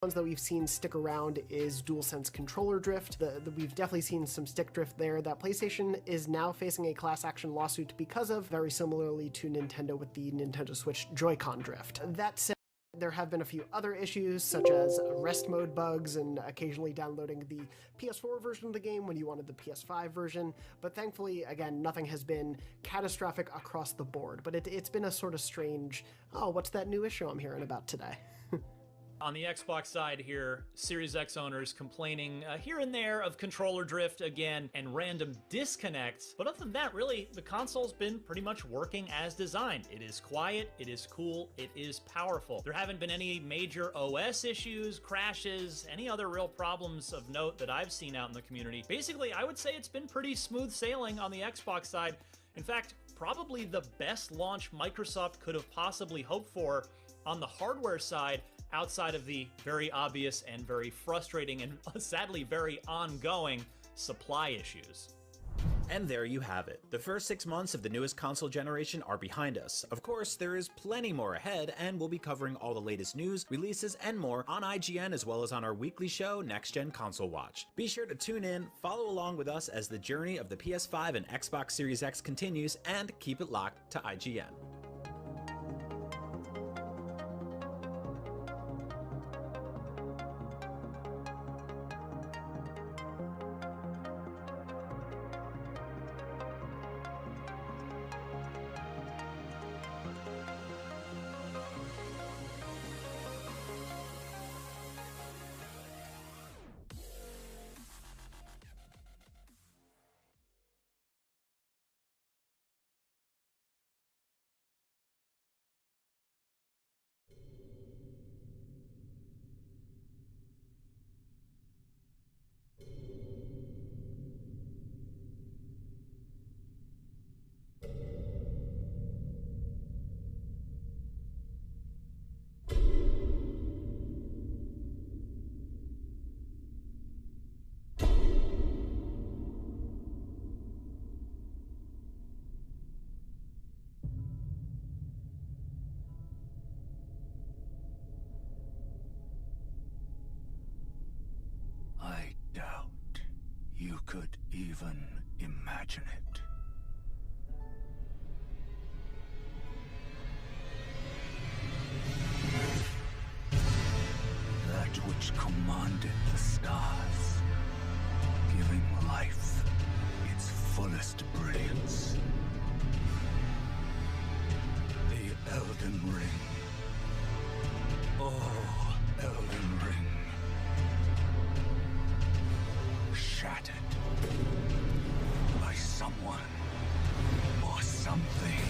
ones that we've seen stick around is DualSense controller drift. We've definitely seen some stick drift there that PlayStation is now facing a class action lawsuit because of, very similarly to Nintendo with the Nintendo Switch Joy-Con drift. That said, there have been a few other issues, such as rest mode bugs and occasionally downloading the PS4 version of the game when you wanted the PS5 version, but thankfully, again, nothing has been catastrophic across the board. But it's been a sort of strange, oh, what's that new issue I'm hearing about today? On the Xbox side here, Series X owners complaining here and there of controller drift again and random disconnects. But other than that, really, the console's been pretty much working as designed. It is quiet, it is cool, it is powerful. There haven't been any major OS issues, crashes, any other real problems of note that I've seen out in the community. Basically, I would say it's been pretty smooth sailing on the Xbox side. In fact, probably the best launch Microsoft could have possibly hoped for on the hardware side, outside of the very obvious and very frustrating and sadly very ongoing supply issues. And there you have it. The first 6 months of the newest console generation are behind us. Of course, there is plenty more ahead, and we'll be covering all the latest news, releases, and more on IGN as well as on our weekly show, Next Gen Console Watch. Be sure to tune in, follow along with us as the journey of the PS5 and Xbox Series X continues, and keep it locked to IGN. I doubt you could even imagine it. That which commanded the stars, giving life its fullest brilliance. The Elden Ring. Oh, Elden Ring. Shattered by someone or something.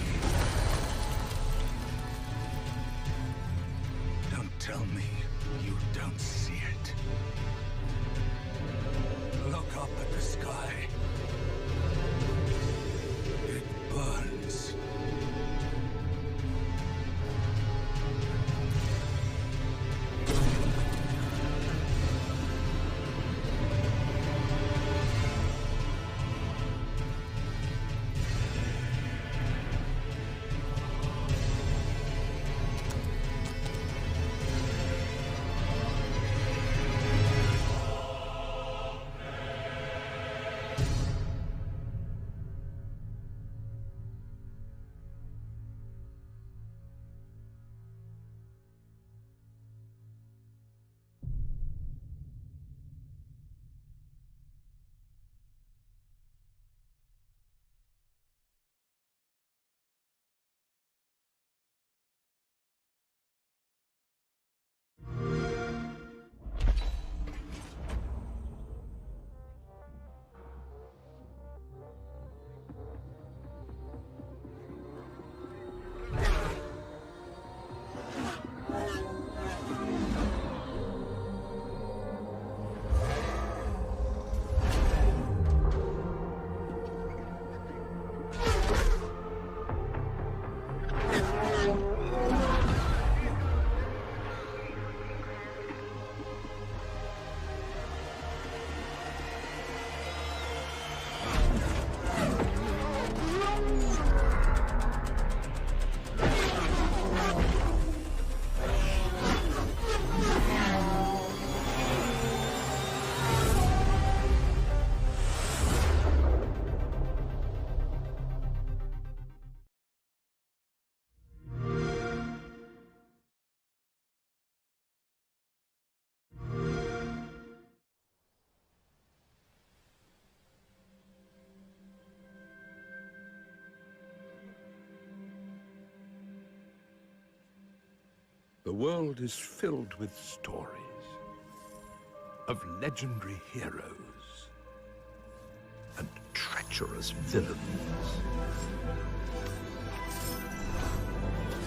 Don't tell me you don't see it. Look up at the sky. It burns. The world is filled with stories of legendary heroes and treacherous villains,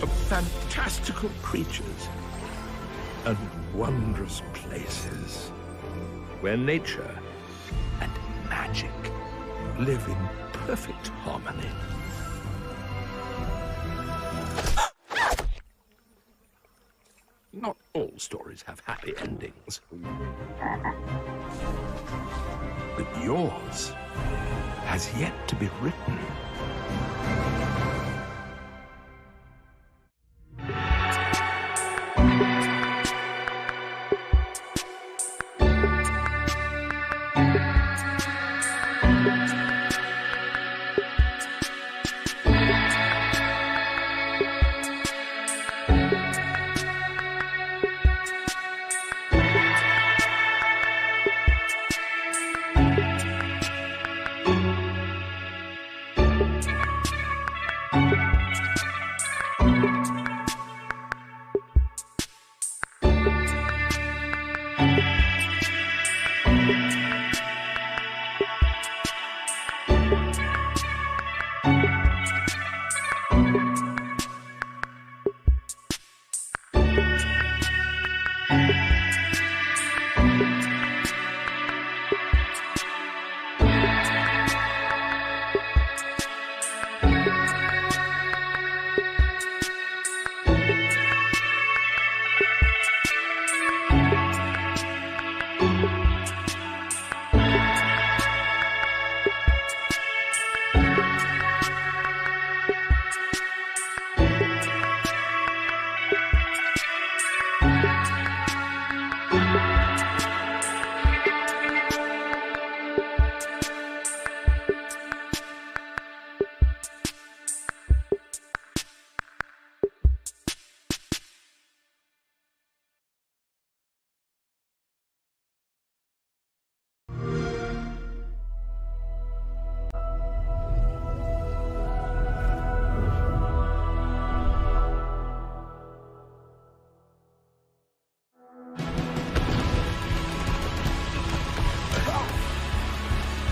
of fantastical creatures and wondrous places where nature and magic live in perfect harmony. Not all stories have happy endings. But yours has yet to be written.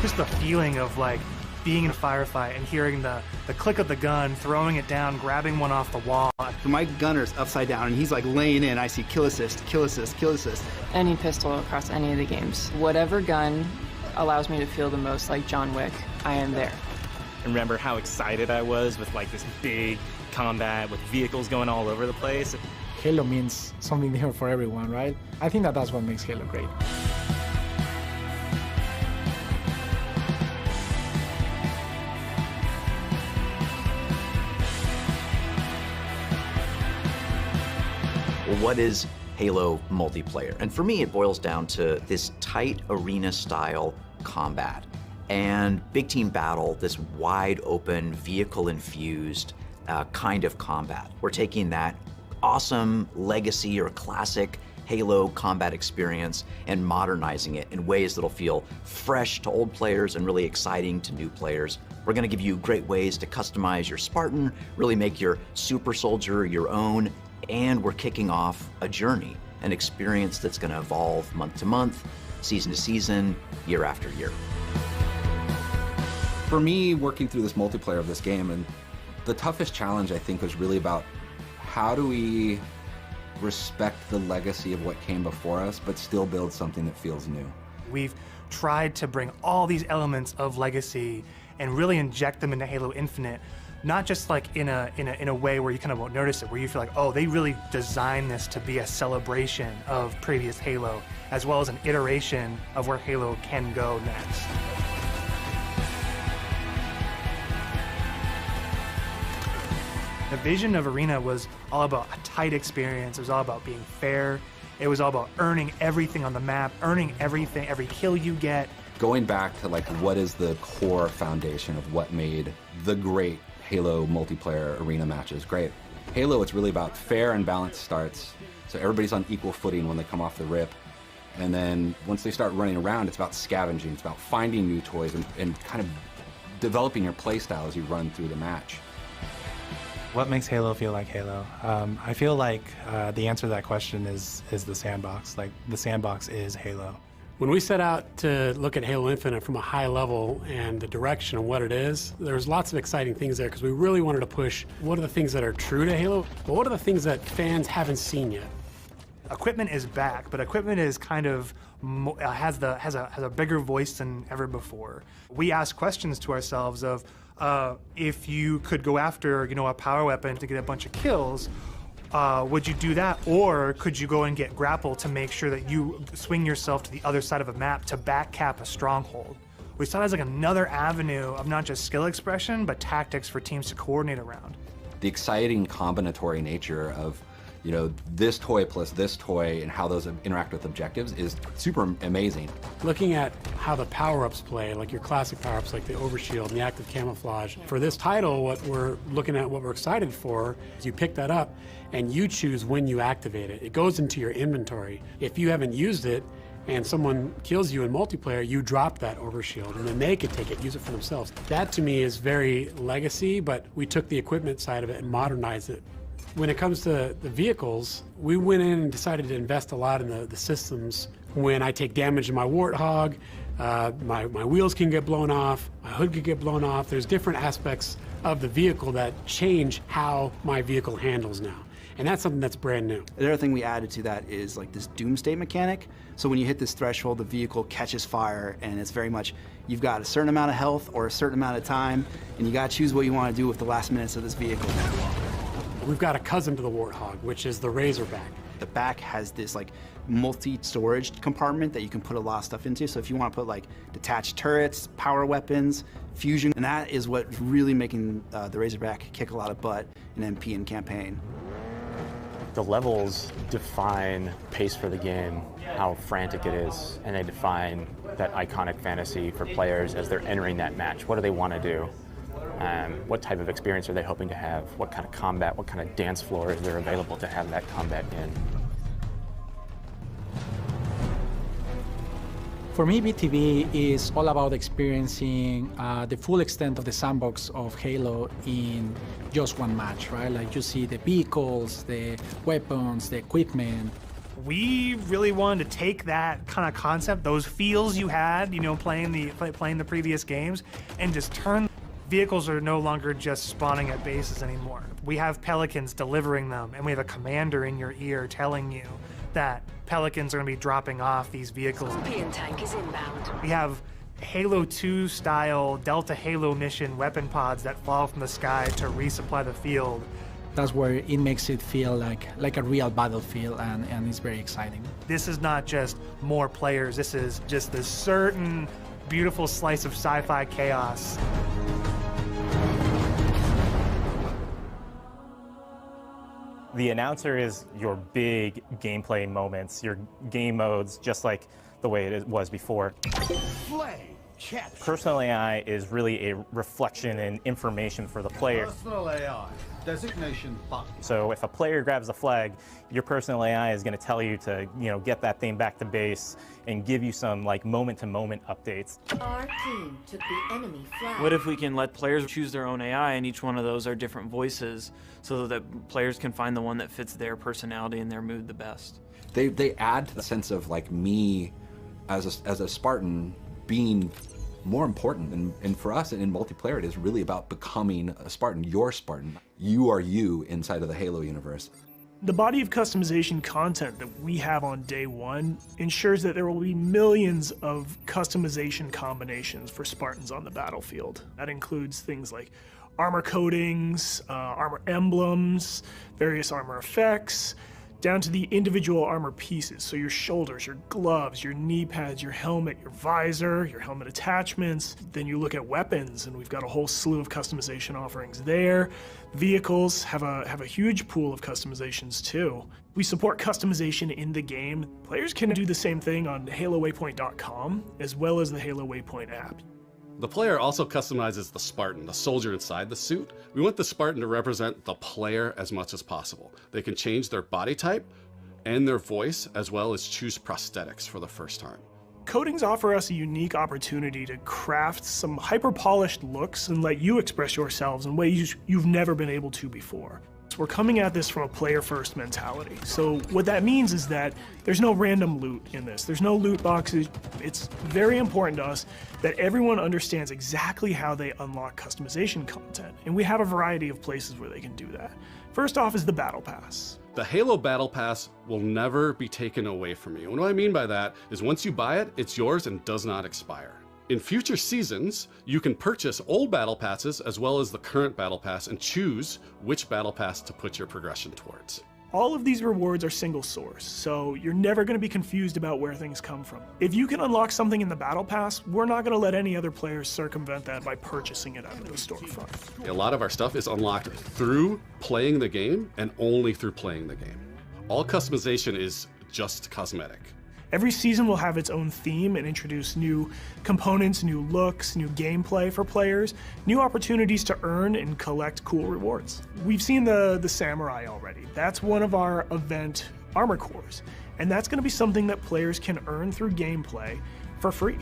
Just the feeling of like being in a firefight and hearing the click of the gun, throwing it down, grabbing one off the wall. My gunner's upside down and he's like laying in. I see kill assist, kill assist, kill assist. Any pistol across any of the games. Whatever gun allows me to feel the most like John Wick, I am there. Remember how excited I was with like this big combat with vehicles going all over the place. Halo means something different for everyone, right? I think that's what makes Halo great. What is Halo multiplayer? And for me, it boils down to this tight arena-style combat and big team battle, this wide open, vehicle-infused kind of combat. We're taking that awesome legacy or classic Halo combat experience and modernizing it in ways that'll feel fresh to old players and really exciting to new players. We're gonna give you great ways to customize your Spartan, really make your super soldier your own, and we're kicking off a journey, an experience that's gonna evolve month to month, season to season, year after year. For me, working through this multiplayer of this game, and the toughest challenge I think was really about how do we respect the legacy of what came before us, but still build something that feels new. We've tried to bring all these elements of legacy and really inject them into Halo Infinite, not just like in a way where you kind of won't notice it, where you feel like, oh, they really designed this to be a celebration of previous Halo, as well as an iteration of where Halo can go next. The vision of Arena was all about a tight experience. It was all about being fair. It was all about earning everything on the map, earning everything, every kill you get. Going back to like what is the core foundation of what made the great Halo multiplayer arena matches great. Halo, it's really about fair and balanced starts. So everybody's on equal footing when they come off the rip. And then once they start running around, it's about scavenging. It's about finding new toys and kind of developing your playstyle as you run through the match. What makes Halo feel like Halo? I feel like the answer to that question is the sandbox. Like, the sandbox is Halo. When we set out to look at Halo Infinite from a high level and the direction of what it is, there's lots of exciting things there because we really wanted to push what are the things that are true to Halo, but what are the things that fans haven't seen yet. Equipment is back, but equipment is kind of has a bigger voice than ever before. We ask questions to ourselves of if you could go after a power weapon to get a bunch of kills, would you do that, or could you go and get grapple to make sure that you swing yourself to the other side of a map to back cap a stronghold? We saw it as like another avenue of not just skill expression, but tactics for teams to coordinate around. The exciting combinatory nature of this toy plus this toy and how those interact with objectives is super amazing. Looking at how the power-ups play, like your classic power-ups like the overshield and the active camouflage. For this title, what we're looking at, what we're excited for, is you pick that up and you choose when you activate it. It goes into your inventory. If you haven't used it and someone kills you in multiplayer, you drop that overshield and then they could take it, use it for themselves. That to me is very legacy, but we took the equipment side of it and modernized it. When it comes to the vehicles, we went in and decided to invest a lot in the systems. When I take damage in my Warthog, my wheels can get blown off, my hood can get blown off. There's different aspects of the vehicle that change how my vehicle handles now. And that's something that's brand new. The other thing we added to that is like this doomsday mechanic. So when you hit this threshold, the vehicle catches fire, and it's very much, you've got a certain amount of health or a certain amount of time, and you gotta choose what you wanna do with the last minutes of this vehicle. We've got a cousin to the Warthog, which is the Razorback. The back has this like multi-storage compartment that you can put a lot of stuff into. So if you want to put like detached turrets, power weapons, fusion, and that is what's really making the Razorback kick a lot of butt in MP and campaign. The levels define pace for the game, how frantic it is, and they define that iconic fantasy for players as they're entering that match. What do they want to do? What type of experience are they hoping to have? What kind of combat, what kind of dance floor is there available to have that combat in? For me, BTB is all about experiencing the full extent of the sandbox of Halo in just one match, right? Like you see the vehicles, the weapons, the equipment. We really wanted to take that kind of concept, those feels you had, playing the previous games, and just turn. Vehicles are no longer just spawning at bases anymore. We have Pelicans delivering them, and we have a commander in your ear telling you that Pelicans are going to be dropping off these vehicles. Scorpion tank is inbound. We have Halo 2 style Delta Halo mission weapon pods that fall from the sky to resupply the field. That's where it makes it feel like a real battlefield, and it's very exciting. This is not just more players, this is just this certain beautiful slice of sci-fi chaos. The announcer is your big gameplay moments, your game modes, just like the way it was before. Personal AI is really a reflection and information for the player. Personal AI, designation button. So if a player grabs a flag, your personal AI is going to tell you to, get that thing back to base and give you some moment-to-moment updates. Our team took the enemy flag. What if we can let players choose their own AI, and each one of those are different voices, so that players can find the one that fits their personality and their mood the best? They add to the sense of like me as a Spartan being more important, and for us in multiplayer it is really about becoming a Spartan. You're Spartan. You are you inside of the Halo universe. The body of customization content that we have on day one ensures that there will be millions of customization combinations for Spartans on the battlefield. That includes things like armor coatings, armor emblems, various armor effects, down to the individual armor pieces. So your shoulders, your gloves, your knee pads, your helmet, your visor, your helmet attachments. Then you look at weapons, and we've got a whole slew of customization offerings there. Vehicles have a huge pool of customizations too. We support customization in the game. Players can do the same thing on HaloWaypoint.com, as well as the Halo Waypoint app. The player also customizes the Spartan, the soldier inside the suit. We want the Spartan to represent the player as much as possible. They can change their body type and their voice, as well as choose prosthetics for the first time. Coatings offer us a unique opportunity to craft some hyper-polished looks and let you express yourselves in ways you've never been able to before. We're coming at this from a player-first mentality. So what that means is that there's no random loot in this. There's no loot boxes. It's very important to us that everyone understands exactly how they unlock customization content, and we have a variety of places where they can do that. First off is the Battle Pass. The Halo Battle Pass will never be taken away from you. And what I mean by that is once you buy it, it's yours and does not expire. In future seasons, you can purchase old Battle Passes as well as the current Battle Pass and choose which Battle Pass to put your progression towards. All of these rewards are single source, so you're never going to be confused about where things come from. If you can unlock something in the Battle Pass, we're not going to let any other players circumvent that by purchasing it out of the storefront. A lot of our stuff is unlocked through playing the game and only through playing the game. All customization is just cosmetic. Every season will have its own theme and introduce new components, new looks, new gameplay for players, new opportunities to earn and collect cool rewards. We've seen the Samurai already. That's one of our event armor cores, and that's going to be something that players can earn through gameplay for free.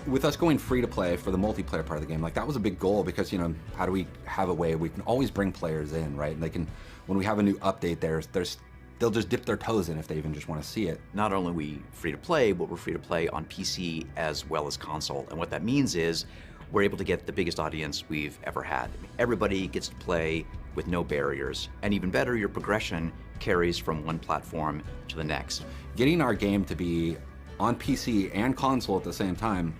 With us going free to play for the multiplayer part of the game, like that was a big goal because, you know, how do we have a way we can always bring players in, right? And they can, when we have a new update, they'll just dip their toes in if they even just want to see it. Not only are we free to play, but we're free to play on PC as well as console. And what that means is we're able to get the biggest audience we've ever had. Everybody gets to play with no barriers. And even better, your progression carries from one platform to the next. Getting our game to be on PC and console at the same time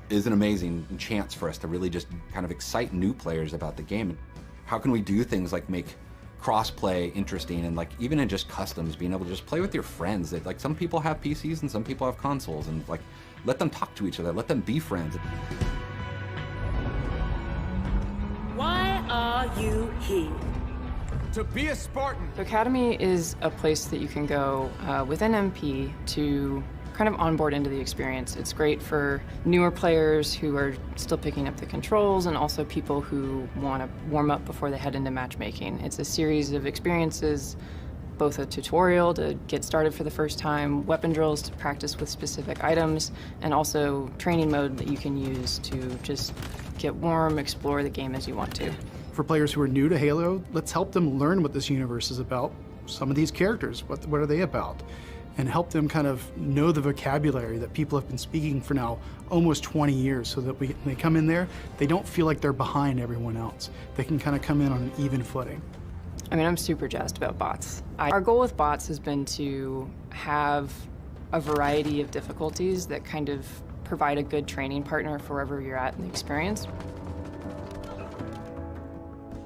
is an amazing chance for us to really just kind of excite new players about the game. How can we do things like make cross-play interesting, and like even in just customs, being able to just play with your friends. That like some people have PCs and some people have consoles, and like let them talk to each other, let them be friends. Why are you here? To be a Spartan. The Academy is a place that you can go with an MP to kind of onboard into the experience. It's great for newer players who are still picking up the controls and also people who want to warm up before they head into matchmaking. It's a series of experiences, both a tutorial to get started for the first time, weapon drills to practice with specific items, and also training mode that you can use to just get warm, explore the game as you want to. For players who are new to Halo, let's help them learn what this universe is about. Some of these characters, what are they about? And help them kind of know the vocabulary that people have been speaking for now almost 20 years, so that when they come in there, they don't feel like they're behind everyone else. They can kind of come in on an even footing. I mean, I'm super jazzed about bots. Our goal with bots has been to have a variety of difficulties that kind of provide a good training partner for wherever you're at in the experience.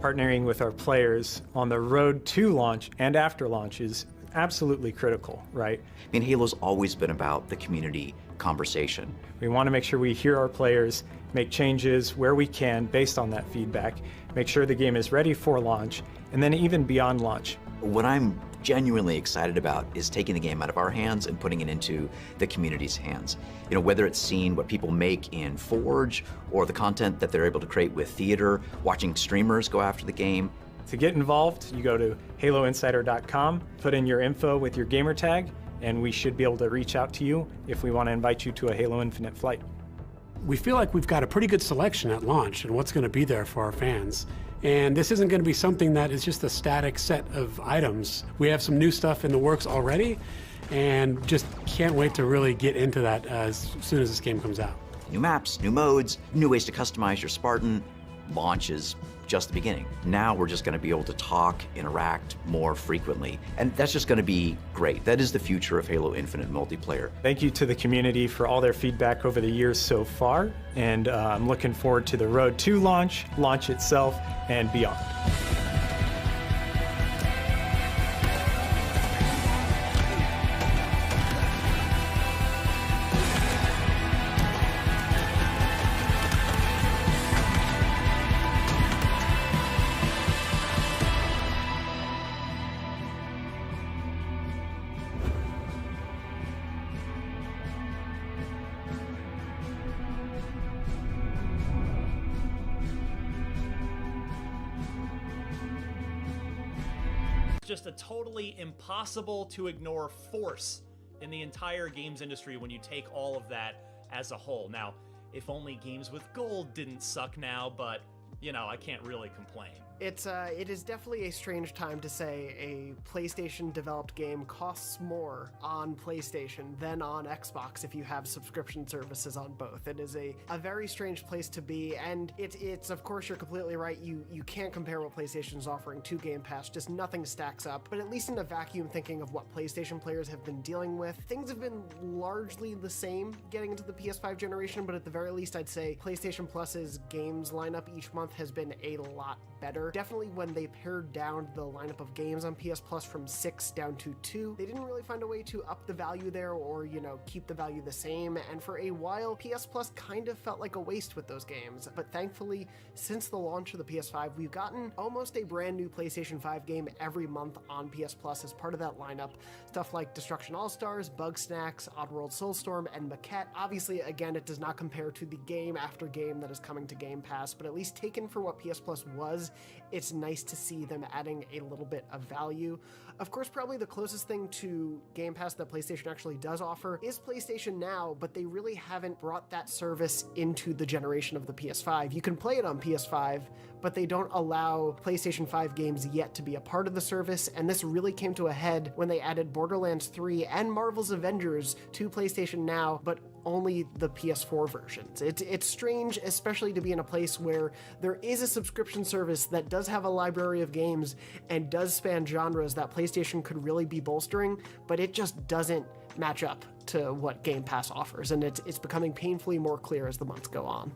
Partnering with our players on the road to launch and after launch is absolutely critical, right? I mean, Halo's always been about the community conversation. We want to make sure we hear our players, make changes where we can based on that feedback, make sure the game is ready for launch, and then even beyond launch. What I'm genuinely excited about is taking the game out of our hands and putting it into the community's hands. You know, whether it's seeing what people make in Forge or the content that they're able to create with theater, watching streamers go after the game. To get involved, you go to haloinsider.com, put in your info with your gamer tag, and we should be able to reach out to you if we want to invite you to a Halo Infinite flight. We feel like we've got a pretty good selection at launch and what's going to be there for our fans. And this isn't going to be something that is just a static set of items. We have some new stuff in the works already, and just can't wait to really get into that as soon as this game comes out. New maps, new modes, new ways to customize your Spartan. Launch is just the beginning. Now we're just going to be able to talk, interact more frequently, and that's just going to be great. That is the future of Halo Infinite multiplayer. Thank you to the community for all their feedback over the years so far, and I'm looking forward to the road to launch, launch itself, and beyond. Just a totally impossible to ignore force in the entire games industry when you take all of that as a whole. Now, if only games with gold didn't suck now, but, you know, I can't really complain. It is definitely a strange time to say a PlayStation-developed game costs more on PlayStation than on Xbox if you have subscription services on both. It is a very strange place to be, and it's of course, you're completely right. You can't compare what PlayStation's offering to Game Pass. Just nothing stacks up. But at least in a vacuum, thinking of what PlayStation players have been dealing with, things have been largely the same getting into the PS5 generation, but at the very least, I'd say PlayStation Plus's games lineup each month has been a lot better. Definitely when they pared down the lineup of games on PS Plus from 6 down to 2, they didn't really find a way to up the value there or, you know, keep the value the same, and for a while, PS Plus kind of felt like a waste with those games. But thankfully, since the launch of the PS5, we've gotten almost a brand new PlayStation 5 game every month on PS Plus as part of that lineup. Stuff like Destruction All-Stars, Bugsnax, Oddworld Soulstorm, and Maquette. Obviously, again, it does not compare to the game after game that is coming to Game Pass, but at least taken for what PS Plus was, it's nice to see them adding a little bit of value. Of course, probably the closest thing to Game Pass that PlayStation actually does offer is PlayStation Now, but they really haven't brought that service into the generation of the PS5. You can play it on PS5, but they don't allow PlayStation 5 games yet to be a part of the service, and this really came to a head when they added Borderlands 3 and Marvel's Avengers to PlayStation Now, but only the PS4 versions. It's strange, especially to be in a place where there is a subscription service that does have a library of games and does span genres that PlayStation could really be bolstering, but it just doesn't match up to what Game Pass offers, and it's becoming painfully more clear as the months go on.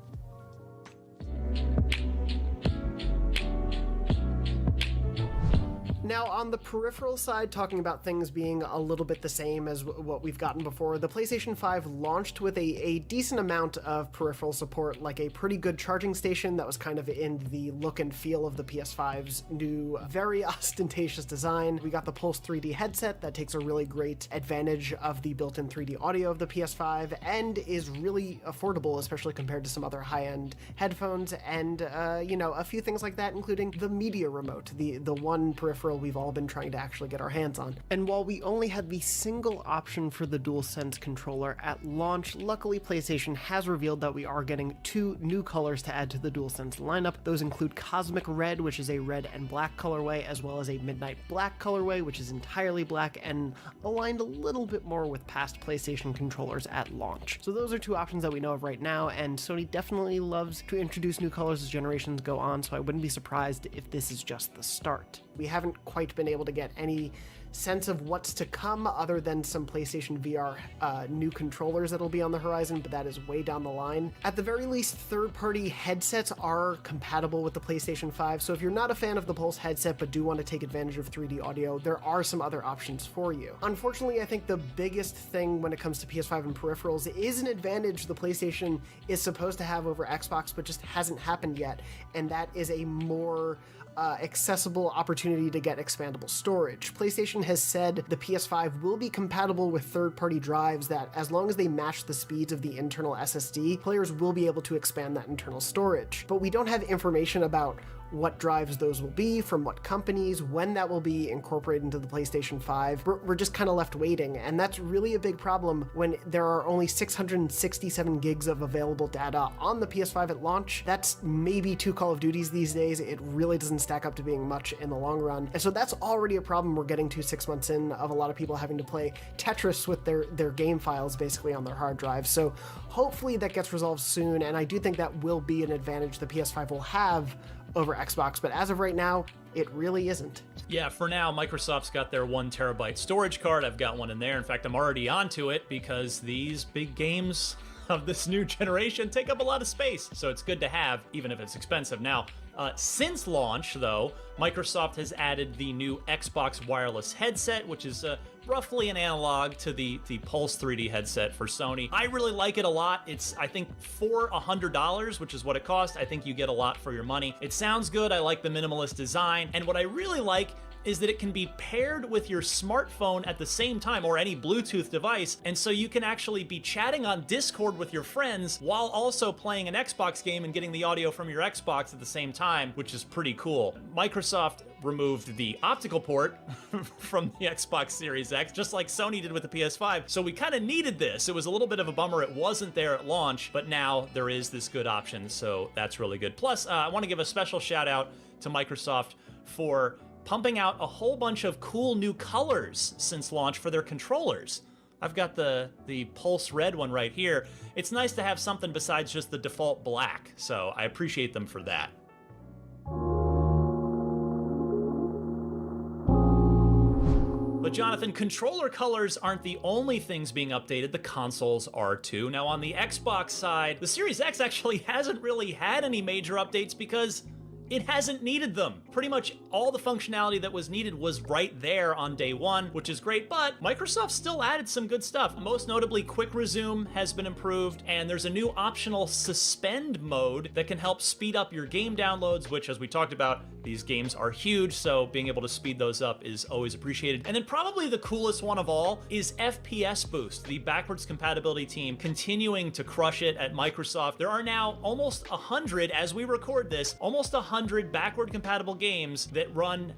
Now, on the peripheral side, talking about things being a little bit the same as what we've gotten before, the PlayStation 5 launched with a decent amount of peripheral support, like a pretty good charging station that was kind of in the look and feel of the PS5's new, very ostentatious design. We got the Pulse 3D headset that takes a really great advantage of the built-in 3D audio of the PS5 and is really affordable, especially compared to some other high-end headphones, and, you know, a few things like that, including the media remote, the one peripheral we've all been trying to actually get our hands on. And while we only had the single option for the DualSense controller at launch, luckily PlayStation has revealed that we are getting 2 new colors to add to the DualSense lineup. Those include Cosmic Red, which is a red and black colorway, as well as a Midnight Black colorway, which is entirely black and aligned a little bit more with past PlayStation controllers at launch. So those are 2 options that we know of right now, and Sony definitely loves to introduce new colors as generations go on, so I wouldn't be surprised if this is just the start. We haven't quite been able to get any sense of what's to come other than some PlayStation VR new controllers that'll be on the horizon, but that is way down the line. At the very least, third-party headsets are compatible with the PlayStation 5, so if you're not a fan of the Pulse headset but do want to take advantage of 3D audio, there are some other options for you. Unfortunately, I think the biggest thing when it comes to PS5 and peripherals is an advantage the PlayStation is supposed to have over Xbox, but just hasn't happened yet, and that is a more accessible opportunity to get expandable storage. PlayStation has said the PS5 will be compatible with third-party drives that, as long as they match the speeds of the internal SSD, players will be able to expand that internal storage. But we don't have information about what drives those will be, from what companies, when that will be incorporated into the PlayStation 5. We're just kind of left waiting, and that's really a big problem when there are only 667 gigs of available data on the PS5 at launch. That's maybe 2 Call of Duties these days. It really doesn't stack up to being much in the long run. And so that's already a problem we're getting to 6 months in, of a lot of people having to play Tetris with their game files basically on their hard drive. So hopefully that gets resolved soon, and I do think that will be an advantage the PS5 will have over Xbox, but as of right now, it really isn't. Yeah, for now, Microsoft's got their 1 terabyte storage card. I've got one in there. In fact, I'm already onto it because these big games of this new generation take up a lot of space. So it's good to have, even if it's expensive. Now, since launch, though, Microsoft has added the new Xbox wireless headset, which is roughly an analog to the Pulse 3D headset for Sony. I really like it a lot. It's, I think, for $100, which is what it costs, I think you get a lot for your money. It sounds good. I like the minimalist design. And what I really like is that it can be paired with your smartphone at the same time, or any Bluetooth device, and so you can actually be chatting on Discord with your friends while also playing an Xbox game and getting the audio from your Xbox at the same time, which is pretty cool. Microsoft removed the optical port from the Xbox Series X, just like Sony did with the PS5. So we kind of needed this. It was a little bit of a bummer it wasn't there at launch, but now there is this good option, so that's really good. Plus, I want to give a special shout out to Microsoft for pumping out a whole bunch of cool new colors since launch for their controllers. I've got the Pulse Red one right here. It's nice to have something besides just the default black, so I appreciate them for that. But Jonathan, controller colors aren't the only things being updated, the consoles are too. Now on the Xbox side, the Series X actually hasn't really had any major updates because it hasn't needed them. Pretty much all the functionality that was needed was right there on day one, which is great, but Microsoft still added some good stuff. Most notably, Quick Resume has been improved, and there's a new optional suspend mode that can help speed up your game downloads, which, as we talked about, these games are huge, so being able to speed those up is always appreciated. And then probably the coolest one of all is FPS Boost, the backwards compatibility team continuing to crush it at Microsoft. There are now almost 100, as we record this, almost 100 backward compatible games that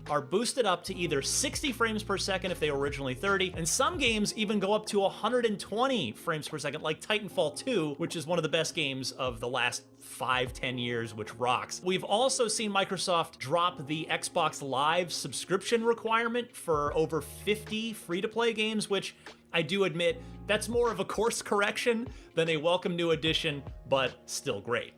are boosted up to either 60 frames per second if they were originally 30, and some games even go up to 120 frames per second, like Titanfall 2, which is one of the best games of the last 5-10 years, which rocks. We've also seen Microsoft drop the Xbox Live subscription requirement for over 50 free-to-play games, which I do admit, that's more of a course correction than a welcome new addition, but still great.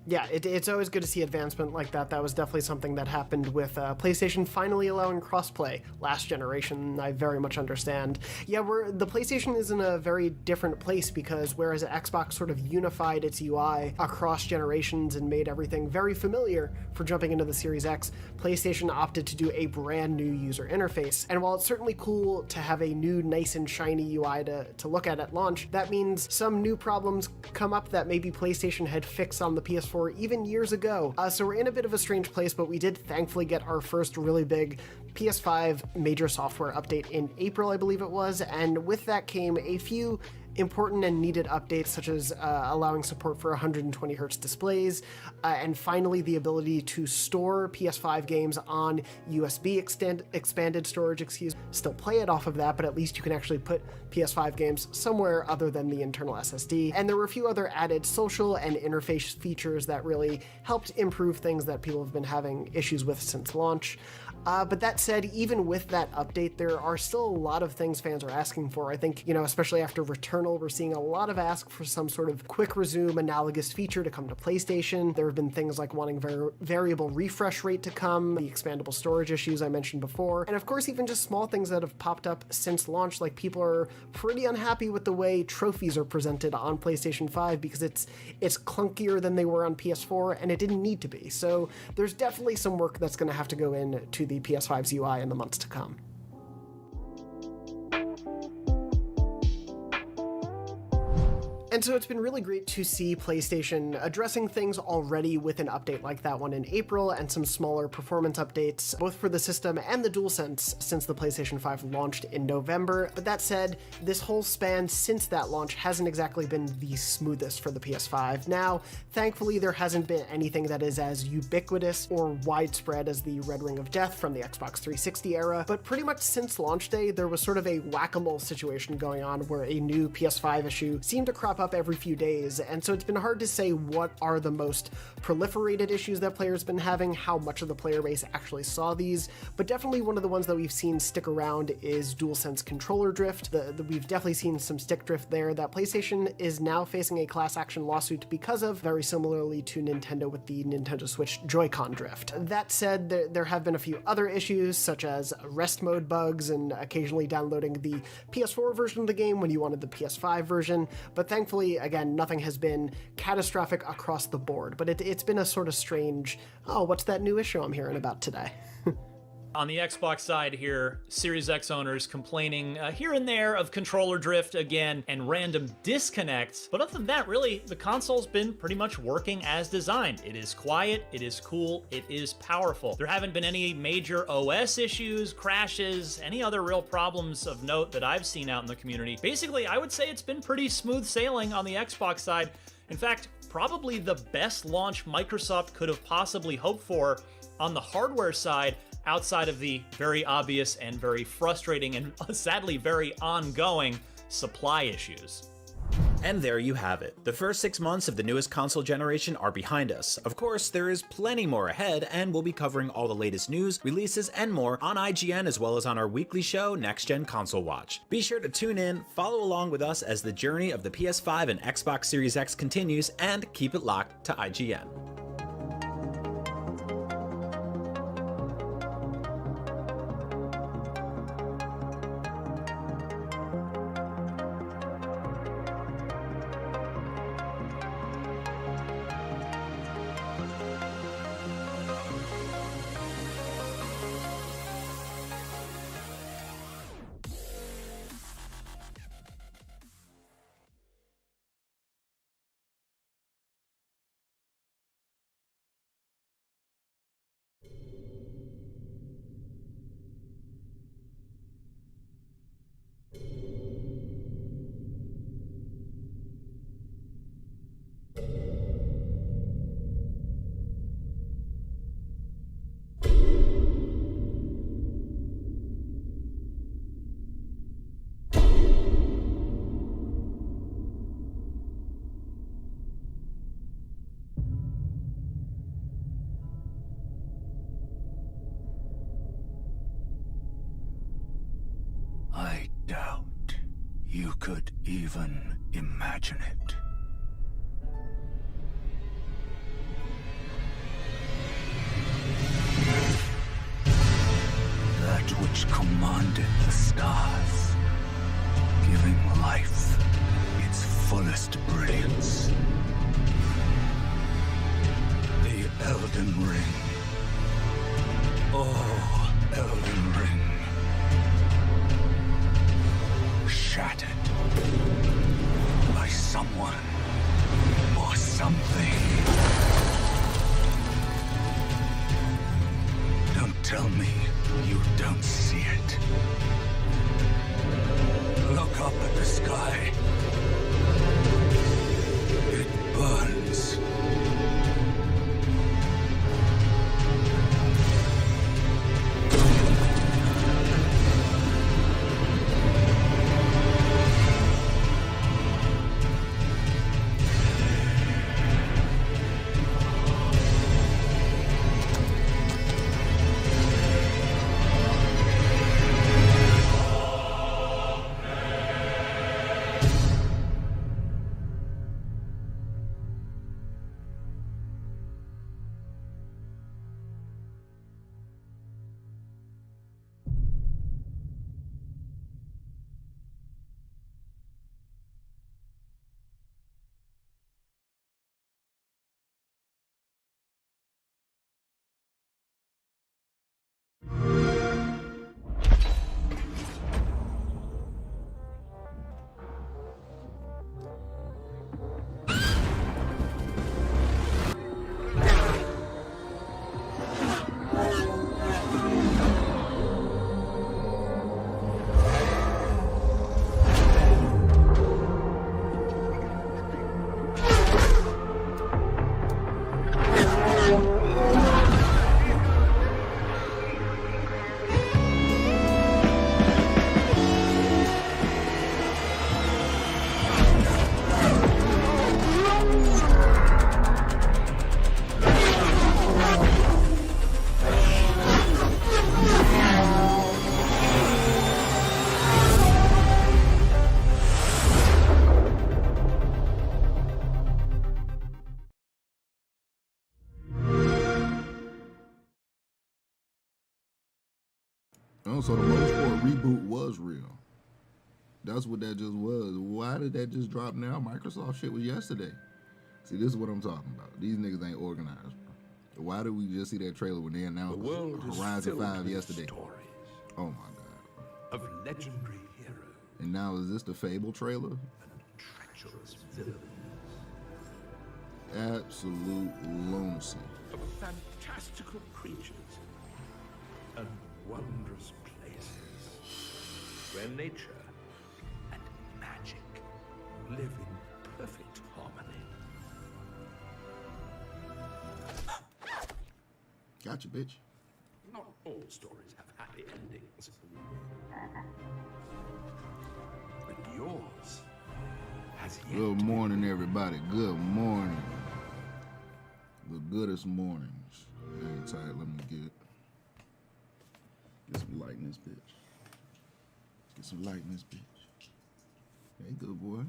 Yeah, it's always good to see advancement like that. That was definitely something that happened with PlayStation finally allowing crossplay last generation. I very much understand. Yeah, the PlayStation is in a very different place because whereas Xbox sort of unified its UI across generations and made everything very familiar for jumping into the Series X, PlayStation opted to do a brand new user interface. And while it's certainly cool to have a new nice and shiny UI to look at launch, that means some new problems come up that maybe PlayStation had fixed on the PS4 even years ago. So we're in a bit of a strange place, but we did thankfully get our first really big PS5 major software update in April, I believe it was, and with that came a few important and needed updates, such as allowing support for 120 Hz displays, and finally the ability to store PS5 games on USB expanded storage, still play it off of that, but at least you can actually put PS5 games somewhere other than the internal SSD. And there were a few other added social and interface features that really helped improve things that people have been having issues with since launch. But that said, even with that update, there are still a lot of things fans are asking for. I think, especially after Returnal, we're seeing a lot of ask for some sort of quick resume analogous feature to come to PlayStation. There have been things like wanting variable refresh rate to come, the expandable storage issues I mentioned before, and of course even just small things that have popped up since launch, like people are pretty unhappy with the way trophies are presented on PlayStation 5 because it's clunkier than they were on PS4, and it didn't need to be. So there's definitely some work that's going to have to go into the PS5's UI in the months to come. And so it's been really great to see PlayStation addressing things already with an update like that one in April and some smaller performance updates, both for the system and the DualSense since the PlayStation 5 launched in November. But that said, this whole span since that launch hasn't exactly been the smoothest for the PS5. Now, thankfully, there hasn't been anything that is as ubiquitous or widespread as the Red Ring of Death from the Xbox 360 era, but pretty much since launch day, there was sort of a whack-a-mole situation going on where a new PS5 issue seemed to crop up every few days, and so it's been hard to say what are the most proliferated issues that players have been having, how much of the player base actually saw these, but definitely one of the ones that we've seen stick around is DualSense controller drift. We've definitely seen some stick drift there that PlayStation is now facing a class action lawsuit because of, very similarly to Nintendo with the Nintendo Switch Joy-Con drift. That said, there have been a few other issues, such as rest mode bugs and occasionally downloading the PS4 version of the game when you wanted the PS5 version, but thankfully, again, nothing has been catastrophic across the board, but it's been a sort of strange, what's that new issue I'm hearing about today? On the Xbox side here, Series X owners complaining here and there of controller drift again and random disconnects. But other than that, really, the console's been pretty much working as designed. It is quiet, it is cool, it is powerful. There haven't been any major OS issues, crashes, any other real problems of note that I've seen out in the community. Basically, I would say it's been pretty smooth sailing on the Xbox side. In fact, probably the best launch Microsoft could have possibly hoped for on the hardware side outside of the very obvious and very frustrating and sadly very ongoing supply issues. And there you have it. The first 6 months of the newest console generation are behind us. Of course, there is plenty more ahead, and we'll be covering all the latest news, releases, and more on IGN as well as on our weekly show, Next Gen Console Watch. Be sure to tune in, follow along with us as the journey of the PS5 and Xbox Series X continues, and keep it locked to IGN. I doubt you could even imagine it. That which commanded the stars, giving life its fullest brilliance. The Elden Ring. Oh, Elden Ring. Shattered by someone or something. Don't tell me you don't see it. Look up at the sky. It burns. Oh, so the Motorsport reboot was real. That's what that just was. Why did that just drop now? Microsoft shit was yesterday. See, this is what I'm talking about. These niggas ain't organized, bro. Why did we just see that trailer when they announced Horizon 5 yesterday? Oh my god. Of legendary heroes. And now is this the Fable trailer? Treacherous villains. Absolute lunacy. Of fantastical creatures. And wondrous places. Where nature and magic live in perfect harmony. Gotcha, bitch. Not all stories have happy endings. But yours has yet. Good morning, everybody. Good morning. The goodest mornings. Hang tight. Let me get some light in this bitch. Get some light in this bitch. Hey, good boy.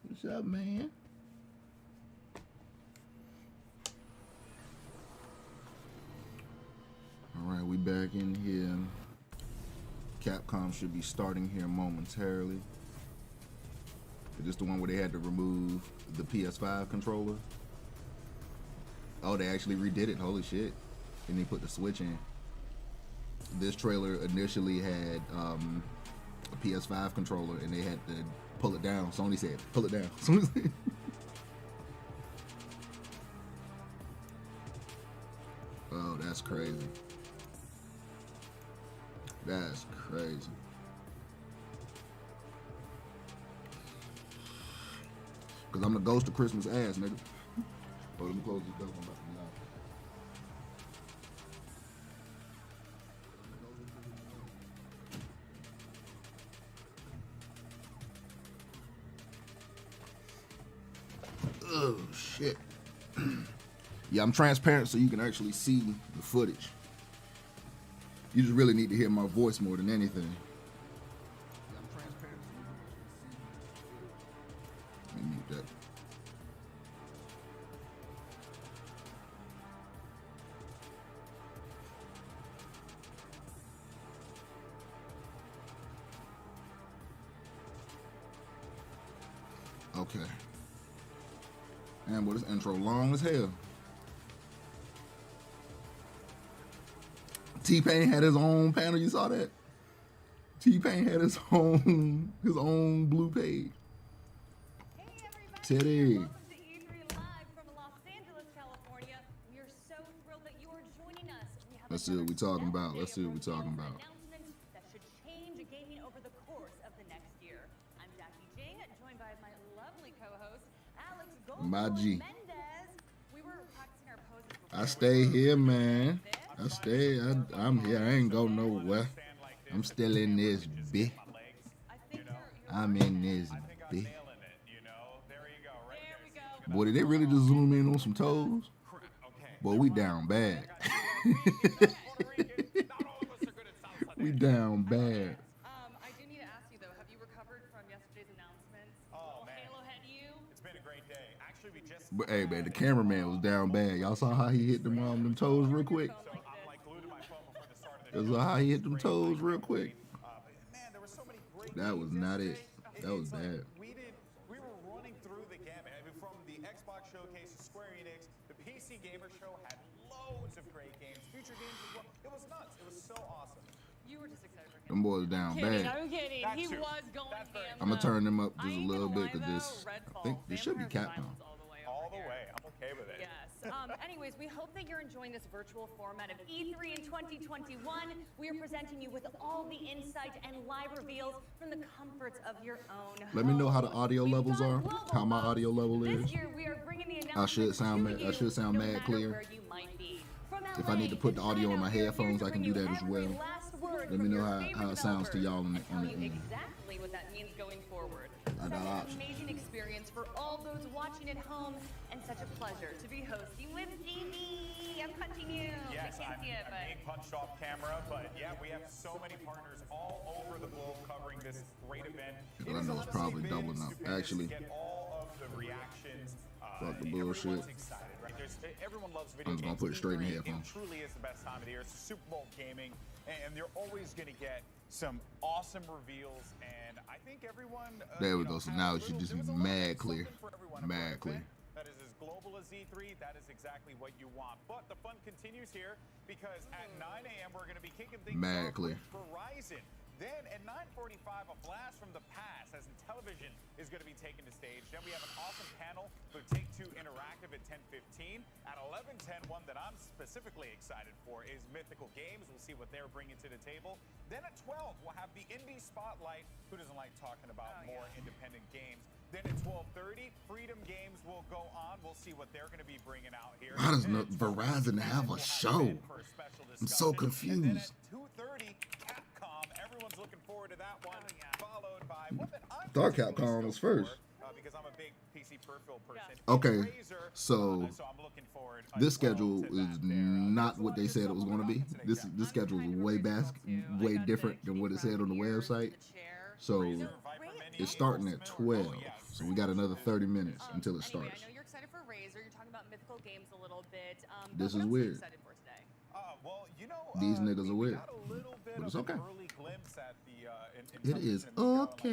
What's up, man? All right, we back in here. Capcom should be starting here momentarily. Is this the one where they had to remove the PS5 controller? Oh, they actually redid it. Holy shit. And they put the Switch in. This trailer initially had a PS5 controller and they had to pull it down. Sony said, pull it down. Oh, that's crazy. That's crazy. Cause I'm the ghost of Christmas ass, nigga. Oh, let me close this door. I'm about to be loud. Oh shit. Yeah, I'm transparent so you can actually see the footage. You just really need to hear my voice more than anything. Yeah, I'm transparent so you can actually see. Let me mute that. Okay. And boy, this intro long as hell. T-Pain had his own panel. You saw that? T-Pain had his own blue page. Hey everybody! Teddy. Welcome to E3 Live from Los Angeles, California. We are so thrilled that you are joining us. We have Let's see what we talking about. Let's see what we talking about. announcements that should change gaming over the course of the next year. I'm Jackie Jing, joined by my lovely co-host Alex My G. Mendez. We were practicing our poses before. I stay here, man. I'm here. I ain't go nowhere. I'm still in this bitch. I'm in this bitch. Boy, did they really just zoom in on some toes? Boy, we down bad. We down bad. I do need to ask you though, have you recovered from yesterday's announcements? Oh man, Halo head you? It's been a great day. Actually, we just. But hey, man, the cameraman was down bad. Y'all saw how he hit them toes real quick? Y'all saw how he hit them toes real quick? That was not it. That was bad. We were running through the gamut. I mean, from the Xbox showcase to Square Enix, the PC Gamer Show had loads of great games, future games as well. It was nuts. It was so awesome. You were just excited for him. Them boys down bad. I'm kidding. He was going ham. I'm gonna turn them up just a little bit because this, I think this should be Capcom. All the way. I'm okay with it. Yes. Anyways, we hope that you're enjoying this virtual format of E3 in 2021. We are presenting you with all the insight and live reveals from the comforts of your own home. Let me know how the audio levels are. How my audio level is. This year we are bringing the I should sound announcements to I should sound you, mad no matter clear. where you might be. From If I need to put the audio in my headphones, I can do that as well. Let me know how it sounds to y'all on the end. Exactly what that means going forward. I got Such an options. amazing experience for all those watching at home, and such a pleasure to be hosting with Jamie. I'm punching you. Yes, I can't see it, I'm but being punched off camera, but yeah, we have so many partners all over the globe covering this great event. I know it's probably doubling up. Actually, Get all of the reactions. fuck the bullshit. Everyone's excited, right? Everyone loves video I'm just gonna games. put it straight in the E3, headphones. It truly is the best time of the year. It's Super Bowl gaming, and you're always going to get some awesome reveals. And I think everyone. There we go. So now it should just be mad clear. Mad clear. That is as global as E3. That is exactly what you want. But the fun continues here because at 9 a.m. we're going to be kicking things Mad off clear. with Verizon. Then at 9:45, a blast from the past as Intellivision is going to be taken to stage. Then we have an awesome panel with Take-Two Interactive at 10:15. At 11:10, one that I'm specifically excited for is Mythical Games. We'll see what they're bringing to the table. Then at 12, we'll have the Indie Spotlight. Who doesn't like talking about more independent games? Then at 12:30, 2:30, Freedom Games will go on. We'll see what they're going to be bringing out here. Why does Verizon have a show? I'm so confused. And then at 2:30, Capcom. Everyone's looking forward to that one. Followed by one that I'm Thought Capcom was first. because I'm a big PC peripheral person. Okay, so this schedule is not what they said it was going to be. This schedule is way different than what it said on the website. So it's starting at 12. So we got another 30 minutes until it Anyway, starts. I know you're excited for Razer. You're talking about Mythical Games a little bit. This but is what else are you weird. excited for today? Well, you know, These niggas are weird, but it's okay. It is okay.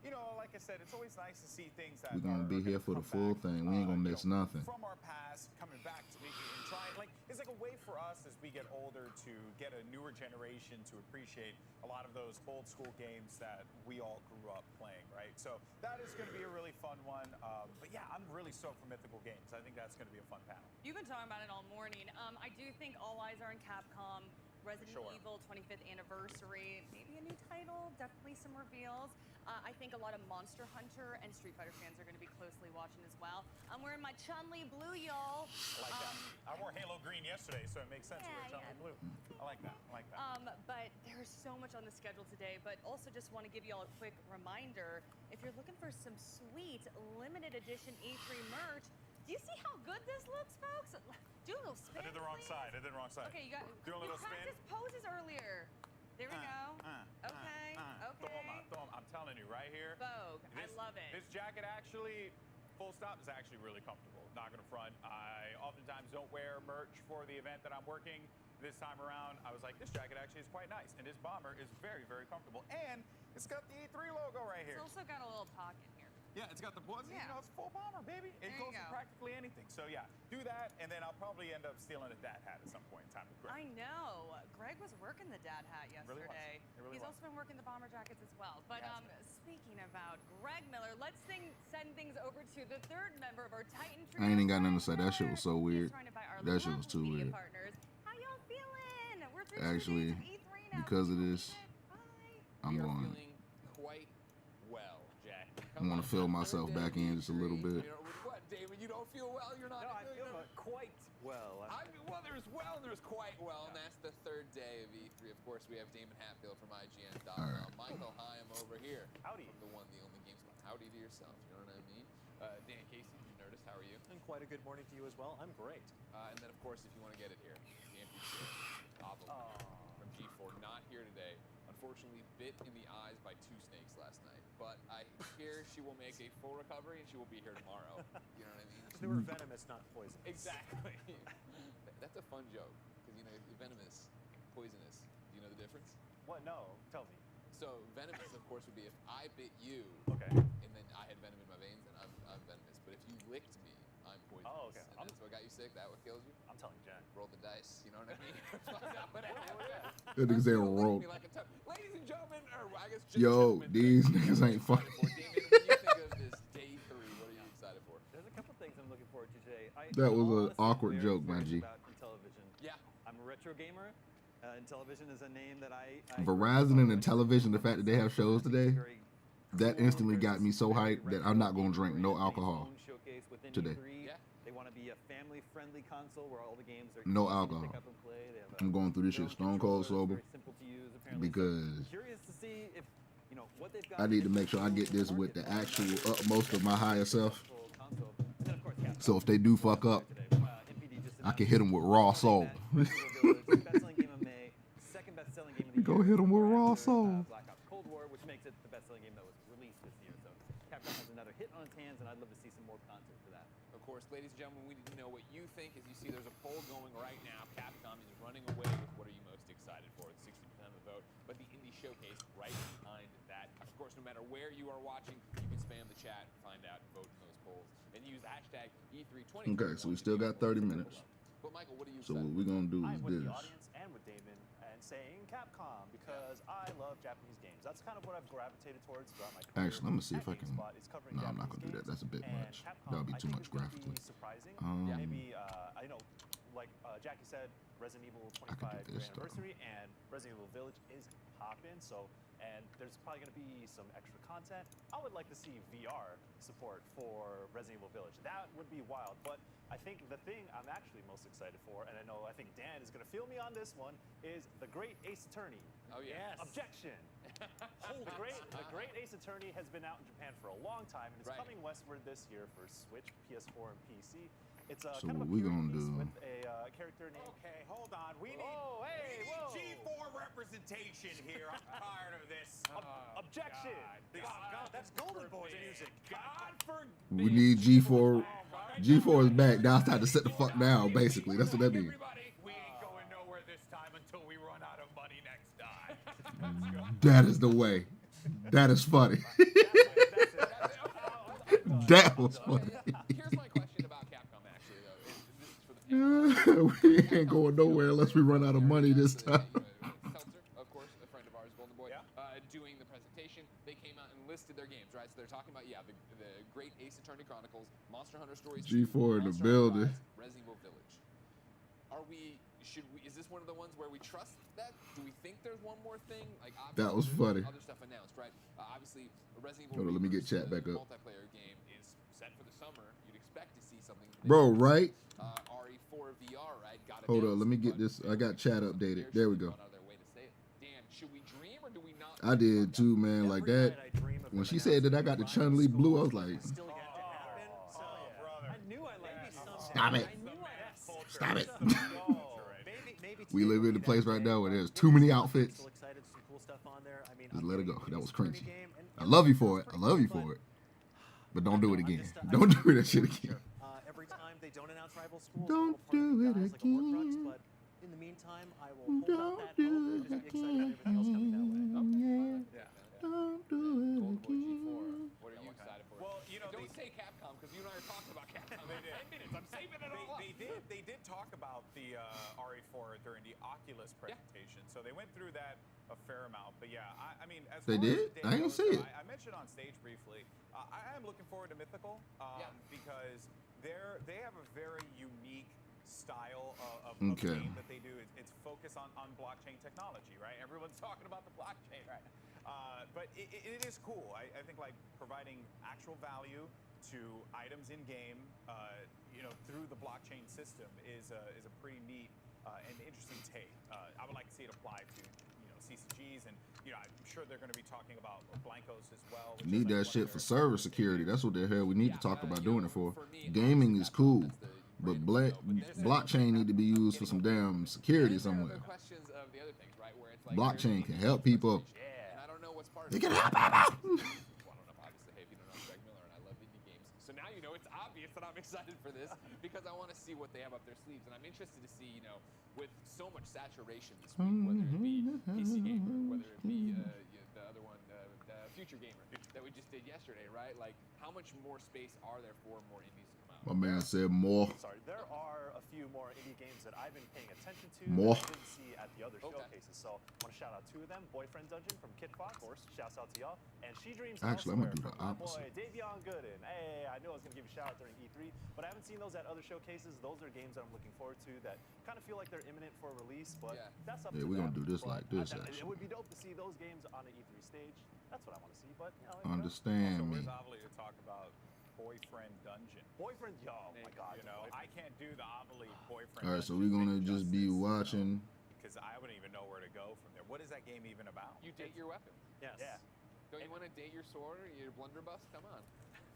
You know, like I said, it's always nice to see things that We're gonna be here for the full thing. We ain't gonna miss nothing. from our past coming back to maybe and trying. Like, it's like a way for us as we get older to get a newer generation to appreciate a lot of those old school games that we all grew up playing, right? So that is going to be a really fun one. But yeah, I'm really stoked for Mythical Games. I think that's going to be a fun panel. You've been talking about it all morning. I do think all eyes are on Capcom. Resident Evil 25th anniversary, maybe a new title, definitely some reveals. I think a lot of Monster Hunter and Street Fighter fans are going to be closely watching as well. I'm wearing my Chun-Li blue, y'all. I like that. I wore Halo Green yesterday, so it makes sense. Yeah, blue. I like that. I like that. But there's so much on the schedule today, but also just want to give you all a quick reminder. If you're looking for some sweet limited edition E3 merch, do you see how good this looks, folks? Do a little spin. I did the wrong side. Okay, you do a little spin. practiced poses earlier. There we go. Okay. I'm telling you, right here. Vogue. I love it. This jacket actually, full stop, is actually really comfortable. Not gonna front. I oftentimes don't wear merch for the event that I'm working. This time around, I was like, this jacket actually is quite nice, and this bomber is very, very comfortable, and it's got the E3 logo right here. It's also got a little pocket here. Yeah, it's got the buttons. You know, it's full bomber, baby. It goes with practically anything. So yeah, do that, and then I'll probably end up stealing a dad hat at some point in time with Greg. I know. Greg was working the dad hat yesterday. He's also been working the bomber jackets as well. But speaking about Greg Miller, let's send things over to the third member of our Titan trio. I ain't even got nothing to say. That shit was so weird. That shit was too weird. How y'all feeling? We're through Actually, because of this, I'm going. Quite well, Jack. I want to fill myself back in just a little bit. What, David? You don't feel well? You're not. No, I feel quite well. Well, there's well and there's quite well, and that's the third day of E3. Of course, we have Damon Hatfield from IGN.com. Right. Michael Hyam over here. Howdy. From the one, the only GameSpot. Howdy to yourself. You know what I mean? Dan Casey from Nerdist. How are you? And quite a good morning to you as well. I'm great. And then, of course, if you want to get it here, the empty chair. From G4, not here today. Unfortunately, bit in the eyes by two snakes last night. But I hear she will make a full recovery and she will be here tomorrow. You know what I mean? They were venomous, not poisonous. Exactly. That's a fun joke. Because, you know, venomous, poisonous. Do you know the difference? What? No. Tell me. So, venomous, of course, would be if I bit you. Okay. And then I had venom in my veins, then I'm venomous. But if you licked me, I'm poisonous. Oh, okay. And that's what got you sick? That what kills you? I'm telling Jack. Roll the dice. You know what I mean? Find out what happened. That nigga said roll. Ladies and gentlemen, or I guess Yo, these niggas ain't funny. Damon, when you think of this day 3, what are you excited for? There's a couple things I'm looking forward to today. That was an awkward joke, my G. About Intellivision. Yeah. I'm a retro gamer. Intellivision is a name that I Verizon and Intellivision, the fact that they have shows today, that instantly got me so hyped that I'm not going to drink no alcohol today. They want to be a family-friendly console where all the games are No easy to alcohol. pick up and play. They have I'm going through this shit stone cold sober because curious to see if what they've got. I need to make sure I get this with the actual utmost of my higher self. So if they do fuck up, I can hit them with raw soul. Best-selling game of May, second best-selling game of the year. Go hit them with raw soul. Black Ops Cold War, which makes it the best-selling game that was released this year. So Capcom has another hit on its hands, and I'd love to see some more content for that. Of course, ladies and gentlemen, we need to know what you think. As you see, there's a poll going right now. Capcom is running away with what are you most excited for? It's 60% of the vote. But the Indie Showcase right behind that. Of course, no matter where you are watching, you can spam the chat, find out, vote in those polls, and use the hashtag E320. Okay, so we still got 30 minutes. But Michael, what are you So what we're going to do is I'm with this. the audience and with Damon and saying Capcom because I love Japanese games. That's kind of what I've gravitated towards throughout my career. Actually, let me see if I can. covering No, I'm not going to do that. That's a bit much. That'll be too much graphically. Surprising. Maybe, I know, like Jackie said, Resident Evil 25 year anniversary and Resident Evil Village is poppin'. So, and there's probably going to be some extra content. I would like to see VR support for Resident Evil Village. That would be wild, but I think the thing I'm actually most excited for, and I think Dan is going to feel me on this one, is the Great Ace Attorney. Oh, yes. Objection. The Great Ace Attorney has been out in Japan for a long time, and it's coming westward this year for Switch, PS4, and PC. It's So kind of a what we period gonna piece do? with a character named... Okay, hold on. We need, hey, whoa. G4 representation here. I'm tired of this. Objection. God, that's Golden Boy music. God forbid. We need G4. G4 is back. Now it's time to sit the fuck down, basically. That's what that means. We ain't going nowhere this time until we run out of money next time. That is the way. That is funny. That was funny. Here's my question about Capcom, actually, though. This is for the We ain't going nowhere unless we run out of money this time. Seltzer, of course, a friend of ours, Golden Boy, doing the presentation. They came out and listed their games, right? So they're talking about, the Great Ace Attorney Chronicles, Monster Hunter Stories, G4 in the Monster building. Hunter Rise, Resident Evil Village. Is this one of the ones where we trust that? Do we think there's one more thing? Like, That was there's funny. Other stuff announced, right? Obviously, Resident Evil. Hold on, let me get chat back up. Multiplayer game is set for the summer. You'd expect to see something. Bro, right? RE4 VR, right? Got Hold on, let me get this. I got chat updated. There we go. Dan, should we dream or do we not? I did too, man. Like that. When she said that I got the Chun-Li blue, I was like, stop it. Stop it. We live in a place right now where there's too many outfits. Just let it go. That was cringy. I love you for it. I love you for it. But don't do it again. Don't do that shit again. Every time they don't announce rival schools, Don't do it again. but in the meantime, I will hold out that hope and just be excited about everything else coming that way. Don't do it again. What are you excited for? Well, you know, don't say Capcom because you and I are talking about Capcom. They did. 10 minutes. I'm saving it all up. They did talk about the RE4 during the Oculus presentation, so they went through that a fair amount. But yeah, I mean, as They far as did? the day I didn't goes, see it. I mentioned on stage briefly. I am looking forward to Mythical because they have a very unique style of Okay. game that they do. It's focused on blockchain technology, right? Everyone's talking about the blockchain, right? But it is cool. I think like providing actual value to items in game, through the blockchain system is a pretty neat and interesting take. I would like to see it apply to CCGs, and I'm sure they're going to be talking about Blancos as well. which is Need like that one shit of for their- server security. That's what the hell we need to talk about doing it for. Gaming is cool, but blockchain need to be used for some damn security somewhere. Questions of the other things, right? Where it's like Blockchain can help people. and I don't know what's part of It it. can help people. Well, I don't know, obviously, hey, if you don't know, I'm Greg Miller, and I love indie games. So now you know it's obvious that I'm excited for this because I want to see what they have up their sleeves, and I'm interested to see, with so much saturation this week, whether it be PC Gamer, whether it be the other one, Future Gamer that we just did yesterday, right? Like, how much more space are there for more indies to come out? My man said more. Sorry, there are a few more indie games that I've been paying attention to More. that I didn't see at the other showcases. So I want to shout out two of them. Boyfriend Dungeon from Kid Fox. Of course, shouts out to y'all. And She Dreams Actually, I'm gonna do Elsewhere the from my boy opposite. Davion Gooden. Hey, I knew I was going to give you a shout out during E3, but I haven't seen those at other showcases. Those are games that I'm looking forward to that kind of feel like they're imminent for release, but that's up Yeah, to we're them. gonna do this But like this, it actually. would be dope to see those games on the E3 stage. That's what I want to see, but Understand me. Where's Avali to talk about Boyfriend Dungeon? Boyfriend, oh my God, I can't do the Avali Boyfriend. All right, so we're gonna just be watching. Because I wouldn't even know where to go from there. What is that game even about? You date your weapon. Yes. Yeah. Don't you want to date your sword or your blunderbuss? Come on.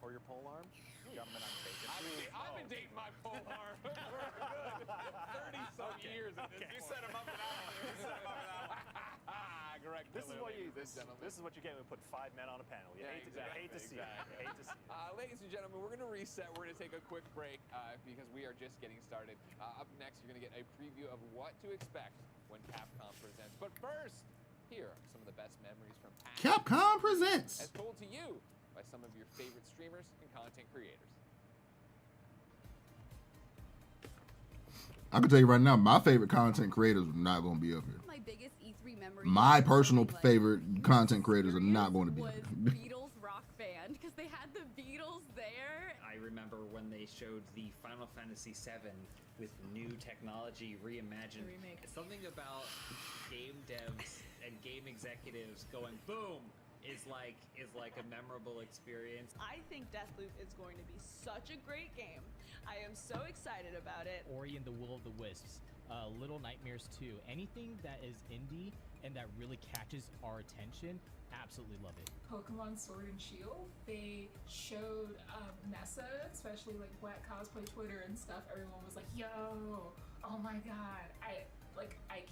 Or your polearm? Gentlemen, I'm taken. I've been dating my polearm for a good 30-some years. You set him up for that one. You set him up for that one. Correct. This is what you get when we put 5 men on a panel. You hate to see it. Hate to see it. Ladies and gentlemen, we're going to reset. We're going to take a quick break because we are just getting started. Up next, you're going to get a preview of what to expect when Capcom presents. But first, here are some of the best memories from past Capcom presents. as told to you by some of your favorite streamers and content creators. I can tell you right now, my favorite content creators are not gonna be up here. My biggest E3 memory. My personal favorite content creators are not going to be up was here. Beatles rock band. fun because they had the Beatles there. I remember when they showed the Final Fantasy VII with new technology reimagined. Remake. Something about game devs and game executives going boom is like a memorable experience. I think Deathloop is going to be such a great game. I am so excited about it. Ori and the Will of the Wisps, Little Nightmares 2, anything that is indie and that really catches our attention, absolutely love it. Pokemon Sword and Shield, they showed Nessa, especially like Black Cosplay Twitter and stuff. Everyone was like, yo, oh my god. I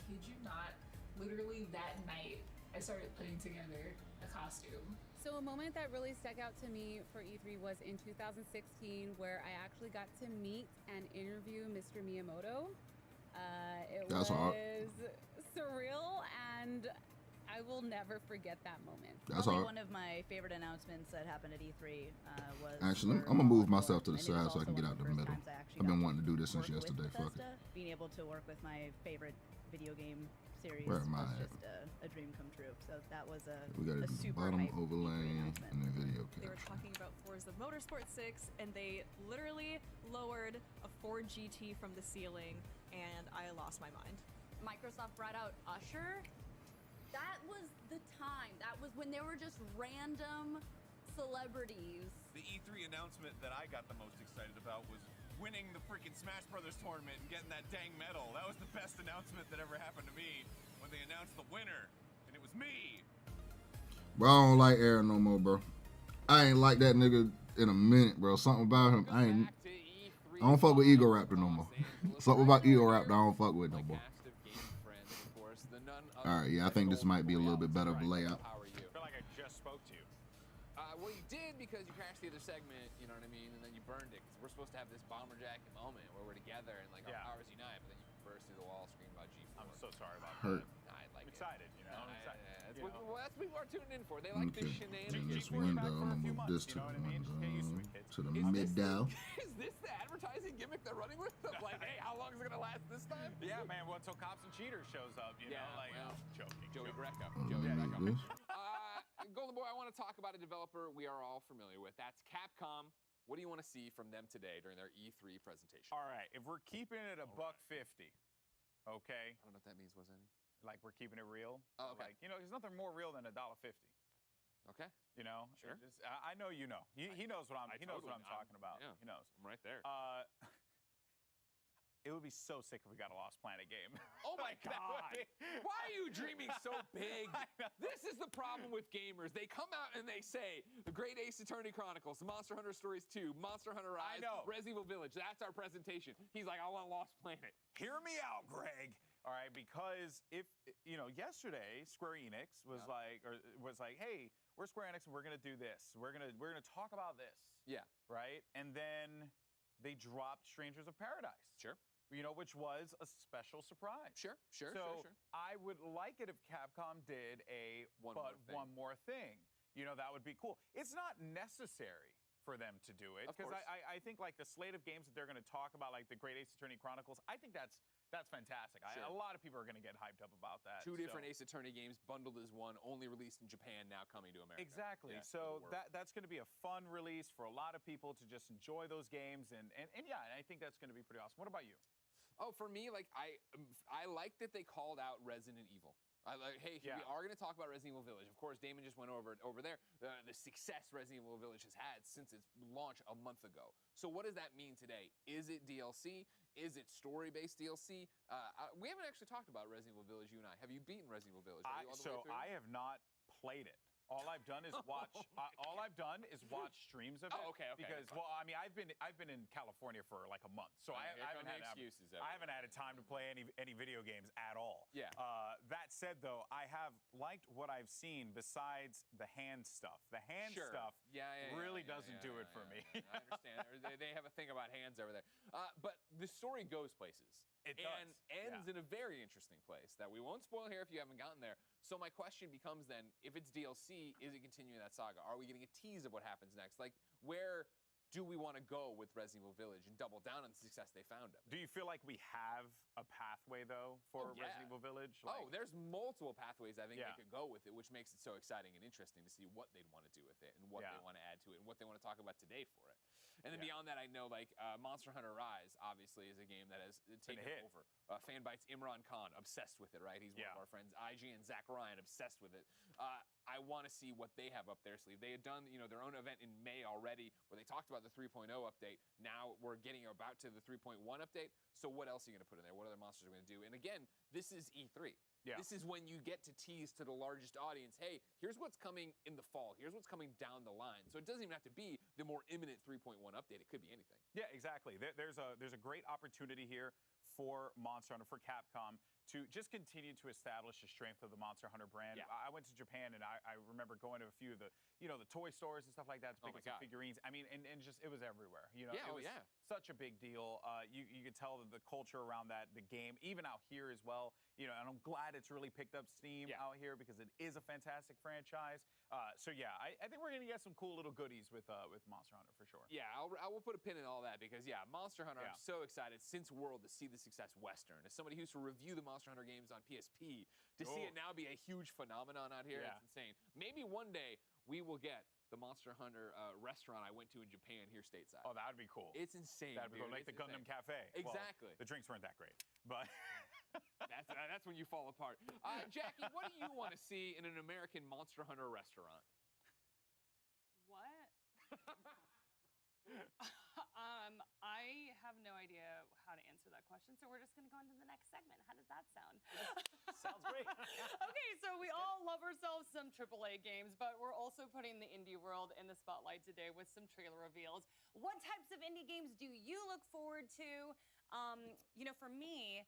kid you not, literally that night I started putting together a costume. So a moment that really stuck out to me for E3 was in 2016, where I actually got to meet and interview Mr. Miyamoto. It That's was hard. surreal, and I will never forget that moment. That's Probably hard. one of my favorite announcements that happened at E3 was. Actually, I'm gonna move myself to the side so I can get out the middle. I've been wanting to do this since yesterday. Fuck it. Being able to work with my favorite video game series Where was am I at? just a dream come true. So that was We gotta a do the super bottom hype overlay and then video They were capture. talking about Forza Motorsport 6, and they literally lowered a Ford GT from the ceiling, and I lost my mind. Microsoft brought out Usher. That was the time. That was when there were just random celebrities. The E3 announcement that I got the most excited about was winning the freaking Smash Brothers tournament and getting that dang medal. That was the best announcement that ever happened to me when they announced the winner, and it was me. Bro, I don't like Aaron no more, bro. I ain't like that nigga in a minute, bro. Something about him, I don't fuck with Ego Raptor no more. Something about Ego Raptor I don't fuck with no more. Alright, yeah, I think this might be a little bit better of a layout. I feel like I just spoke to you. Well, you did because you crashed the other segment, you know what I mean, and then you burned it. Because we're supposed to have this bomber jacket moment where we're together and like our powers unite, but then you burst through the wall screaming about G4. I'm so sorry about Hurt. that. I like I'm excited, you know. I'm excited. That's what people are tuning in for. They like the Okay, shenanigans. in this window, I'm gonna move this to the window, to the mid-dial. Is this the advertising gimmick they're running with? Of like, hey, how long is it gonna last this time? Yeah, man. Well, until Cops and Cheaters shows up, you know, like joking. Joey Greco. Eliminate this. Golden Boy, I want to talk about a developer we are all familiar with. That's Capcom. What do you want to see from them today during their E3 presentation? All right, if we're keeping it a $1.50, okay. I don't know what that means. What does that mean? Like we're keeping it real. Oh, okay. Like, you know, there's nothing more real than $1.50. Okay. You know. Sure. I know you know. He knows what I'm. He knows what I'm talking about. Yeah. He knows. I'm right there. It would be so sick if we got a Lost Planet game. Oh my God! Why are you dreaming so big? This is the problem with gamers. They come out and they say the Great Ace Attorney Chronicles, Monster Hunter Stories 2, Monster Hunter Rise, Resident Evil Village. That's our presentation. He's like, I want Lost Planet. Hear me out, Greg. All right, because if you know, yesterday Square Enix was like, hey, we're Square Enix and we're gonna do this. We're gonna talk about this. Yeah. Right. And then they dropped Strangers of Paradise. Sure. You know, which was a special surprise. Sure. So I would like it if Capcom did one more thing. You know, that would be cool. It's not necessary for them to do it because I think like the slate of games that they're going to talk about, like the Great Ace Attorney Chronicles, I think that's fantastic. Sure. A lot of people are going to get hyped up about that. Two different Ace Attorney games bundled as one, only released in Japan, now coming to America. Exactly. Yeah, so that's going to be a fun release for a lot of people to just enjoy those games, and yeah, I think that's going to be pretty awesome. What about you? Oh, for me, like I like that they called out Resident Evil. Hey, we are going to talk about Resident Evil Village. Of course, Damon just went over there. The success Resident Evil Village has had since its launch a month ago. So what does that mean today? Is it DLC? Is it story-based DLC? We haven't actually talked about Resident Evil Village, you and I. Have you beaten Resident Evil Village? I have not played it. All I've done is watch. Streams of it. Oh, okay. Because I mean, I've been in California for like a month, so I haven't had time to play any video games at all. Yeah. That said, though, I have liked what I've seen besides the hand stuff. The hand stuff really doesn't do it for me. I understand. They have a thing about hands over there. But the story goes places. It and does. ends in a very interesting place that we won't spoil here if you haven't gotten there. So my question becomes then, if it's DLC, is it continuing that saga? Are we getting a tease of what happens next? Like, where do we want to go with Resident Evil Village and double down on the success they found of it? Do you feel like we have a pathway, though, for Resident Evil Village? Oh, there's multiple pathways I think Yeah. they could go with it, which makes it so exciting and interesting to see what they'd want to do with it and what they want to add to it and what they want to talk about today for it. And then beyond that, I know like Monster Hunter Rise, obviously, is a game that has taken over. Fanbytes Imran Khan, obsessed with it, right? He's one of our friends. IG and Zach Ryan, obsessed with it. I want to see what they have up their sleeve. They had done, their own event in May already where they talked about the 3.0 update. Now we're getting about to the 3.1 update. So what else are you going to put in there? What other monsters are going to do? And again, this is E3. Yeah. This is when you get to tease to the largest audience, hey, here's what's coming in the fall. Here's what's coming down the line. So it doesn't even have to be the more imminent 3.1 update. It could be anything. Yeah, exactly. There's a great opportunity here for Monster Hunter, for Capcom, to just continue to establish the strength of the Monster Hunter brand. I went to Japan, and I remember going to a few of the, the toy stores and stuff like that to pick up some figurines. I mean, and just, it was everywhere. It was such a big deal. You could tell the culture around that, the game, even out here as well. And I'm glad it's really picked up steam out here because it is a fantastic franchise. So yeah, I think we're gonna get some cool little goodies with Monster Hunter for sure. Yeah, I will put a pin in all that because Monster Hunter, I'm so excited since World to see the success Western. As somebody who used to review the Monster Hunter games on PSP, to see it now be a huge phenomenon out here, it's insane. Maybe one day we will get the Monster Hunter restaurant I went to in Japan here stateside. Oh, that would be cool. It's insane. That'd be cool. Like the Gundam Cafe. Exactly. Well, the drinks weren't that great, but that's when you fall apart. Jackie, what do you want to see in an American Monster Hunter restaurant? What? I have no idea how to answer that question, so we're just going to go into the next segment. How does that sound? Sounds great. Okay, so we all love ourselves some AAA games, but we're also putting the indie world in the spotlight today with some trailer reveals. What types of indie games do you look forward to? For me,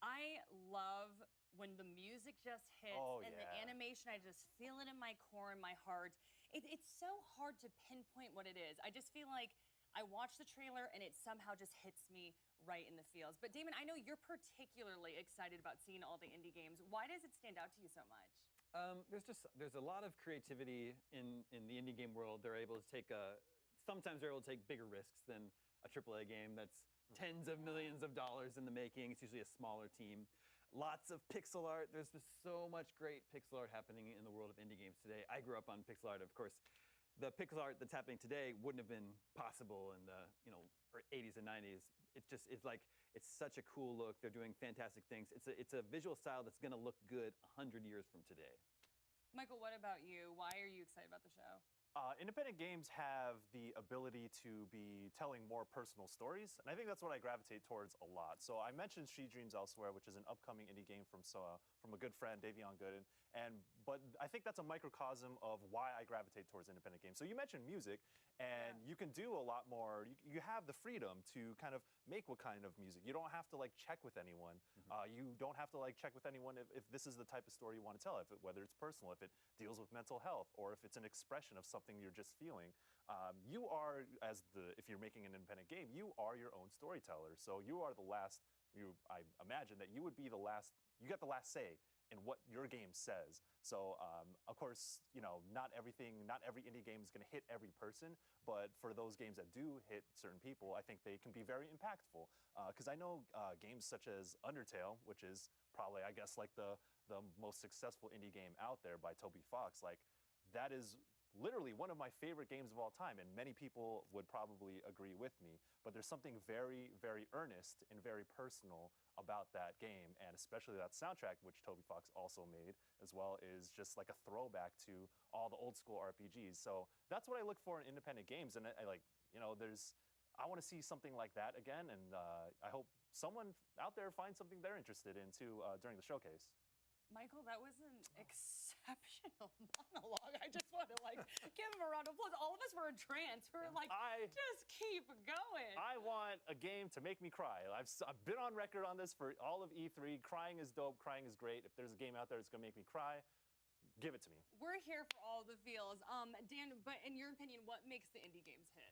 I love when the music just hits and the animation, I just feel it in my core and my heart. It's so hard to pinpoint what it is. I just feel like I watch the trailer and it somehow just hits me right in the feels. But Damon, I know you're particularly excited about seeing all the indie games. Why does it stand out to you so much? There's a lot of creativity in the indie game world. They're able to take sometimes they're able to take bigger risks than a AAA game that's tens of millions of dollars in the making. It's usually a smaller team. Lots of pixel art. There's just so much great pixel art happening in the world of indie games today. I grew up on pixel art, of course. The pixel art that's happening today wouldn't have been possible in the 80s and 90s. It's such a cool look. They're doing fantastic things. It's a visual style that's going to look good 100 years from today. Michael, what about you? Why are you excited about the show? Independent games have the ability to be telling more personal stories, and I think that's what I gravitate towards a lot. So I mentioned She Dreams Elsewhere, which is an upcoming indie game from a good friend, Davion Gooden, but I think that's a microcosm of why I gravitate towards independent games. So you mentioned music, and you can do a lot more. You have the freedom to kind of make what kind of music. You don't have to check with anyone. You don't have to check with anyone if this is the type of story you want to tell, whether it's personal, if it deals with mental health, or if it's an expression of something you're just feeling. You are, if you're making an independent game, you are your own storyteller. So you are the last, I imagine that you would be the last, you got the last say in what your game says. So of course, not every indie game is gonna hit every person, but for those games that do hit certain people, I think they can be very impactful. Because I know games such as Undertale, which is probably, I guess, the most successful indie game out there by Toby Fox, that is literally one of my favorite games of all time, and many people would probably agree with me. But there's something very, very earnest and very personal about that game, and especially that soundtrack, which Toby Fox also made as well, is just like a throwback to all the old school RPGs. So that's what I look for in independent games, and I want to see something like that again, and I hope someone out there finds something they're interested in too during the showcase. Michael, that was an exceptional monologue. I just want to give him a round of applause. All of us were entranced. We were just keep going. I want a game to make me cry. I've been on record on this for all of E3. Crying is dope. Crying is great. If there's a game out there that's going to make me cry, give it to me. We're here for all the feels. Dan, but in your opinion, what makes the indie games hit?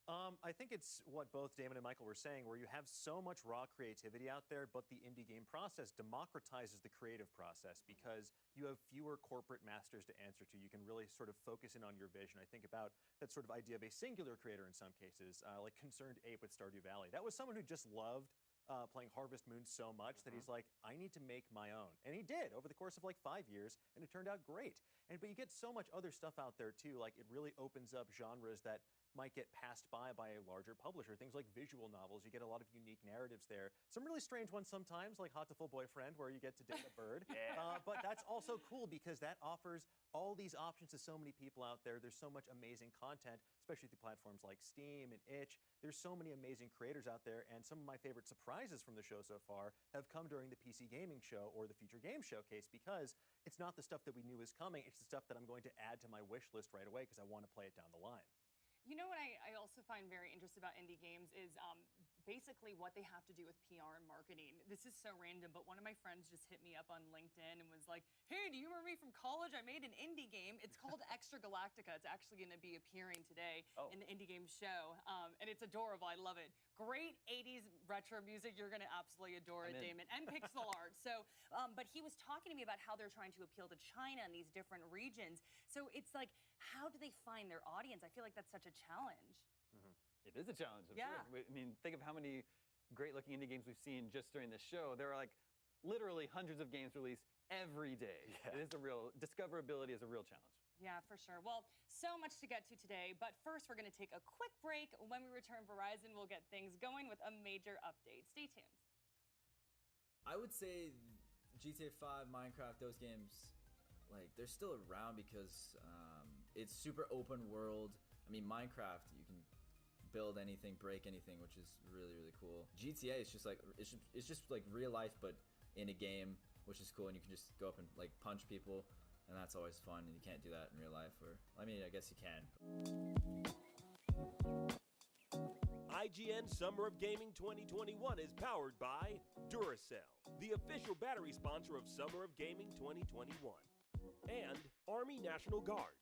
I think it's what both Damon and Michael were saying, where you have so much raw creativity out there, but the indie game process democratizes the creative process because you have fewer corporate masters to answer to. You can really sort of focus in on your vision. I think about that sort of idea of a singular creator in some cases, like Concerned Ape with Stardew Valley. That was someone who just loved playing Harvest Moon so much that he's like, I need to make my own. And he did over the course of like 5 years, and it turned out great. But you get so much other stuff out there too, like it really opens up genres that might get passed by a larger publisher. Things like visual novels, you get a lot of unique narratives there. Some really strange ones sometimes, like Hatoful Boyfriend, where you get to date a bird. But that's also cool because that offers all these options to so many people out there. There's so much amazing content, especially through platforms like Steam and Itch. There's so many amazing creators out there, and some of my favorite surprises from the show so far have come during the PC Gaming Show or the Future Game Showcase, because it's not the stuff that we knew was coming, it's the stuff that I'm going to add to my wish list right away because I want to play it down the line. You know what I also find very interesting about indie games is basically what they have to do with PR and marketing. This is so random, but one of my friends just hit me up on LinkedIn and was like, hey, do you remember me from college? I made an indie game. It's called Extra Galactica. It's actually going to be appearing today in the Indie Game Show. And it's adorable. I love it. Great 80s retro music. You're going to absolutely adore it, Damon. And pixel art. So, but he was talking to me about how they're trying to appeal to China and these different regions. So it's like, how do they find their audience? I feel like that's such a challenge. It is a challenge. Yeah. Sure. I mean, think of how many great-looking indie games we've seen just during this show. There are like literally hundreds of games released every day. It is a real discoverability is a real challenge. Yeah, for sure. Well, so much to get to today, but first we're going to take a quick break. When we return, Verizon will get things going with a major update. Stay tuned. I would say GTA 5, Minecraft, those games, like, they're still around because it's super open world. I mean, Minecraft, you can build anything, break anything, which is really, really cool. GTA is just like, it's just like real life, but in a game, which is cool, and you can just go up and like punch people, and that's always fun, and you can't do that in real life, or, I mean, I guess you can. IGN Summer of Gaming 2021 is powered by Duracell, the official battery sponsor of Summer of Gaming 2021, and Army National Guard.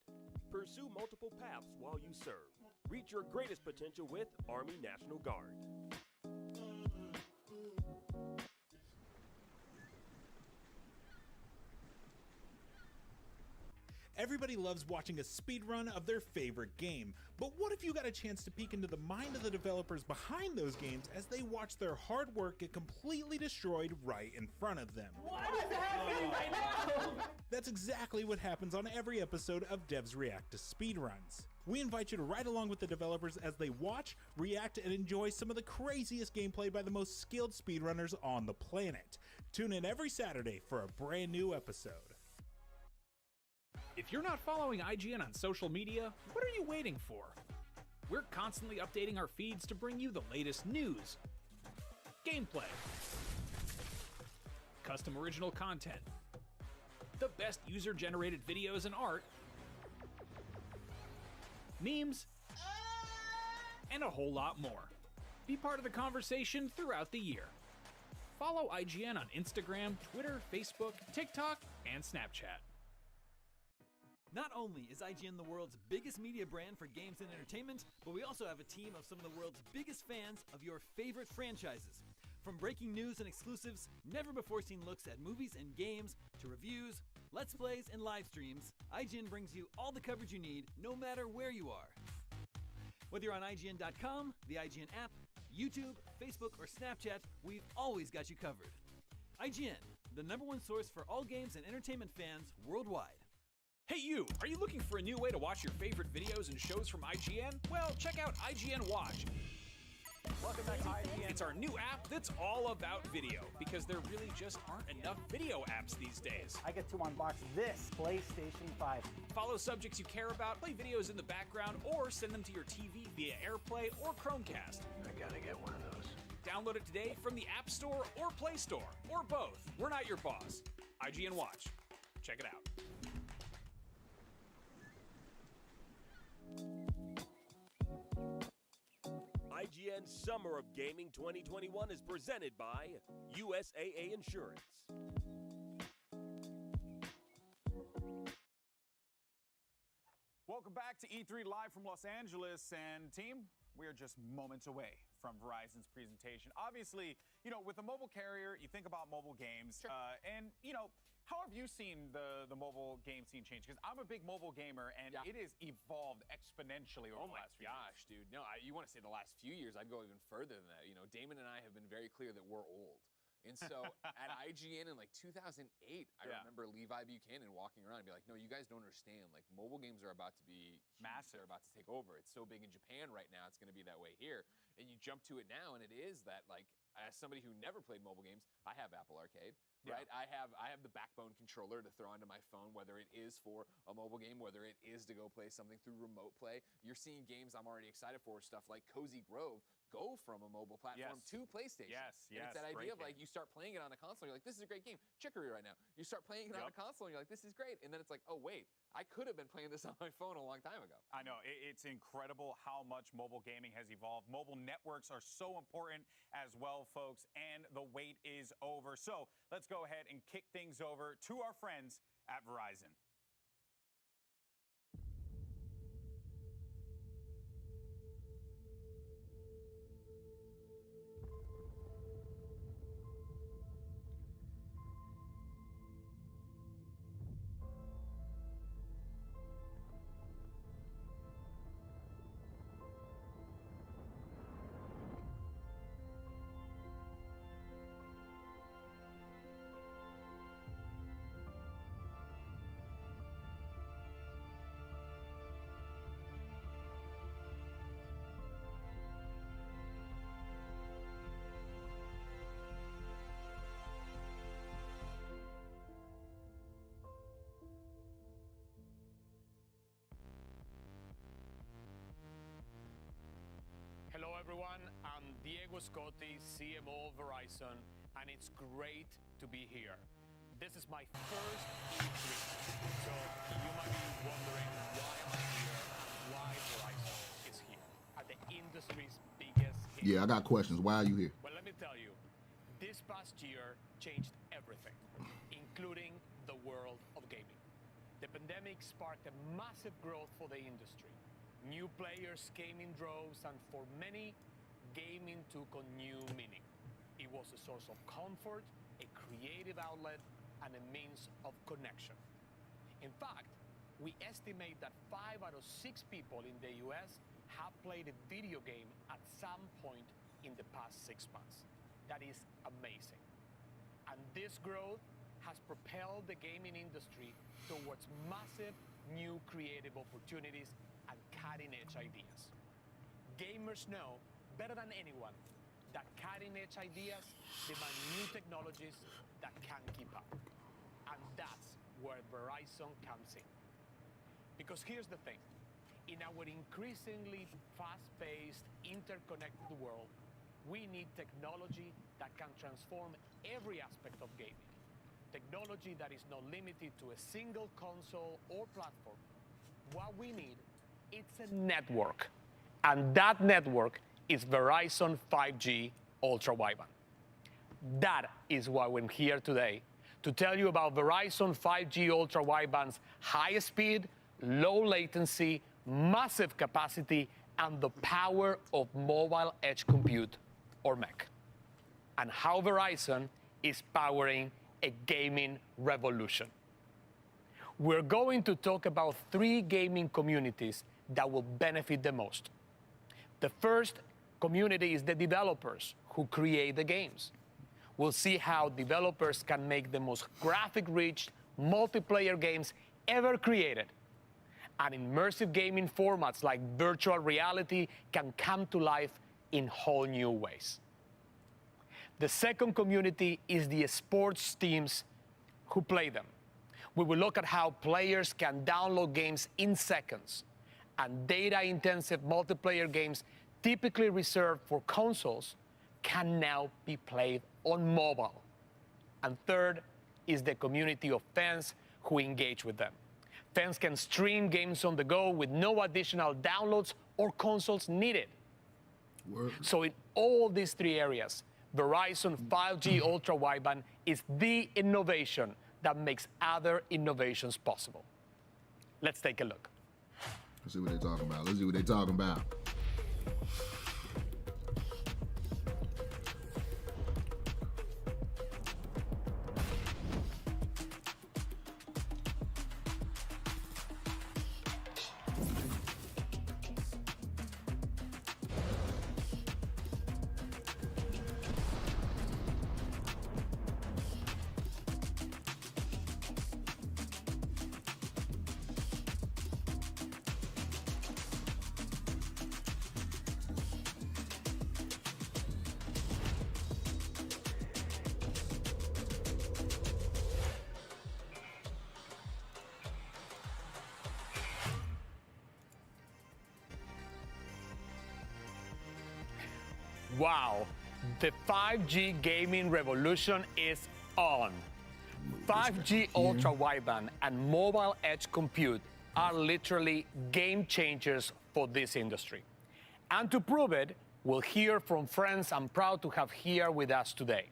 Pursue multiple paths while you serve. Reach your greatest potential with Army National Guard. Everybody loves watching a speedrun of their favorite game, but what if you got a chance to peek into the mind of the developers behind those games as they watch their hard work get completely destroyed right in front of them? What is happening right now? That's exactly what happens on every episode of Devs React to Speedruns. We invite you to ride along with the developers as they watch, react, and enjoy some of the craziest gameplay by the most skilled speedrunners on the planet. Tune in every Saturday for a brand new episode. If you're not following IGN on social media, what are you waiting for? We're constantly updating our feeds to bring you the latest news, gameplay, custom original content, the best user-generated videos and art, memes, and a whole lot more. Be part of the conversation throughout the year. Follow IGN on Instagram, Twitter, Facebook, TikTok, and Snapchat. Not only is IGN the world's biggest media brand for games and entertainment, but we also have a team of some of the world's biggest fans of your favorite franchises. From breaking news and exclusives, never-before-seen looks at movies and games, to reviews, Let's Plays, and live streams, IGN brings you all the coverage you need, no matter where you are. Whether you're on IGN.com, the IGN app, YouTube, Facebook, or Snapchat, we've always got you covered. IGN, the #1 source for all games and entertainment fans worldwide. Hey you! Are you looking for a new way to watch your favorite videos and shows from IGN? Well, check out IGN Watch. Welcome back to IGN. It's our new app that's all about video, because there really just aren't enough video apps these days. I get to unbox this PlayStation 5. Follow subjects you care about, play videos in the background, or send them to your TV via AirPlay or Chromecast. I gotta get one of those. Download it today from the App Store or Play Store, or both. We're not your boss. IGN Watch. Check it out. IGN Summer of Gaming 2021 is presented by USAA Insurance. Welcome back to E3 Live from Los Angeles. And team, we are just moments away from Verizon's presentation. Obviously, you know, with a mobile carrier, you think about mobile games. Sure. And, you know, how have you seen the mobile game scene change? Because I'm a big mobile gamer, and it has evolved exponentially over the last few years. Dude. No, you want to say the last few years, I'd go even further than that. You know, Damon and I have been very clear that we're old. And so at IGN in like 2008, I remember Levi Buchanan walking around and be like, no, you guys don't understand. Like, mobile games are about to be massive. They're about to take over. It's so big in Japan right now. It's going to be that way here. And you jump to it now, and it is that, like, as somebody who never played mobile games, I have Apple Arcade, right? I have the Backbone controller to throw onto my phone, whether it is for a mobile game, whether it is to go play something through remote play. You're seeing games I'm already excited for, stuff like Cozy Grove, go from a mobile platform to PlayStation. And it's that idea of, like, you start playing it on a console, you're like, this is a great game. Chicory right now. You start playing it on a console, and you're like, this is great. And then it's like, oh, wait, I could have been playing this on my phone a long time ago. I know. It's incredible how much mobile gaming has evolved. Mobile networks are so important as well, folks, and the wait is over. So let's go ahead and kick things over to our friends at Verizon. Hello everyone, I'm Diego Scotti, CMO of Verizon, and it's great to be here. This is my first E3, so you might be wondering why am I here and why Verizon is here at the industry's biggest hit. Yeah, I got questions. Why are you here? Well, let me tell you, this past year changed everything, including the world of gaming. The pandemic sparked a massive growth for the industry. New players came in droves, and for many, gaming took on new meaning. It was a source of comfort, a creative outlet, and a means of connection. In fact, we estimate that 5 out of 6 people in the US have played a video game at some point in the past 6 months. That is amazing. And this growth has propelled the gaming industry towards massive new creative opportunities and cutting-edge ideas. Gamers know better than anyone that cutting-edge ideas demand new technologies that can keep up. And that's where Verizon comes in. Because here's the thing. In our increasingly fast-paced, interconnected world, we need technology that can transform every aspect of gaming. Technology that is not limited to a single console or platform. What we need, it's a network. And that network is Verizon 5G Ultra Wideband. That is why we're here today, to tell you about Verizon 5G Ultra Wideband's high speed, low latency, massive capacity, and the power of mobile edge compute, or MEC. And how Verizon is powering a gaming revolution. We're going to talk about 3 gaming communities that will benefit the most. The first community is the developers who create the games. We'll see how developers can make the most graphic-rich multiplayer games ever created. And immersive gaming formats like virtual reality can come to life in whole new ways. The second community is the sports teams who play them. We will look at how players can download games in seconds, and data-intensive multiplayer games typically reserved for consoles can now be played on mobile. And third is the community of fans who engage with them. Fans can stream games on the go with no additional downloads or consoles needed. So in all these 3 areas, Verizon 5G Ultra Wideband is the innovation that makes other innovations possible. Let's take a look. Let's see what they talking about. Let's see what they talking about. Wow, the 5G gaming revolution is on. 5G ultra wideband and mobile edge compute are literally game changers for this industry. And to prove it, we'll hear from friends I'm proud to have here with us today.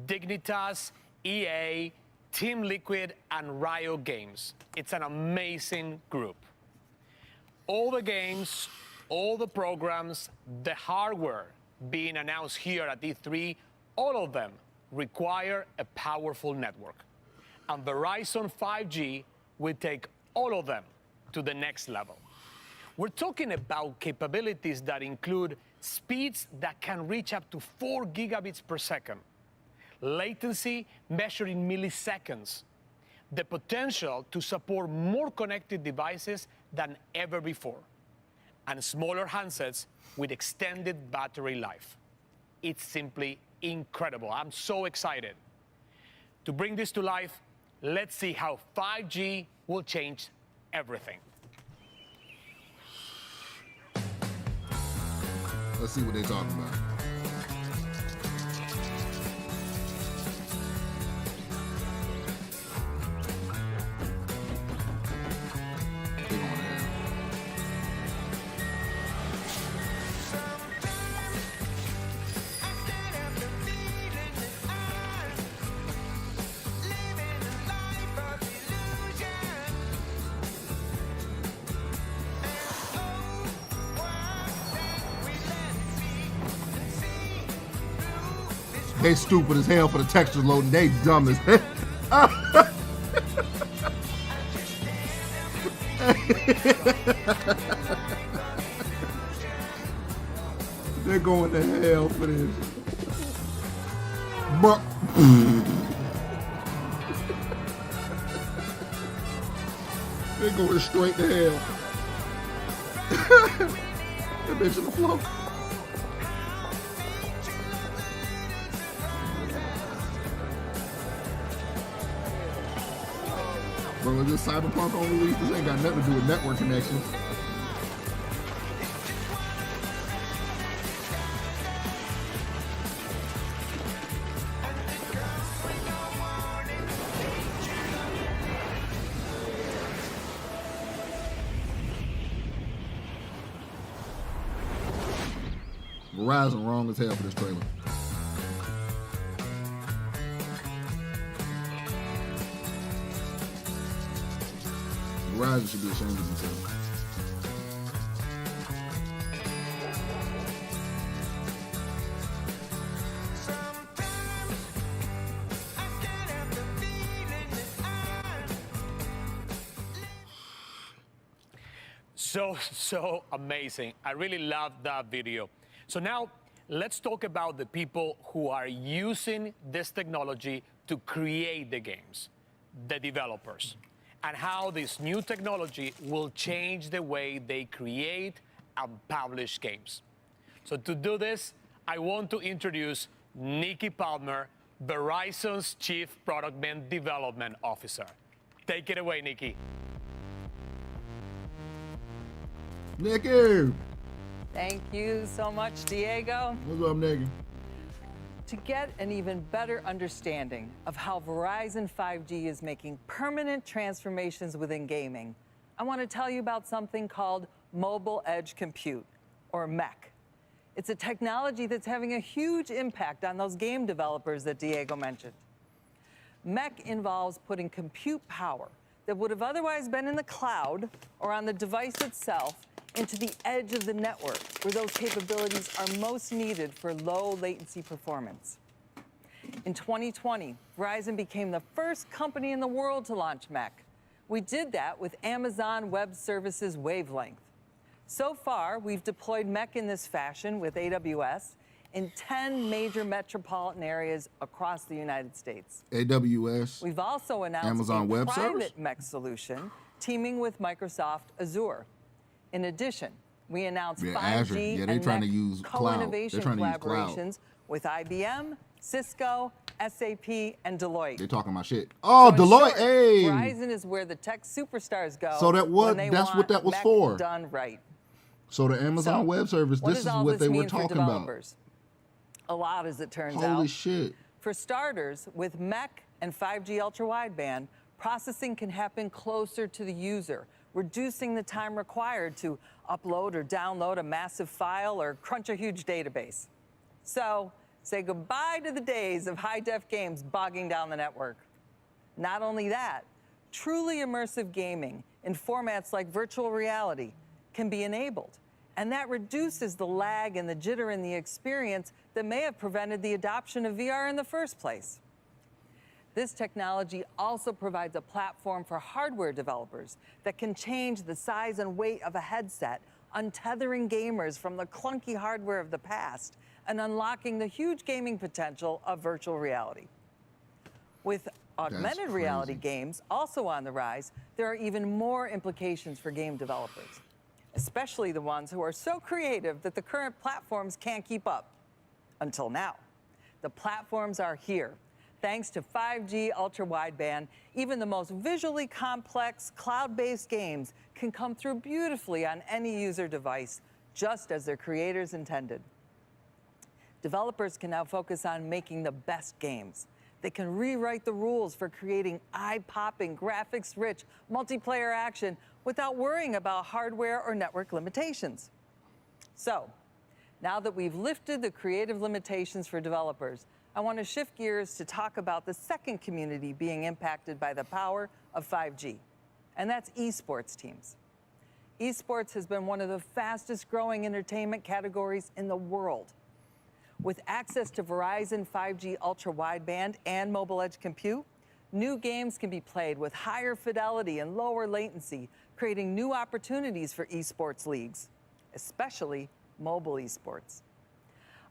Dignitas, EA, Team Liquid, and Riot Games. It's an amazing group. All the games, all the programs, the hardware being announced here at E3, all of them require a powerful network. And Verizon 5G will take all of them to the next level. We're talking about capabilities that include speeds that can reach up to 4 gigabits per second, latency measured in milliseconds, the potential to support more connected devices than ever before, and smaller handsets with extended battery life. It's simply incredible. I'm so excited. To bring this to life, let's see how 5G will change everything. Let's see what they're talking about. They're going to hell. They stupid as hell for the textures loading. They dumb as hell. They're going to hell for this. But they're going straight to hell. That bitch on the floor. Bro, is this Cyberpunk on release? This ain't got nothing to do with network connections. Verizon wrong as hell for this trailer. Verizon should be ashamed of themselves. So amazing. I really love that video. So now let's talk about the people who are using this technology to create the games, the developers, and how this new technology will change the way they create and publish games. So to do this, I want to introduce Nikki Palmer, Verizon's Chief Product and Development Officer. Take it away, Nikki. Nikki! Thank you so much, Diego. What's up, Nikki? To get an even better understanding of how Verizon 5G is making permanent transformations within gaming, I want to tell you about something called Mobile Edge Compute, or MEC. It's a technology that's having a huge impact on those game developers that Diego mentioned. MEC involves putting compute power that would have otherwise been in the cloud or on the device itself into the edge of the network, where those capabilities are most needed for low latency performance. In 2020, Verizon became the first company in the world to launch MEC. We did that with Amazon Web Services Wavelength. So far, we've deployed MEC in this fashion with AWS in 10 major metropolitan areas across the United States. AWS. We've also announced Amazon a Web Service? private MEC solution teaming with Microsoft Azure. In addition, we announced 5G Azure. Yeah, they're and trying MEC to use cloud. co-innovation They're trying to use cloud. collaborations with IBM, Cisco, SAP, and Deloitte. They talking about shit. Oh, So in Deloitte, short, hey. Verizon is where the tech superstars go. So that what- when they that's want what that was MEC for. Done right. So the Amazon So, Web Service, what this does is all what this they were mean for talking about. developers? A lot, as it turns out. Holy shit. For starters, with MEC and 5G ultra-wideband, processing can happen closer to the user, reducing the time required to upload or download a massive file or crunch a huge database. So, say goodbye to the days of high-def games bogging down the network. Not only that, truly immersive gaming in formats like virtual reality can be enabled, and that reduces the lag and the jitter in the experience that may have prevented the adoption of VR in the first place. This technology also provides a platform for hardware developers that can change the size and weight of a headset, untethering gamers from the clunky hardware of the past and unlocking the huge gaming potential of virtual reality. With augmented reality games also on the rise, there are even more implications for game developers, especially the ones who are so creative that the current platforms can't keep up. Until now. The platforms are here. Thanks to 5G ultra-wideband, even the most visually complex cloud-based games can come through beautifully on any user device, just as their creators intended. Developers can now focus on making the best games. They can rewrite the rules for creating eye-popping, graphics-rich multiplayer action without worrying about hardware or network limitations. So, now that we've lifted the creative limitations for developers, I want to shift gears to talk about the second community being impacted by the power of 5G, and that's esports teams. Esports has been one of the fastest growing entertainment categories in the world. With access to Verizon 5G ultra-wideband and mobile edge compute, new games can be played with higher fidelity and lower latency, creating new opportunities for esports leagues, especially mobile esports.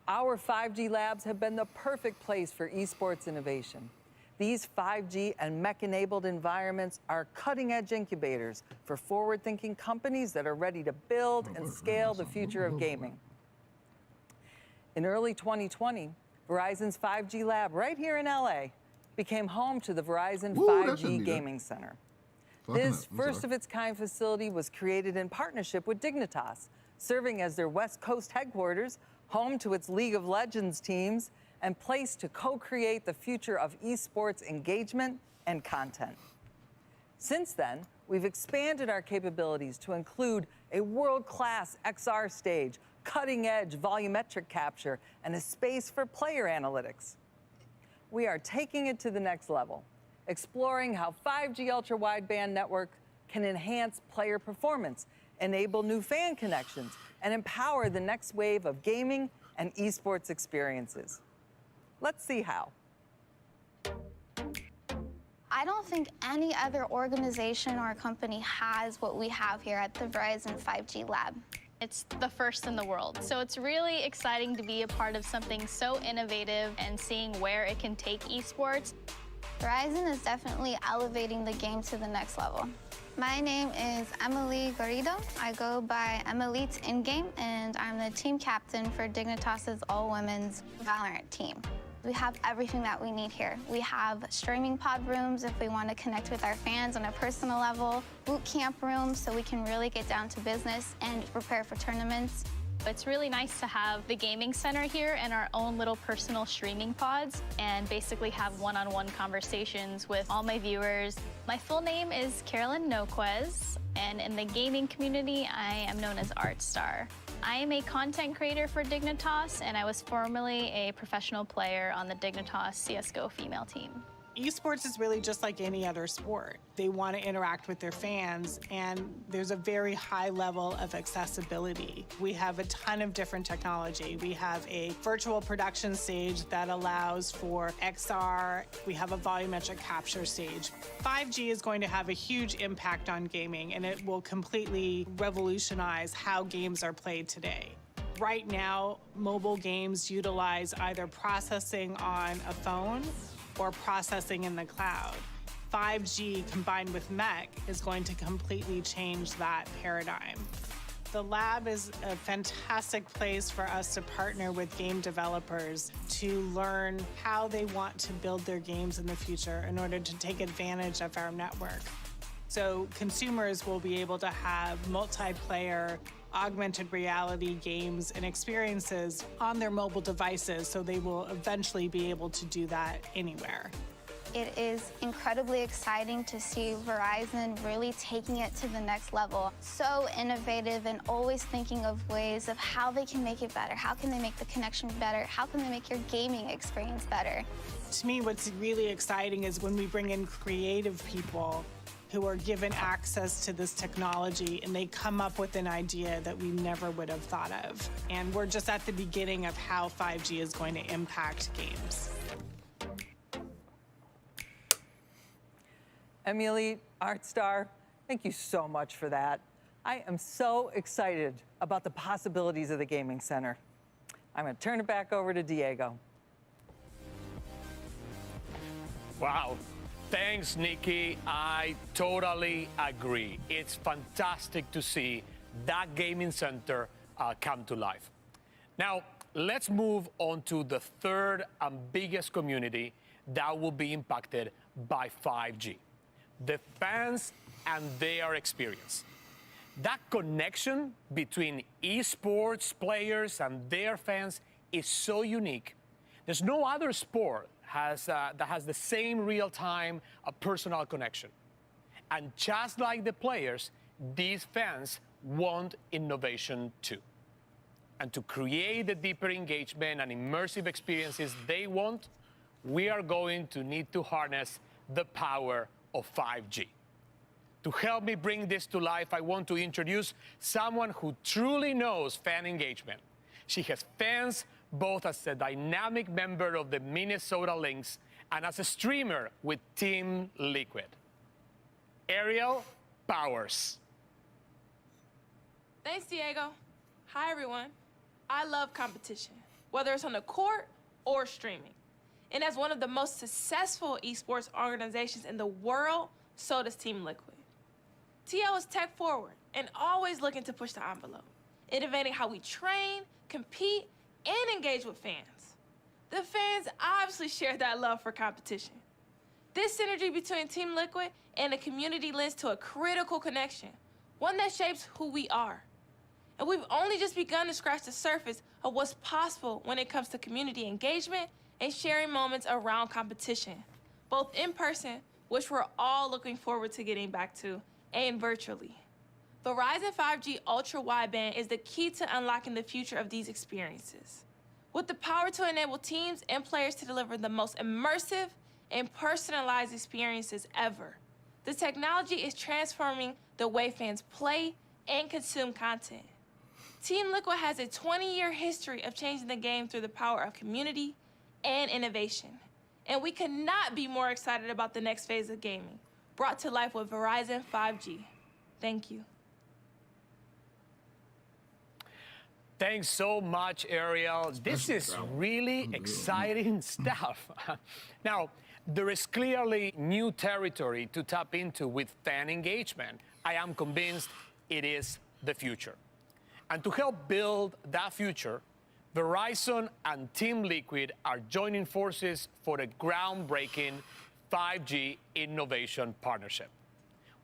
Our 5G labs have been the perfect place for esports innovation. These 5G and MEC-enabled environments are cutting-edge incubators for forward-thinking companies that are ready to build and scale the future of gaming. In early 2020, Verizon's 5G lab right here in LA became home to the Verizon 5G Gaming Center. This first-of-its-kind facility was created in partnership with Dignitas, serving as their West Coast headquarters, home to its League of Legends teams, and place to co-create the future of esports engagement and content. Since then, we've expanded our capabilities to include a world-class XR stage, cutting-edge volumetric capture, and a space for player analytics. We are taking it to the next level, exploring how 5G ultra-wideband network can enhance player performance, enable new fan connections, and empower the next wave of gaming and esports experiences. Let's see how. I don't think any other organization or company has what we have here at the Verizon 5G Lab. It's the first in the world, so it's really exciting to be a part of something so innovative and seeing where it can take esports. Verizon is definitely elevating the game to the next level. My name is Emily Garrido. I go by Emilite in-game, and I'm the team captain for Dignitas's all-women's Valorant team. We have everything that we need here. We have streaming pod rooms if we want to connect with our fans on a personal level, boot camp rooms so we can really get down to business and prepare for tournaments. It's really nice to have the gaming center here and our own little personal streaming pods and basically have one-on-one conversations with all my viewers. My full name is Carolyn Noquez, and in the gaming community, I am known as ArtStar. I am a content creator for Dignitas, and I was formerly a professional player on the Dignitas CSGO female team. Esports is really just like any other sport. They want to interact with their fans, and there's a very high level of accessibility. We have a ton of different technology. We have a virtual production stage that allows for XR. We have a volumetric capture stage. 5G is going to have a huge impact on gaming, and it will completely revolutionize how games are played today. Right now, mobile games utilize either processing on a phone or processing in the cloud. 5G combined with MEC is going to completely change that paradigm. The lab is a fantastic place for us to partner with game developers to learn how they want to build their games in the future in order to take advantage of our network. So consumers will be able to have multiplayer, augmented reality games and experiences on their mobile devices, so they will eventually be able to do that anywhere. It is incredibly exciting to see Verizon really taking it to the next level. So innovative and always thinking of ways of how they can make it better. How can they make the connection better? How can they make your gaming experience better? To me, what's really exciting is when we bring in creative people who are given access to this technology and they come up with an idea that we never would have thought of. And we're just at the beginning of how 5G is going to impact games. Emily, Artstar, thank you so much for that. I am so excited about the possibilities of the Gaming Center. I'm going to turn it back over to Diego. Wow. Thanks, Nikki. I totally agree. It's fantastic to see that gaming center come to life. Now, let's move on to the third and biggest community that will be impacted by 5G, the fans and their experience. That connection between esports players and their fans is so unique. There's no other sport that has the same real-time personal connection. And just like the players, these fans want innovation too. And to create the deeper engagement and immersive experiences they want, we are going to need to harness the power of 5G. To help me bring this to life, I want to introduce someone who truly knows fan engagement. She has fans both as a dynamic member of the Minnesota Lynx and as a streamer with Team Liquid. Ariel Powers. Thanks, Diego. Hi, everyone. I love competition, whether it's on the court or streaming. And as one of the most successful esports organizations in the world, so does Team Liquid. TL is tech forward and always looking to push the envelope, innovating how we train, compete, and engage with fans. The fans obviously share that love for competition. This synergy between Team Liquid and the community lends to a critical connection, one that shapes who we are. And we've only just begun to scratch the surface of what's possible when it comes to community engagement and sharing moments around competition, both in person, which we're all looking forward to getting back to, and virtually. Verizon 5G Ultra Wideband is the key to unlocking the future of these experiences. With the power to enable teams and players to deliver the most immersive and personalized experiences ever, the technology is transforming the way fans play and consume content. Team Liquid has a 20-year history of changing the game through the power of community and innovation. And we could not be more excited about the next phase of gaming, brought to life with Verizon 5G. Thank you. Thanks so much, Ariel. This is really exciting stuff. Now, there is clearly new territory to tap into with fan engagement. I am convinced it is the future. And to help build that future, Verizon and Team Liquid are joining forces for a groundbreaking 5G innovation partnership.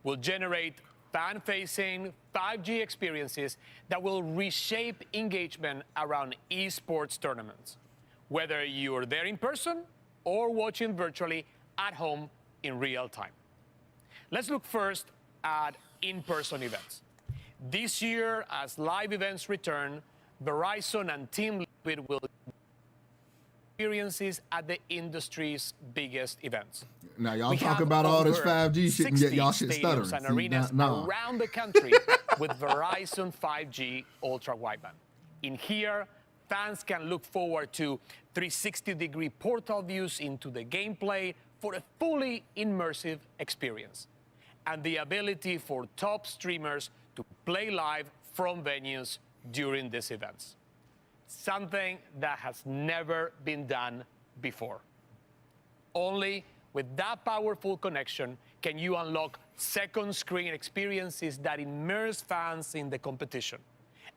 We'll generate fan-facing 5G experiences that will reshape engagement around esports tournaments, whether you're there in person or watching virtually at home in real time. Let's look first at in-person events. This year, as live events return, Verizon and Team Liquid will experiences at the industry's biggest events. Now y'all We talk have about all this over 5G shit and yet y'all 60 shit stuttering. stadiums and See, arenas nah. around the country with Verizon 5G ultra wideband. In here, fans can look forward to 360-degree portal views into the gameplay for a fully immersive experience, and the ability for top streamers to play live from venues during these events. Something that has never been done before. Only with that powerful connection can you unlock second screen experiences that immerse fans in the competition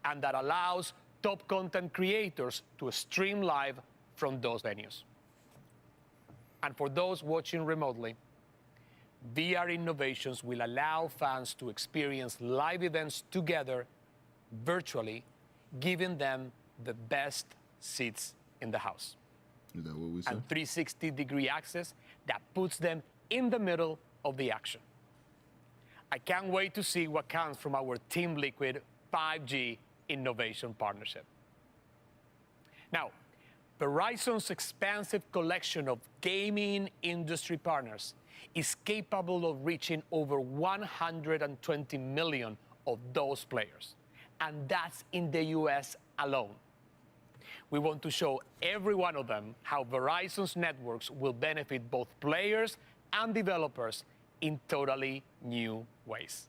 and that allows top content creators to stream live from those venues. And for those watching remotely, VR innovations will allow fans to experience live events together virtually, giving them the best seats in the house. Is that what we said? And 360-degree access that puts them in the middle of the action. I can't wait to see what comes from our Team Liquid 5G innovation partnership. Now, Verizon's expansive collection of gaming industry partners is capable of reaching over 120 million of those players, and that's in the US alone. We want to show every one of them how Verizon's networks will benefit both players and developers in totally new ways.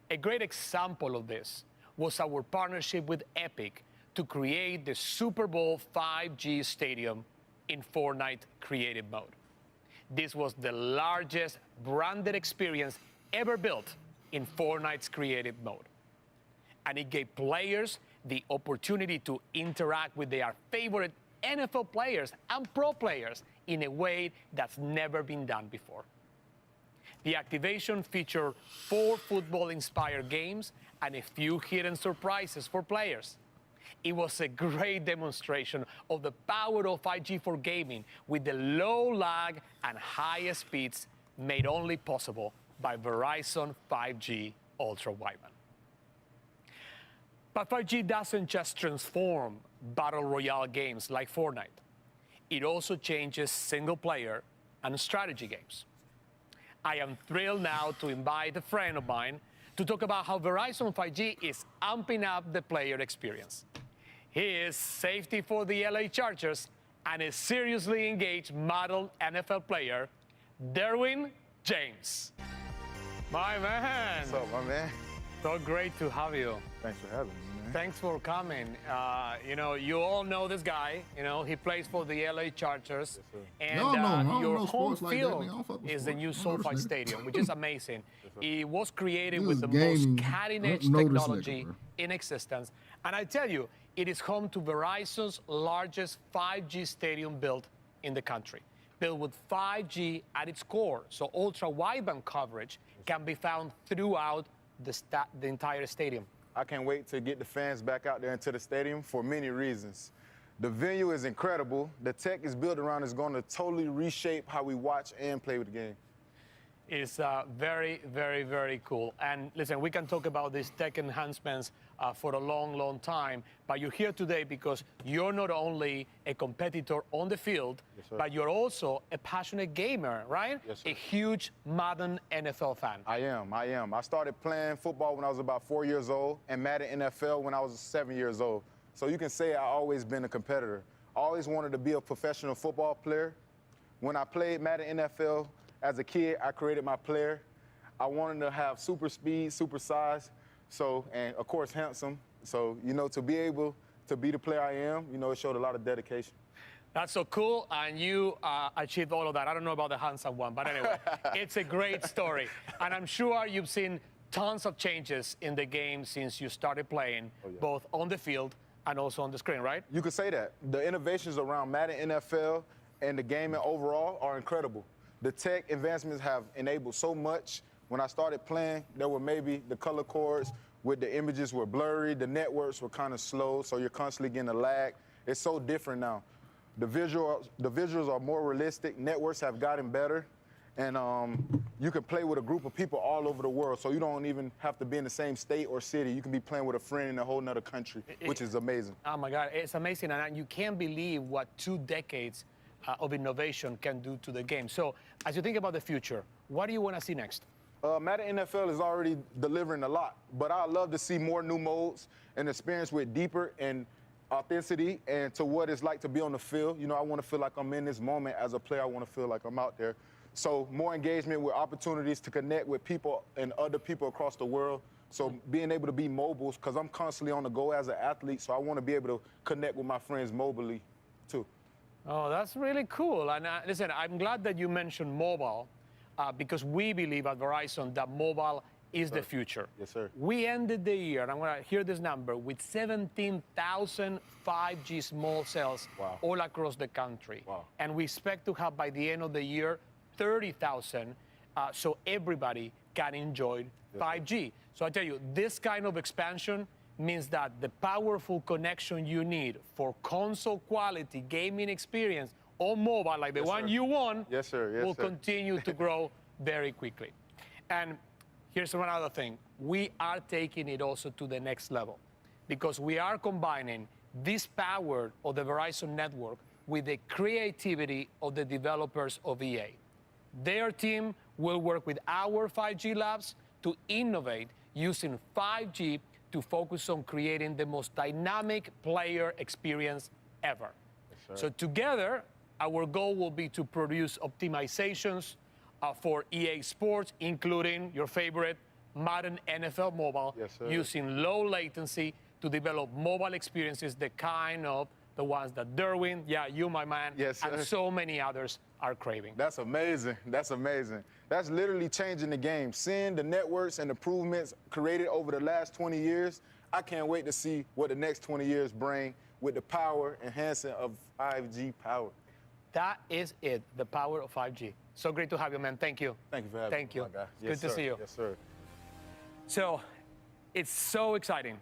A great example of this was our partnership with Epic to create the Super Bowl 5G stadium in Fortnite creative mode. This was the largest branded experience ever built in Fortnite's creative mode. And it gave players the opportunity to interact with their favorite NFL players and pro players in a way that's never been done before. The activation featured 4 football-inspired games and a few hidden surprises for players. It was a great demonstration of the power of 5G for gaming with the low lag and high speeds made only possible by Verizon 5G Ultra Wideband. But 5G doesn't just transform battle royale games like Fortnite. It also changes single-player and strategy games. I am thrilled now to invite a friend of mine to talk about how Verizon 5G is amping up the player experience. He is safety for the LA Chargers and a seriously engaged model NFL player, Derwin James. My man. What's up, my man? So great to have you. Thanks for having me, man. Thanks for coming. You know, you all know this guy. You know, he plays for the LA Chargers. And your home field is the new SoFi Stadium, which is amazing. It was created with the most cutting-edge technology in existence. And I tell you, it is home to Verizon's largest 5G stadium built in the country, built with 5G at its core. So ultra-wideband coverage can be found throughout the entire stadium. I can't wait to get the fans back out there into the stadium for many reasons. The venue is incredible. The tech is built around is going to totally reshape how we watch and play with the game. It's very, very, very cool. And listen, we can talk about these tech enhancements for a long, long time, but you're here today because you're not only a competitor on the field, but you're also a passionate gamer, right? Yes, sir. A huge Madden NFL fan. I am. I started playing football when I was about 4 years old and Madden NFL when I was 7 years old. So you can say I've always been a competitor. I always wanted to be a professional football player. When I played Madden NFL, as a kid, I created my player. I wanted to have super speed, super size, and of course, handsome. So, you know, to be able to be the player I am, you know, it showed a lot of dedication. That's so cool, and you achieved all of that. I don't know about the handsome one, but anyway, it's a great story. And I'm sure you've seen tons of changes in the game since you started playing, both on the field and also on the screen, right? You could say that. The innovations around Madden NFL and the gaming overall are incredible. The tech advancements have enabled so much. When I started playing, there were maybe the color cords with the images were blurry, the networks were kind of slow, so you're constantly getting a lag. It's so different now. The visuals are more realistic, networks have gotten better, And you can play with a group of people all over the world, so you don't even have to be in the same state or city. You can be playing with a friend in a whole nother country, which is amazing. Oh my God, it's amazing, and you can't believe what 2 decades of innovation can do to the game. So, as you think about the future, what do you want to see next? Madden NFL is already delivering a lot, but I'd love to see more new modes and experience with deeper and authenticity and to what it's like to be on the field. You know, I want to feel like I'm in this moment as a player. I want to feel like I'm out there. So more engagement with opportunities to connect with people and other people across the world. So being able to be mobile, because I'm constantly on the go as an athlete, so I want to be able to connect with my friends mobilely too. Oh, that's really cool. And listen, I'm glad that you mentioned mobile because we believe at Verizon that mobile is the future. Yes, sir. We ended the year, and I'm going to hear this number, with 17,000 5G small cells all across the country. Wow. And we expect to have by the end of the year 30,000 so everybody can enjoy 5G. So I tell you, this kind of expansion means that the powerful connection you need for console quality gaming experience on mobile, like the one you want, will continue to grow very quickly. And here's one other thing. We are taking it also to the next level because we are combining this power of the Verizon network with the creativity of the developers of EA. Their team will work with our 5G labs to innovate using 5G to focus on creating the most dynamic player experience ever. So together, our goal will be to produce optimizations for EA Sports, including your favorite Madden NFL Mobile, using low latency to develop mobile experiences, the kind of the ones that Derwin, you, my man, and so many others are craving. That's amazing. That's amazing. That's literally changing the game. Seeing the networks and improvements created over the last 20 years, I can't wait to see what the next 20 years bring with the power enhancing of 5G power. That is it, the power of 5G. So great to have you, man. Thank you. Thank you for having me. Thank you. My guy. Good to see you. Yes, sir. So it's so exciting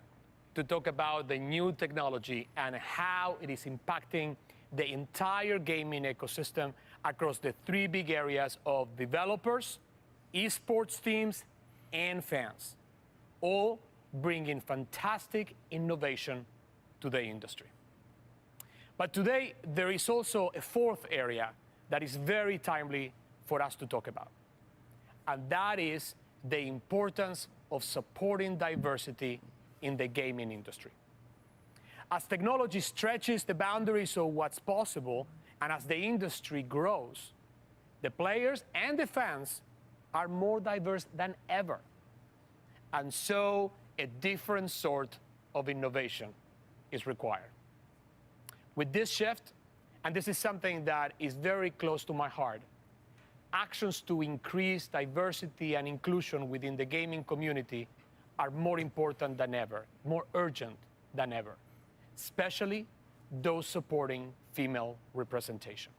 to talk about the new technology and how it is impacting the entire gaming ecosystem across the 3 big areas of developers, esports teams, and fans, all bringing fantastic innovation to the industry. But today, there is also a 4th area that is very timely for us to talk about, and that is the importance of supporting diversity in the gaming industry. As technology stretches the boundaries of what's possible, and as the industry grows, the players and the fans are more diverse than ever. And so a different sort of innovation is required. With this shift, and this is something that is very close to my heart, actions to increase diversity and inclusion within the gaming community are more important than ever, more urgent than ever, especially those supporting female representation.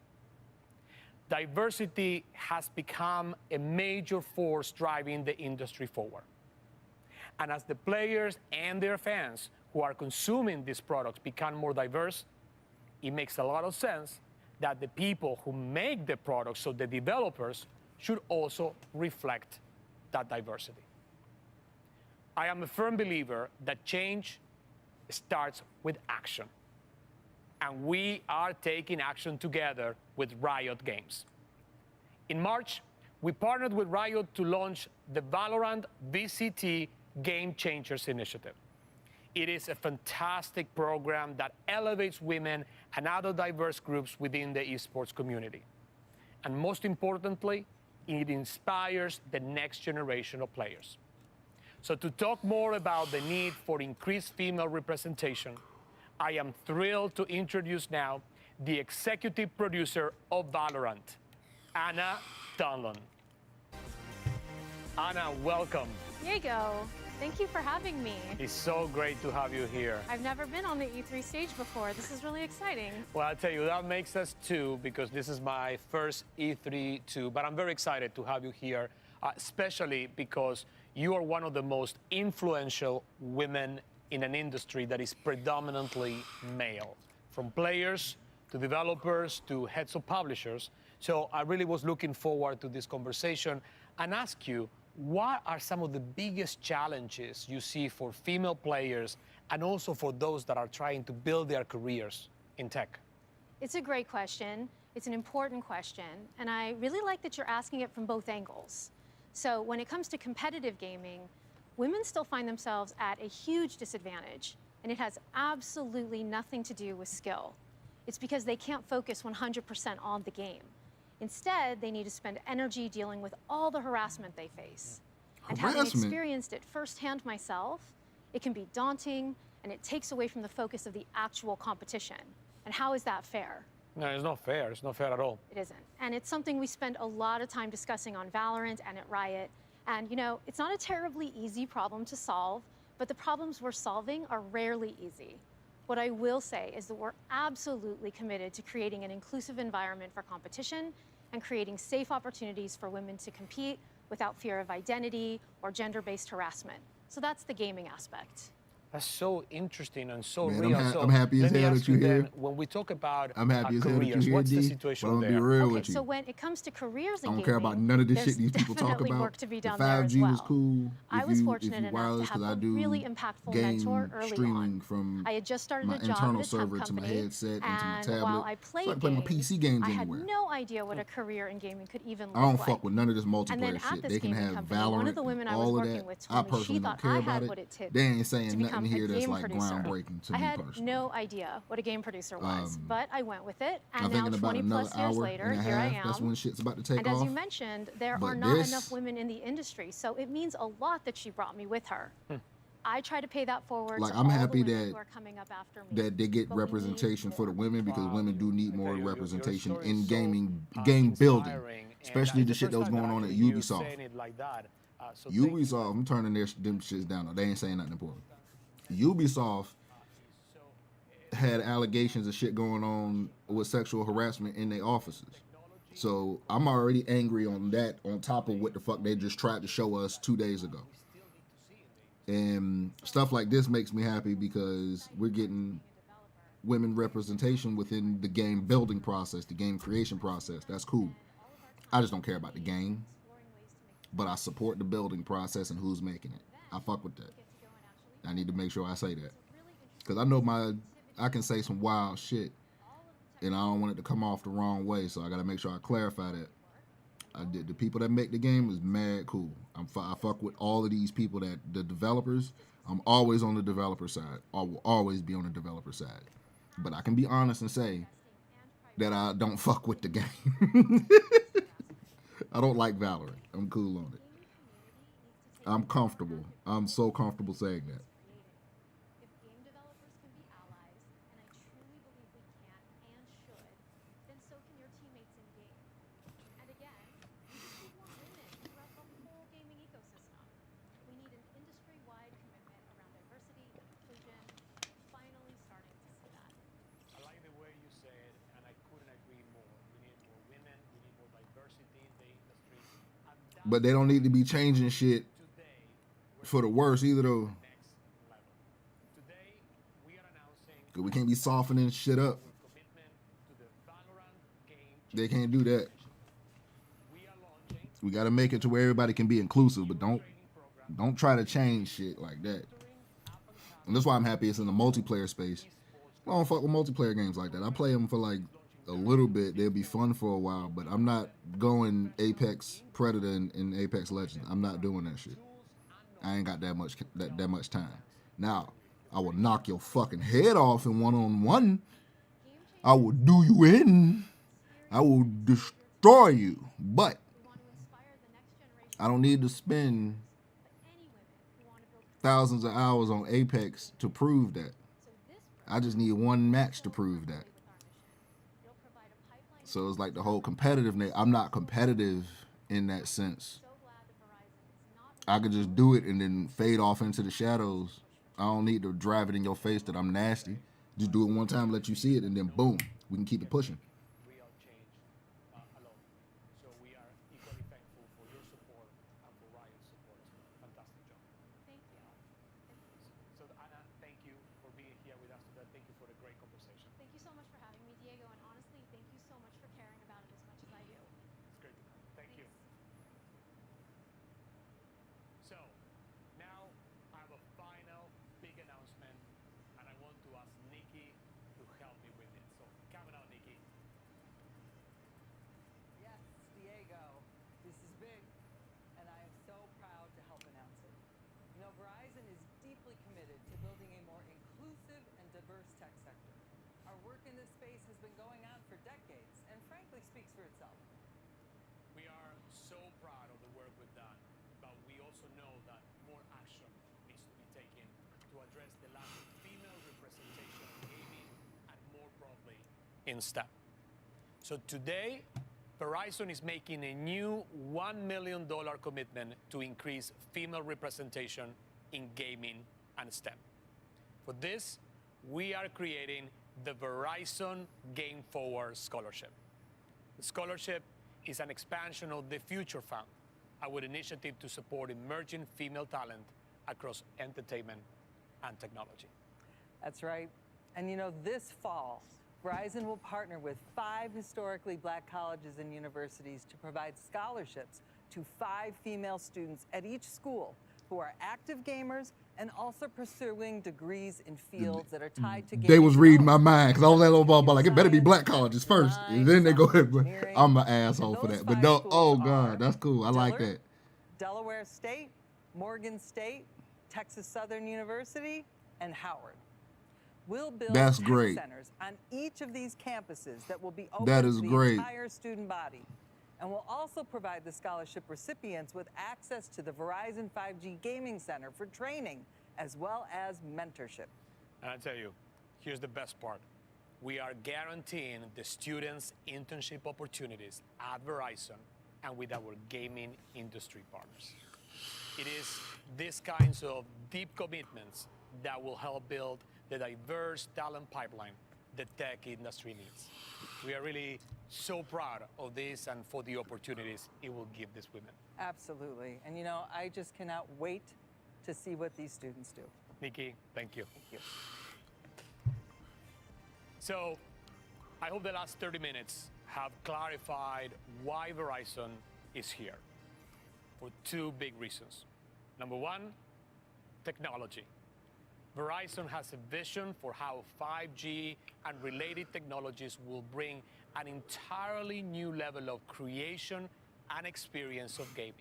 Diversity has become a major force driving the industry forward. And as the players and their fans who are consuming these products become more diverse, it makes a lot of sense that the people who make the products, so the developers, should also reflect that diversity. I am a firm believer that change starts with action. And we are taking action together with Riot Games. In March, we partnered with Riot to launch the Valorant VCT Game Changers Initiative. It is a fantastic program that elevates women and other diverse groups within the esports community. And most importantly, it inspires the next generation of players. So to talk more about the need for increased female representation, I am thrilled to introduce now the executive producer of Valorant, Anna Dunlon. Anna, welcome. Diego, thank you for having me. It's so great to have you here. I've never been on the E3 stage before. This is really exciting. Well, I'll tell you, that makes us 2 because this is my first E3 too. But I'm very excited to have you here, especially because you are one of the most influential women in an industry that is predominantly male, from players to developers to heads of publishers. So I really was looking forward to this conversation and ask you, what are some of the biggest challenges you see for female players and also for those that are trying to build their careers in tech? It's a great question. It's an important question. And I really like that you're asking it from both angles. So when it comes to competitive gaming, women still find themselves at a huge disadvantage. And it has absolutely nothing to do with skill. It's because they can't focus 100% on the game. Instead, they need to spend energy dealing with all the harassment they face. And having experienced it firsthand myself, it can be daunting and it takes away from the focus of the actual competition. And how is that fair? No, it's not fair. It's not fair at all. It isn't. And it's something we spend a lot of time discussing on Valorant and at Riot. And you know, it's not a terribly easy problem to solve, but the problems we're solving are rarely easy. What I will say is that we're absolutely committed to creating an inclusive environment for competition and creating safe opportunities for women to compete without fear of identity or gender-based harassment. So that's the gaming aspect. That's so interesting and so Man, real. I'm happy as hell that you're here. When we talk about I'm happy as hell that you're careers, here, what's the D, situation but I'm there? gonna be real Okay, with you. so when it comes to careers in I don't gaming, care about none of this there's shit these people talk definitely about. work to be The done there 5G as well. was cool. I If was you- fortunate if you enough wireless, to have 'cause I a do really impactful game mentor early streaming on. from I had just started my a job internal at a server tech to my company, headset into my and tablet. while I So played I can play my games, PC games I had anywhere. no idea what a career in gaming could even look I don't like. fuck with none of this And then multiplayer at shit. this They can gaming have company, Valorant, one of the women I was all of working that. with I told me she personally don't thought care I about had it. what it took They ain't to saying become nothing a here that's game like producer. groundbreaking to I me had personally. no idea what a game producer was, but I went with it, I and think now in about 20 another plus years hour later, and a here I half, am. that's when shit's about to take And off. as you mentioned, there But are not this- enough women in the industry, so it means a lot that she brought me with her. I try to pay that forward Like, to I'm all happy the women that who are coming up after me. that they get But we need representation for the women, because women do need more your representation story in is so, gaming, game building, inspiring, and especially it's the the shit that was first time going on that at actually you're Ubisoft. saying it like that. So thank you. Ubisoft, I'm turning them shits down. They ain't saying nothing important. Ubisoft had allegations of shit going on with sexual harassment in their offices. So I'm already angry on that, on top of what the fuck they just tried to show us 2 days ago. And stuff like this makes me happy because we're getting women representation within the game building process, the game creation process. That's cool. I just don't care about the game, but I support the building process and who's making it. I fuck with that. I need to make sure I say that, because I know I can say some wild shit, and I don't want it to come off the wrong way. So I got to make sure I clarify that. The people that make the game is mad cool. I fuck with all of these people, that the developers. I'm always on the developer side. I will always be on the developer side. But I can be honest and say that I don't fuck with the game. I don't like Valorant. I'm cool on it. I'm comfortable. I'm so comfortable saying that. I like the way you say it, and I couldn't agree more. We need more women, we need more diversity in the industry. And But they don't need to be changing shit for the worse either, though. today, we are announcing Cause we can't be softening shit up. commitment to the Valorant game. They can't do that. We got to make it to where everybody can be inclusive, but don't try to change shit like that. And that's why I'm happy it's in the multiplayer space. I don't fuck with multiplayer games like that. I play them for like a little bit. They'll be fun for a while, but I'm not going Apex Predator and Apex Legends. I'm not doing that shit. I ain't got that much time. Now, I will knock your fucking head off in one-on-one. I will do you in. I will destroy you. But I don't need to spend thousands of hours on Apex to prove that. I just need one match to prove that. So it's like the whole competitiveness. I'm not competitive in that sense. I could just do it and then fade off into the shadows. I don't need to drive it in your face that I'm nasty. Just do it one time, let you see it, and then boom, we can keep it pushing. Real change alone. So we are equally thankful for your support and for Riot's support as well. Fantastic job. Thank you. So Anna, thank you for being here with us today. Thank you for the great conversation. Thank you so much for having me, Diego, and honestly, thank you so much for caring about it as much as I do. committed to building a more inclusive and diverse tech sector. Our work in this space has been going on for decades and frankly speaks for itself. We are so proud of the work we've done, but we also know that more action needs to be taken to address the lack of female representation in gaming and more broadly in STEM. So today, Verizon is making a new $1 million commitment to increase female representation in gaming and STEM. For this, we are creating the Verizon Game Forward Scholarship. The scholarship is an expansion of the Future Fund, our initiative to support emerging female talent across entertainment and technology. That's right. And you know, this fall, Verizon will partner with 5 historically black colleges and universities to provide scholarships to 5 female students at each school who are active gamers and also pursuing degrees in fields that are tied to gaming. They was reading my mind because I was like, oh, like, it better be black colleges first. And then they go, I'm an asshole for that. But no, oh, God, that's cool. I like that. Delaware State, Morgan State, Texas Southern University, and Howard. We'll build That's tech great. centers on each of these campuses that will be open That to is the great. entire student body. And we'll also provide the scholarship recipients with access to the Verizon 5G Gaming Center for training, as well as mentorship. And I tell you, here's the best part. We are guaranteeing the students internship opportunities at Verizon and with our gaming industry partners. It is these kinds of deep commitments that will help build the diverse talent pipeline the tech industry needs. We are really so proud of this and for the opportunities it will give these women. Absolutely. And you know, I just cannot wait to see what these students do. Nikki, thank you. Thank you. So, I hope the last 30 minutes have clarified why Verizon is here for 2 big reasons. Number 1, technology. Verizon has a vision for how 5G and related technologies will bring an entirely new level of creation and experience of gaming.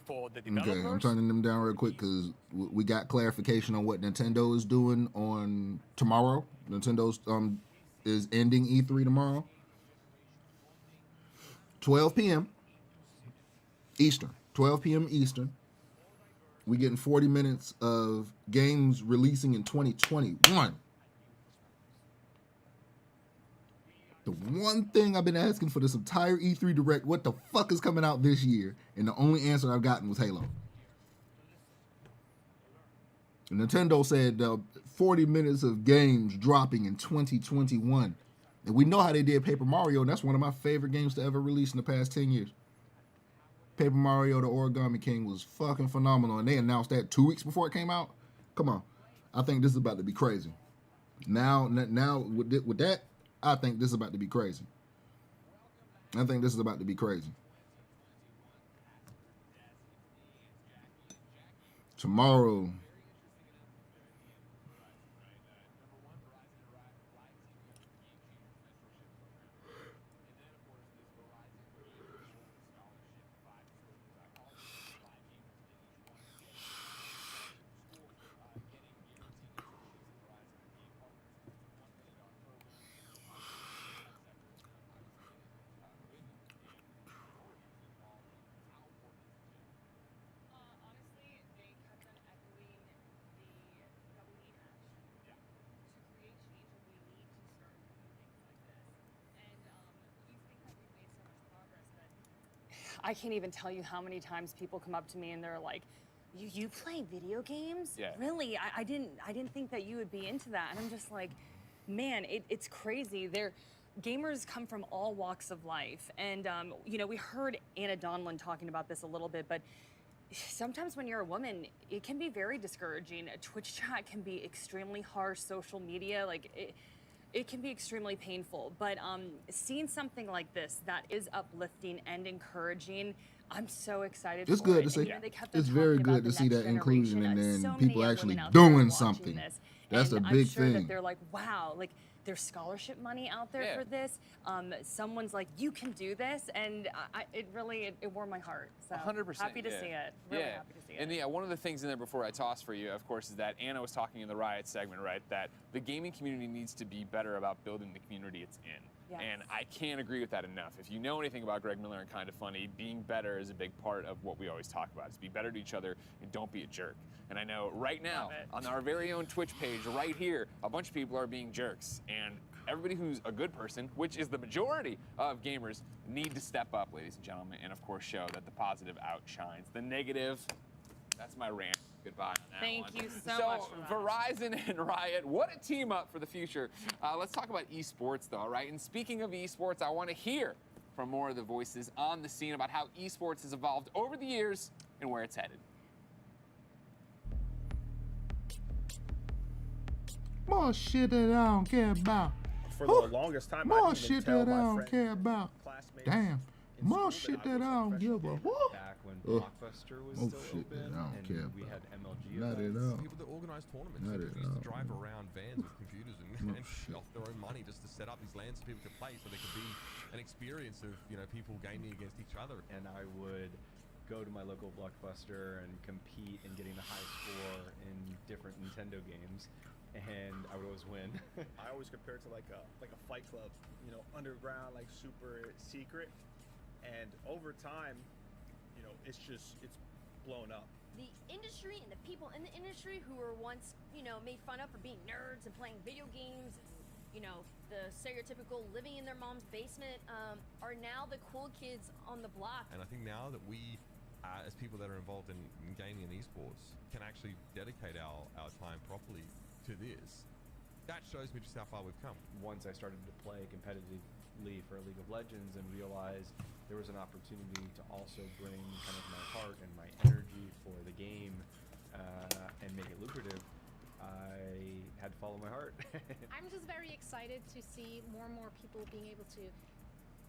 For the developers, Okay, I'm turning them down real quick because we got clarification on what Nintendo is doing on tomorrow. Nintendo's is ending E3 tomorrow. 12 p.m. Eastern. 12 p.m. Eastern. We getting 40 minutes of games releasing in 2021. The one thing I've been asking for this entire E3 Direct, what the fuck is coming out this year? And the only answer I've gotten was Halo. And Nintendo said 40 minutes of games dropping in 2021. And we know how they did Paper Mario, and that's one of my favorite games to ever release in the past 10 years. Paper Mario, the Origami King was fucking phenomenal, and they announced that 2 weeks before it came out. Come on. I think this is about to be crazy. Now with that, I think this is about to be crazy. I think this is about to be crazy. Tomorrow, I can't even tell you how many times people come up to me and they're like, you play video games? Yeah. Really? I didn't think that you would be into that. And I'm just like, man, it's crazy. Gamers come from all walks of life. And, you know, we heard Anna Donlan talking about this a little bit, but sometimes when you're a woman, it can be very discouraging. A Twitch chat can be extremely harsh. Social media, like, it can be extremely painful. But seeing something like this that is uplifting and encouraging, I'm so excited it's for good it. to see. And, you know, they kept on It's very talking about good to the see next that inclusion generation, and then so many people young actually women out there are doing watching something. this. That's And a big I'm sure thing. that they're like, wow, like There's scholarship money out there Yeah. for this. Someone's like, you can do this, and it really warmed my heart. So 100%. happy to yeah. see it. Really yeah. happy to see it. And yeah, one of the things in there before I toss for you, of course, is that Anna was talking in the Riot segment, right? That the gaming community needs to be better about building the community it's in. Yes. And I can't agree with that enough. If you know anything about Greg Miller and Kinda Funny, being better is a big part of what we always talk about. Is be better to each other and don't be a jerk. And I know right now on our very own Twitch page right here, a bunch of people are being jerks. And everybody who's a good person, which is the majority of gamers, need to step up, ladies and gentlemen, and of course show that the positive outshines the negative. That's my rant. Goodbye on that Thank one. you so much for that. Verizon and Riot, what a team up for the future. Let's talk about esports though, right? And speaking of esports, I want to hear from more of the voices on the scene about how esports has evolved over the years and where it's headed. More shit that I don't care about. For the longest time, I More didn't even shit tell that I my don't friends, care about. classmates Damn. in More school shit that that I don't give a whoop. Back when Ugh. Blockbuster was Oh, still shit open, that I don't and care we about. had MLG Not at events. all. People that organise tournaments, Not people at who used to all. drive around vans with computers and, Oh, and shit. off their own money just to set up these LANs so people could play, so there could be an experience of people gaming against each other. And I would go to my local Blockbuster and compete in getting the high score in different Nintendo games, and I would always win. I always compare it to like a Fight Club, underground, like super secret. And over time, it's blown up. The industry and the people in the industry who were once, made fun of for being nerds and playing video games and, the stereotypical living in their mom's basement, are now the cool kids on the block. And I think now that we, as people that are involved in gaming and esports, can actually dedicate our time properly to this, that shows me just how far we've come. Once I started to play competitively for League of Legends and realized there was an opportunity to also bring kind of my heart and my energy for the game and make it lucrative, I had to follow my heart. I'm just very excited to see more and more people being able to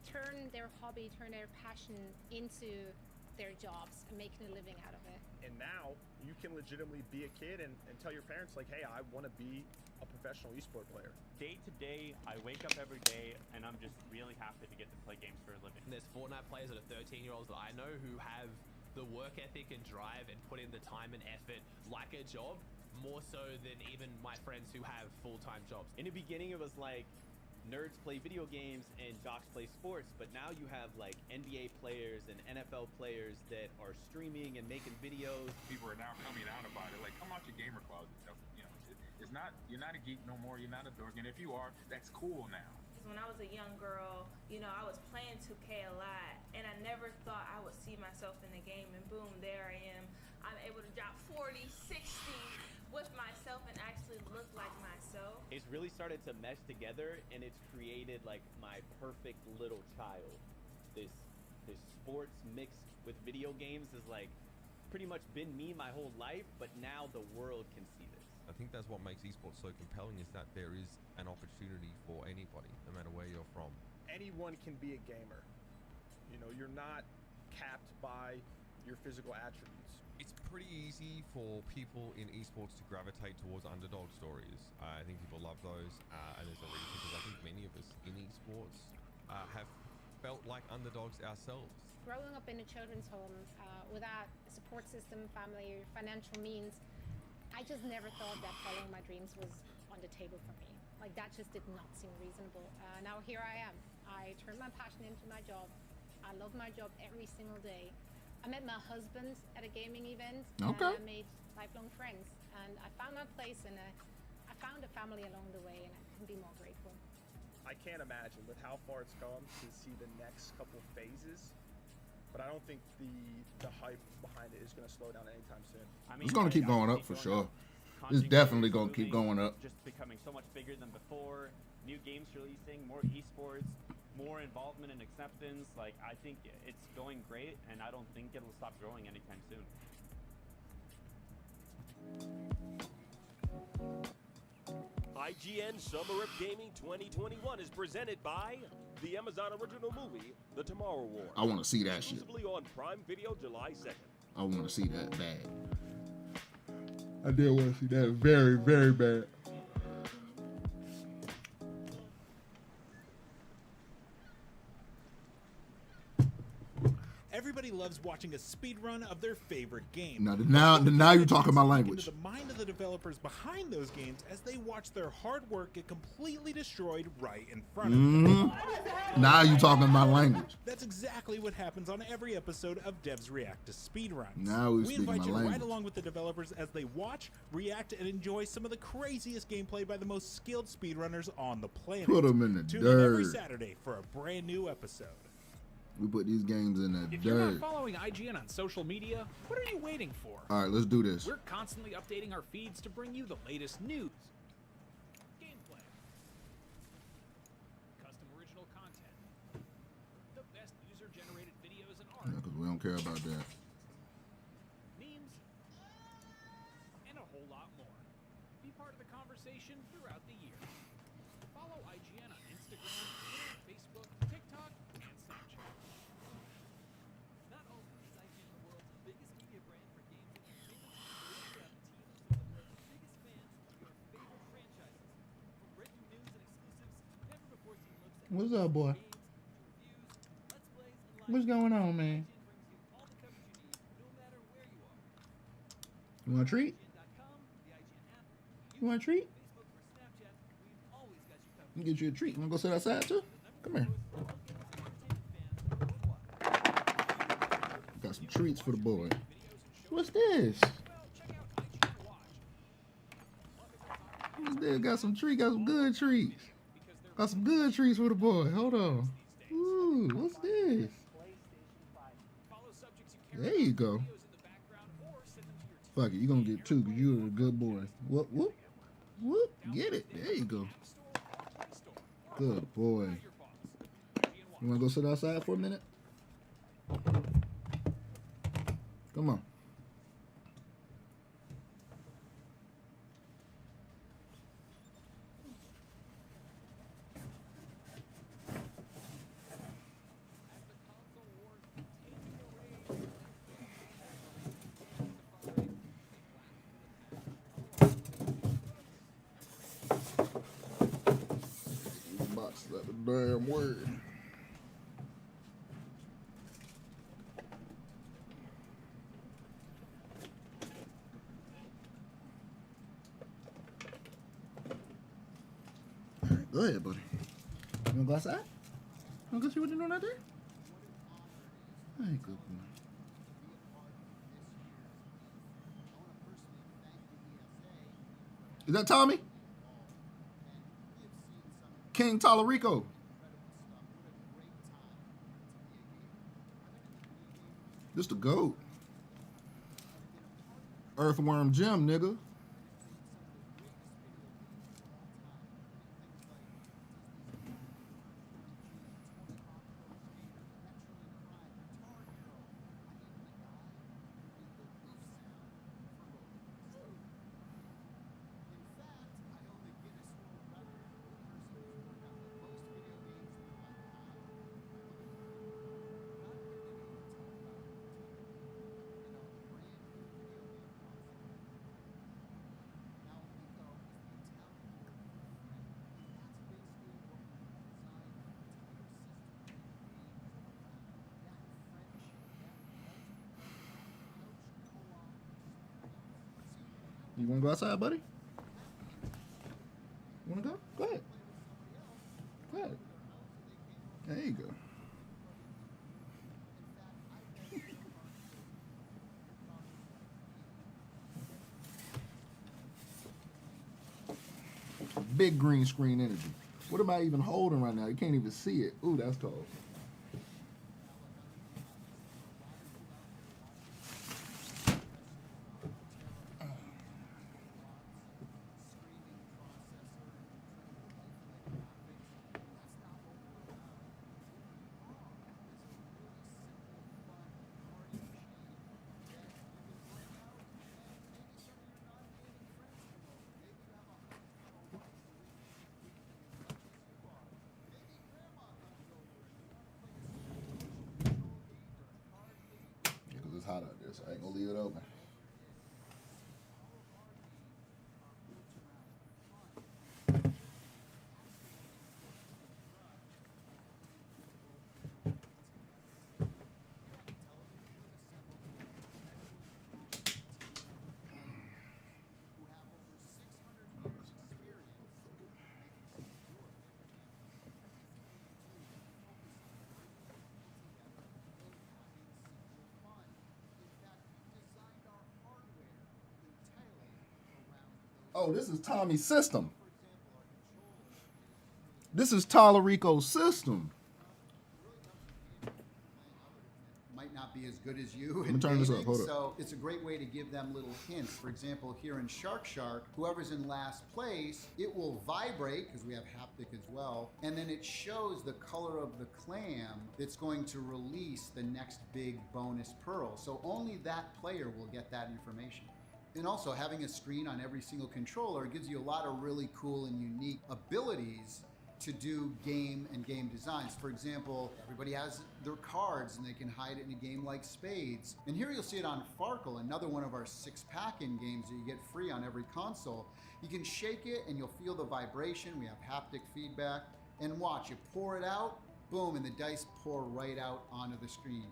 turn their hobby, turn their passion into their jobs and making a living out of it. And now you can legitimately be a kid and tell your parents, like, hey, I want to be a professional esport player. Day to day, I wake up every day and I'm just really happy to get to play games for a living. There's Fortnite players that are 13-year-olds that I know who have the work ethic and drive and put in the time and effort like a job, more so than even my friends who have full-time jobs. In the beginning, it was like nerds play video games and jocks play sports, but now you have like NBA players and NFL players that are streaming and making videos. People are now coming out about it, like, come out your gamer closet. It's not, you're not a geek no more, you're not a dork, and if you are, that's cool now. When I was a young girl, I was playing 2K a lot, and I never thought I would see myself in the game, and boom, there I am. I'm able to drop 40, 60 with myself and actually look like myself. It's really started to mesh together, and it's created like my perfect little child. This sports mixed with video games is like pretty much been me my whole life, but now the world can see this. I think that's what makes esports so compelling, is that there is an opportunity for anybody, no matter where you're from. Anyone can be a gamer. You're not capped by your physical attributes. It's pretty easy for people in esports to gravitate towards underdog stories. I think people love those, and there's a reason, because I think many of us in esports have felt like underdogs ourselves. Growing up in a children's home without a support system, family, financial means, I just never thought that following my dreams was on the table for me. Like, that just did not seem reasonable. Now here I am. I turned my passion into my job. I love my job every single day. I met my husband at a gaming event, and I made lifelong friends. And I found my place, and I found a family along the way, and I couldn't be more grateful. I can't imagine with how far it's come to see the next couple phases, but I don't think the hype behind it is going to slow down anytime soon. It's going to keep going up for sure. It's definitely going to keep going up. Just becoming so much bigger than before. New games releasing, more esports, more involvement and acceptance. Like, I think it's going great, and I don't think it'll stop growing anytime soon. IGN Summer of Gaming 2021 is presented by the Amazon original movie, The Tomorrow War. I want to see that shit. Exclusively on Prime Video July 2nd. I want to see that bad. I did want to see that very, very bad. Everybody loves watching a speedrun of their favorite game. Now you're talking my language. Into the mind of the developers behind those games as they watch their hard work get completely destroyed right in front of them. Now you talking my language. That's exactly what happens on every episode of Devs React to Speedruns. Now we speaking invite my you language. right along with the developers as they watch, react, and enjoy some of the craziest gameplay by the most skilled speedrunners on the planet. Put 'em in the Tune in every dirt. Saturday for a brand new episode. We put these games in the If you're not dirt. following IGN on social media, what are you waiting for? All right, let's do this. We're constantly updating our feeds to bring you the latest news, gameplay, custom original content, the best user-generated videos and art, Because we don't care about that. memes, and a whole lot more. Be part of the conversation throughout the year. Follow IGN on Instagram, Twitter, Facebook, TikTok, and Snapchat. Not only is IGN the world's biggest media brand for games and entertainment, we also have teams of some of the world's biggest fans of your favorite franchises. From breaking news and exclusives, never before seen looks at What's up, boy? games, to reviews, let's plays, and live What's going on, man? all the coverage you need, no matter where you are. You want a treat? You want a treat? Let me get you a treat. You want to go sit outside too? Come here. Got some treats for the boy. What's this? What's this? Got some treat. Got some good treats. Got some good treats for the boy. Hold on. Ooh, what's this? There you go. Fuck it, you gonna get two because you're a good boy. Whoop, whoop, whoop. Get it. There you go. Good boy. You wanna go sit outside for a minute? Come on. Box that the damn word. All right, go ahead, buddy. You wanna go outside? You wanna go see what they're doing out there? Hey, good boy. Is that Tommy? King Tallarico. This the GOAT. Earthworm Jim, nigga. You wanna go outside, buddy? You wanna go? Go ahead. Go ahead. There you go. Big green screen energy. What am I even holding right now? You can't even see it. Ooh, that's cold. Because it's hot out there, so I ain't gonna leave it open. Oh, this is Tommy's system. This is Tallarico's system. Might not be as good as you Let in me turn this up, gaming, hold up. so it's a great way to give them little hints. For example, here in Shark Shark, whoever's in last place, it will vibrate, because we have haptic as well, and then it shows the color of the clam that's going to release the next big bonus pearl. So only that player will get that information. And also, having a screen on every single controller gives you a lot of really cool and unique abilities to do game and game designs. For example, everybody has their cards and they can hide it in a game like Spades. And here you'll see it on Farkle, another one of our 6-pack-in games that you get free on every console. You can shake it and you'll feel the vibration. We have haptic feedback. And watch, you pour it out, boom, and the dice pour right out onto the screen.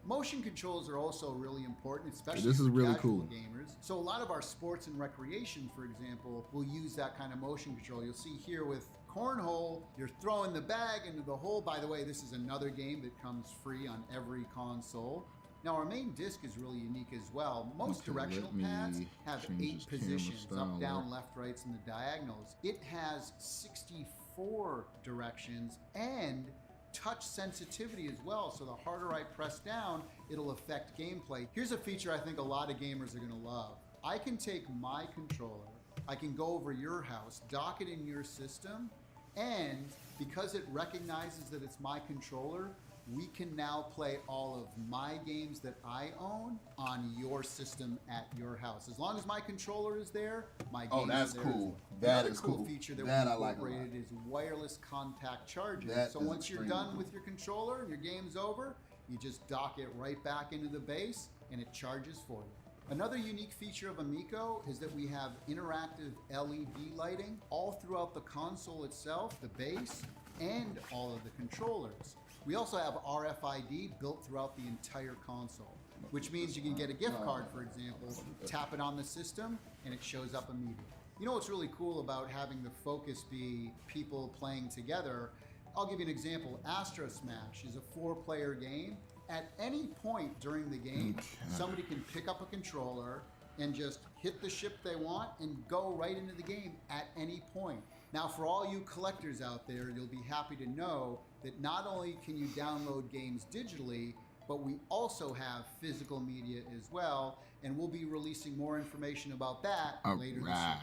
Motion controls are also really important, especially This is for really casual cool. gamers. So a lot of our sports and recreation, for example, will use that kind of motion control. You'll see here with Cornhole, you're throwing the bag into the hole. By the way, this is another game that comes free on every console. Now our main disc is really unique as well. Most Okay, directional let me pads have change 8 this camera positions, style up, down, up. left, rights, and the diagonals. It has 64 directions and touch sensitivity as well, so the harder I press down, it'll affect gameplay. Here's a feature I think a lot of gamers are gonna love. I can take my controller, I can go over your house, dock it in your system, and because it recognizes that it's my controller, we can now play all of my games that I own on your system at your house. As long as my controller is there, my game Oh, that's is there. cool. As well. That Another is cool cool. feature that That we I like a lot. incorporated is wireless contact charging. That So is once you're extremely done with your controller and your game's over, you just dock it right back into the base and it charges for you. Another unique feature of Amico is that we have interactive LED lighting all throughout the console itself, the base, and all of the controllers. We also have RFID built throughout the entire console, which means you can get a gift card, for example, tap it on the system, and it shows up immediately. You know what's really cool about having the focus be people playing together? I'll give you an example. Astro Smash is a 4-player game. At any point during the game, somebody can pick up a controller and just hit the ship they want and go right into the game at any point. Now, for all you collectors out there, you'll be happy to know that not only can you download games digitally, but we also have physical media as well, and we'll be releasing more information about that later this year.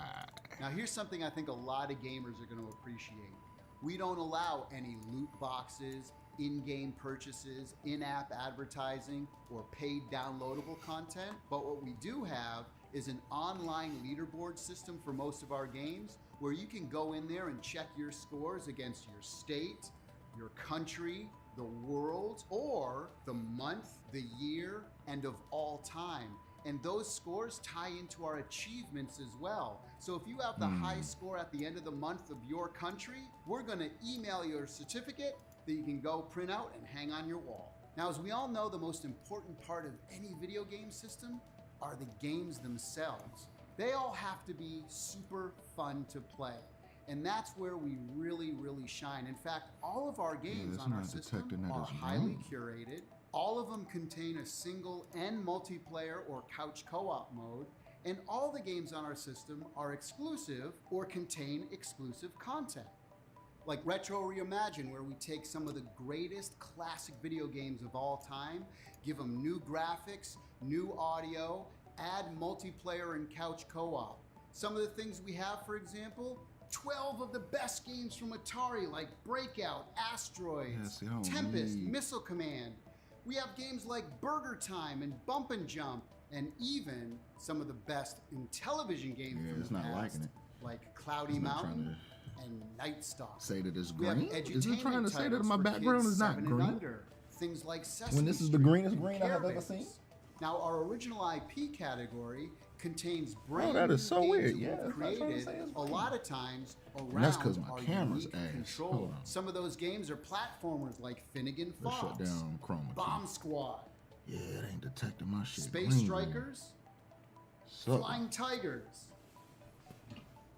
Now, here's something I think a lot of gamers are going to appreciate. We don't allow any loot boxes, in-game purchases, in-app advertising, or paid downloadable content. But what we do have is an online leaderboard system for most of our games where you can go in there and check your scores against your state, your country, the world, or the month, the year, and of all time. And those scores tie into our achievements as well. So if you have the high score at the end of the month of your country, we're gonna email you a certificate that you can go print out and hang on your wall. Now, as we all know, the most important part of any video game system are the games themselves. They all have to be super fun to play. And that's where we really, really shine. In fact, all of our games it's on our not system detecting that are as highly wrong. curated. All of them contain a single and multiplayer or couch co-op mode. And all the games on our system are exclusive or contain exclusive content. Like Retro Reimagine, where we take some of the greatest classic video games of all time, give them new graphics, new audio, add multiplayer and couch co-op. Some of the things we have, for example, 12 of the best games from Atari, like Breakout, Asteroids, Yeah, see, I don't Tempest, need- Missile Command. We have games like Burger Time and Bump and Jump, and even some of the best in television games Yeah, from it's the not past, liking it. like Cloudy It's not Mountain trying and Night Stalker. Say that it's We have green? Is it edutainment trying to say that titles my for background kids is not 7 and green? under. Things like Sesame When this is the Street greenest and green I have Care ever Bears. seen? Now, our original IP category contains brand that new is so games weird. that Yeah, we've that's what I'm trying to created say, it's a lot of times around And that's 'cause my our camera's unique ass. controller. Hold on. Some of those games are platformers like Finnegan Let's Fox, shut down Chroma key. Bomb Squad, Yeah, it ain't detecting my shit. Space green, Strikers, Suck. Flying Tigers.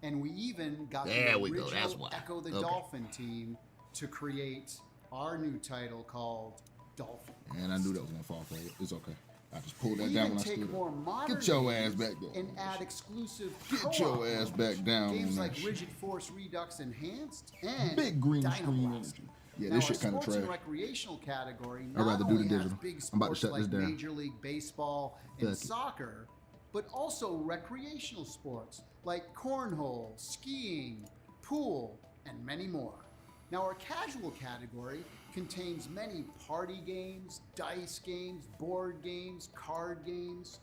And we even got There the we go, original that's why. Echo the Okay. Dolphin team to create our new title called Dolphin. And I knew that was gonna fall for it. It's okay. I just pulled We that down even when I take stood more up. modern Get your ass games back there. and add exclusive Get co-op your ass modes. back down Games on like that Rigid Force Redux Enhanced and Big green Dino screen Blaster. energy. Yeah, Now, this shit our kind of sports and trash. recreational category I'd not rather do the only has digital. big I'm about to sports shut this like down. Major League Baseball and Fuck it. soccer, but also recreational sports like cornhole, skiing, pool, and many more. Now, our casual category contains many party games, dice games, board games, card games,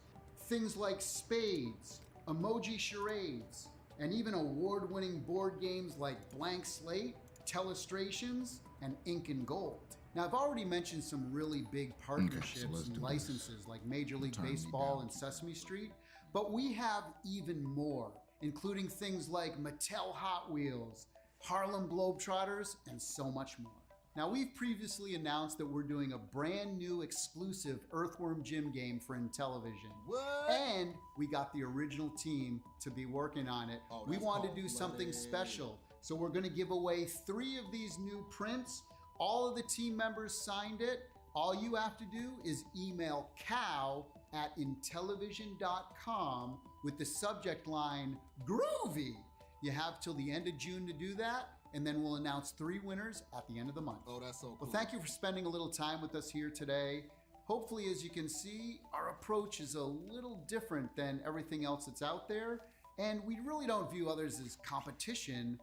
things like spades, emoji charades, and even award-winning board games like Blank Slate, Telestrations, and Ink and Gold. Now, I've already mentioned some really big partnerships let's and do licenses like Major League Time me Baseball down. and Sesame Street, but we have even more, including things like Mattel Hot Wheels, Harlem Globetrotters, and so much more. Now, we've previously announced that we're doing a brand new exclusive Earthworm Jim game for Intellivision. What? And we got the original team to be working on it. Oh, We that's wanted to do cold-blooded. something special. So we're gonna give away 3 of these new prints. All of the team members signed it. All you have to do is email cow@intellivision.com with the subject line groovy. You have till the end of June to do that, and then we'll announce 3 winners at the end of the month. Oh, that's so cool. Well, thank you for spending a little time with us here today. Hopefully, as you can see, our approach is a little different than everything else that's out there, and we really don't view others as competition.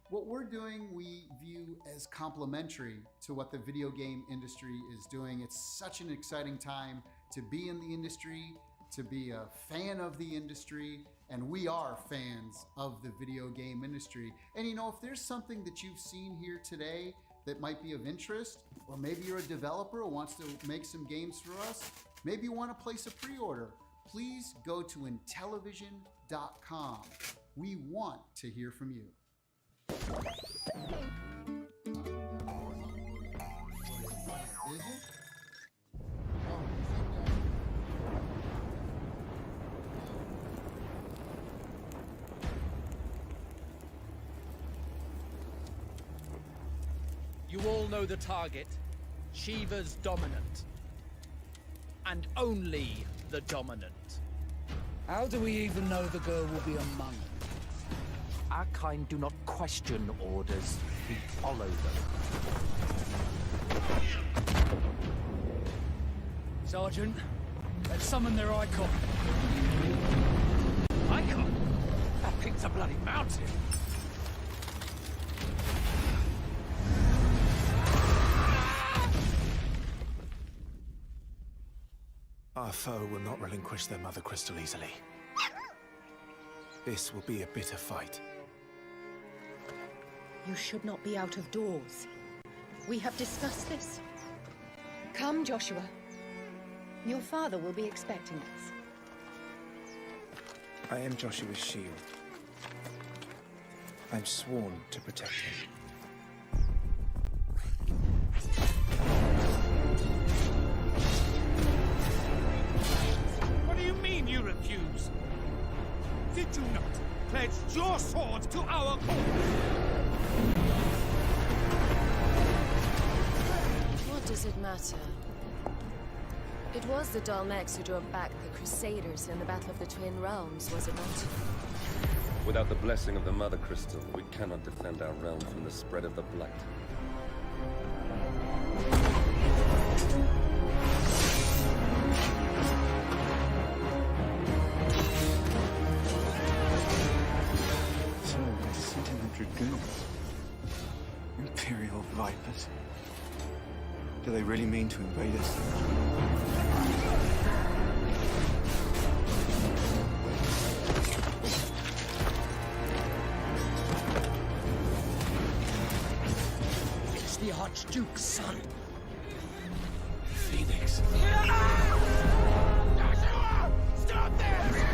What we're doing, we view as complementary to what the video game industry is doing. It's such an exciting time to be in the industry, to be a fan of the industry, and we are fans of the video game industry. And you know, if there's something that you've seen here today that might be of interest, or maybe you're a developer who wants to make some games for us, maybe you want to place a pre-order, please go to Intellivision.com. We want to hear from you. Is it? You all know the target. Shiva's dominant. And only the dominant. How do we even know the girl will be among us? Our kind do not question orders, we follow them. Sergeant, let's summon their icon. Icon? That thing's a bloody mountain. Our foe will not relinquish their mother crystal easily. This will be a bitter fight. You should not be out of doors. We have discussed this. Come, Joshua. Your father will be expecting us. I am Joshua's shield. I'm sworn to protect him. What do you mean you refuse? Did you not pledge your sword to our cause? What does it matter? It was the Dalmex who drove back the Crusaders in the Battle of the Twin Realms, was it not? Without the blessing of the Mother Crystal, we cannot defend our realm from the spread of the Blight. So, the Sentinel Dragoons. Imperial Vipers. Do they really mean to invade us? It's the Archduke's son. Phoenix. Stop there!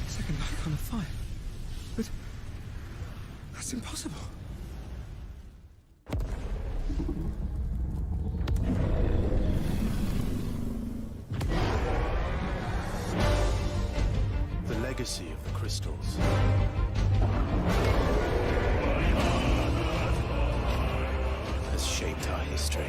Second icon of fire. But that's impossible. legacy of the crystals has shaped our history.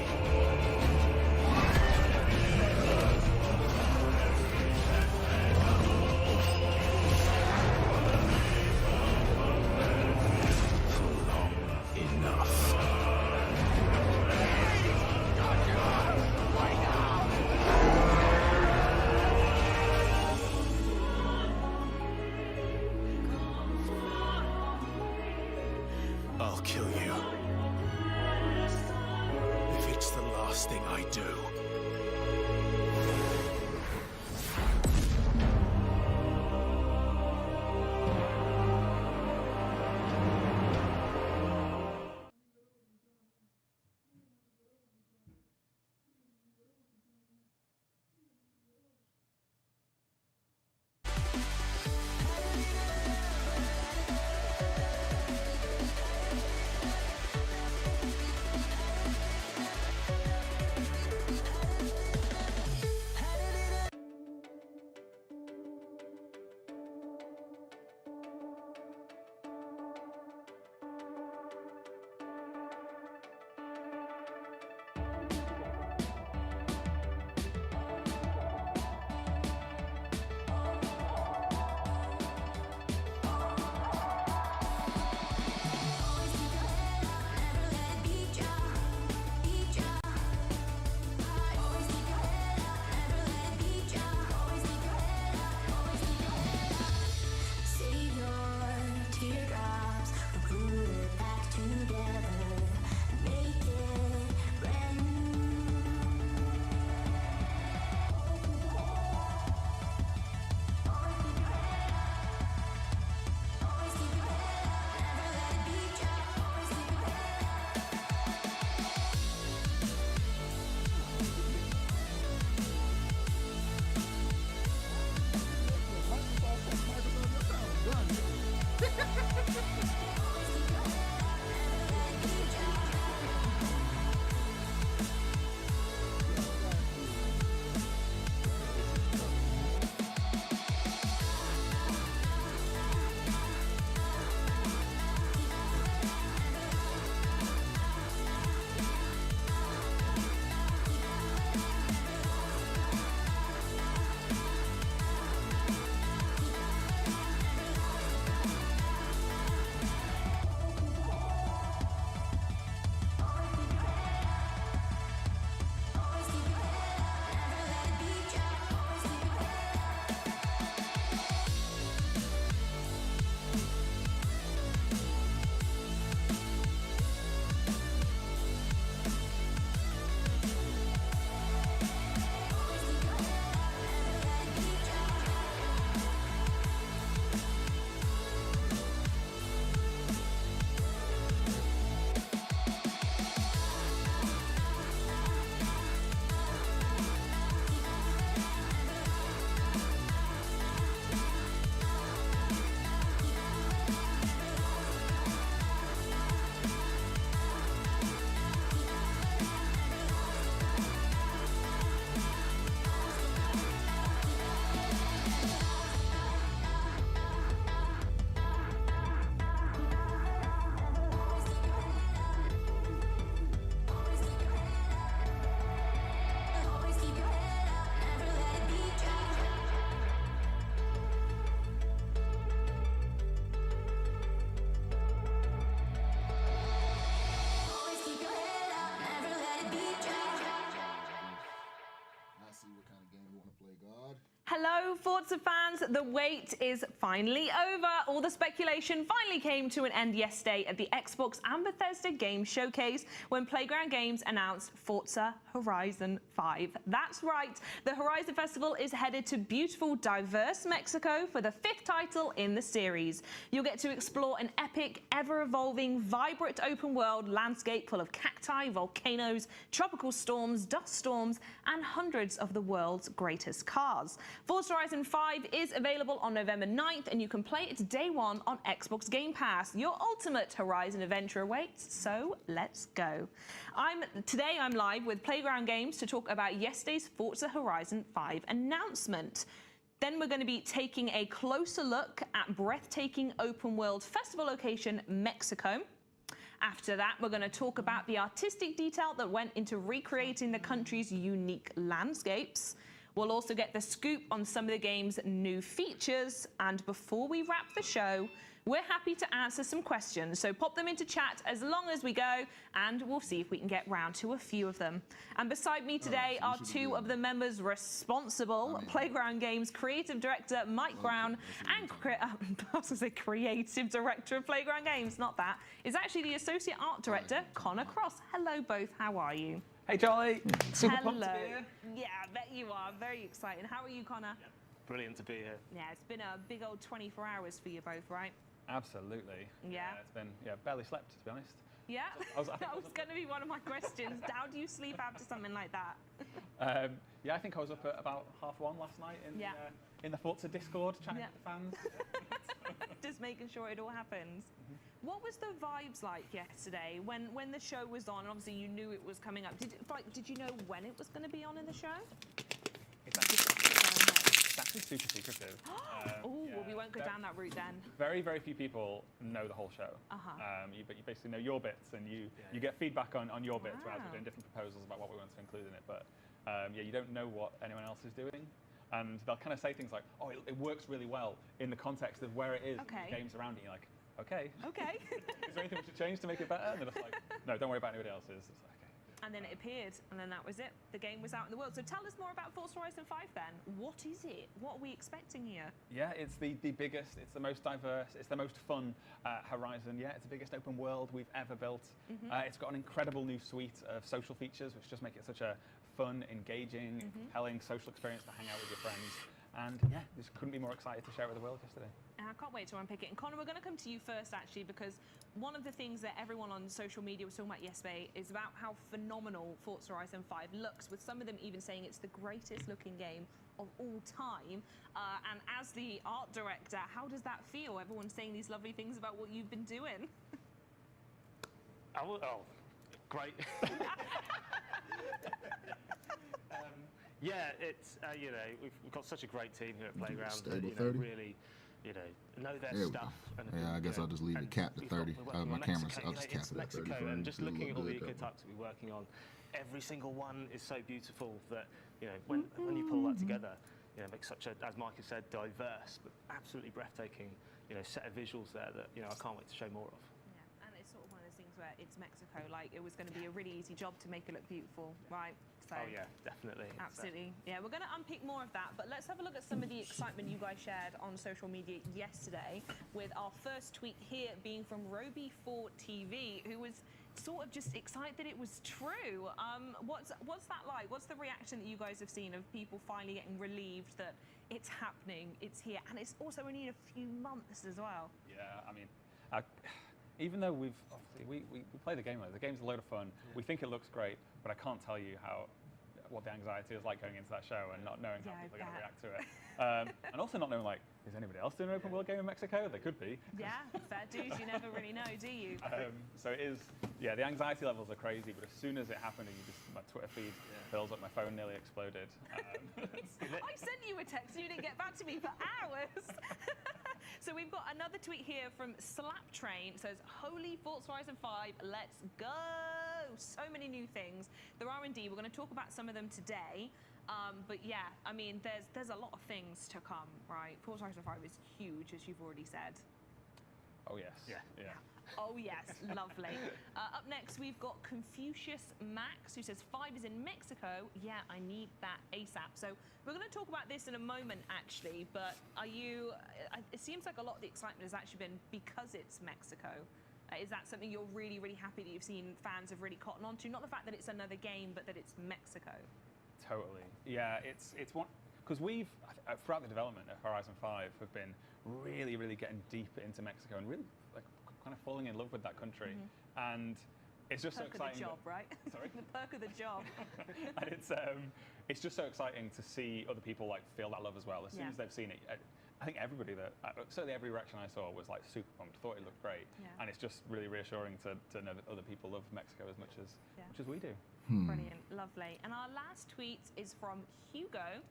I'll kill you. If it's the last thing I do. Hello, Forza fans. The wait is finally over. All the speculation finally came to an end yesterday at the Xbox and Bethesda Game Showcase when Playground Games announced Forza Horizon 5. That's right, the Horizon Festival is headed to beautiful, diverse Mexico for the 5th title in the series. You'll get to explore an epic, ever-evolving, vibrant open-world landscape full of cacti, volcanoes, tropical storms, dust storms, and hundreds of the world's greatest cars. Forza Horizon 5 is available on November 9th, and you can play it day one on Xbox Game Pass. Your ultimate Horizon adventure awaits, so let's go. Today I'm live with Playground Games to talk about yesterday's Forza Horizon 5 announcement. Then we're going to be taking a closer look at breathtaking open world festival location, Mexico. After that, we're going to talk about the artistic detail that went into recreating the country's unique landscapes. We'll also get the scoop on some of the game's new features. And before we wrap the show, we're happy to answer some questions. So pop them into chat as long as we go, and we'll see if we can get round to a few of them. And beside me today are two of the members responsible, Playground Games Creative Director Mike Brown and I was going to say Creative Director of Playground Games, not that. Is actually the Associate Art Director, Connor Cross. Hello both, how are you? Hey Charlie, super pumped to Hello. be here. Yeah, I bet you are. Very exciting. How are you, Connor? Brilliant to be here. Yeah, it's been a big old 24 hours for you both, right? Absolutely. Yeah. It's been, barely slept, to be honest. Yeah, I was that was going to be one of my questions. How do you sleep after something like that? I think I was up at about 1:30 last night in the Forza Discord chatting with the fans. Just making sure it all happens. What was the vibes like yesterday when the show was on? Obviously, you knew it was coming up. Did you know when it was going to be on in the show? It's actually super secretive. Well, we won't go down that route then. Very, very few people know the whole show. But you basically know your bits, and you get feedback on your bits as we're doing different proposals about what we want to include in it. But you don't know what anyone else is doing. And they'll kind of say things like, oh, it works really well in the context of where it is, and the games around it. You're like, okay. Okay. Is there anything we should change to make it better? And they're just like, no, don't worry about anybody else's. It's like, okay. And then it appeared, and then that was it. The game was out in the world. So tell us more about Forza Horizon 5 then. What is it? What are we expecting here? Yeah, it's the biggest, it's the most diverse, it's the most fun Horizon. Yeah, it's the biggest open world we've ever built. It's got an incredible new suite of social features, which just make it such a fun, engaging, compelling social experience to hang out with your friends. And yeah, just couldn't be more excited to share it with the world yesterday. I can't wait to unpick it. And Connor, we're going to come to you first, actually, because one of the things that everyone on social media was talking about yesterday is about how phenomenal Forza Horizon 5 looks, with some of them even saying it's the greatest looking game of all time. And as the art director, how does that feel? Everyone's saying these lovely things about what you've been doing. Oh, great. Yeah, it's we've got such a great team here at Playground that really know their stuff. And I guess I'll just leave it capped at 30. My camera's, I'll just cap it at 30. Mexico, and just looking at all the ecotypes that we're working on, every single one is so beautiful that when you pull that together, makes such a, as Mike has said, diverse but absolutely breathtaking set of visuals there that I can't wait to show more of. Yeah, and it's sort of one of those things where it's Mexico, like it was going to be a really easy job to make it look beautiful, right? So, oh yeah, definitely. Absolutely. Yeah, we're going to unpick more of that, but let's have a look at some of the excitement you guys shared on social media yesterday, with our first tweet here being from Roby4TV, who was sort of just excited that it was true. What's that like? What's the reaction that you guys have seen of people finally getting relieved that it's happening, it's here, and it's also only in a few months as well? Yeah, I mean, even though we play the game, the game's a load of fun. We think it looks great, but I can't tell you what the anxiety is like going into that show and not knowing how people are going to react to it. And also not knowing, like, is anybody else doing an open world game in Mexico? They could be. Yeah, fair dues. You never really know, do you? So it is, the anxiety levels are crazy, but as soon as it happened, my Twitter feed fills up, my phone nearly exploded. I sent you a text and you didn't get back to me for hours. So we've got another tweet here from Slaptrain. It says, holy Forza Horizon 5, let's go. So many new things. There are indeed. We're going to talk about some of them today. But yeah, I mean, there's a lot of things to come, right? Forza Horizon 5 is huge, as you've already said. Oh, yes. Yeah. Oh, yes. Lovely. Up next, we've got Confucius Max, who says, 5 is in Mexico. Yeah, I need that ASAP. So we're going to talk about this in a moment, actually. But it seems like a lot of the excitement has actually been because it's Mexico. Is that something you're really, really happy that you've seen fans have really cottoned on to? Not the fact that it's another game, but that it's Mexico. Totally. Yeah, it's one, because we've, throughout the development of Horizon 5, have been really, really getting deep into Mexico and really kind of falling in love with that country. And it's just so exciting. The perk of the job, right? Sorry? The perk of the job. And it's just so exciting to see other people feel that love as well. As soon as they've seen it, I think everybody certainly every reaction I saw was super pumped, thought it looked great. And it's just really reassuring to know that other people love Mexico as much as we do. Brilliant, lovely. And our last tweet is from Hugo,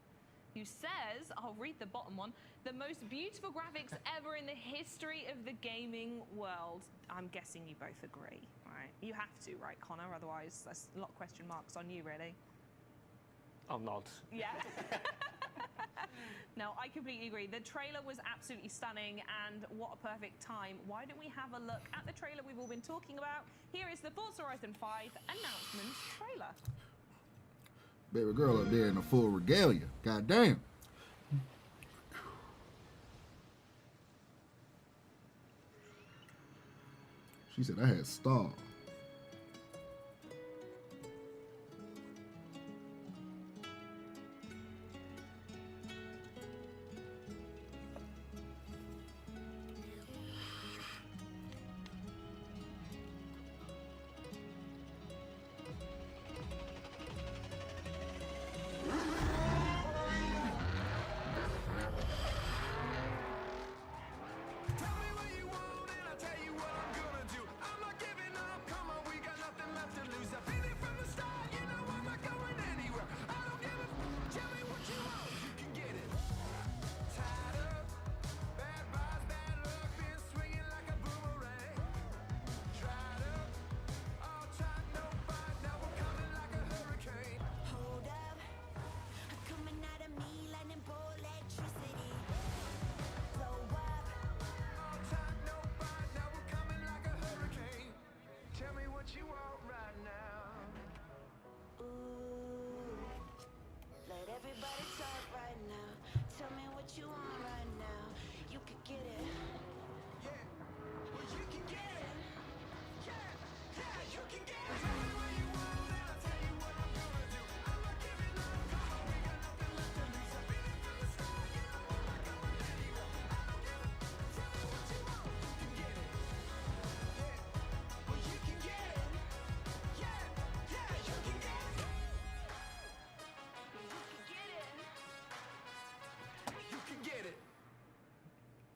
who says, I'll read the bottom one, the most beautiful graphics ever in the history of the gaming world. I'm guessing you both agree, right? You have to, right, Connor? Otherwise, there's a lot of question marks on you, really. I'll nod. Yeah. No, I completely agree. The trailer was absolutely stunning, and what a perfect time. Why don't we have a look at the trailer we've all been talking about? Here is the Forza Horizon 5 announcement trailer. Baby girl up there in a full regalia. God damn. She said I had stars.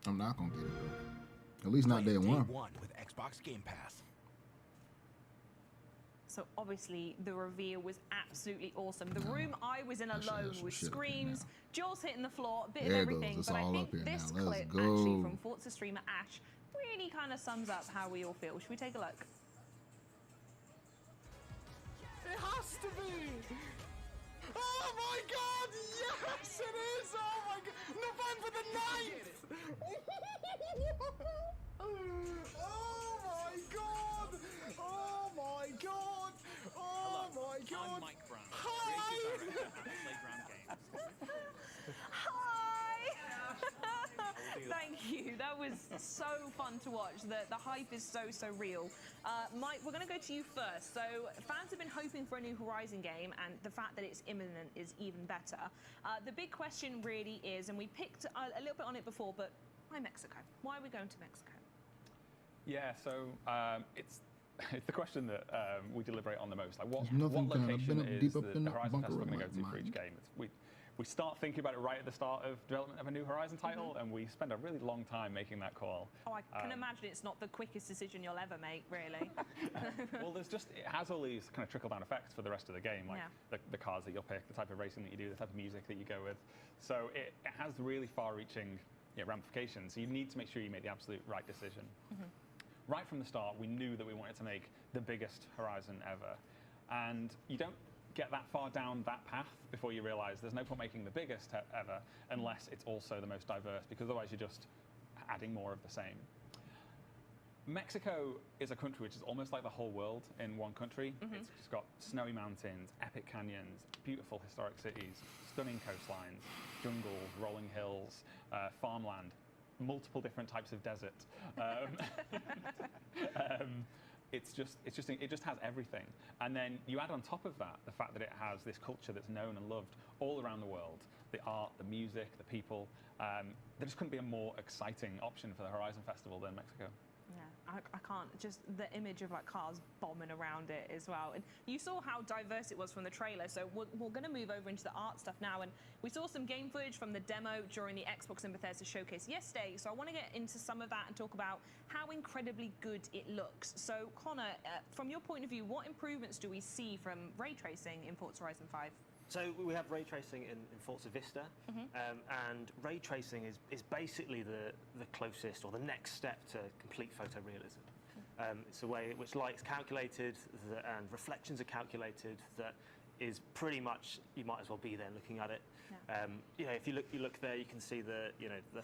I'm not gonna get it though. At least not day one. With Xbox Game Pass. So obviously the reveal was absolutely awesome. The room I was in alone was screams, jaws hitting the floor, a bit of everything. But I think this clip actually from Forza streamer Ash really kind of sums up how we all feel. Should we take a look? It has to be! Oh my god, yes it is! Oh my god, November the 9th! Oh my god! Oh my god! Oh my god! I'm Mike Brown, Hi! creative director at Playground Games. Hi! Thank you. That was so fun to watch. The hype is so real. Mike, we're going to go to you first. So fans have been hoping for a new Horizon game, and the fact that it's imminent is even better. The big question really is, and we picked a little bit on it before, but why Mexico? Why are we going to Mexico? Yeah, so it's the question that we deliberate on the most. Like, what Nothing kind of location been up is deep up the in the Horizon bunker Festival going to of go to my for each mind. game? We start thinking about it right at the start of development of a new Horizon title, and we spend a really long time making that call. Oh, I can imagine it's not the quickest decision you'll ever make, really. Well, it has all these kind of trickle-down effects for the rest of the game, like the cars that you'll pick, the type of racing that you do, the type of music that you go with. So it has really far-reaching ramifications. So you need to make sure you make the absolute right decision. Right from the start, we knew that we wanted to make the biggest Horizon ever. And you don't get that far down that path before you realize there's no point making the biggest ever unless it's also the most diverse, because otherwise you're just adding more of the same. Mexico is a country which is almost like the whole world in one country. It's got snowy mountains, epic canyons, beautiful historic cities, stunning coastlines, jungles, rolling hills, farmland, multiple different types of desert. It just has everything. And then you add on top of that the fact that it has this culture that's known and loved all around the world. The art, the music, the people. There just couldn't be a more exciting option for the Horizon Festival than Mexico. Yeah, I can't. Just the image of like cars bombing around it as well. And you saw how diverse it was from the trailer. So we're going to move over into the art stuff now. And we saw some game footage from the demo during the Xbox and Bethesda showcase yesterday. So I want to get into some of that and talk about how incredibly good it looks. So Connor, from your point of view, what improvements do we see from ray tracing in Forza Horizon 5? So we have ray tracing in Forza Vista, and ray tracing is basically the closest or the next step to complete photorealism. It's a way in which light's calculated and reflections are calculated that is pretty much, you might as well be there looking at it. Yeah. You know, if you look there, you can see the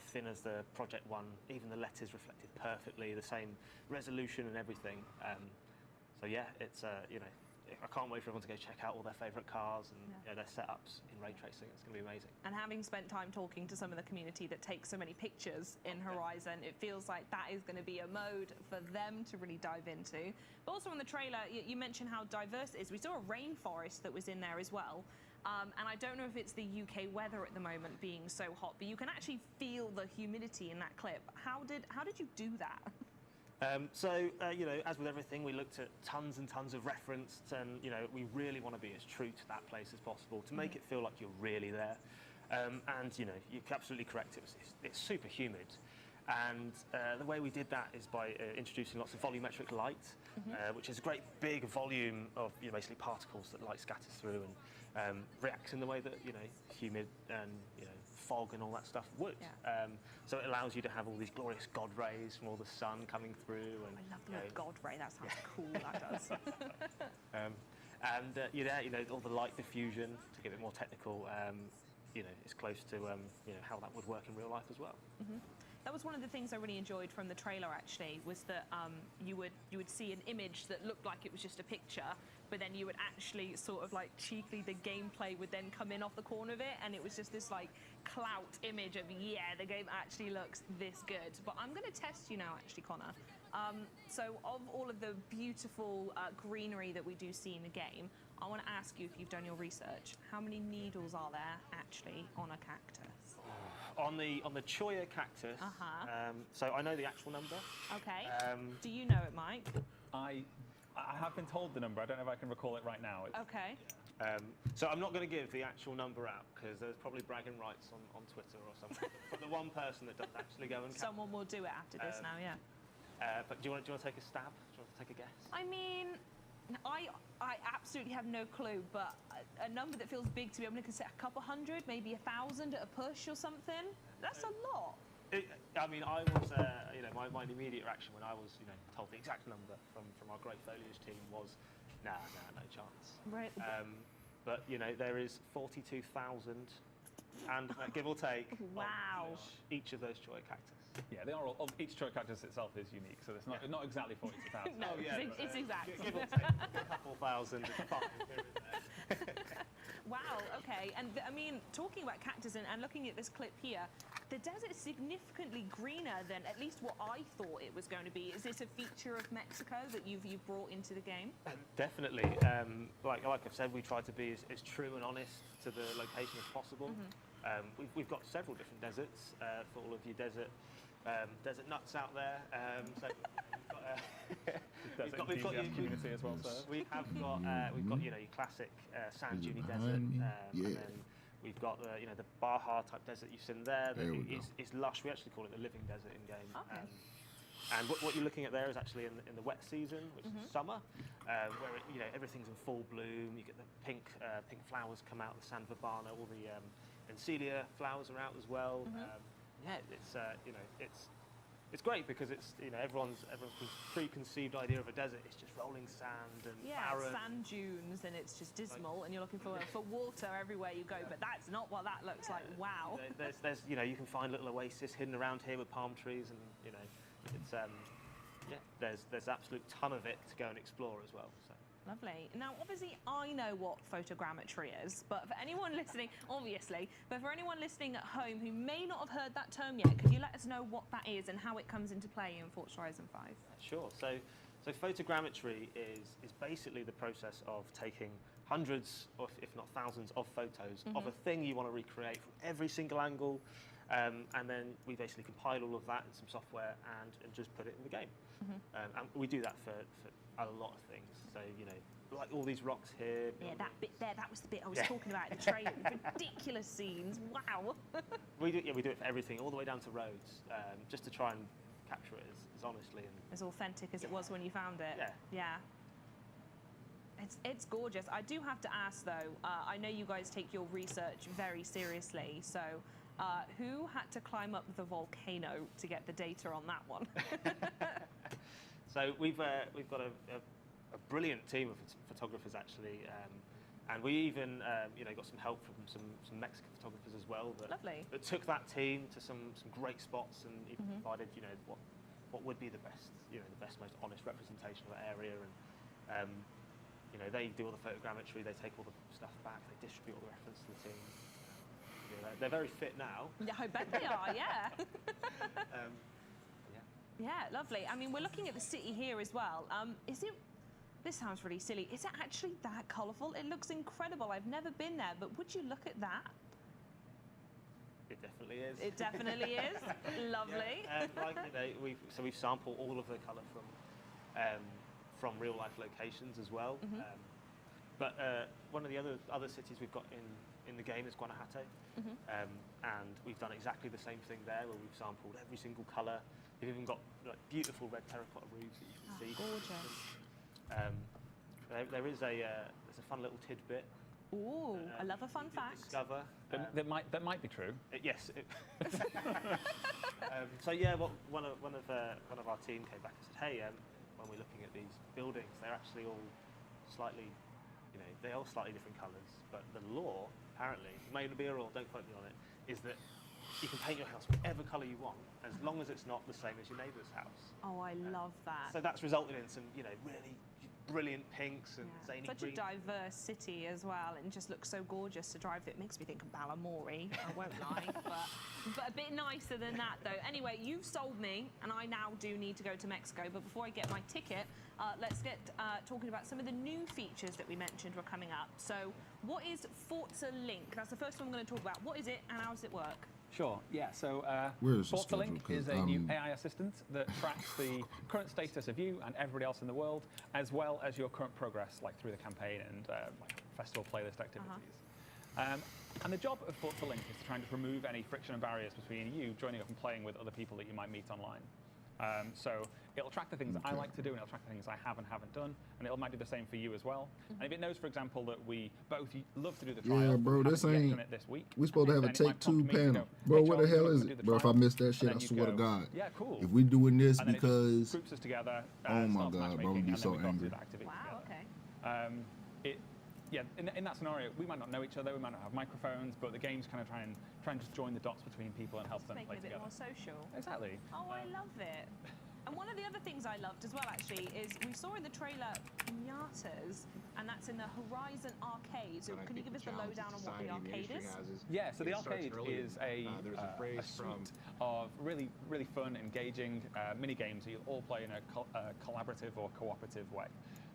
thin as the Project One, even the letters reflected perfectly, the same resolution and everything. So yeah, it's you know, I can't wait for everyone to go check out all their favourite cars and you know, their setups in ray tracing. It's going to be amazing. And having spent time talking to some of the community that takes so many pictures in Horizon, it feels like that is going to be a mode for them to really dive into. But also in the trailer, you mentioned how diverse it is. We saw a rainforest that was in there as well. And I don't know if it's the UK weather at the moment being so hot, but you can actually feel the humidity in that clip. How did you do that? You know, as with everything, we looked at tons and tons of reference, and you know, we really want to be as true to that place as possible to make it feel like you're really there. And you know, you're absolutely correct. It's super humid, and the way we did that is by introducing lots of volumetric light, which is a great big volume of basically particles that light scatters through and reacts in the way that humid and fog and all that stuff would. Yeah. So it allows you to have all these glorious God rays from all the sun coming through. And, I love the word God ray. That sounds cool. That does. And all the light diffusion, to give it more technical, it's close to how that would work in real life as well. That was one of the things I really enjoyed from the trailer, actually, was that you would see an image that looked like it was just a picture, but then you would actually sort of like cheekily, the gameplay would then come in off the corner of it, and it was just this like clout image of, yeah, the game actually looks this good. But I'm going to test you now, actually, Connor. So of all of the beautiful greenery that we do see in the game, I want to ask you, if you've done your research, how many needles are there actually on a cactus? On the Choya cactus, so I know the actual number. Okay. Do you know it, Mike? I have been told the number. I don't know if I can recall it right now. Okay. So I'm not going to give the actual number out because there's probably bragging rights on Twitter or something. But the one person that doesn't actually go and count. Someone will do it after this now, yeah. But do you want to take a stab? Do you want to take a guess? I mean, I absolutely have no clue, but a number that feels big to me, I'm going to consider a couple hundred, maybe 1,000 at a push or something. That's a lot. I mean, I was, my immediate reaction when I was, told the exact number from our great foliage team was, no chance. Right. But there is 42,000, and give or take, wow, each of those Choya cactus. Yeah, they are all. Each Choya cactus itself is unique, so it's not exactly 42,000. No, it's exact. Give or take a couple thousand. It's fine. Wow. Okay. And I mean, talking about cactus and looking at this clip here, the desert is significantly greener than at least what I thought it was going to be. Is this a feature of Mexico that you've brought into the game? Definitely. Like I've said, we try to be as true and honest to the location as possible. We've got several different deserts for all of you desert nuts out there. So we've got your community as well. We have got your classic sand dune desert, and then we've got the Baja type desert you've seen there. That is lush. We actually call it the living desert in game. Okay. And what you're looking at there is actually in the wet season, which is summer, where everything's in full bloom. You get the pink flowers come out, the San Verbana, all the Encelia flowers are out as well. It's great because it's everyone's preconceived idea of a desert. It's just rolling sand and barren. Sand dunes, and it's just dismal, and you're looking for water everywhere you go. But that's not what that looks like. Wow. There's you can find little oases hidden around here with palm trees, and it's there's absolute ton of it to go and explore as well. So. Lovely. Now, obviously, I know what photogrammetry is, but for anyone listening, obviously, but for anyone listening at home who may not have heard that term yet, could you let us know what that is and how it comes into play in Forza Horizon 5? Sure. So photogrammetry is basically the process of taking hundreds, or if not thousands, of photos of a thing you want to recreate from every single angle, and then we basically compile all of that in some software and just put it in the game. And we do that for a lot of things. So, like all these rocks here. Yeah, that bit there, that was the bit I was talking about in the trailer. Ridiculous scenes, wow. we do it for everything, all the way down to roads, just to try and capture it as honestly. And as authentic as it was when you found it. Yeah. It's gorgeous. I do have to ask though. I know you guys take your research very seriously. So, who had to climb up the volcano to get the data on that one? So we've got a brilliant team of photographers actually, and we even got some help from some Mexican photographers as well that took that team to some great spots and even provided what would be the best most honest representation of that area. And they do all the photogrammetry, they take all the stuff back, they distribute all the reference to the team. They're very fit now. Yeah, I bet they are. Yeah. Yeah, lovely. I mean, we're looking at the city here as well. This sounds really silly. Is it actually that colourful? It looks incredible. I've never been there, but would you look at that? It definitely is. It definitely is. Lovely. Yeah. We've sampled all of the colour from real life locations as well. But one of the other cities we've got in the game is Guanajuato, and we've done exactly the same thing there, where we've sampled every single colour. We've even got beautiful red terracotta roofs that you can see. Gorgeous. There's a fun little tidbit. Ooh, I love a fun fact. Discover that might be true. Yes. So yeah, one of our team came back and said, hey, when we're looking at these buildings, they're actually all slightly, they are slightly different colours. But the law, apparently, may be a rule, don't quote me on it, is that you can paint your house whatever colour you want, as long as it's not the same as your neighbour's house. Oh, I love that. So that's resulted in some, really brilliant pinks and zany Such greens. a diverse city as well, and just looks so gorgeous to drive. It makes me think of Balamory. I won't lie, but a bit nicer than that though. Anyway, you've sold me, and I now do need to go to Mexico. But before I get my ticket, let's get talking about some of the new features that we mentioned were coming up. So, what is Forza Link? That's the first one I'm going to talk about. What is it, and how does it work? Sure, yeah, so Where's the Forza Link schedule? is a new AI assistant that tracks the current status of you and everybody else in the world, as well as your current progress, like through the campaign and festival playlist activities. And the job of Forza Link is to try and just remove any friction and barriers between you joining up and playing with other people that you might meet online. So it'll track the things that I like to do, and it'll track the things I have and haven't done, and it might do the same for you as well. And if it knows, for example, that we both love to do the trial, Yeah, bro, but this haven't yet ain't. done it this week, We supposed to have a then it might Take-Two prompt me to panel, go, bro. "Hey, What the Charles, hell we're is gonna do it, the bro? If I trial." missed that And shit, then I you'd swear to go, God. Yeah, cool. If we doing this And then it because, groups us together. oh my starts God, bro, I'm matchmaking, gonna be and then so we go angry. through the activity Wow. together. Okay. In that scenario, we might not know each other, we might not have microphones, but the game's kind of try and just join the dots between people and help them Make play it a bit together. more social. Exactly. Oh, I love it. And one of the other things I loved as well, actually, is we saw in the trailer Pinatas, and that's in the Horizon Arcade. So can you give us the lowdown on what the arcade is? Yeah, so the arcade is a suite of really, really fun, engaging mini games that you'll all play in a collaborative or cooperative way.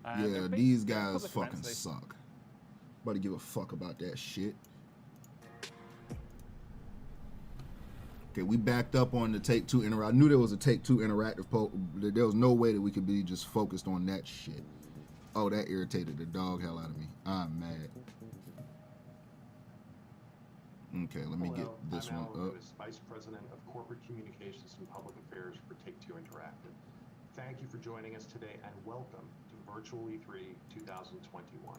yeah, these guys fucking suck. About to give a fuck about that shit. Okay, we backed up on the Take-Two Interactive. I knew there was a Take-Two Interactive. There was no way that we could be just focused on that shit. Oh, that irritated the dog hell out of me. I'm mad. Okay, let me get this I'm one Al up. Lewis, Vice President of Corporate Communications and Public Affairs for Take-Two Interactive. Thank you for joining us today, and welcome to Virtual E3 2021.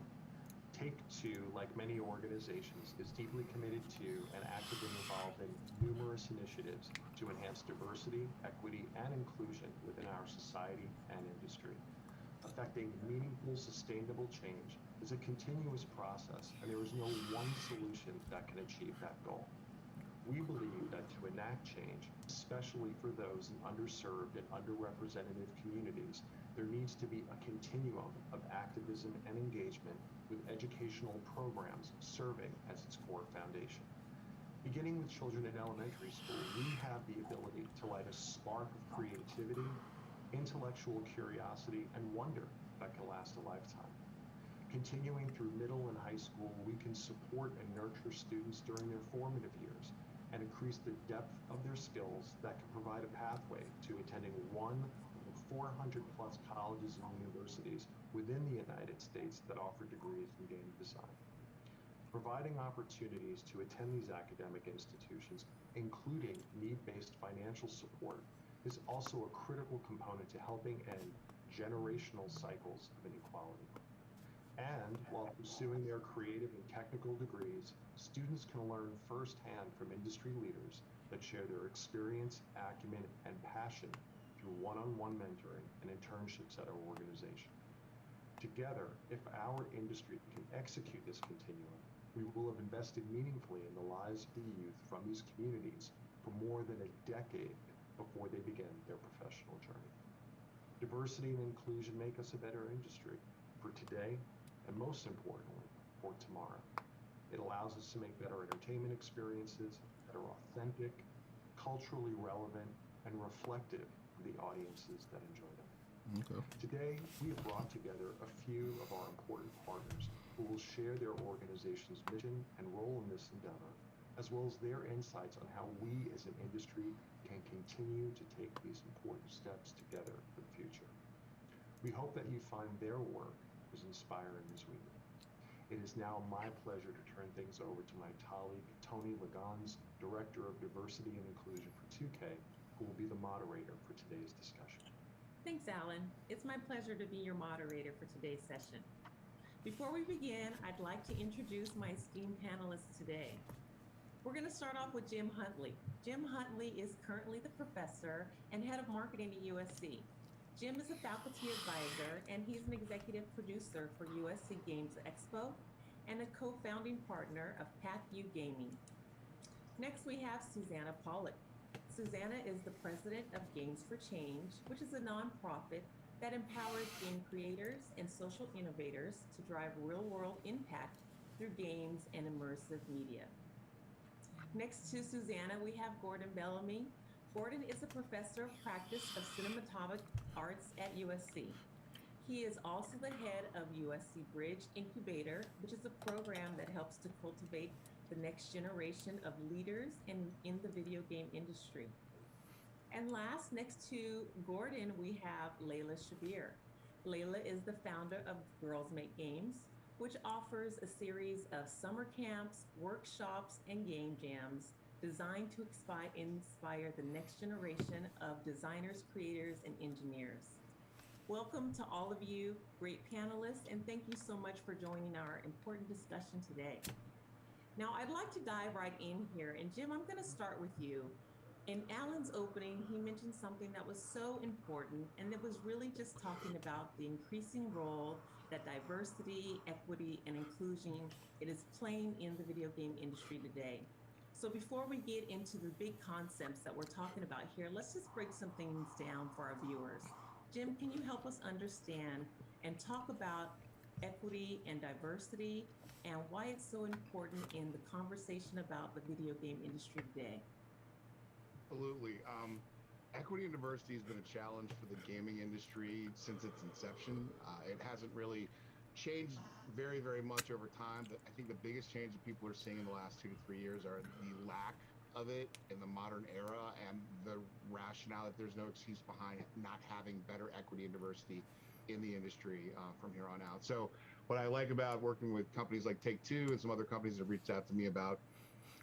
Take-Two, like many organizations, is deeply committed to and actively involved in numerous initiatives to enhance diversity, equity, and inclusion within our society and industry. Affecting meaningful, sustainable change is a continuous process, and there is no one solution that can achieve that goal. We believe that to enact change, especially for those in underserved and underrepresented communities, there needs to be a continuum of activism and engagement with educational programs serving as its core foundation. Beginning with children in elementary school, we have the ability to light a spark of creativity, intellectual curiosity, and wonder that can last a lifetime. Continuing through middle and high school, we can support and nurture students during their formative years and increase the depth of their skills that can provide a pathway to attending one of the 400 plus colleges and universities within the United States that offer degrees in game design. Providing opportunities to attend these academic institutions, including need-based financial support, is also a critical component to helping end generational cycles of inequality. And while pursuing their creative and technical degrees, students can learn firsthand from industry leaders that share their experience, acumen, and passion through one-on-one mentoring and internships at our organization. Together, if our industry can execute this continuum, we will have invested meaningfully in the lives of the youth from these communities for more than a decade before they begin their professional journey. Diversity and inclusion make us a better industry for today, and most importantly, for tomorrow. It allows us to make better entertainment experiences that are authentic, culturally relevant, and reflective of the audiences that enjoy them. Okay. Today, we have brought together a few of our important partners who will share their organization's mission and role in this endeavor, as well as their insights on how we as an industry can continue to take these important steps together for the future. We hope that you find their work as inspiring as we do. It is now my pleasure to turn things over to my colleague, Tony Lagans, Director of Diversity and Inclusion for 2K, who will be the moderator for today's discussion. Thanks, Alan. It's my pleasure to be your moderator for today's session. Before we begin, I'd like to introduce my esteemed panelists today. We're going to start off with Jim Huntley. Jim Huntley is currently the professor and head of marketing at USC. Jim is a faculty advisor, and he's an executive producer for USC Games Expo and a co-founding partner of PathView Gaming. Next, we have Susanna Pollock. Susanna is the president of Games for Change, which is a nonprofit that empowers game creators and social innovators to drive real-world impact through games and immersive media. Next to Susanna, we have Gordon Bellamy. Gordon is a professor of practice of cinematographic arts at USC. He is also the head of USC Bridge Incubator, which is a program that helps to cultivate the next generation of leaders in the video game industry. And last, next to Gordon, we have Layla Shabir. Layla is the founder of Girls Make Games, which offers a series of summer camps, workshops, and game jams designed to inspire the next generation of designers, creators, and engineers. Welcome to all of you, great panelists, and thank you so much for joining our important discussion today. Now, I'd like to dive right in here, and Jim, I'm going to start with you. In Alan's opening, he mentioned something that was so important, and it was really just talking about the increasing role that diversity, equity, and inclusion it is playing in the video game industry today. So before we get into the big concepts that we're talking about here, let's just break some things down for our viewers. Jim, can you help us understand and talk about equity and diversity and why it's so important in the conversation about the video game industry today? Absolutely. Equity and diversity has been a challenge for the gaming industry since its inception. It hasn't really changed very, very much over time, but I think the biggest change that people are seeing in the last 2 to 3 years are the lack of it in the modern era and the rationale that there's no excuse behind not having better equity and diversity in the industry from here on out. So what I like about working with companies like Take-Two and some other companies that have reached out to me about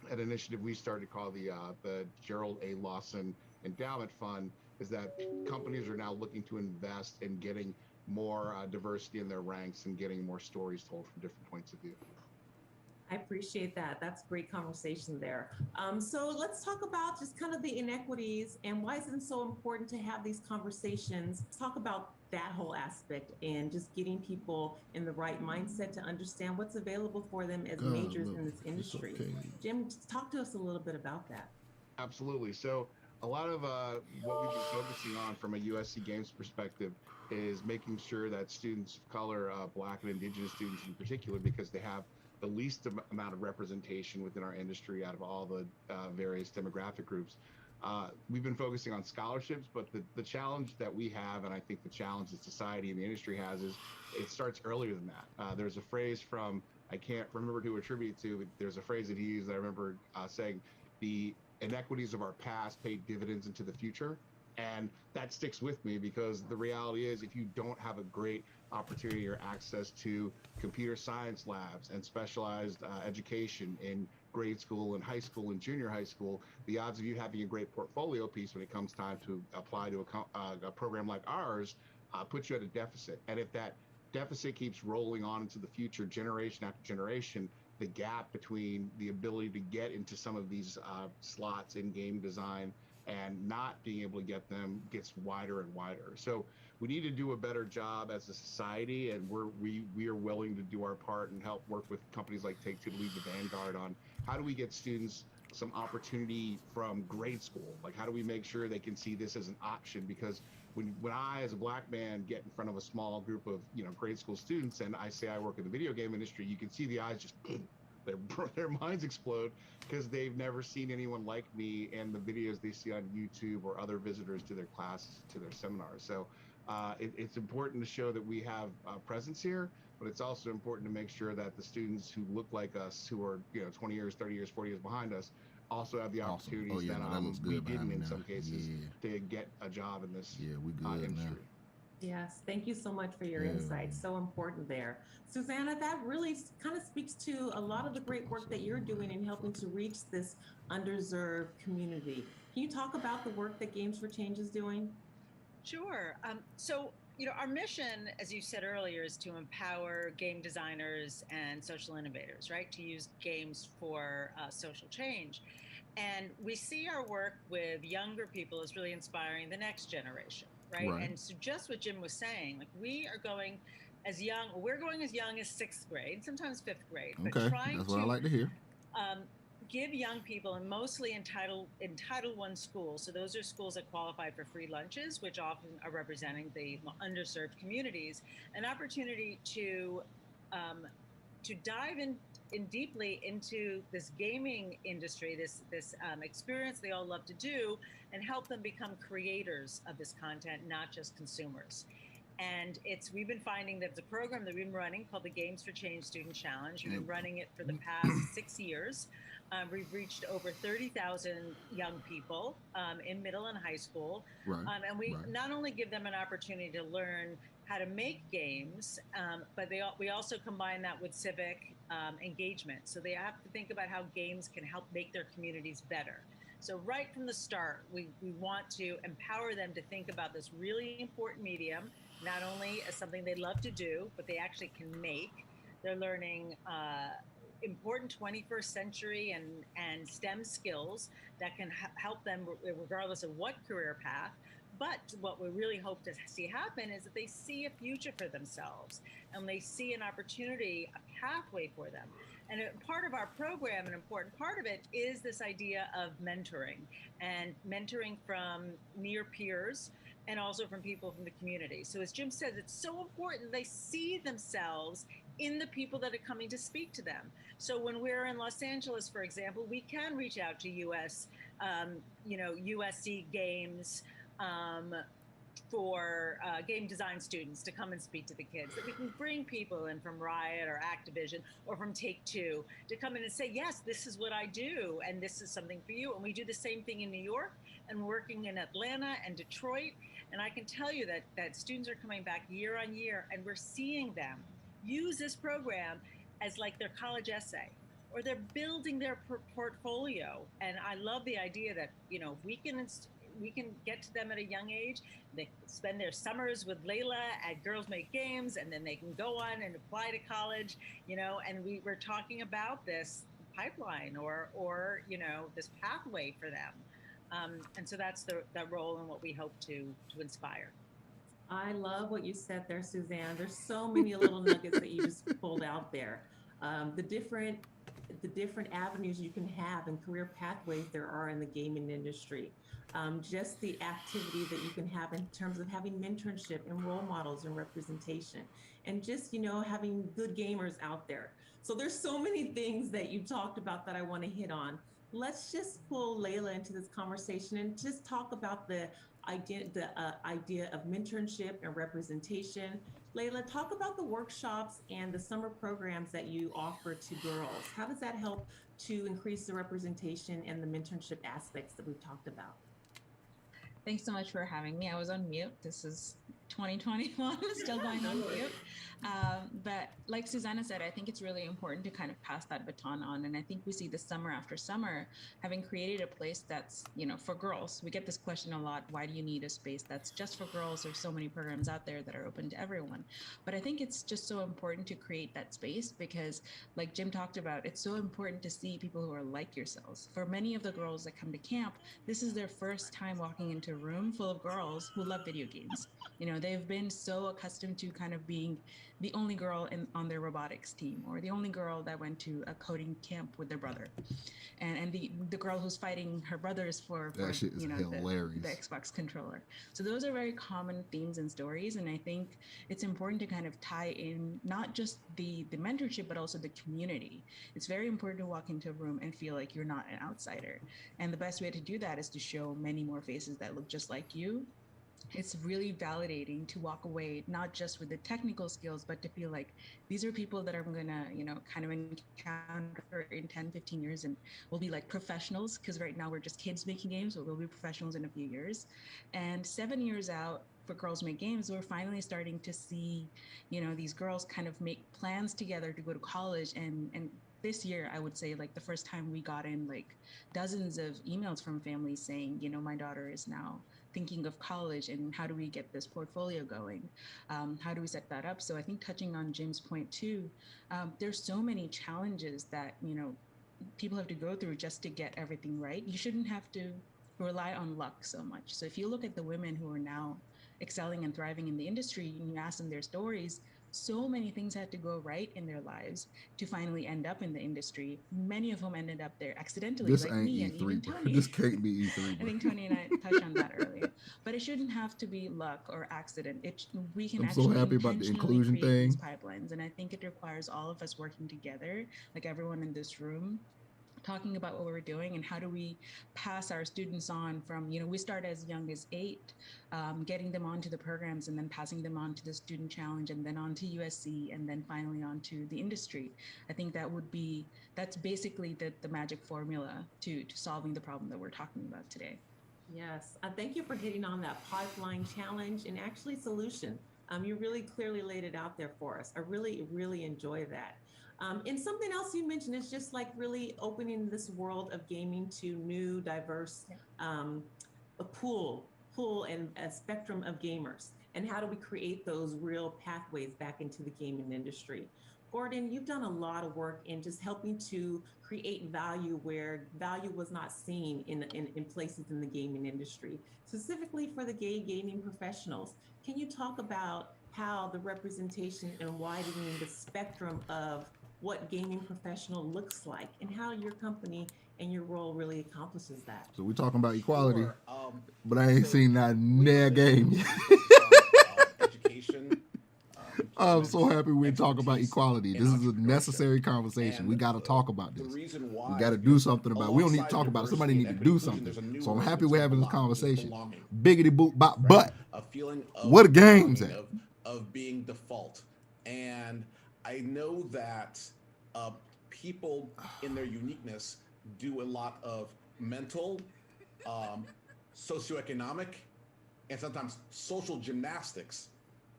an initiative we started to call the Gerald A. Lawson Endowment Fund is that companies are now looking to invest in getting more diversity in their ranks and getting more stories told from different points of view. I appreciate that. That's great conversation there. So let's talk about just kind of the inequities and why is it so important to have these conversations, talk about that whole aspect and just getting people in the right mindset to understand what's available for them as majors in this industry. Okay. Jim, just talk to us a little bit about that. Absolutely. So a lot of what we've been focusing on from a USC Games perspective is making sure that students of color, Black and Indigenous students in particular, because they have the least amount of representation within our industry out of all the various demographic groups. We've been focusing on scholarships, but the challenge that we have, and I think the challenge that society and the industry has, is it starts earlier than that. There's a phrase from, I can't remember who to attribute it to, but there's a phrase that he used that I remember saying, the inequities of our past pay dividends into the future. And that sticks with me because the reality is if you don't have a great opportunity or access to computer science labs and specialized education in grade school and high school and junior high school, the odds of you having a great portfolio piece when it comes time to apply to a program like ours puts you at a deficit. And if that deficit keeps rolling on into the future, generation after generation, the gap between the ability to get into some of these slots in game design and not being able to get them gets wider and wider. So we need to do a better job as a society, and we are willing to do our part and help work with companies like Take-Two to lead the vanguard on how do we get students some opportunity from grade school? Like, how do we make sure they can see this as an option? Because when I, as a black man, get in front of a small group of, grade school students and I say I work in the video game industry, you can see the eyes just, their minds explode because they've never seen anyone like me and the videos they see on YouTube or other visitors to their classes, to their seminars. So it's important to show that we have presence here, but it's also important to make sure that the students who look like us, who are 20 years, 30 years, 40 years behind us, also have the opportunities that we didn't in some cases to get a job in this industry. Yes, thank you so much for your insights. So important there. Susanna, that really kind of speaks to a lot of the great work that you're doing in helping to reach this underserved community. Can you talk about the work that Games for Change is doing? Sure. So, our mission, as you said earlier, is to empower game designers and social innovators, right? To use games for social change. And we see our work with younger people as really inspiring the next generation, right? And so just what Jim was saying, like we're going as young as 6th grade, sometimes 5th grade. But Okay, that's what I like to hear. Give young people, and mostly in Title I schools, so those are schools that qualify for free lunches, which often are representing the underserved communities, an opportunity to dive in deeply into this gaming industry, this experience they all love to do, and help them become creators of this content, not just consumers. And we've been finding that the program that we've been running called the Games for Change Student Challenge. We've been running it for the past 6 years. We've reached over 30,000 young people in middle and high school. And we not only give them an opportunity to learn how to make games, but we also combine that with civic engagement. So they have to think about how games can help make their communities better. So right from the start, we want to empower them to think about this really important medium, not only as something they love to do, but they actually can make. They're learning important 21st century and STEM skills that can help them regardless of what career path. But what we really hope to see happen is that they see a future for themselves and they see an opportunity, a pathway for them. And part of our program, an important part of it, is this idea of mentoring, and mentoring from near peers and also from people from the community. So as Jim says, it's so important they see themselves in the people that are coming to speak to them. So when we're in Los Angeles, for example, we can reach out to USC Games for game design students to come and speak to the kids, that we can bring people in from Riot or Activision or from Take-Two to come in and say, yes, this is what I do and this is something for you. And we do the same thing in New York and working in Atlanta and Detroit. And I can tell you that students are coming back year on year, and we're seeing them use this program as like their college essay, or they're building their portfolio. And I love the idea that, we can get to them at a young age. They spend their summers with Layla at Girls Make Games, and then they can go on and apply to college, and we're talking about this pipeline or this pathway for them. And so that's the role and what we hope to inspire. I love what you said there, Suzanne. There's so many little nuggets that you just pulled out there. The different avenues you can have and career pathways there are in the gaming industry. Just the activity that you can have in terms of having mentorship and role models and representation, and just, having good gamers out there. So there's so many things that you talked about that I want to hit on. Let's just pull Layla into this conversation and just talk about the idea of mentorship and representation. Layla, talk about the workshops and the summer programs that you offer to girls. How does that help to increase the representation and the mentorship aspects that we've talked about? Thanks so much for having me. I was on mute. This is 2021 still going on for you. But like Susanna said, I think it's really important to kind of pass that baton on. And I think we see this summer after summer, having created a place that's, you know, for girls. We get this question a lot. Why do you need a space that's just for girls? There's so many programs out there that are open to everyone. But I think it's just so important to create that space because, like Jim talked about, it's so important to see people who are like yourselves. For many of the girls that come to camp, this is their first time walking into a room full of girls who love video games. You know, they've been so accustomed to kind of being the only girl on their robotics team, or the only girl that went to a coding camp with their brother, and the girl who's fighting her brothers for That shit is hilarious. the Xbox controller. So those are very common themes and stories, and I think it's important to kind of tie in not just the mentorship but also the community. It's very important to walk into a room and feel like you're not an outsider, and the best way to do that is to show many more faces that look just like you. It's really validating to walk away, not just with the technical skills, but to feel like these are people that I'm gonna, you know, kind of encounter in 10, 15 years and we'll be like professionals, because right now we're just kids making games, but we'll be professionals in a few years. And 7 years out for Girls Make Games, we're finally starting to see, you know, these girls kind of make plans together to go to college. And this year, I would say, like, the first time we got in like dozens of emails from families saying, you know, my daughter is now thinking of college and how do we get this portfolio going? How do we set that up? So I think touching on Jim's point too, there's so many challenges that, you know, people have to go through just to get everything right. You shouldn't have to rely on luck so much. So if you look at the women who are now excelling and thriving in the industry and you ask them their stories, so many things had to go right in their lives to finally end up in the industry. Many of whom ended up there accidentally, This like ain't me and E3, even bro. Tony. This can't be E3, I think Tony and I touched on that earlier. But it shouldn't have to be luck or accident. We can I'm so actually happy about the intentionally inclusion create these thing. pipelines. And I think it requires all of us working together, like everyone in this room, talking about what we're doing and how do we pass our students on from, you know, we start as young as 8, getting them onto the programs and then passing them on to the student challenge and then on to USC and then finally on to the industry. I think that's basically the magic formula to solving the problem that we're talking about today. Yes, thank you for hitting on that pipeline challenge and actually solution. You really clearly laid it out there for us. I really, really enjoy that. And something else you mentioned is just like really opening this world of gaming to new, diverse, a pool and a spectrum of gamers. And how do we create those real pathways back into the gaming industry? Gordon, you've done a lot of work in just helping to create value where value was not seen in places in the gaming industry, specifically for the gay gaming professionals. Can you talk about how the representation and widening the spectrum of what gaming professional looks like and how your company and your role really accomplishes that? So we're talking about equality, Sure. but I ain't seen that near game yet. Education. I'm so happy we're talking about equality. This is a necessary conversation. We got to talk about this. We got to do something about it. We don't need to talk about it. Somebody need to do something. So I'm happy we're having this conversation. Biggity boop bop butt. A feeling of What a game's at? of being default. And I know that people in their uniqueness do a lot of mental, socioeconomic, and sometimes social gymnastics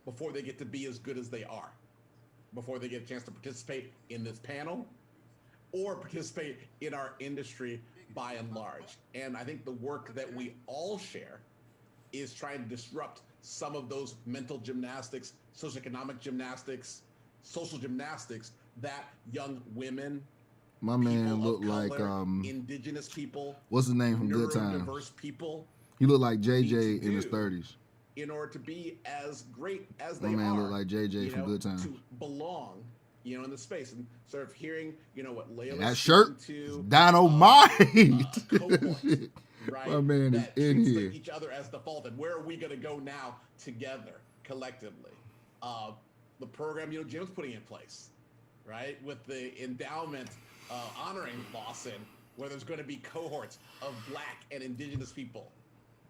before they get to be as good as they are, before they get a chance to participate in this panel or participate in our industry by and large. And I think the work that we all share is trying to disrupt some of those mental gymnastics, socioeconomic gymnastics, social gymnastics that young women, My man people looked of like color, indigenous people, what's his name from Good Times? neurodiverse people He looked like JJ to in his do 30s. in order to be as great as My they man are. looked like JJ you from know, Good Times. to belong, you know, in the space and sort of hearing, you know, what Layla And that shirt, dynamite. right? My man is that in treats here. each other as default, and where are we going to go now together, collectively? The program, you know, Jim's putting in place, right, with the endowment honoring Lawson, where there's going to be cohorts of Black and Indigenous people,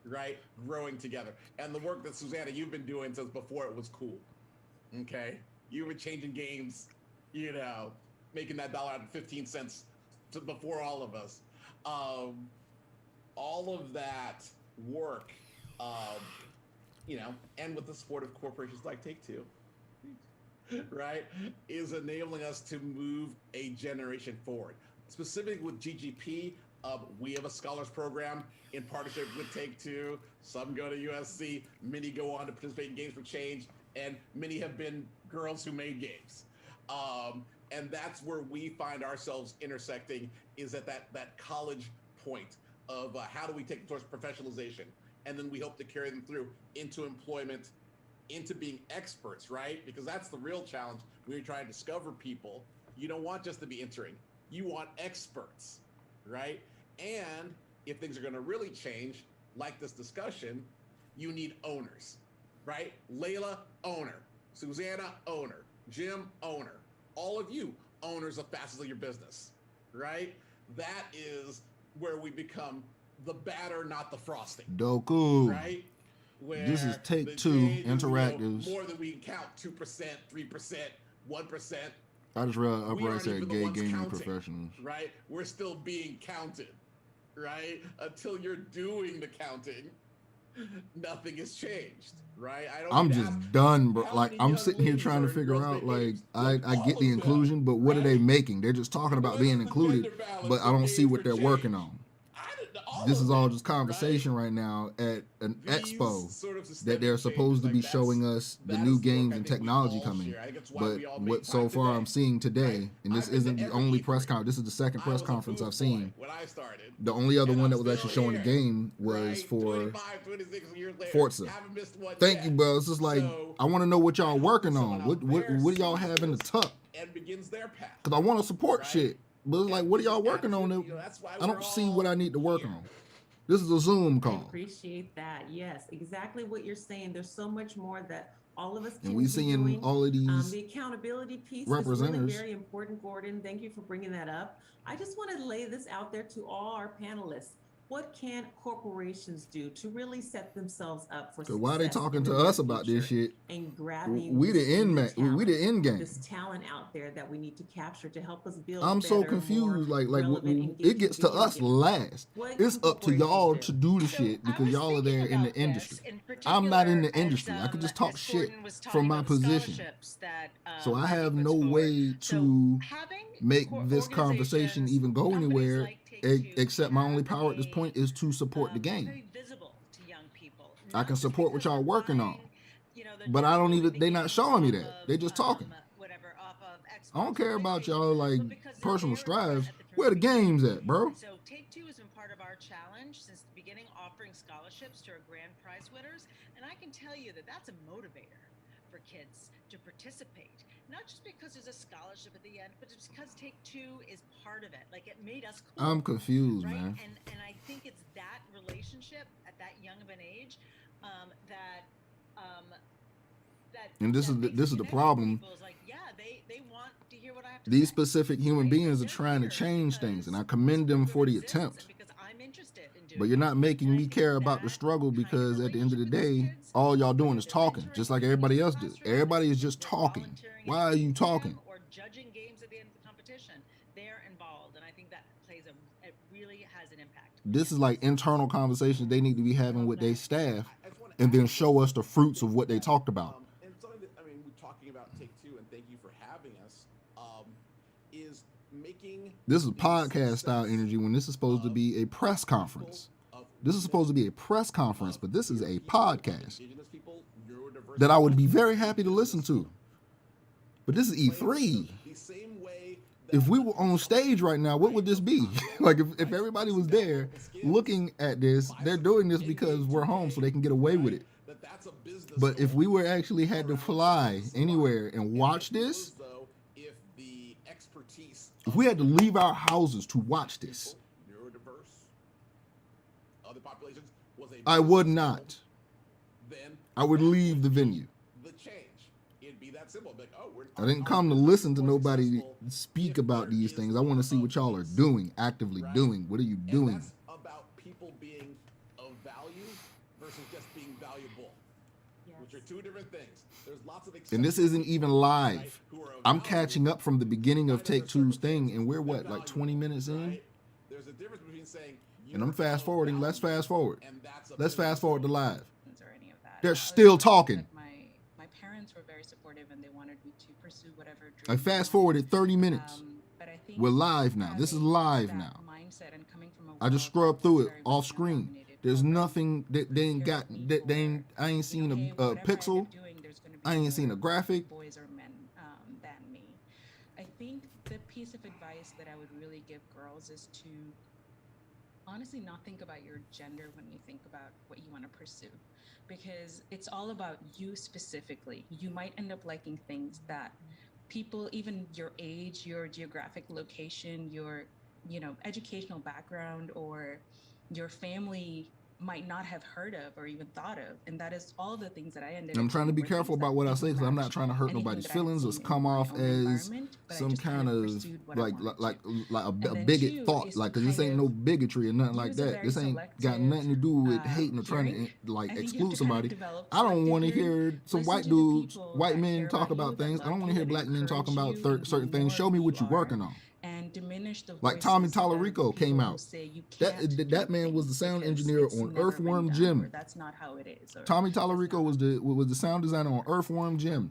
right, growing together, and the work that Susanna you've been doing since before it was cool. Okay, you've been changing games, you know, making that dollar out of 15 cents to before all of us. All of that work, and with the support of corporations like Take-Two, right, is enabling us to move a generation forward. Specifically with GGP, we have a scholars program in partnership with Take-Two. Some go to USC, many go on to participate in Games for Change, and many have been girls who made games. And that's where we find ourselves intersecting, is at that college point of how do we take them towards professionalization, and then we hope to carry them through into employment, into being experts, right? Because that's the real challenge when you're trying to discover people. You don't want just to be entering, you want experts, right? And if things are going to really change, like this discussion, you need owners, right? Layla, owner. Susanna, owner. Jim, owner. All of you, owners of Facets of Your Business, right? That is where we become the batter, not the frosting. Doku. Right? Where This is the Take-Two game is, Interactives. more than we can count, 2%, 3%, 1%. I just read up We where I aren't said even the gay ones gaming counting, professionals. Right? We're still being counted, right? Until you're doing the counting, nothing has changed, right? I'm need to just ask done, bro. how Like, many I'm young sitting here ladies trying are to in figure girls' out, day like, games. I All get the of them, inclusion, but what are they making? They're just talking about being included, but I don't see what they're working on. This is all just conversation right now at an expo that they're supposed to be showing us the new games and technology coming. But what so far I'm seeing today, and this isn't the only press conference, this is the second press conference I've seen. The only other one that was actually showing the game was for Forza. Thank you, bro. It's just like, I want to know what y'all working on. What do y'all have in the tuck? And begins their path. Because I want to support shit. But it's like, what are y'all working on? I don't see what I need to work on. This is a Zoom I call. appreciate that. Yes, exactly what you're saying. There's so much more that all of us can And we be seeing doing. all of these The accountability piece is really representatives. very important, Gordon. Thank you for bringing that up. I just want to lay this out there to all our panelists. What can corporations do to really set themselves up for Cause why are they success talking in to the near us about this future shit? and grabbing We this the end new man. We the end game. this talent out there that we need to capture to help us build I'm so better, more confused. Like relevant, it engaging gets to video us games. last. What It's can up to y'all corporations to do? do the shit because y'all are there in the industry. I'm not in the industry. I could just talk shit from my position. So I have no way to make this conversation even go anywhere, except my only power at this point is to support the game. I can support what y'all working on, but I don't even. They not showing me that. They just talking. I don't care about y'all like personal strives. Where the games at, bro? So Take-Two has been part of our challenge since the beginning, offering scholarships to our grand prize winners. And I can tell you that that's a motivator for kids to participate. Not just because there's a scholarship at the end, but it's because Take-Two is part of it. Like, it made us cool. I'm confused, right? man. And I think it's that relationship at that young of an age that And this is the problem. like, yeah, they want to hear what I have to These say. specific human beings are trying to change things, and I commend them for the attempt. But you're not making me care about the struggle because at the end of the day, all y'all doing is talking, just like everybody else do. Everybody is just talking. Why are you talking? Or judging games at the end of the competition, they're involved, and I think that it really has an impact. This is like internal conversations they need to be having with their staff, and then show us the fruits of what they talked about. And something that, we're talking about Take-Two, and thank you for having us, is making... This is podcast style energy when this is supposed to be a press conference. This is supposed to be a press conference, but this is a podcast that I would be very happy to listen to. But this is E3. If we were on stage right now, what would this be? Like if everybody was there looking at this, they're doing this because we're home so they can get away with it. But if we were actually had to fly anywhere and watch this, if we had to leave our houses to watch this, I would not. I would leave the venue. I didn't come to listen to nobody speak about these things. I want to see what y'all are doing, actively doing. What are you doing? And that's about people being of value versus just being valuable, which are two different things. There's lots of And this isn't even live. I'm catching up from the beginning of Take-Two's thing, and we're what, like 20 minutes in? There's a difference between saying And I'm fast forwarding. Let's fast forward. Let's fast forward to live. They're still talking. My parents were very supportive and they wanted me to pursue whatever dream. I fast forwarded 30 minutes. But I think We're live now. This is live now. mindset and coming from I just scrubbed through it off screen. There's nothing that they ain't got. I ain't seen a pixel. I ain't seen a graphic. Boys or men than me. I think the piece of advice that I would really give girls is to honestly not think about your gender when you think about what you want to pursue, because it's all about you specifically. You might end up liking things that people, even your age, your geographic location, your educational background, or your family might not have heard of or even thought of. And that is all the things that I ended up I'm trying to be doing were careful things about that what I people say because I'm not matched trying to hurt anything nobody's that I had feelings or seen in come my off own as environment, but I some just kind of pursued what I wanted a then bigot two thought, is like, to cause this kind ain't of no bigotry or nothing like use a that. very This ain't got selective, nothing to do with hating or trying hearing. to like I think you have exclude to kind of somebody. develop I don't selective want to hearing. hear some Listen white to the dudes, people white that men care talk about you, about that things. I love don't want to you, hear that black men talking about encourage you and certain be things. more Show me who what you're you are, working on. and diminish the Like Tommy voices of Tallarico came people who out. say you can't That man was the sound engineer it's on never been Earthworm done, Jim. or that's not how it is, or Tommy Tallarico was the sound designer on Earthworm Jim.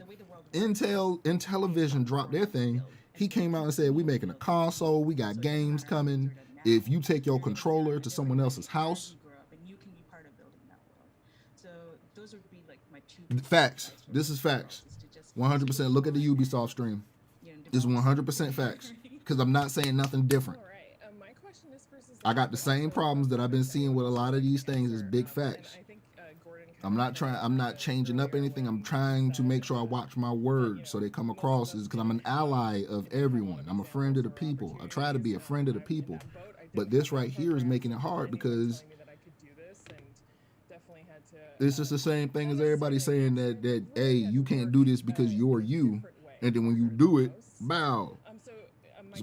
Intellivision dropped their thing. He came out and said, "We making a console. We got games coming. If you take your controller to someone else's house." and you can be part of building that world. So those would be like my two Facts. This is facts. 100%. Look at the Ubisoft stream. It's 100% facts. Because I'm not saying nothing different. My question is versus I got the same problems that I've been seeing with a lot of these things as big facts. I'm not changing up anything. I'm trying to make sure I watch my words so they come across as, because I'm an ally of everyone. I'm a friend of the people. I try to be a friend of the people. But this right here is making it hard because it's just the same thing as everybody saying that hey, you can't do this because you're you. And then when you do it, bow.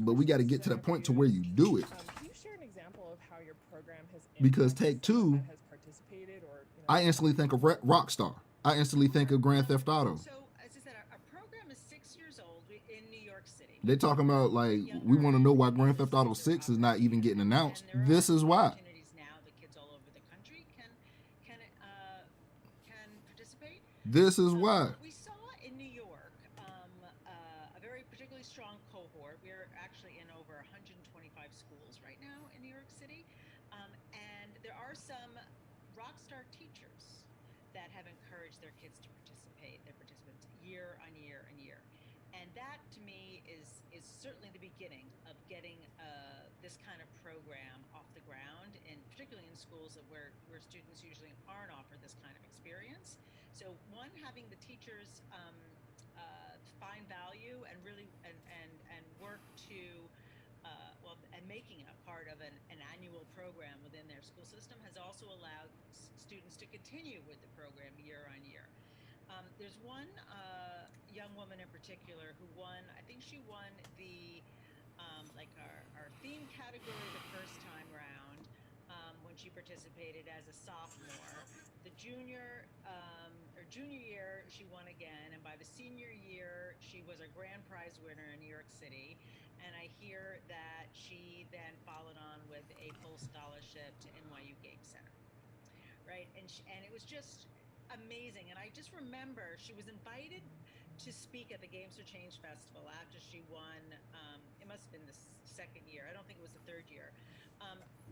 But we got to get to that point to where you do it. Can you share an example of how your program has Because Take Two, participated or I instantly think of Rockstar. I instantly think of Grand Theft Auto. So, as I said, our program is 6 years old in New York City. They talking about, like, we want to know why Grand Theft Auto 6 is not even getting announced. This is why. Now the kids all over the country can participate. This is why. We saw in New York a very particularly strong cohort. We're actually in over 125 schools right now in New York City, and there are some Rockstar teachers that have encouraged their kids to participate, their participants year on year and year. And that to me is certainly the beginning of getting this kind of program off the ground, and particularly in schools where students usually aren't offered this kind of experience. So one, having the teachers find value and really and work to and making it a part of an annual program within their school system has also allowed students to continue with the program year on year. There's one young woman in particular who won, I think she won the our theme category the first time round when she participated as a sophomore. The junior year she won again, and by the senior year she was a grand prize winner in New York City. And I hear that she then followed on with a full scholarship to NYU Game Center, right? And it was just amazing. And I just remember she was invited to speak at the Games for Change Festival after she won. It must have been the second year. I don't think it was the third year.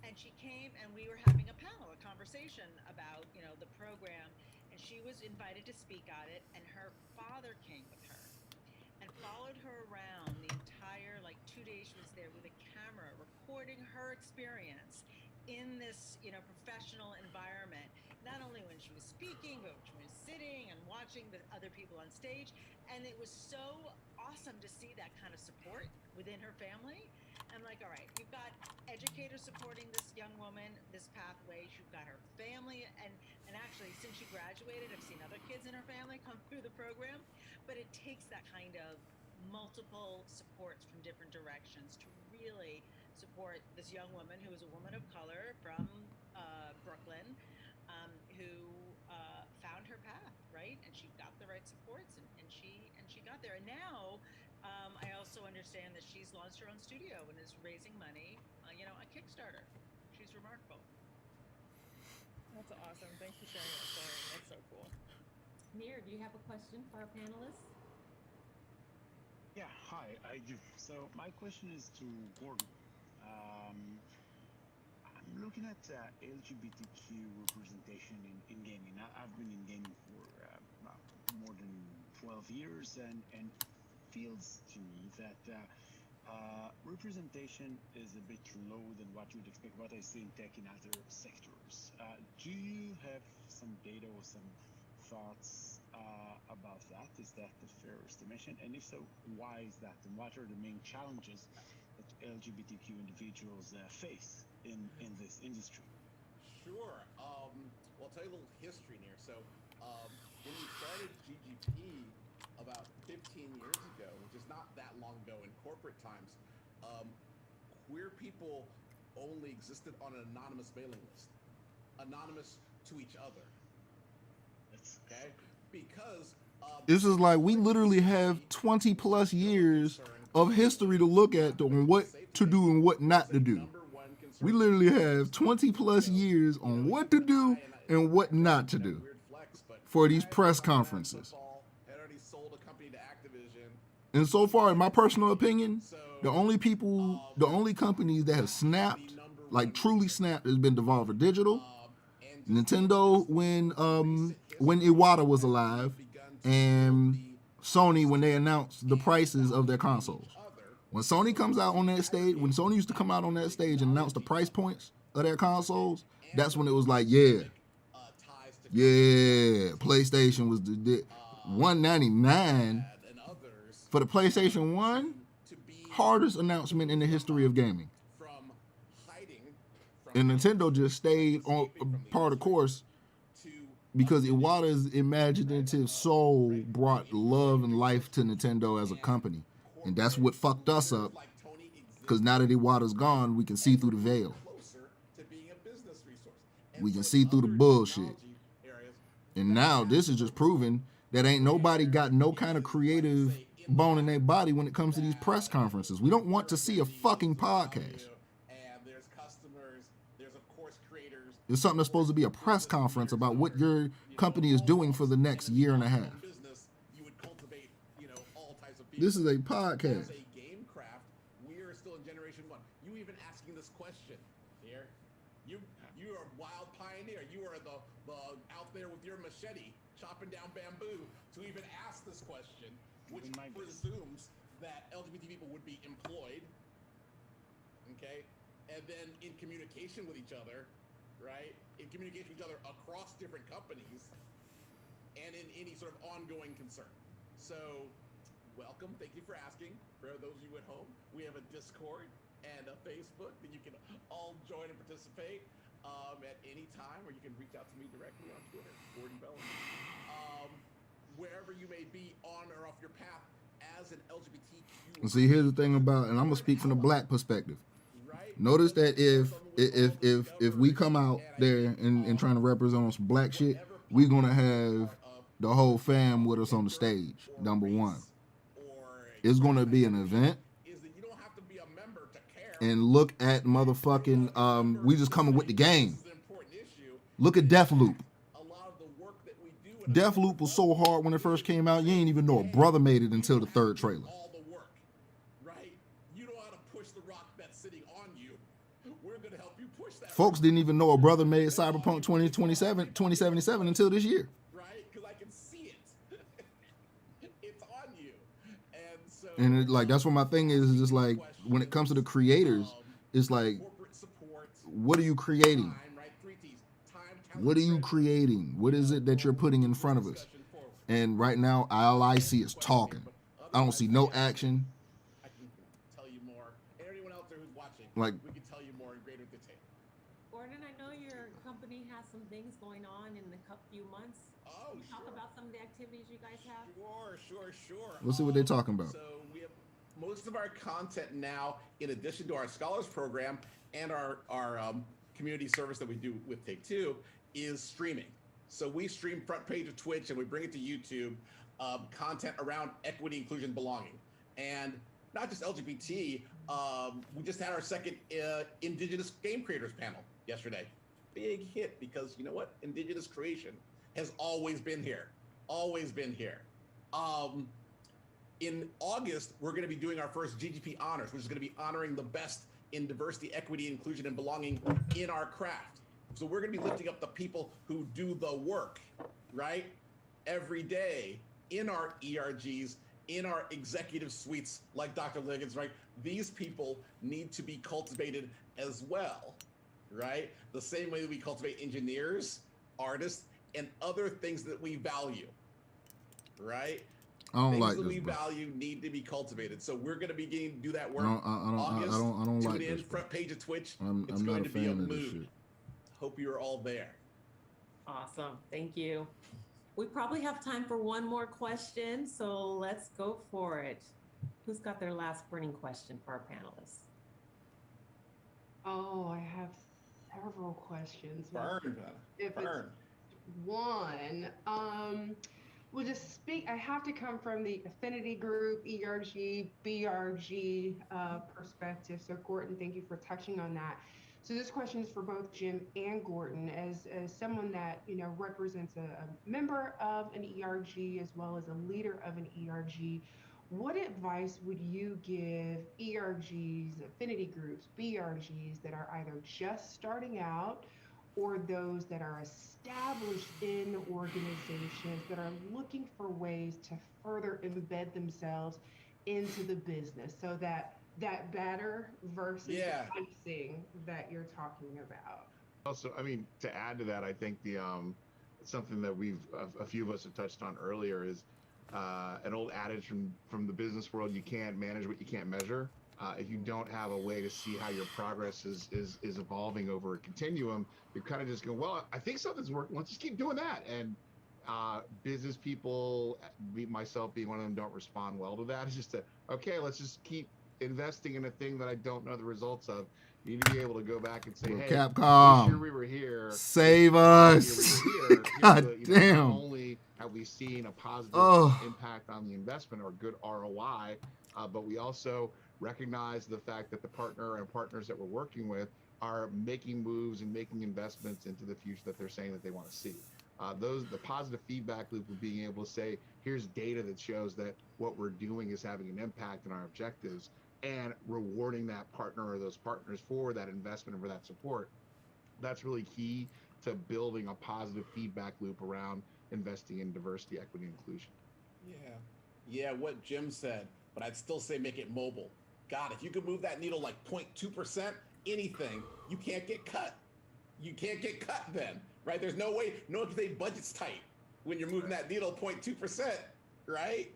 And she came, and we were having a panel, a conversation about the program. And she was invited to speak on it, and her father came with her and followed her around the entire 2 days she was there with a camera recording her experience in this professional environment, not only when she was speaking but when she was sitting and watching the other people on stage. And it was so awesome to see that kind of support within her family. I'm like, all right, you've got educators supporting this young woman, this pathway. You've got her family, and actually, since she graduated, I've seen other kids in her family come through the program. But it takes that kind of multiple supports from different directions to really support this young woman who is a woman of color from Brooklyn, who found her path, right? And she got the right supports, and she got there. And now I also understand that she's launched her own studio and is raising money, on Kickstarter. She's remarkable. That's awesome. Thanks for sharing that story. That's so cool. Mir, do you have a question for our panelists? Yeah, hi, I do. So my question is to Gordon. I'm looking at LGBTQ representation in gaming. I've been in gaming for more than 12 years, and feels to me that representation is a bit low than what you would expect, what I see in tech in other sectors. Do you have some data or some thoughts about that? Is that the fair estimation? And if so, why is that? And what are the main challenges that LGBTQ individuals face in this industry? Sure. Well, I'll tell you a little history here. So when we started GGP about 15 years ago, which is not that long ago in corporate times, queer people only existed on an anonymous mailing list, anonymous to each other. Okay? Because This is like we literally have 20 plus years of history to look at on what to do and what not to do. We literally have 20 plus years on what to do and what not to do for these press conferences. And so far, in my personal opinion, the only companies that have snapped, like truly snapped, has been Devolver Digital, Nintendo when Iwata was alive, and Sony when they announced the prices of their consoles. When Sony comes out on that stage, when Sony used to come out on that stage and announce the price points of their consoles, that's when it was like, yeah, PlayStation was the $199 for the PlayStation 1, hardest announcement in the history of gaming. And Nintendo just stayed on part of course because Iwata's imaginative soul brought love and life to Nintendo as a company. And that's what fucked us up, because now that Iwata's gone, we can see through the veil. We can see through the bullshit. And now this is just proving that ain't nobody got no kind of creative bone in their body when it comes to these press conferences. We don't want to see a fucking podcast. It's something that's supposed to be a press conference about what your company is doing for the next year and a half. This is a podcast. As a GameCraft, we are still in generation 1. You even asking this question here. You are a wild pioneer. You are the out there with your machete chopping down bamboo to even ask this question, which presumes that LGBT people would be employed, okay, and then in communication with each other, right? In communication with each other across different companies, and in any sort of ongoing concern. So, welcome. Thank you for asking. For those of you at home, we have a Discord and a Facebook that you can all join and participate at any time, or you can reach out to me directly on Twitter, Gordon Bellamy. Wherever you may be on or off your path as an LGBTQ. And see, here's the thing about, and I'm gonna speak from the black perspective. Notice that if we come out there and trying to represent on some black shit, we're gonna have the whole fam with us on the stage. Number one, it's gonna be an event. And look at motherfucking, we just coming with the game. Look at Deathloop. Deathloop was so hard when it first came out, you ain't even know a brother made it until the third trailer. Folks didn't even know a brother made Cyberpunk 2077 until this year. And it, like, that's what my thing is just like, when it comes to the creators, it's like, what are you creating? What are you creating? What is it that you're putting in front of us? And right now, all I see is talking. I don't see no action. I can tell you more. And anyone out there who's watching, like, we can tell you more in greater detail. Gordon, I know your company has some things going on in the few months. Oh, Can you talk about some of the activities you guys have? Sure. Let's see what they're talking about. So we have most of our content now, in addition to our Scholars Program and our community service that we do with Take-Two, is streaming. So we stream front page of Twitch and we bring it to YouTube, content around equity, inclusion, belonging. And not just LGBT, we just had our second Indigenous Game Creators panel yesterday. Big hit, because you know what? Indigenous creation has always been here. Always been here. In August, we're going to be doing our first GGP Honors, which is going to be honoring the best in diversity, equity, inclusion, and belonging in our craft. So we're going to be lifting up the people who do the work, right? Every day in our ERGs, in our executive suites, like Dr. Liggins, right? These people need to be cultivated as well, right? The same way that we cultivate engineers, artists, and other things that we value, right? I don't Things like that this, we bro. value need to be cultivated. So we're going to begin to do that work. I don't Tune like in, this, bro. front page of Twitch. I'm It's not going a to be a fan of this mood. shit. Hope you're all there. Awesome. Thank you. We probably have time for one more question, so let's go for it. Who's got their last burning question for our panelists? Oh, I have several questions. Burn. If Burn. it's one, well, just speak. I have to come from the affinity group, ERG, BRG perspective. So, Gordon, thank you for touching on that. So this question is for both Jim and Gordon, as someone that represents a member of an ERG as well as a leader of an ERG. What advice would you give ERGs, affinity groups, BRGs that are either just starting out or those that are established in organizations that are looking for ways to further embed themselves into the business, so that better versus the pacing that you're talking about? Also, I mean, to add to that, I think the something that a few of us have touched on earlier is an old adage from the business world: you can't manage what you can't measure. If you don't have a way to see how your progress is evolving over a continuum, you're kind of just going, well, I think something's working, let's just keep doing that. And business people, myself being one of them, don't respond well to that. It's just okay, let's just keep investing in a thing that I don't know the results of. You need to be able to go back and say, Bro, hey, Capcom, this year we were here. save us. God damn. Not only have we seen a positive impact on the investment or good ROI, but we also recognize the fact that the partner and partners that we're working with are making moves and making investments into the future that they're saying that they want to see. The positive feedback loop of being able to say, here's data that shows that what we're doing is having an impact on our objectives, and rewarding that partner or those partners for that investment and for that support. That's really key to building a positive feedback loop around investing in diversity, equity, and inclusion. Yeah, what Jim said, but I'd still say make it mobile. God, if you could move that needle like 0.2%, anything, you can't get cut. You can't get cut then, right? There's no way, no one can say budget's tight when you're moving that needle 0.2%, right?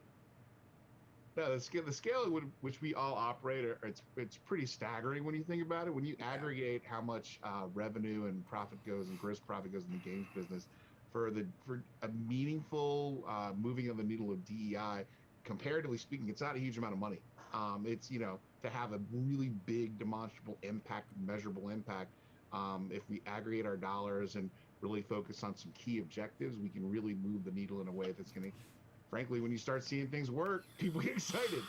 No, the scale at which we all operate, it's pretty staggering when you think about it. When you aggregate how much revenue and profit goes and gross profit goes in the games business, for a meaningful moving of the needle of DEI, comparatively speaking, it's not a huge amount of money. It's to have a really big demonstrable impact, measurable impact. If we aggregate our dollars and really focus on some key objectives, we can really move the needle in a way that's going to. Frankly, when you start seeing things work, people get excited.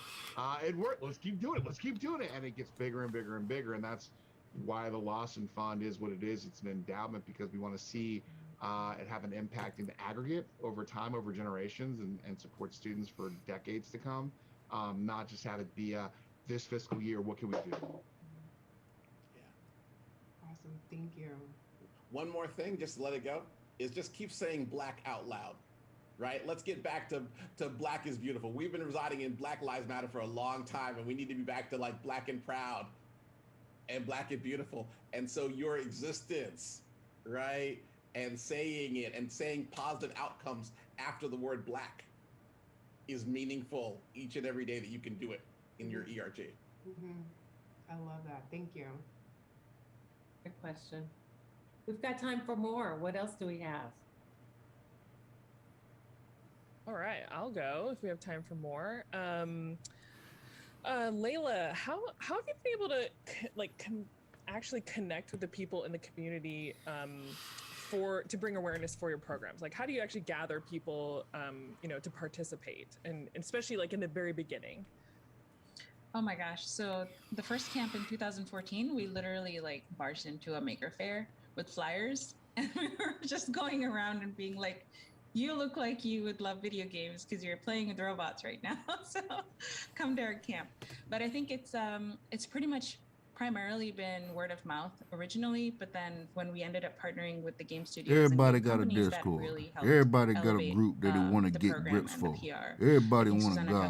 It worked. Let's keep doing it. Let's keep doing it. And it gets bigger and bigger and bigger. And that's why the Lawson Fund is what it is. It's an endowment because we want to see it have an impact in the aggregate over time, over generations, and support students for decades to come. Not just have it be this fiscal year, what can we do? Awesome. Thank you. One more thing, just to let it go, is just keep saying Black out loud. Right? Let's get back to Black is beautiful. We've been residing in Black Lives Matter for a long time, and we need to be back to like Black and proud and Black and beautiful. And so your existence, right? And saying it and saying positive outcomes after the word Black is meaningful each and every day that you can do it in your ERG. Mm-hmm. I love that. Thank you. Good question. We've got time for more. What else do we have? All right, I'll go if we have time for more. Layla, how have you been able to actually connect with the people in the community to bring awareness for your programs? Like, how do you actually gather people, to participate, and especially like in the very beginning? Oh my gosh. So the first camp in 2014, we literally barged into a maker fair with flyers and we were just going around and being like, you look like you would love video games because you're playing with robots right now. So come to our camp. But I think it's pretty much primarily been word of mouth originally, but then when we ended up partnering with the game studios, Everybody got a Discord. Everybody got a group that they want to get grips for. Everybody want to go.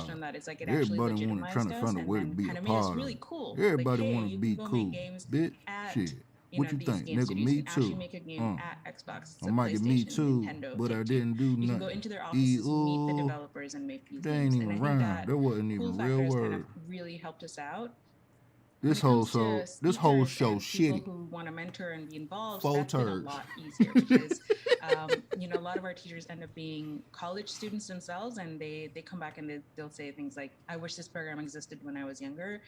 Everybody want to try to find a way to be a part of it. Everybody want to be cool. Bitch, shit. What you think, nigga? Me too. Make a game at Xbox. I might get me too, Nintendo, but I didn't do nothing. You can go into their offices, meet the developers, and make these they games. ain't even rhyme. There wasn't even real word. Kind of really helped us out. This whole show shitty. People who want to mentor and be involved, Full that's been a turds. lot easier because a lot of our teachers end up being college students themselves, and they come back and they'll say things like, "I wish this program existed when I was younger.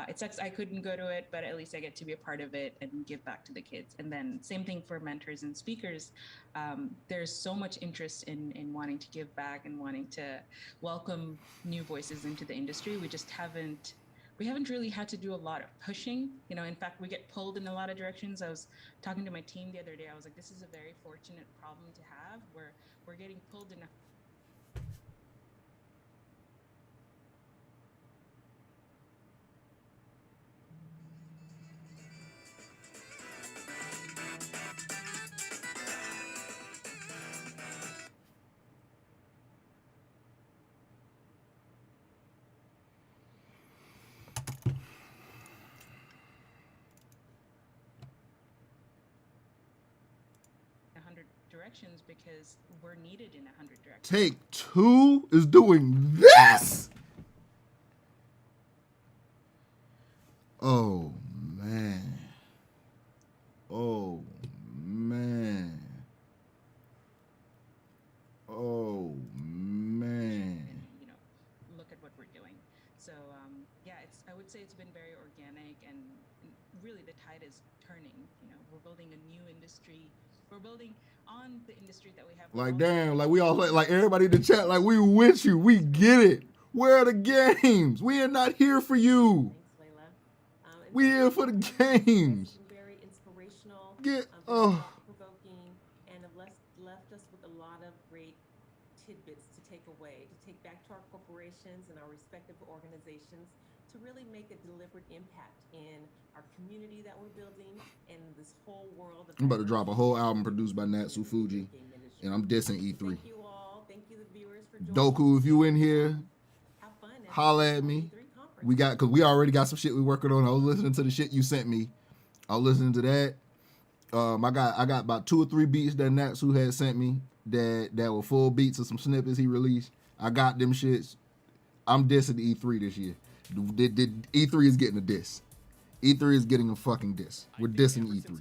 It sucks I couldn't go to it, but at least I get to be a part of it and give back to the kids." And then same thing for mentors and speakers. There's so much interest in wanting to give back and wanting to welcome new voices into the industry. We haven't really had to do a lot of pushing. In fact, we get pulled in a lot of directions. I was talking to my team the other day. I was like, this is a very fortunate problem to have where we're getting pulled in directions because we're needed in 100 directions. Take-Two is doing this. Oh man. Oh man. Oh man. Look at what we're doing. So I would say it's been very organic, and really the tide is turning. We're building a new industry. We're building on the industry that we have. Like damn, like we all like everybody in the chat, like we with you, we get it. Where are the games? We are not here for you. Thanks, Layla. We here for the games. Very inspirational, Get provoking, and have left us with a lot of great tidbits to take away, to take back to our corporations and our respective organizations, to really make a deliberate impact in our community that we're building and this whole world. I'm about to drop a whole album produced by Natsu Fuji, and I'm dissing E3. Thank you all. Thank you, the viewers, for joining Doku, if you in here, Have fun. holla at me. Cause we already got some shit we working on. I was listening to the shit you sent me. I was listening to that. I got about 2 or 3 beats that Natsu had sent me that were full beats of some snippets he released. I got them shits. I'm dissing the E3 this year. E3 is getting a diss. E3 is getting a fucking diss. We're dissing E3.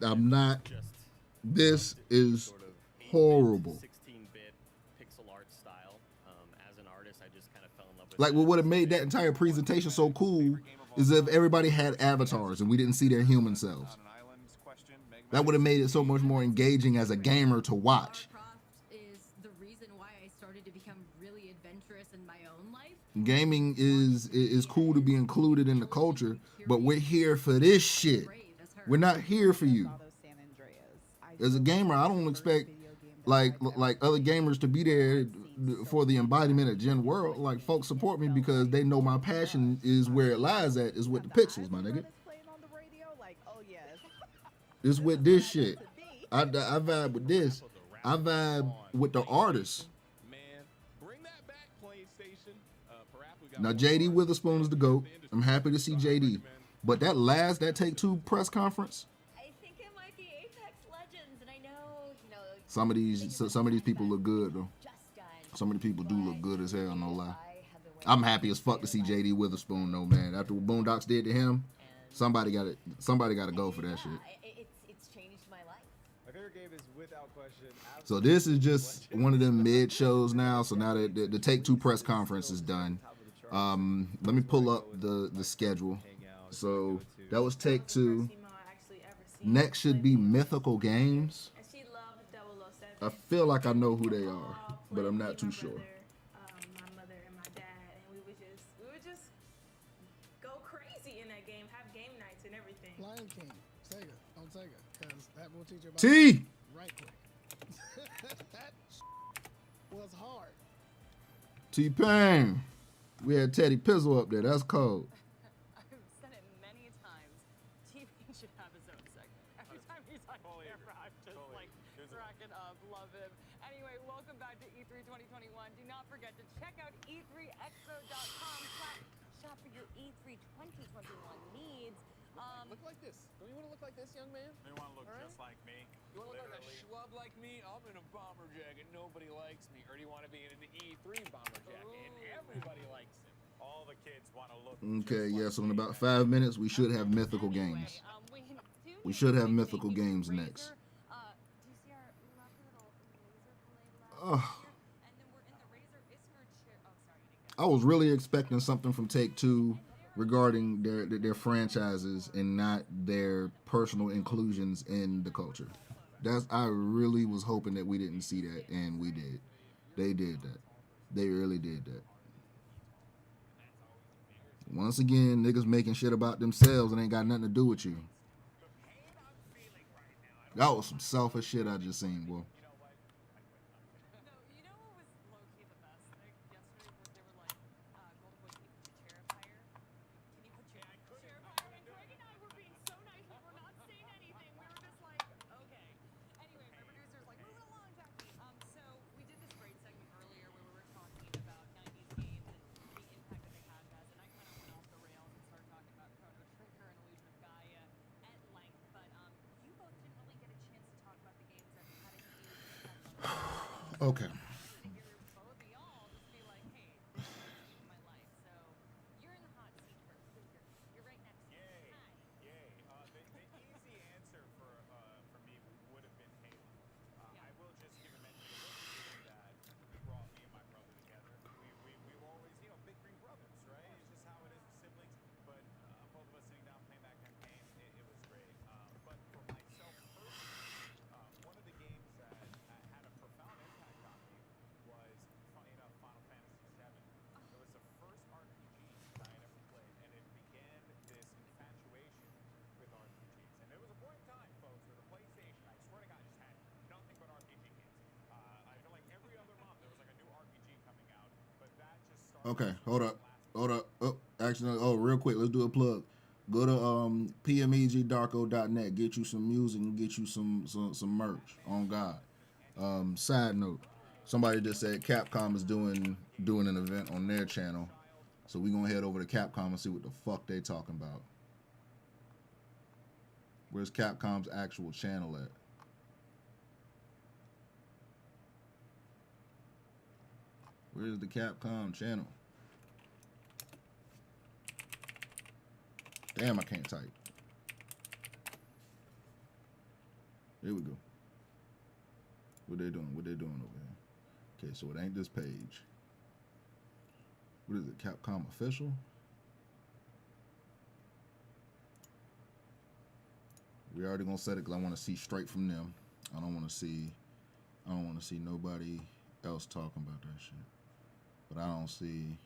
I'm not. This is horrible. 16-bit pixel art style. As an artist, I just kind of fell in love with. Like, what would have made that entire presentation so cool is if everybody had avatars and we didn't see their human selves. That would have made it so much more engaging as a gamer to watch. Is the reason why I started to become really adventurous in my own life. Gaming is cool to be included in the culture, but we're here for this shit. We're not here for you. As a gamer, I don't expect like other gamers to be there for the embodiment of Gen World. Like, folks support me because they know my passion is where it lies at, is with the pixels, my nigga. It's with this shit. I vibe with this. I vibe with the artists. Now, JD Witherspoon is the GOAT. I'm happy to see JD. But that Take-Two press conference, I think it might be Apex Legends, and I know, some of these people look good though. Some of the people do look good as hell, no lie. I'm happy as fuck to see JD Witherspoon though, man. After what Boondocks did to him, somebody got to go for that shit. It's changed my life. My favorite game is without question. So this is just one of them mid shows now. So now that the Take-Two press conference is done, let me pull up the schedule. So that was Take-Two. Next should be Mythical Games. I feel like I know who they are, but I'm not too sure. My mother and my dad, and we would just go crazy in that game, have game nights and everything. Lion King, Sega, on Sega, because That will teach you about T. right quick. That was hard. T-Pain. We had Teddy Pizzle up there. That's cold. I've said it many times. TV should have his own segment. Every time he's on camera, I'm just like cracking up. Love him. Anyway, welcome back to E3 2021. Do not forget to check out e3expo.com. Shop for your E3 2021 needs. Look like this. Don't you want to look like this, young man? They want to look just like me. You want to look like a schlub like me? I'm in a bomber jacket. Nobody likes me. Or do you want to be in an E3 bomber jacket and everybody likes him? All the kids want to look. Okay, yeah, so in about 5 minutes, we should have mythical games. We should have mythical games next. Oh. I was really expecting something from Take-Two regarding their franchises and not their personal inclusions in the culture. I really was hoping that we didn't see that, and we did. They did that. They really did that. Once again, niggas making shit about themselves and ain't got nothing to do with you. That was some selfish shit I just seen, boy. Okay. The easy answer for me would have been Halo. I will just give a mention of one that brought me and my brother together. We were always, big green brothers, right? It's just how it is with siblings. But both of us sitting down playing that campaign, it was great. But for myself personally, one of the games that had a profound impact on me was, funny enough, Final Fantasy VII. It was the first RPG that I had ever played, and it began this infatuation with RPGs. And there was a point in time, folks, where the PlayStation, I swear to God, just had nothing but RPG games. I feel like every other month there was like a new RPG coming out, but that just started. Okay, hold up. Oh, actually, real quick, let's do a plug. Go to pmegdarko.net, get you some music and get you some merch. On God. Side note, somebody just said Capcom is doing an event on their channel, so we gonna head over to Capcom and see what the fuck they talking about. Where's Capcom's actual channel at? Where's the Capcom channel? Damn, I can't type. Here we go. What they doing? What they doing over here? Okay, so it ain't this page. What is it? Capcom official? We already gonna set it because I want to see straight from them. I don't want to see nobody else talking about that shit. But I don't see.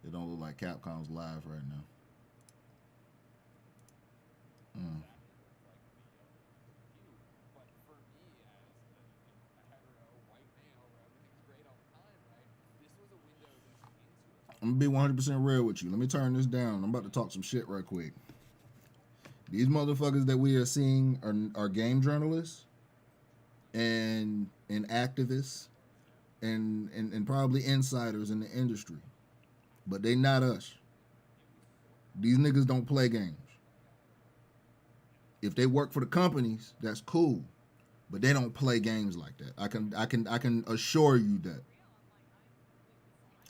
It don't look like Capcom's live right now. I'm gonna be 100% real with you. Let me turn this down. I'm about to talk some shit right quick. These motherfuckers that we are seeing are game journalists and activists and probably insiders in the industry. But they not us. These niggas don't play games. If they work for the companies, that's cool. But they don't play games like that. I can assure you that.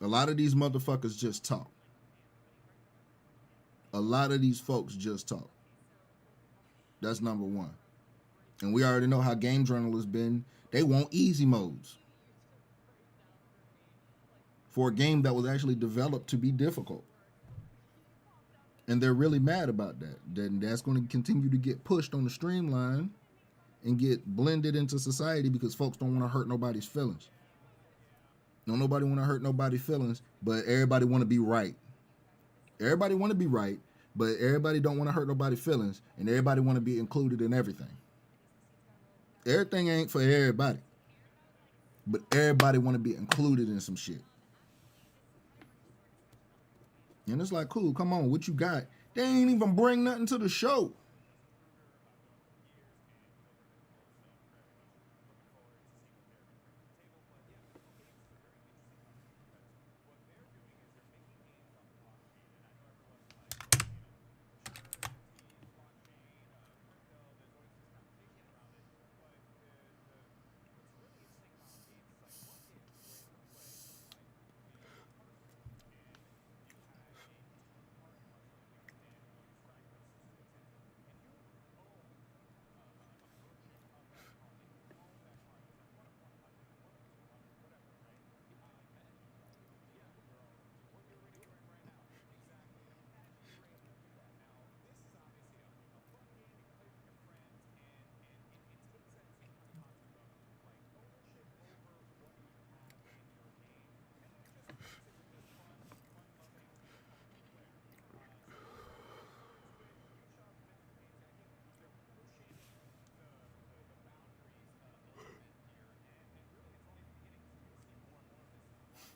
A lot of these motherfuckers just talk. A lot of these folks just talk. That's number one. And we already know how game journalists been. They want easy modes for a game that was actually developed to be difficult. And they're really mad about that. Then that's going to continue to get pushed on the streamline and get blended into society because folks don't want to hurt nobody's feelings. Don't nobody want to hurt nobody's feelings, but everybody want to be right. Everybody want to be right, But everybody don't want to hurt nobody's feelings, and everybody want to be included in everything. Everything ain't for everybody, but everybody want to be included in some shit. And it's like, cool, come on, what you got? They ain't even bring nothing to the show.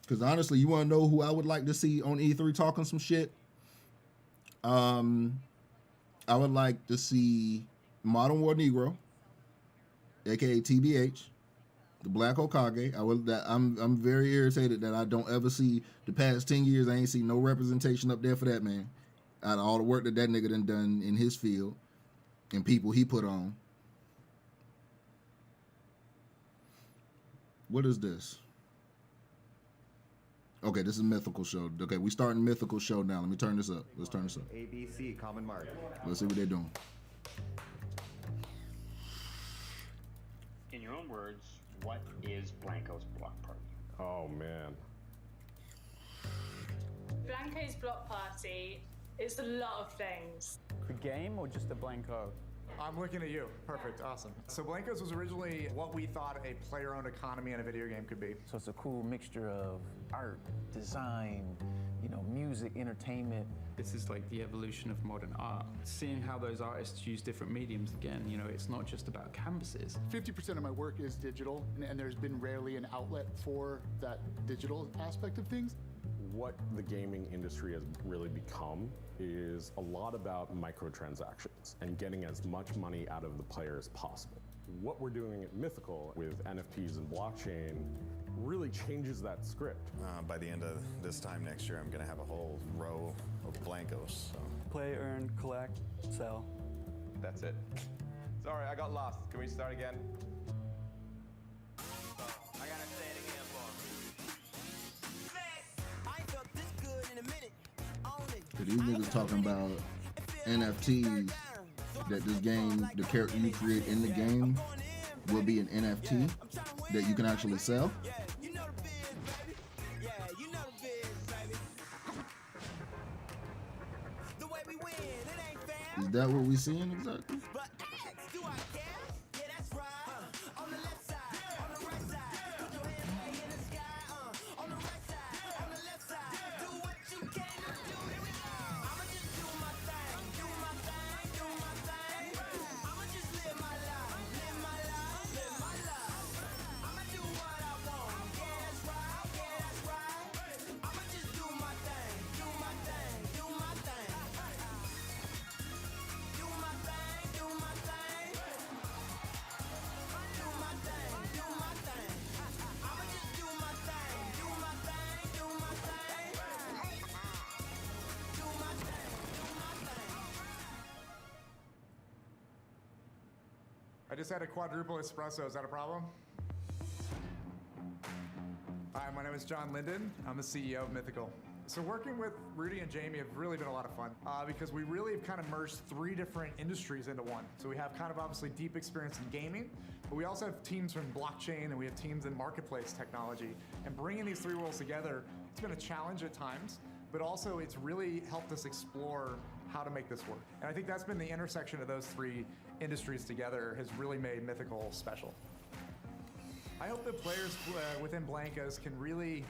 Because honestly, you want to know who I would like to see on E3 talking some shit? I would like to see Modern War Negro, aka TBH, the Black Hokage. I'm very irritated that I don't ever see the past 10 years. I ain't seen no representation up there for that man. Out of all the work that nigga done in his field and people he put on. What is this? Okay, this is a mythical show. Okay, we starting mythical show now. Let me turn this up. Let's turn this up. ABC, common mark. Let's see what they're doing. In your own words, what is Blanco's block party? Oh, man. Blanco's block party is a lot of things. The game or just a Blanco? I'm looking at you. Perfect. Awesome. So Blancos was originally what we thought a player-owned economy in a video game could be. So it's a cool mixture of art, design, music, entertainment. This is like the evolution of modern art. Seeing how those artists use different mediums again, it's not just about canvases. 50% of my work is digital, and there's been rarely an outlet for that digital aspect of things. What the gaming industry has really become is a lot about microtransactions and getting as much money out of the player as possible. What we're doing at Mythical with NFTs and blockchain really changes that script. By the end of this time next year, I'm going to have a whole row of Blancos. So. Play, earn, collect, sell. That's it. Sorry, I got lost. Can we start again? These niggas talking about NFTs, that this game, the character you create in the game will be an NFT that you can actually sell. Is that what we seeing exactly? I just had a quadruple espresso. Is that a problem? Hi, my name is John Linden. I'm the CEO of Mythical. So working with Rudy and Jamie have really been a lot of fun because we really have kind of merged three different industries into one. So we have kind of obviously deep experience in gaming, but we also have teams from blockchain and we have teams in marketplace technology. And bringing these three worlds together, it's been a challenge at times, but also it's really helped us explore how to make this work. And I think that's been the intersection of those three industries together has really made Mythical special. I hope that players within Blancos can really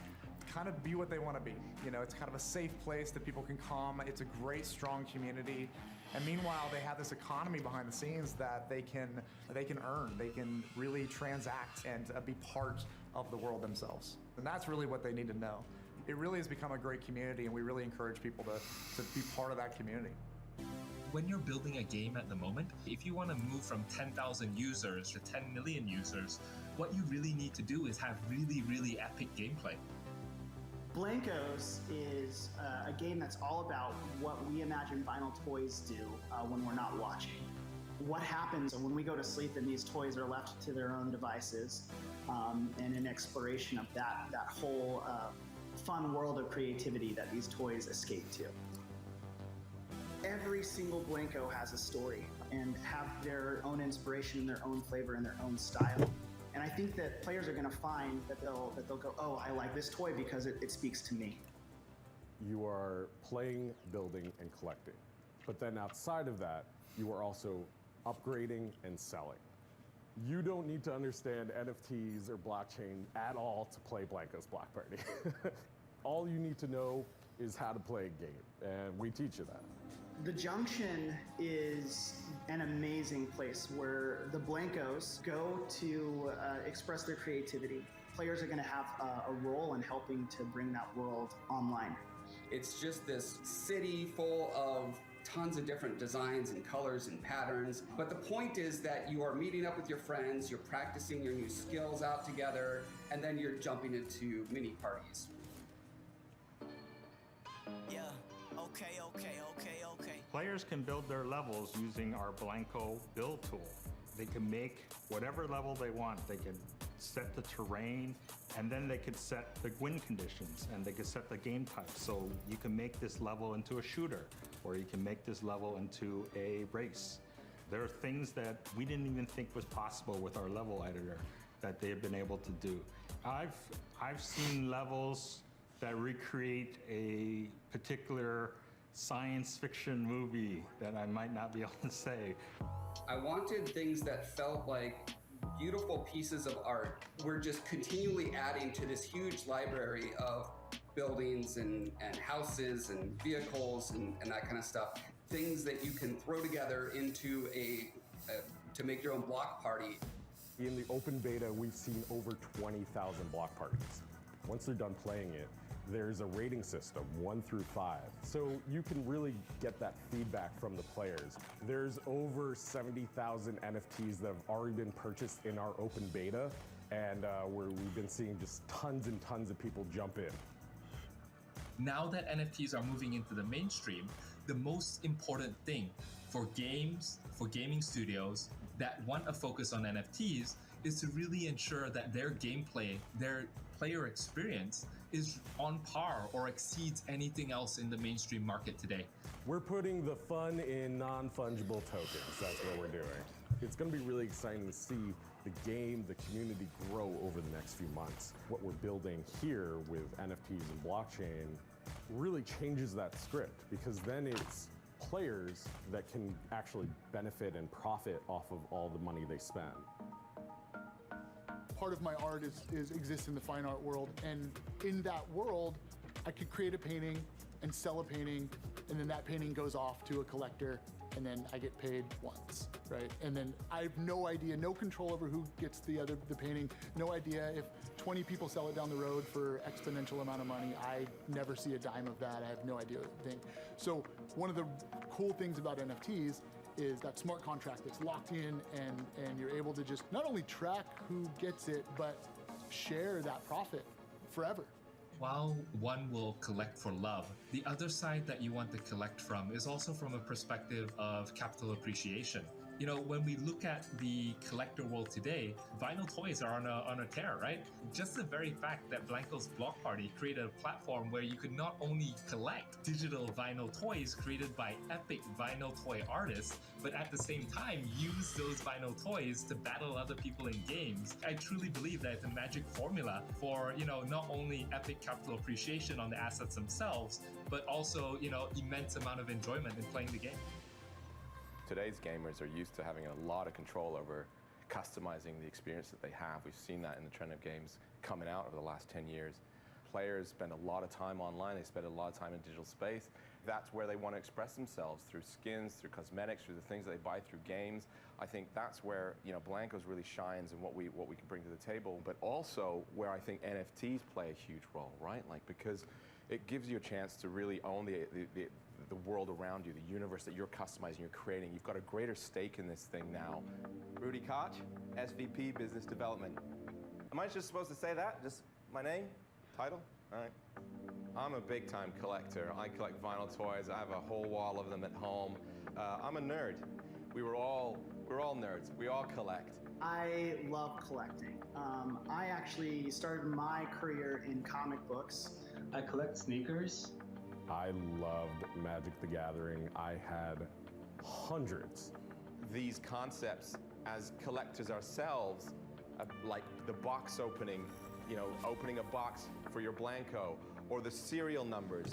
kind of be what they want to be. You know, it's kind of a safe place that people can come. It's a great, strong community. And meanwhile, they have this economy behind the scenes that they can earn. They can really transact and be part of the world themselves. And that's really what they need to know. It really has become a great community, and we really encourage people to be part of that community. When you're building a game at the moment, if you want to move from 10,000 users to 10 million users, what you really need to do is have really, really epic gameplay. Blankos is a game that's all about what we imagine vinyl toys do when we're not watching. What happens when we go to sleep and these toys are left to their own devices, and an exploration of that whole fun world of creativity that these toys escape to. Every single Blanko has a story and have their own inspiration and their own flavor and their own style. And I think that players are going to find that they'll go, oh, I like this toy because it speaks to me. You are playing, building, and collecting. But then outside of that, you are also upgrading and selling. You don't need to understand NFTs or blockchain at all to play Blankos Block Party. All you need to know is how to play a game, and we teach you that. The Junction is an amazing place where the Blankos go to express their creativity. Players are going to have a role in helping to bring that world online. It's just this city full of tons of different designs and colors and patterns. But the point is that you are meeting up with your friends, you're practicing your new skills out together, and then you're jumping into mini parties. Yeah, okay. Players can build their levels using our Blanko build tool. They can make whatever level they want. They can set the terrain, and then they could set the win conditions, and they could set the game type. So you can make this level into a shooter, or you can make this level into a race. There are things that we didn't even think was possible with our level editor that they've been able to do. I've seen levels that recreate a particular science fiction movie that I might not be able to say. I wanted things that felt like beautiful pieces of art. We're just continually adding to this huge library of buildings and houses and vehicles and that kind of stuff. Things that you can throw together into to make your own block party. In the open beta, we've seen over 20,000 block parties. Once they're done playing it, there's a rating system, 1 through 5. So you can really get that feedback from the players. There's over 70,000 NFTs that have already been purchased in our open beta, and where we've been seeing just tons and tons of people jump in. Now that NFTs are moving into the mainstream, the most important thing for games, for gaming studios that want to focus on NFTs is to really ensure that their gameplay, their player experience is on par or exceeds anything else in the mainstream market today. We're putting the fun in non-fungible tokens. That's what we're doing. It's going to be really exciting to see the game, the community grow over the next few months. What we're building here with NFTs and blockchain really changes that script, because then it's players that can actually benefit and profit off of all the money they spend. Part of my art exists in the fine art world, and in that world, I could create a painting and sell a painting, and then that painting goes off to a collector, and then I get paid once, right? And then I have no idea, no control over who gets the painting, no idea if 20 people sell it down the road for exponential amount of money. I never see a dime of that. I have no idea what to think. So one of the cool things about NFTs is that smart contract that's locked in, and you're able to just not only track who gets it, but share that profit forever. While one will collect for love, the other side that you want to collect from is also from a perspective of capital appreciation. You know, when we look at the collector world today, vinyl toys are on a tear, right? Just the very fact that Blankos Block Party created a platform where you could not only collect digital vinyl toys created by epic vinyl toy artists, but at the same time use those vinyl toys to battle other people in games. I truly believe that it's a magic formula for, you know, not only epic capital appreciation on the assets themselves, but also, you know, immense amount of enjoyment in playing the game. Today's gamers are used to having a lot of control over customizing the experience that they have. We've seen that in the trend of games coming out over the last 10 years. players spend a lot of time online, they spend a lot of time in digital space. That's where they want to express themselves, through skins, through cosmetics, through the things that they buy through games. I think that's where, you know, Blankos really shines and what we can bring to the table, but also where I think NFTs play a huge role, right? Like, because it gives you a chance to really own the world around you, the universe that you're customizing, you're creating. You've got a greater stake in this thing now. Rudy Koch, SVP Business Development. Am I just supposed to say that? Just my name? Title? All right. I'm a big-time collector. I collect vinyl toys. I have a whole wall of them at home. I'm a nerd. We're all nerds. We all collect. I love collecting. I actually started my career in comic books. I collect sneakers. I loved Magic the Gathering. I had hundreds. These concepts as collectors ourselves, like the box opening, you know, opening a box for your Blanko, or the serial numbers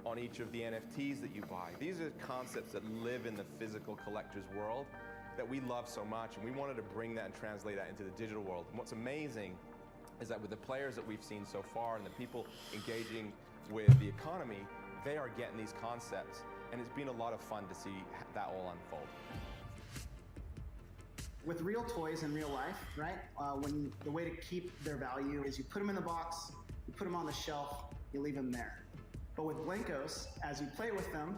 on each of the NFTs that you buy. These are concepts that live in the physical collector's world that we love so much, and we wanted to bring that and translate that into the digital world. And what's amazing is that with the players that we've seen so far and the people engaging with the economy, they are getting these concepts, and it's been a lot of fun to see that all unfold. With real toys in real life, right? When the way to keep their value is you put them in the box, you put them on the shelf, you leave them there. But with Blankos, as you play with them,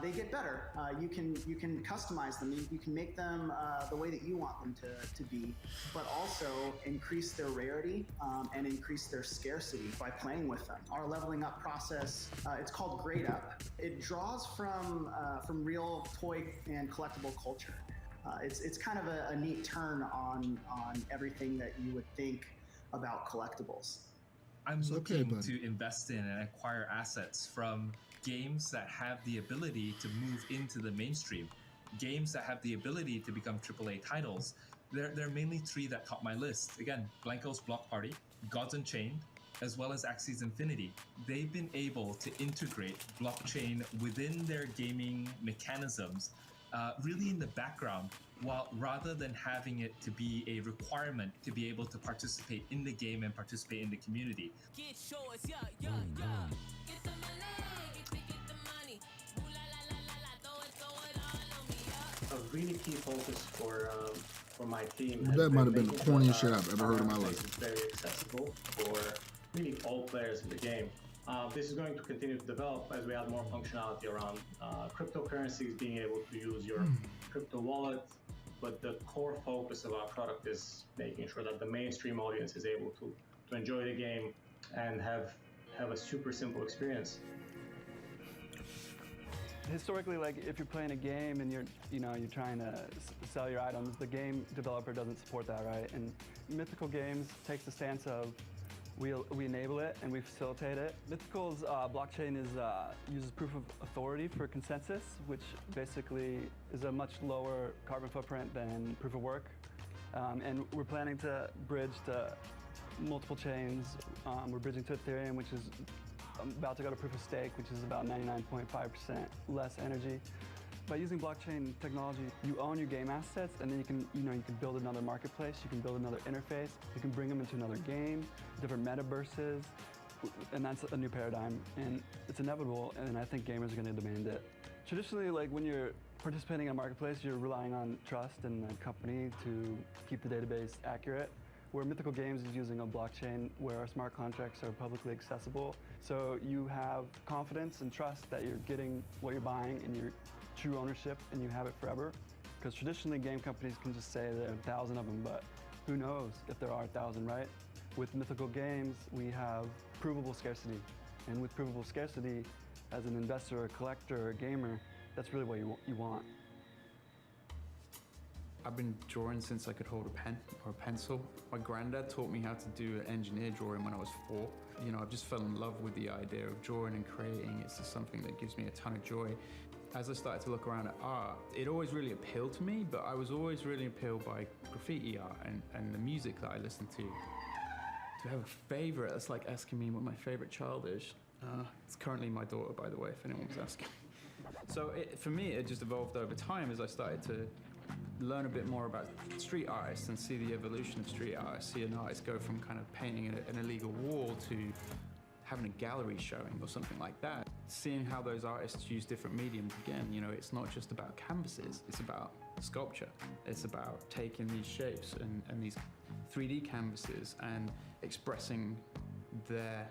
they get better. You can customize them. You can make them the way that you want them to be, but also increase their rarity and increase their scarcity by playing with them. Our leveling up process, it's called Grade Up. It draws from real toy and collectible culture. It's kind of a neat turn on everything that you would think about collectibles. I'm looking to invest in and acquire assets from games that have the ability to move into the mainstream, games that have the ability to become AAA titles. There are mainly three that top my list. Again, Blankos Block Party, Gods Unchained, as well as Axie Infinity. They've been able to integrate blockchain within their gaming mechanisms, really in the background, rather than having it to be a requirement to be able to participate in the game and participate in the community. Get yours, yeah. Get the money, get the money. Ooh la la la la, throw it all on me, yeah. A really key focus for my team. That might have been the corniest shit I've ever heard in my life. It's very accessible for really all players in the game. This is going to continue to develop as we add more functionality around cryptocurrencies, being able to use your crypto wallet. But the core focus of our product is making sure that the mainstream audience is able to enjoy the game and have a super simple experience. Historically, like if you're playing a game and you're trying to sell your items, the game developer doesn't support that, right? And Mythical Games takes the stance of we enable it and we facilitate it. Mythical's blockchain uses proof of authority for consensus, which basically is a much lower carbon footprint than proof of work. And we're planning to bridge to multiple chains. We're bridging to Ethereum, which is about to go to proof of stake, which is about 99.5% less energy. By using blockchain technology, you own your game assets, and then you can build another marketplace, you can build another interface, you can bring them into another game, different metaverses, and that's a new paradigm, and it's inevitable, and I think gamers are going to demand it. Traditionally, like when you're participating in a marketplace, you're relying on trust in the company to keep the database accurate, where Mythical Games is using a blockchain where our smart contracts are publicly accessible, so you have confidence and trust that you're getting what you're buying and your true ownership, and you have it forever. Because traditionally, game companies can just say there are 1,000 of them, but who knows if there are 1,000, right? With Mythical Games, we have provable scarcity. And with provable scarcity, as an investor, a collector, a gamer, that's really what you want. I've been drawing since I could hold a pen or a pencil. My granddad taught me how to do an engineer drawing when I was 4. You know, I've just fell in love with the idea of drawing and creating. It's just something that gives me a ton of joy. As I started to look around at art, it always really appealed to me, but I was always really appealed by graffiti art and the music that I listened to. To have a favorite, that's like asking me what my favorite child is. It's currently my daughter, by the way, if anyone was asking. So for me, it just evolved over time as I started to learn a bit more about street artists and see the evolution of street artists, see an artist go from kind of painting an illegal wall to having a gallery showing or something like that. Seeing how those artists use different mediums again, you know, it's not just about canvases, it's about sculpture. It's about taking these shapes and these 3D canvases and expressing their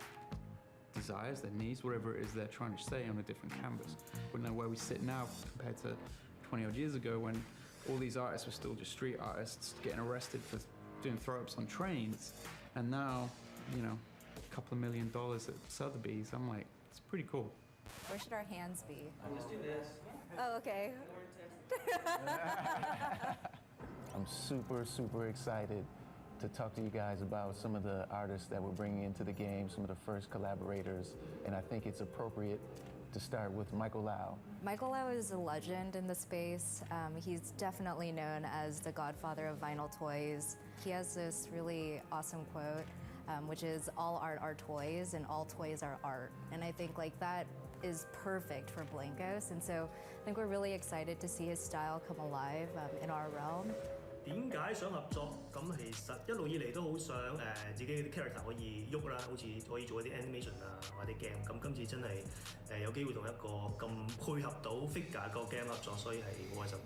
desires, their needs, whatever it is they're trying to say on a different canvas. We know where we sit now compared to 20 odd years ago when all these artists were still just street artists getting arrested for doing throw-ups on trains. And now, you know, a couple of $1 million at Sotheby's, I'm like, it's pretty cool. Where should our hands be? Just do this. Oh, okay. I'm super, super excited to talk to you guys about some of the artists that we're bringing into the game, some of the first collaborators, and I think it's appropriate to start with Michael Lau. Michael Lau is a legend in the space. He's definitely known as the godfather of vinyl toys. He has this really awesome quote, which is, all art are toys and all toys are art. And I think like that is perfect for Blankos. And so I think we're really excited to see his style come alive in our realm. 點解想合作？咁其實一路以嚟都好想自己啲 character 可以喐啦，好似可以做一啲 animation 啊或者 game。咁今次真係有機會同一個咁配合到 figure 個 game 合作，所以係好開心。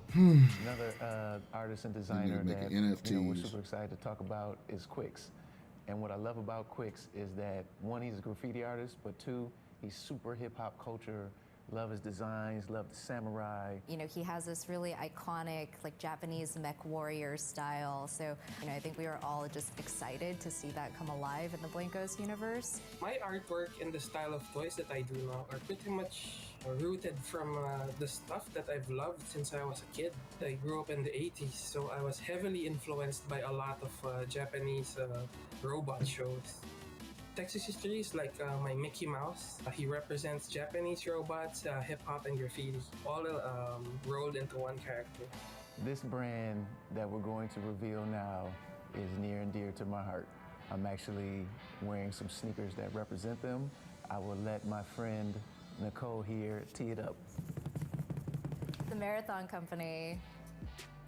Another artist and designer that we're super excited to talk about is Quix. And what I love about Quix is that one, he's a graffiti artist, but two, he's super hip hop culture. Love his designs, love the samurai. You know, he has this really iconic, like Japanese mech warrior style. So, you know, I think we are all just excited to see that come alive in the Blankos universe. My artwork and the style of toys that I do now are pretty much rooted from the stuff that I've loved since I was a kid. I grew up in the 80s, so I was heavily influenced by a lot of Japanese robot shows. Texas history is like my Mickey Mouse. He represents Japanese robots, hip-hop, and graffiti, all rolled into one character. This brand that we're going to reveal now is near and dear to my heart. I'm actually wearing some sneakers that represent them. I will let my friend Nicole here tee it up. The Marathon Company,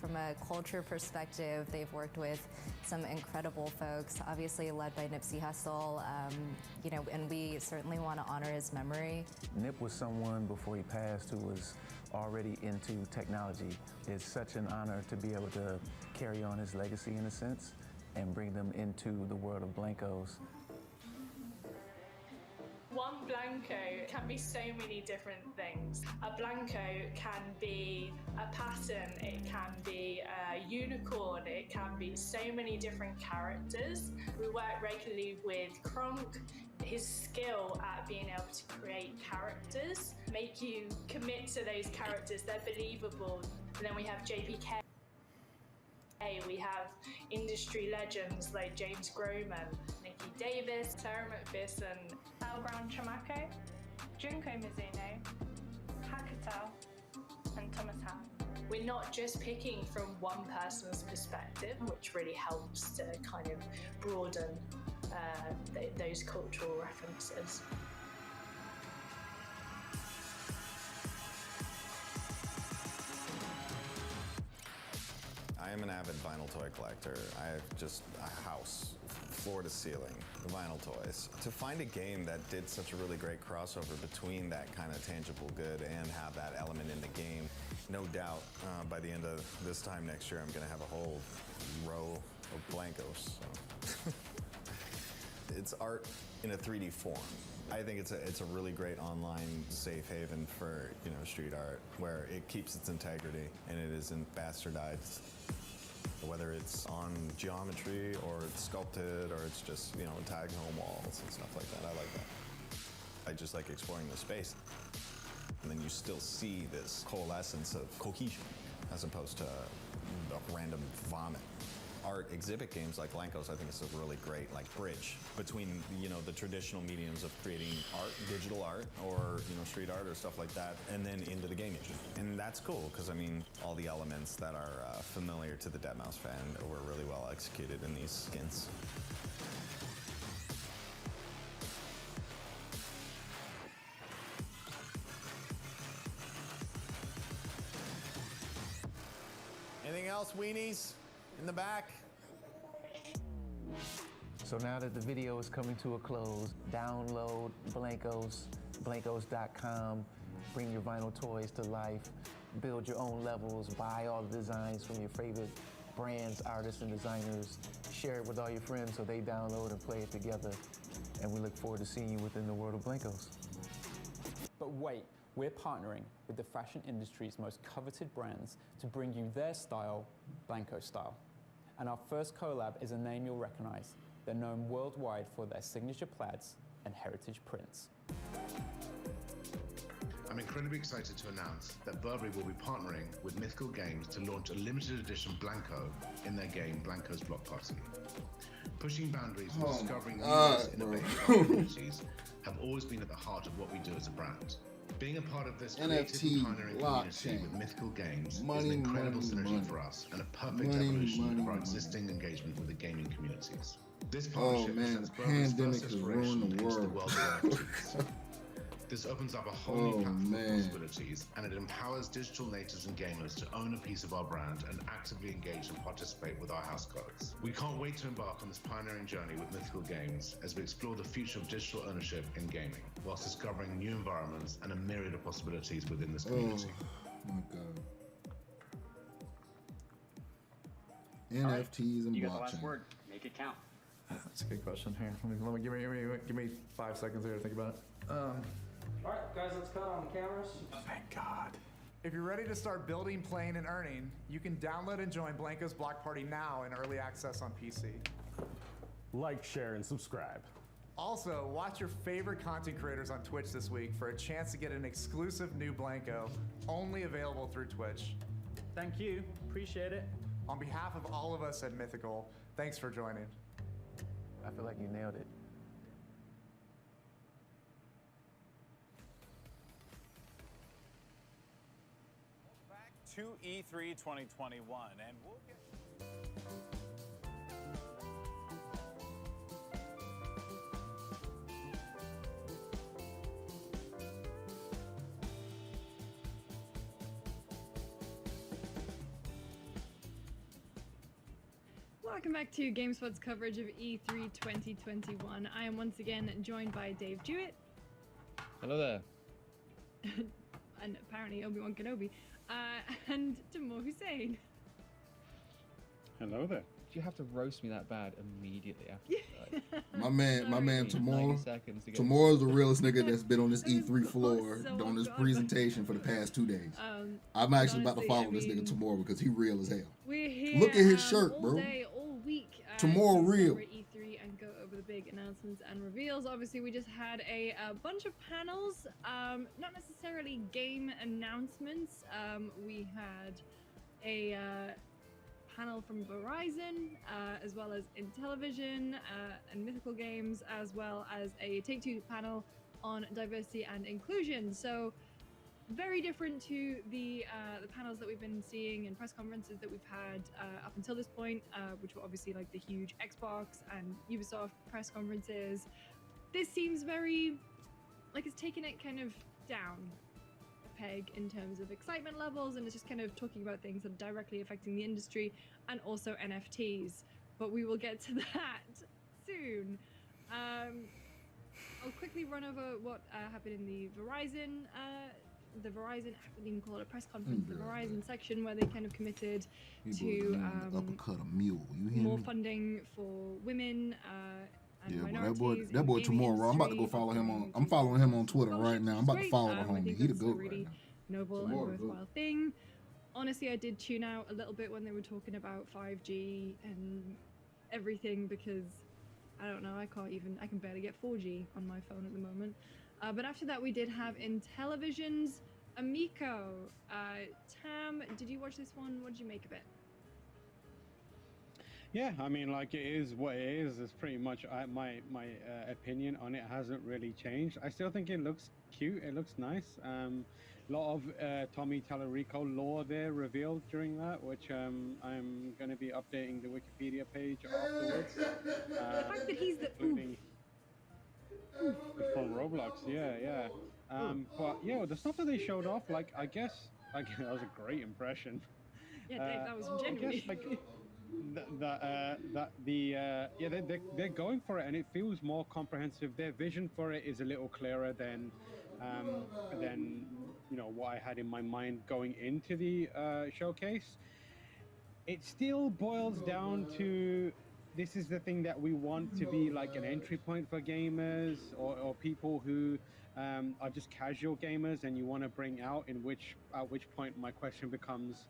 from a culture perspective, they've worked with some incredible folks, obviously led by Nipsey Hussle, you know, and we certainly want to honor his memory. Nip was someone before he passed who was already into technology. It's such an honor to be able to carry on his legacy in a sense and bring them into the world of Blankos. One Blanko can be so many different things. A Blanko can be a pattern, it can be a unicorn, it can be so many different characters. We work regularly with Kronk. His skill at being able to create characters make you commit to those characters, they're believable. And then we have JPK. We have industry legends like James Groman, Nikki Davis, Sarah McPherson, Alground Chamako, Junko Mizuno, Hakutel, and Thomas Howe. We're not just picking from one person's perspective, which really helps to kind of broaden those cultural references. I am an avid vinyl toy collector. I have just a house, floor to ceiling, vinyl toys. To find a game that did such a really great crossover between that kind of tangible good and have that element in the game, no doubt by the end of this time next year, I'm gonna have a whole row of Blankos. So. It's art in a 3D form. I think it's a really great online safe haven for, you know, street art where it keeps its integrity and it isn't bastardized. Whether it's on geometry or it's sculpted or it's just, you know, tagged home walls and stuff like that. I like that. I just like exploring the space. And then you still see this coalescence of cohesion as opposed to a random vomit. Art exhibit games like Blankos, I think it's a really great like bridge between, you know, the traditional mediums of creating art, digital art, or, you know, street art or stuff like that, and then into the gaming. And that's cool because, I mean, all the elements that are familiar to the Deadmau5 fan were really well executed in these skins. Anything else, weenies? In the back? So now that the video is coming to a close, download Blankos, blankos.com, bring your vinyl toys to life, build your own levels, buy all the designs from your favorite brands, artists, and designers, share it with all your friends so they download and play it together. And we look forward to seeing you within the world of Blankos. But wait, we're partnering with the fashion industry's most coveted brands to bring you their style, Blanko style. And our first collab is a name you'll recognize. They're known worldwide for their signature plaids and heritage prints. I'm incredibly excited to announce that Burberry will be partnering with Mythical Games to launch a limited edition Blanko in their game Blanko's Block Party. Pushing boundaries and discovering new innovative opportunities have always been at the heart of what we do as a brand. Being a part of this creative and pioneering community with Mythical Games is an incredible synergy for us and a perfect evolution of our existing engagement with the gaming communities. This partnership presents Burberry's first exploration into the world of NFTs. This opens up a whole new platform of possibilities, and it empowers digital natives and gamers to own a piece of our brand and actively engage and participate with our house codes. We can't wait to embark on this pioneering journey with Mythical Games as we explore the future of digital ownership in gaming, whilst discovering new environments and a myriad of possibilities within this community. Oh my God. NFTs and You got the last blockchain. word. Make it count. That's a good question. Here, let me give me 5 seconds here to think about it. All right, guys, let's cut on the cameras. Thank God. If you're ready to start building, playing, and earning, you can download and join Blanko's Block Party now in early access on PC. Like, share, and subscribe. Also, watch your favorite content creators on Twitch this week for a chance to get an exclusive new Blanko, only available through Twitch. Thank you. Appreciate it. On behalf of all of us at Mythical, thanks for joining. I feel like you nailed it. To E3 2021, and we'll get... Welcome back to GameSpot's coverage of E3 2021. I am once again joined by Dave Jewett. Hello there. And apparently Obi-Wan Kenobi. And Timur Hussein. Hello there. Do you have to roast me that bad immediately after that? My man Timur. 90 seconds to get- Timur's the realest nigga that's been on this E3 floor on this presentation for the past 2 days. I'm actually about to follow this nigga Timur because he real as hell. We're here. Look at his shirt, all bro. Day, all week. Timur to real. celebrate E3 and go over the big announcements and reveals. Obviously, we just had a bunch of panels. Not necessarily game announcements. We had a panel from Verizon, as well as Intellivision and Mythical Games, as well as a Take-Two panel on diversity and inclusion. So very different to the panels that we've been seeing and press conferences that we've had up until this point, which were obviously like the huge Xbox and Ubisoft press conferences. This seems very like it's taken it kind of down a peg in terms of excitement levels, and it's just kind of talking about things that are directly affecting the industry and also NFTs. But we will get to that soon. I'll quickly run over what happened in the Verizon, I wouldn't even call it a press conference, the Verizon section, where they kind of committed to uppercut a mule. You hear more me? funding for women and Yeah, boy, minorities. that boy in the gaming Tomorrow. I'm about to go industry, follow him on. offering I'm following him on Twitter right now. I'm about to great. follow the I homie. think He the that's a goat really right now. noble Tomorrow, and worthwhile thing. Honestly, I did tune out a little bit when they were talking about 5G and everything because I don't know, I can barely get 4G on my phone at the moment. But after that, we did have Intellivision's Amico. Tam, did you watch this one? What did you make of it? Yeah, I mean, like, it is what it is. It's pretty much my opinion on it hasn't really changed. I still think it looks cute. It looks nice. A lot of Tommy Tallarico lore there revealed during that, which I'm going to be updating the Wikipedia page afterwards. The fact that he's the including from Roblox, yeah. But yeah, the stuff that they showed off, like, I guess, like, that was a great impression. Yeah, Dave, that was I genuinely. guess, like, they're going for it, and it feels more comprehensive. Their vision for it is a little clearer than what I had in my mind going into the showcase. It still boils down to, this is the thing that we want to be like an entry point for gamers or people who are just casual gamers, and you want to bring out, at which point my question becomes,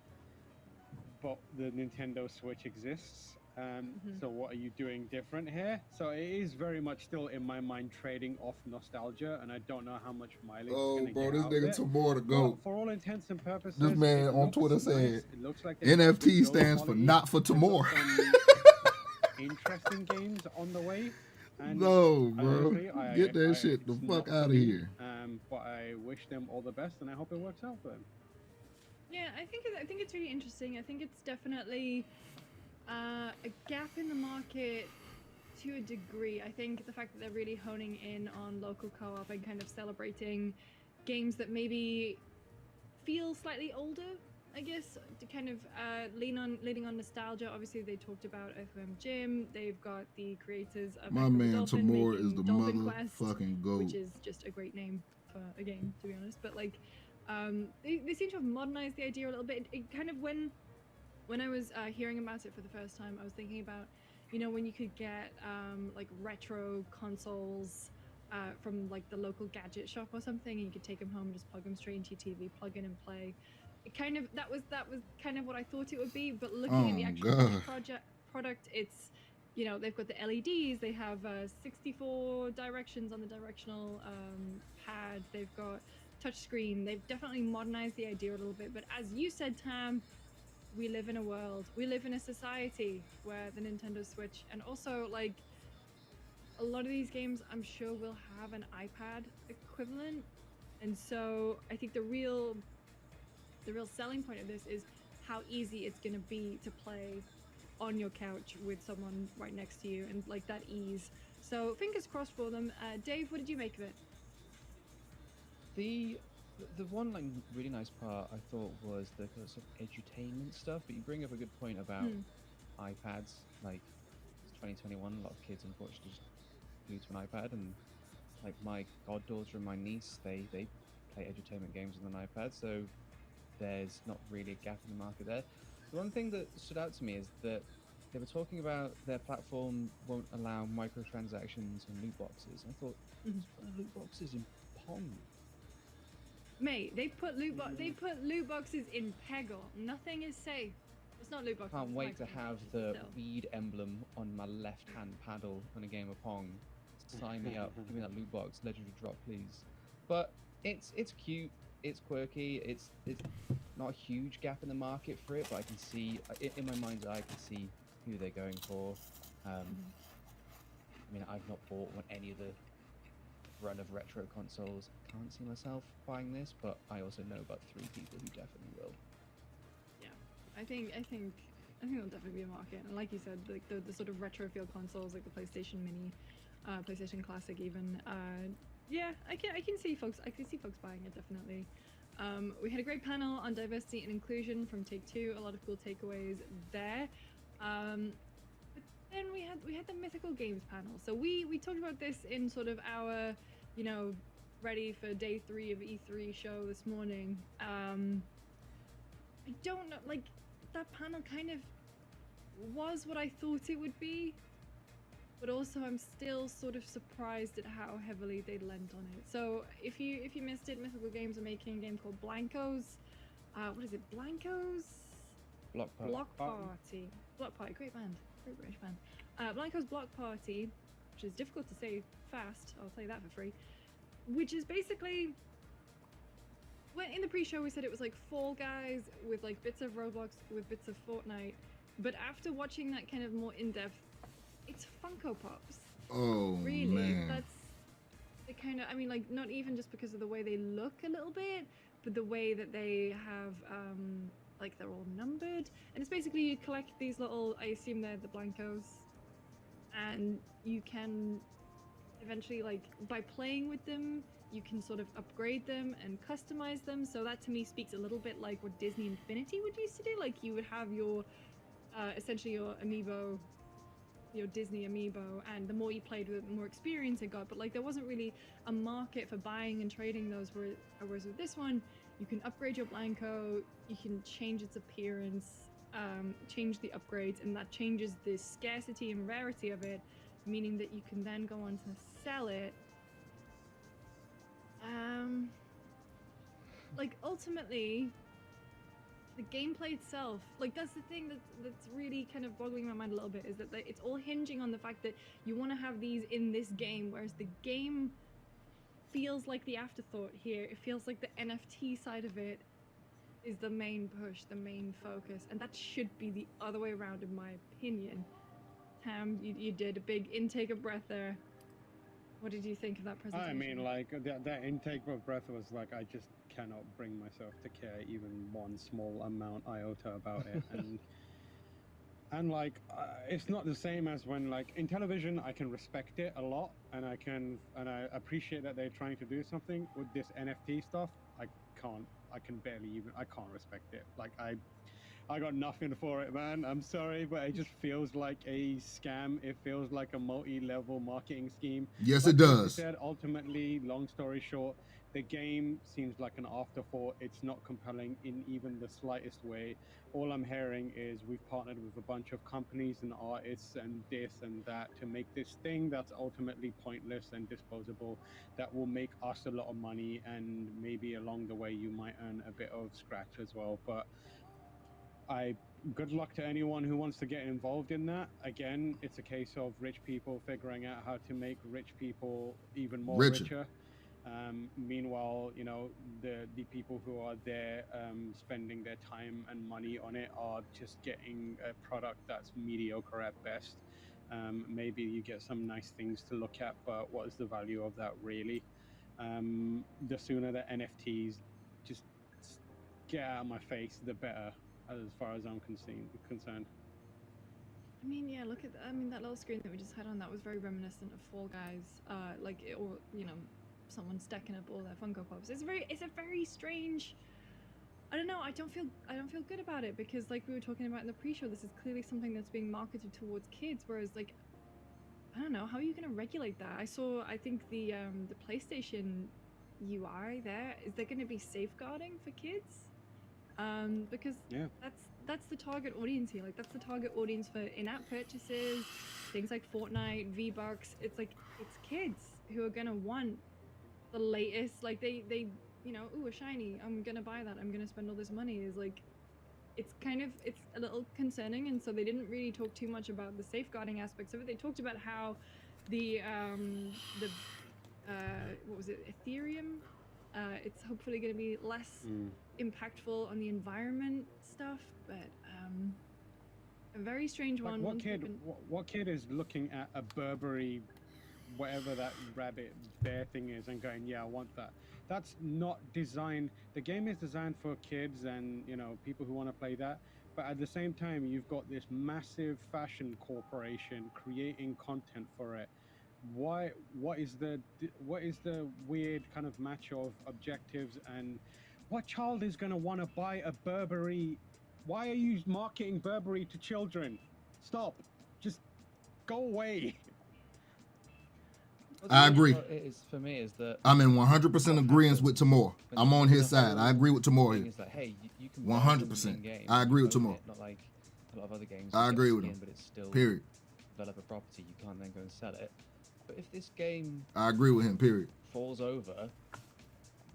but the Nintendo Switch exists. So what are you doing different here? So it is very much still in my mind trading off nostalgia, and I don't know how much mileage. Oh, bro, this out nigga of it. Tamor to go. But for all intents and purposes, This man it on looks Twitter nice. said, It looks like NFT stands for not for Tamor. Interesting games on the way. And No, bro. honestly, Get that I- shit the it's fuck not for out of me, here. But I wish them all the best, and I hope it works out for them. Yeah, I think it's really interesting. I think it's definitely a gap in the market to a degree. I think the fact that they're really honing in on local co-op and kind of celebrating games that maybe feel slightly older, I guess, to kind of leaning on nostalgia. Obviously, they talked about Earthworm Jim. They've got the creators of My Echo the man Dolphin Tamor making is the Dolphin Quest, motherfucking GOAT. which is just a great name for a game, to be honest. But like, they seem to have modernized the idea a little bit. It kind of when I was hearing about it for the first time, I was thinking about, when you could get like retro consoles from like the local gadget shop or something, and you could take them home and just plug them straight into your TV, plug in and play. It kind of that was kind of what I thought it would be. But looking at the actual product, it's they've got the LEDs, they have 64 directions on the directional pad, they've got touchscreen. They've definitely modernized the idea a little bit. But as you said, Tam, we live in a world, we live in a society where the Nintendo Switch, and also like a lot of these games, I'm sure will have an iPad equivalent. And so I think the real selling point of this is how easy it's going to be to play on your couch with someone right next to you, and like that ease. So fingers crossed for them. Dave, what did you make of it? The one like really nice part I thought was the kind of sort of edutainment stuff, but you bring up a good point about iPads. Like, it's 2021, a lot of kids unfortunately just glued to an iPad, and like my goddaughter and my niece, they play edutainment games on an iPad, so there's not really a gap in the market there. The one thing that stood out to me is that they were talking about their platform won't allow microtransactions and loot boxes. I thought, loot boxes in Pong? Mate, they put loot boxes in Peggle. Nothing is safe. It's not loot boxes. Can't it's wait to have the still. weed emblem on my left-hand paddle on a game of Pong. Sign me up. Give me that loot box. Legendary drop, please. But it's cute. It's quirky. It's not a huge gap in the market for it, but I can see in my mind's eye, I can see who they're going for. I mean, I've not bought any of the run of retro consoles. Can't see myself buying this, but I also know about 3 people who definitely will. Yeah, I think there'll definitely be a market. And like you said, like the sort of retro feel consoles, like the PlayStation Mini, PlayStation Classic, even. Yeah, I can see folks buying it, definitely. We had a great panel on diversity and inclusion from Take-Two. A lot of cool takeaways there. But then we had the Mythical Games panel. So we talked about this in sort of our, ready for day 3 of E3 show this morning. I don't know, like, that panel kind of was what I thought it would be, but also I'm still sort of surprised at how heavily they lent on it. So if you missed it, Mythical Games are making a game called Blankos. What is it? Blankos? Block Party. Block Party, great band, great British band. Blankos Block Party, which is difficult to say fast, I'll tell you that for free, which is basically, when in the pre-show we said it was like Fall Guys with like bits of Roblox with bits of Fortnite, but after watching that kind of more in-depth, it's Funko Pops. Oh, really? man. That's the kind of, I mean, like, not even just because of the way they look a little bit, but the way that they have, like, they're all numbered. And it's basically you collect these little, I assume they're the Blankos, and you can eventually, like, by playing with them, you can sort of upgrade them and customize them. So that to me speaks a little bit like what Disney Infinity would used to do. Like, you would have your essentially your amiibo, your Disney amiibo, and the more you played with it, the more experience it got. But like there wasn't really a market for buying and trading those. Whereas with this one, you can upgrade your Blanco, you can change its appearance, change the upgrades, and that changes the scarcity and rarity of it, meaning that you can then go on to sell it. Like ultimately, the gameplay itself, like that's the thing that's really kind of boggling my mind a little bit, is that it's all hinging on the fact that you want to have these in this game, whereas the game feels like the afterthought here. It feels like the NFT side of it is the main push, the main focus, and that should be the other way around in my opinion. Tam, you did a big intake of breath there. What did you think of that presentation? I mean, like, that intake of breath was like, I just cannot bring myself to care even one small amount iota about it. And like, it's not the same as when, like, in television, I can respect it a lot, and I appreciate that they're trying to do something. With this NFT stuff, I can't respect it. Like, I got nothing for it, man. I'm sorry, but it just feels like a scam. It feels like a multi-level marketing scheme. Yes, Like it does. you said, ultimately, long story short, the game seems like an afterthought. It's not compelling in even the slightest way. All I'm hearing is we've partnered with a bunch of companies and artists and this and that to make this thing that's ultimately pointless and disposable, that will make us a lot of money, and maybe along the way you might earn a bit of scratch as well. But good luck to anyone who wants to get involved in that. Again, it's a case of rich people figuring out how to make rich people even more richer. Meanwhile, you know, the people who are there spending their time and money on it are just getting a product that's mediocre at best. Maybe you get some nice things to look at, but what is the value of that really? The sooner the NFTs just get out of my face, the better, as far as I'm concerned. I mean, yeah, look at that little screen that we just had on. That was very reminiscent of Fall Guys, or you know, someone stacking up all their Funko Pops. It's a very strange. I don't know. I don't feel good about it, because like we were talking about in the pre-show, this is clearly something that's being marketed towards kids. Whereas like, I don't know, how are you going to regulate that? I think the PlayStation UI there, is there going to be safeguarding for kids? Because that's the target audience here. Like that's the target audience for in-app purchases, things like Fortnite, V-Bucks. It's kids who are gonna want the latest. Like they you know, ooh, a shiny, I'm gonna buy that. I'm gonna spend all this money. Is like, it's a little concerning. And so they didn't really talk too much about the safeguarding aspects of it. They talked about how the what was it, Ethereum? It's hopefully going to be less impactful on the environment stuff, but a very strange one. What kid is looking at a Burberry, whatever that rabbit bear thing is, and going, yeah, I want that? That's not designed. The game is designed for kids and, you know, people who want to play that. But at the same time, you've got this massive fashion corporation creating content for it. What is the weird kind of match of objectives, and what child is going to want to buy a Burberry? Why are you marketing Burberry to children? Stop. Just go away. I agree. For me is that I'm in 100% agreement with Tamor. I'm on his side. I agree with Tamor here. That, hey, you can 100%. I agree with Tamor. Not like a lot of other games. I agree with him. But it's still period. Develop a property. You can't then go and sell it. But if this game, I agree with him. Period. Falls over,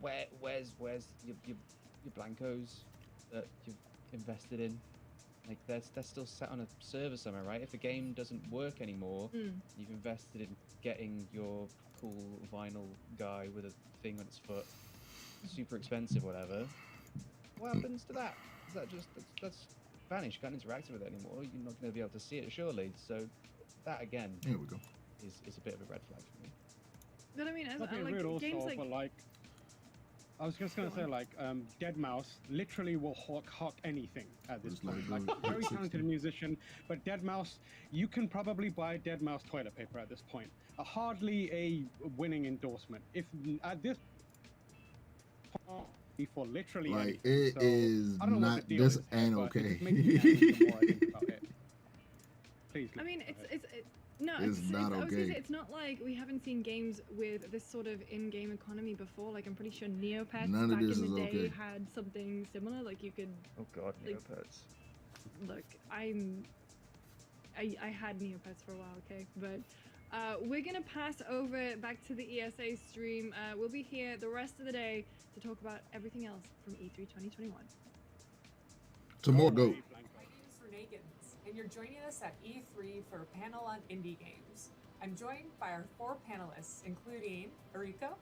where's your Blancos that you've invested in? Like they're still sat on a server somewhere, right? If the game doesn't work anymore, you've invested in getting your cool vinyl guy with a thing on its foot, super expensive, whatever. What happens to that? Is that just that's vanished? You can't interact with it anymore. You're not going to be able to see it, surely. So that again. Here we go. Is a bit of a red flag for me. But I mean, games like, I was just gonna say, like, Deadmau5 literally will hawk anything at this point. Like, very talented musician, but Deadmau5, you can probably buy Deadmau5 toilet paper at this point. Hardly a winning endorsement. If at this point, for literally like anything. it is not. This ain't okay. Please. I mean, it's not I was gonna okay. say, it's not like we haven't seen games with this sort of in-game economy before. Like I'm pretty sure Neopets None of back this in the is day okay. had something similar. Like you could. Oh God, like, Neopets. Look, I had Neopets for a while, okay, but we're gonna pass over back to the ESA stream. We'll be here the rest of the day to talk about everything else from E3 2021. Tomorrow, go. My name is Renee Gittens, and you're joining us at E3 for a panel on indie games. I'm joined by our 4 panelists, including Ariko.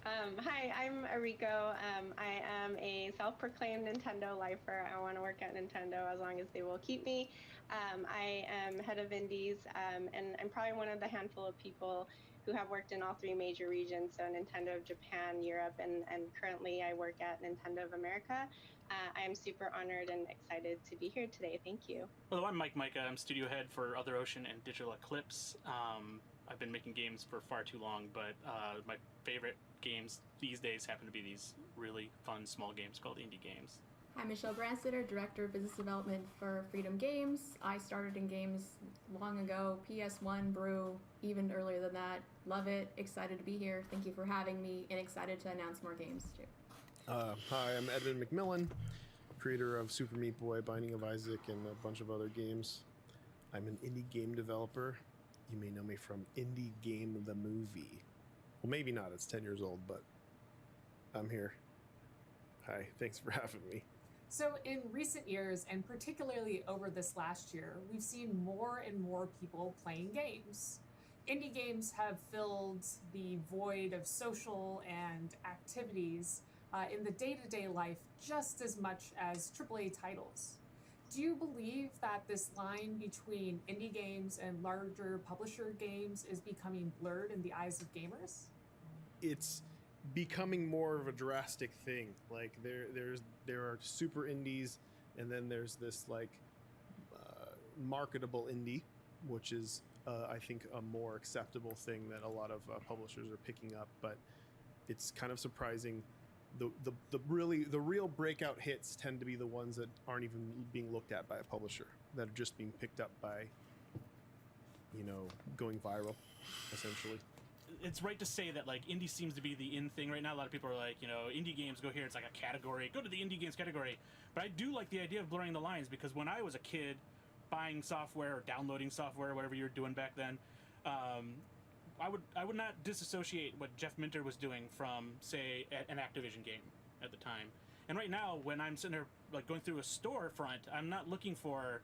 Hi, I'm Ariko. I am a self-proclaimed Nintendo lifer. I want to work at Nintendo as long as they will keep me. I am head of indies, and I'm probably one of the handful of people who have worked in all 3 major regions, so Nintendo of Japan, Europe, and currently I work at Nintendo of America. I am super honored and excited to be here today. Thank you. Hello, I'm Mike Micah. I'm studio head for Other Ocean and Digital Eclipse. I've been making games for far too long, but my favorite games these days happen to be these really fun small games called indie games. I'm Michelle Branstetter, Director of Business Development for Freedom Games. I started in games long ago, PS1, Brew, even earlier than that. Love it, excited to be here. Thank you for having me, and excited to announce more games too. Hi, I'm Edmund McMillan, creator of Super Meat Boy, Binding of Isaac, and a bunch of other games. I'm an indie game developer. You may know me from Indie Game the Movie. Well, maybe not, it's 10 years old, but I'm here. Hi, thanks for having me. So in recent years, and particularly over this last year, we've seen more and more people playing games. Indie games have filled the void of social and activities in the day-to-day life just as much as AAA titles. Do you believe that this line between indie games and larger publisher games is becoming blurred in the eyes of gamers? It's becoming more of a drastic thing. Like there are super indies, and then there's this like marketable indie, which is I think a more acceptable thing that a lot of publishers are picking up. But it's kind of surprising. The real breakout hits tend to be the ones that aren't even being looked at by a publisher, that are just being picked up by, going viral, essentially. It's right to say that like indie seems to be the in thing right now. A lot of people are like, indie games, go here. It's like a category. Go to the indie games category. But I do like the idea of blurring the lines, because when I was a kid, buying software or downloading software, whatever you were doing back then, I would not disassociate what Jeff Minter was doing from, say, an Activision game at the time. And right now, when I'm sitting there like going through a storefront, I'm not looking for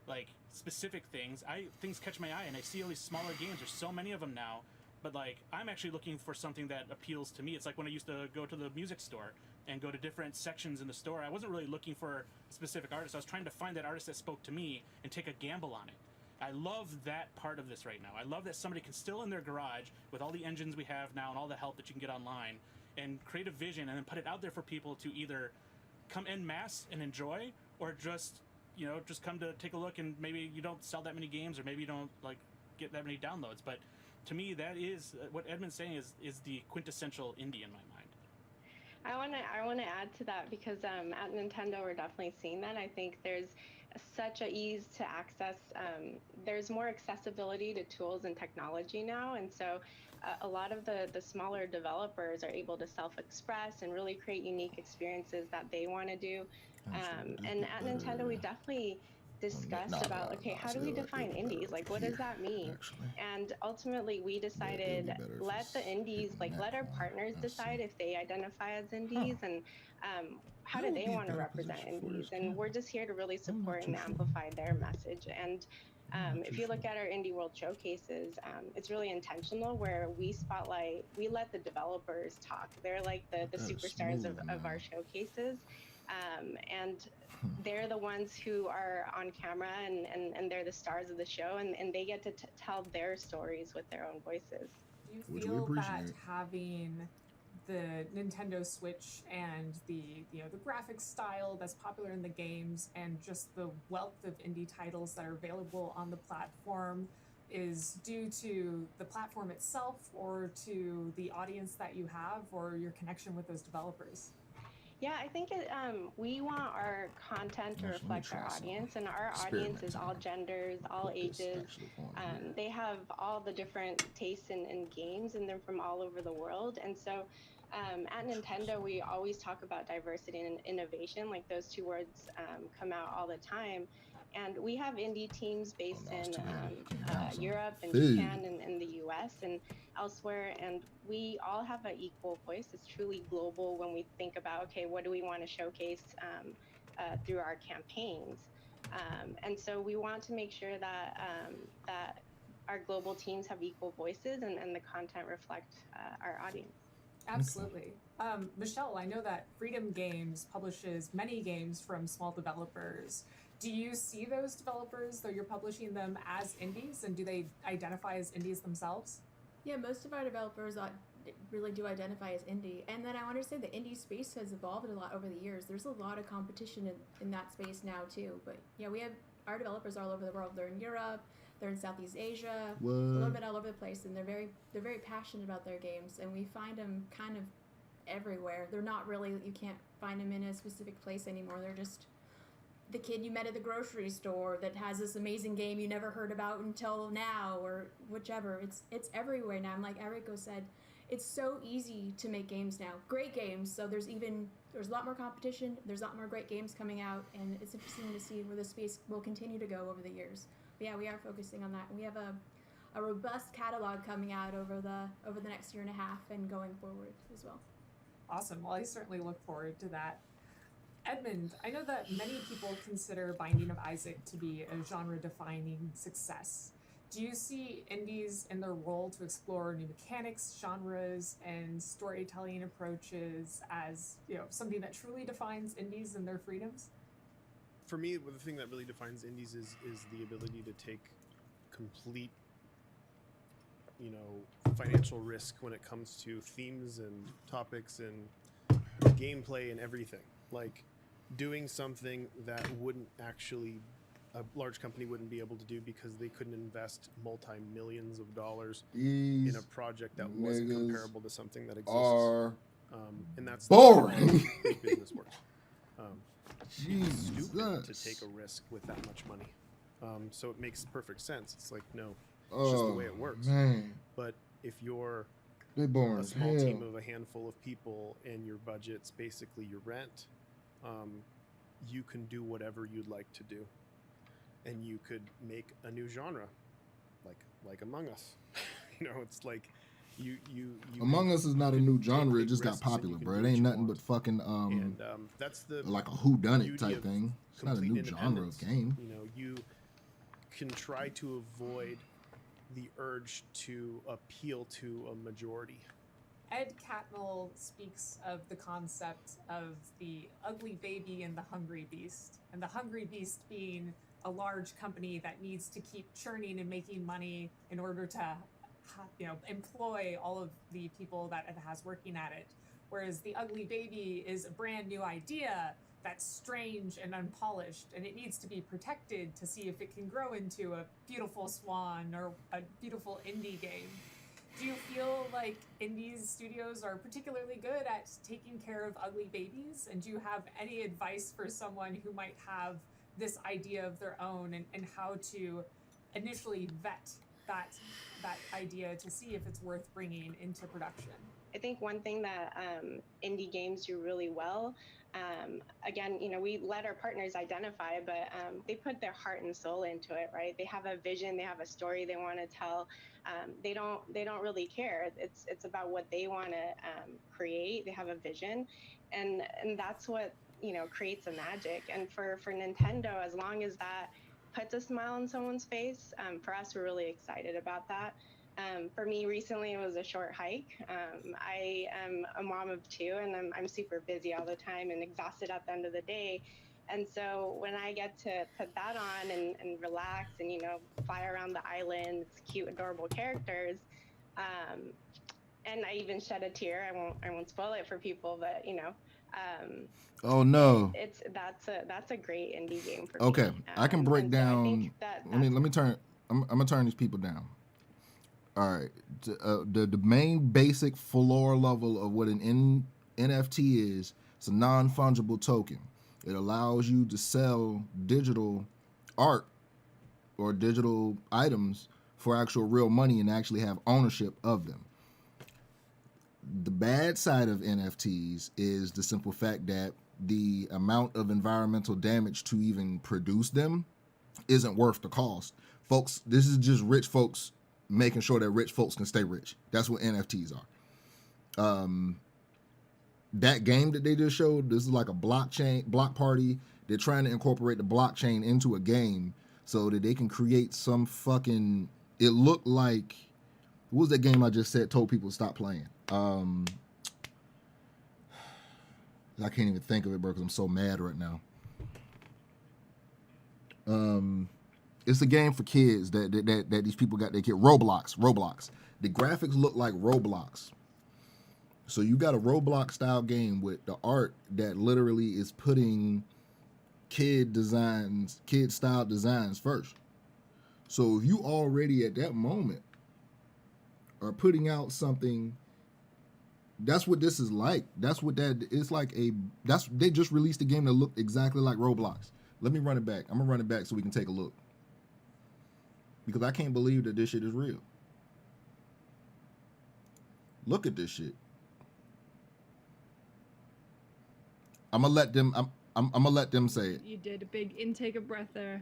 like specific things. Things catch my eye, and I see all these smaller games. There's so many of them now. But like, I'm actually looking for something that appeals to me. It's like when I used to go to the music store and go to different sections in the store. I wasn't really looking for a specific artist. I was trying to find that artist that spoke to me and take a gamble on it. I love that part of this right now. I love that somebody can still in their garage, with all the engines we have now and all the help that you can get online, and create a vision and then put it out there for people to either come en masse and enjoy, or just come to take a look, and maybe you don't sell that many games, or maybe you don't like get that many downloads. But to me, that is what Edmund's saying is the quintessential indie in my mind. I want to add to that, because at Nintendo we're definitely seeing that. I think there's such a ease to access. There's more accessibility to tools and technology now, and so a lot of the smaller developers are able to self-express and really create unique experiences that they want to do. And at Nintendo, we definitely discussed about, okay, how do we define indies? Like, what does that mean? And ultimately, we decided, let the indies, let our partners decide if they identify as indies, and how do they want to represent indies? And we're just here to really support and amplify their message. And if you look at our Indie World showcases, it's really intentional, where we let the developers talk. They're like the superstars of our showcases. And they're the ones who are on camera, and they're the stars of the show, and they get to tell their stories with their own voices. Do you feel that having the Nintendo Switch and the graphic style that's popular in the games, and just the wealth of indie titles that are available on the platform, is due to the platform itself, or to the audience that you have, or your connection with those developers? Yeah, I think we want our content to reflect our audience, and our audience is all genders, all ages. They have all the different tastes in games, and they're from all over the world. And so at Nintendo, we always talk about diversity and innovation. Like those two words come out all the time. And we have indie teams based in Europe and Japan and the US and elsewhere. And we all have an equal voice. It's truly global when we think about, okay, what do we want to showcase through our campaigns? And so we want to make sure that that our global teams have equal voices and the content reflect our audience. Absolutely. Michelle, I know that Freedom Games publishes many games from small developers. Do you see those developers, though you're publishing them, as indies, and do they identify as indies themselves? Yeah, most of our developers really do identify as indie. And then I want to say the indie space has evolved a lot over the years. There's a lot of competition in that space now, too. But yeah, we have our developers all over the world. They're in Europe, they're in Southeast Asia, a little bit all over the place, and they're very passionate about their games. And we find them kind of everywhere. They're not really, you can't find them in a specific place anymore. They're just the kid you met at the grocery store that has this amazing game you never heard about until now, or whichever. It's everywhere now. And like Eriko said, it's so easy to make games now. Great games. So there's a lot more competition. There's a lot more great games coming out, and it's interesting to see where the space will continue to go over the years. But yeah, we are focusing on that. We have a robust catalog coming out over the next year and a half and going forward as well. Awesome. Well, I certainly look forward to that. Edmund, I know that many people consider Binding of Isaac to be a genre-defining success. Do you see indies in their role to explore new mechanics, genres, and storytelling approaches as, something that truly defines indies and their freedoms? For me, the thing that really defines indies is the ability to take complete, financial risk when it comes to themes and topics and gameplay and everything. Like doing something that a large company wouldn't be able to do because they couldn't invest multi-millions of dollars in a project that wasn't comparable to something that exists. And that's boring. The way big business works. It's stupid to take a risk with that much money. So it makes perfect sense. It's like, no, it's just the way it works. Man. But if you're a small team of a handful of people and your budget's basically your rent, you can do whatever you'd like to do. And you could make a new genre, like Among Us. It's like you Among Us is not a new genre. It just got popular, bro. It ain't nothing but fucking that's the like a whodunit type thing. It's not a new genre of game. You can try to avoid the urge to appeal to a majority. Ed Catmull speaks of the concept of the ugly baby and the hungry beast, and the hungry beast being a large company that needs to keep churning and making money in order to employ all of the people that it has working at it, whereas the ugly baby is a brand new idea that's strange and unpolished, and it needs to be protected to see if it can grow into a beautiful swan or a beautiful indie game. Do you feel like indie studios are particularly good at taking care of ugly babies? And do you have any advice for someone who might have this idea of their own and how to initially vet that idea to see if it's worth bringing into production? I think one thing that indie games do really well, again, we let our partners identify, but they put their heart and soul into it, right? They have a vision, they have a story they want to tell. They don't really care. It's about what they want to create. They have a vision, and that's what creates a magic. And for Nintendo, as long as that puts a smile on someone's face, for us, we're really excited about that. For me, recently, it was a short hike. I am a mom of two, and I'm super busy all the time and exhausted at the end of the day. And so when I get to put that on and relax and, fly around the island, it's cute, adorable characters. And I even shed a tear. I won't spoil it for people, but, oh no. That's a great indie game for me. Okay, I can break so down. Let me turn. I'm gonna turn these people down. All right, the main basic floor level of what an NFT is It's a non-fungible token. It allows you to sell digital art or digital items for actual real money and actually have ownership of them. The bad side of NFTs is the simple fact that the amount of environmental damage to even produce them isn't worth the cost. Folks, this is just rich folks making sure that rich folks can stay rich. That's what NFTs are. That game that they just showed, this is like a block party. They're trying to incorporate the blockchain into a game so that they can create some fucking, it looked like, what was that game I just said, told people to stop playing? I can't even think of it, bro, because I'm so mad right now. It's a game for kids that these people got their kid. Roblox. The graphics look like Roblox. So you got a Roblox style game with the art that literally is putting kid style designs first. So if you already at that moment are putting out something, that's what this is like. That's what that it's like. They just released a game that looked exactly like Roblox. Let me run it back. I'm gonna run it back so we can take a look, because I can't believe that this shit is real. Look at this shit. I'm gonna let them. I'm gonna let them say it. You did a big intake of breath there.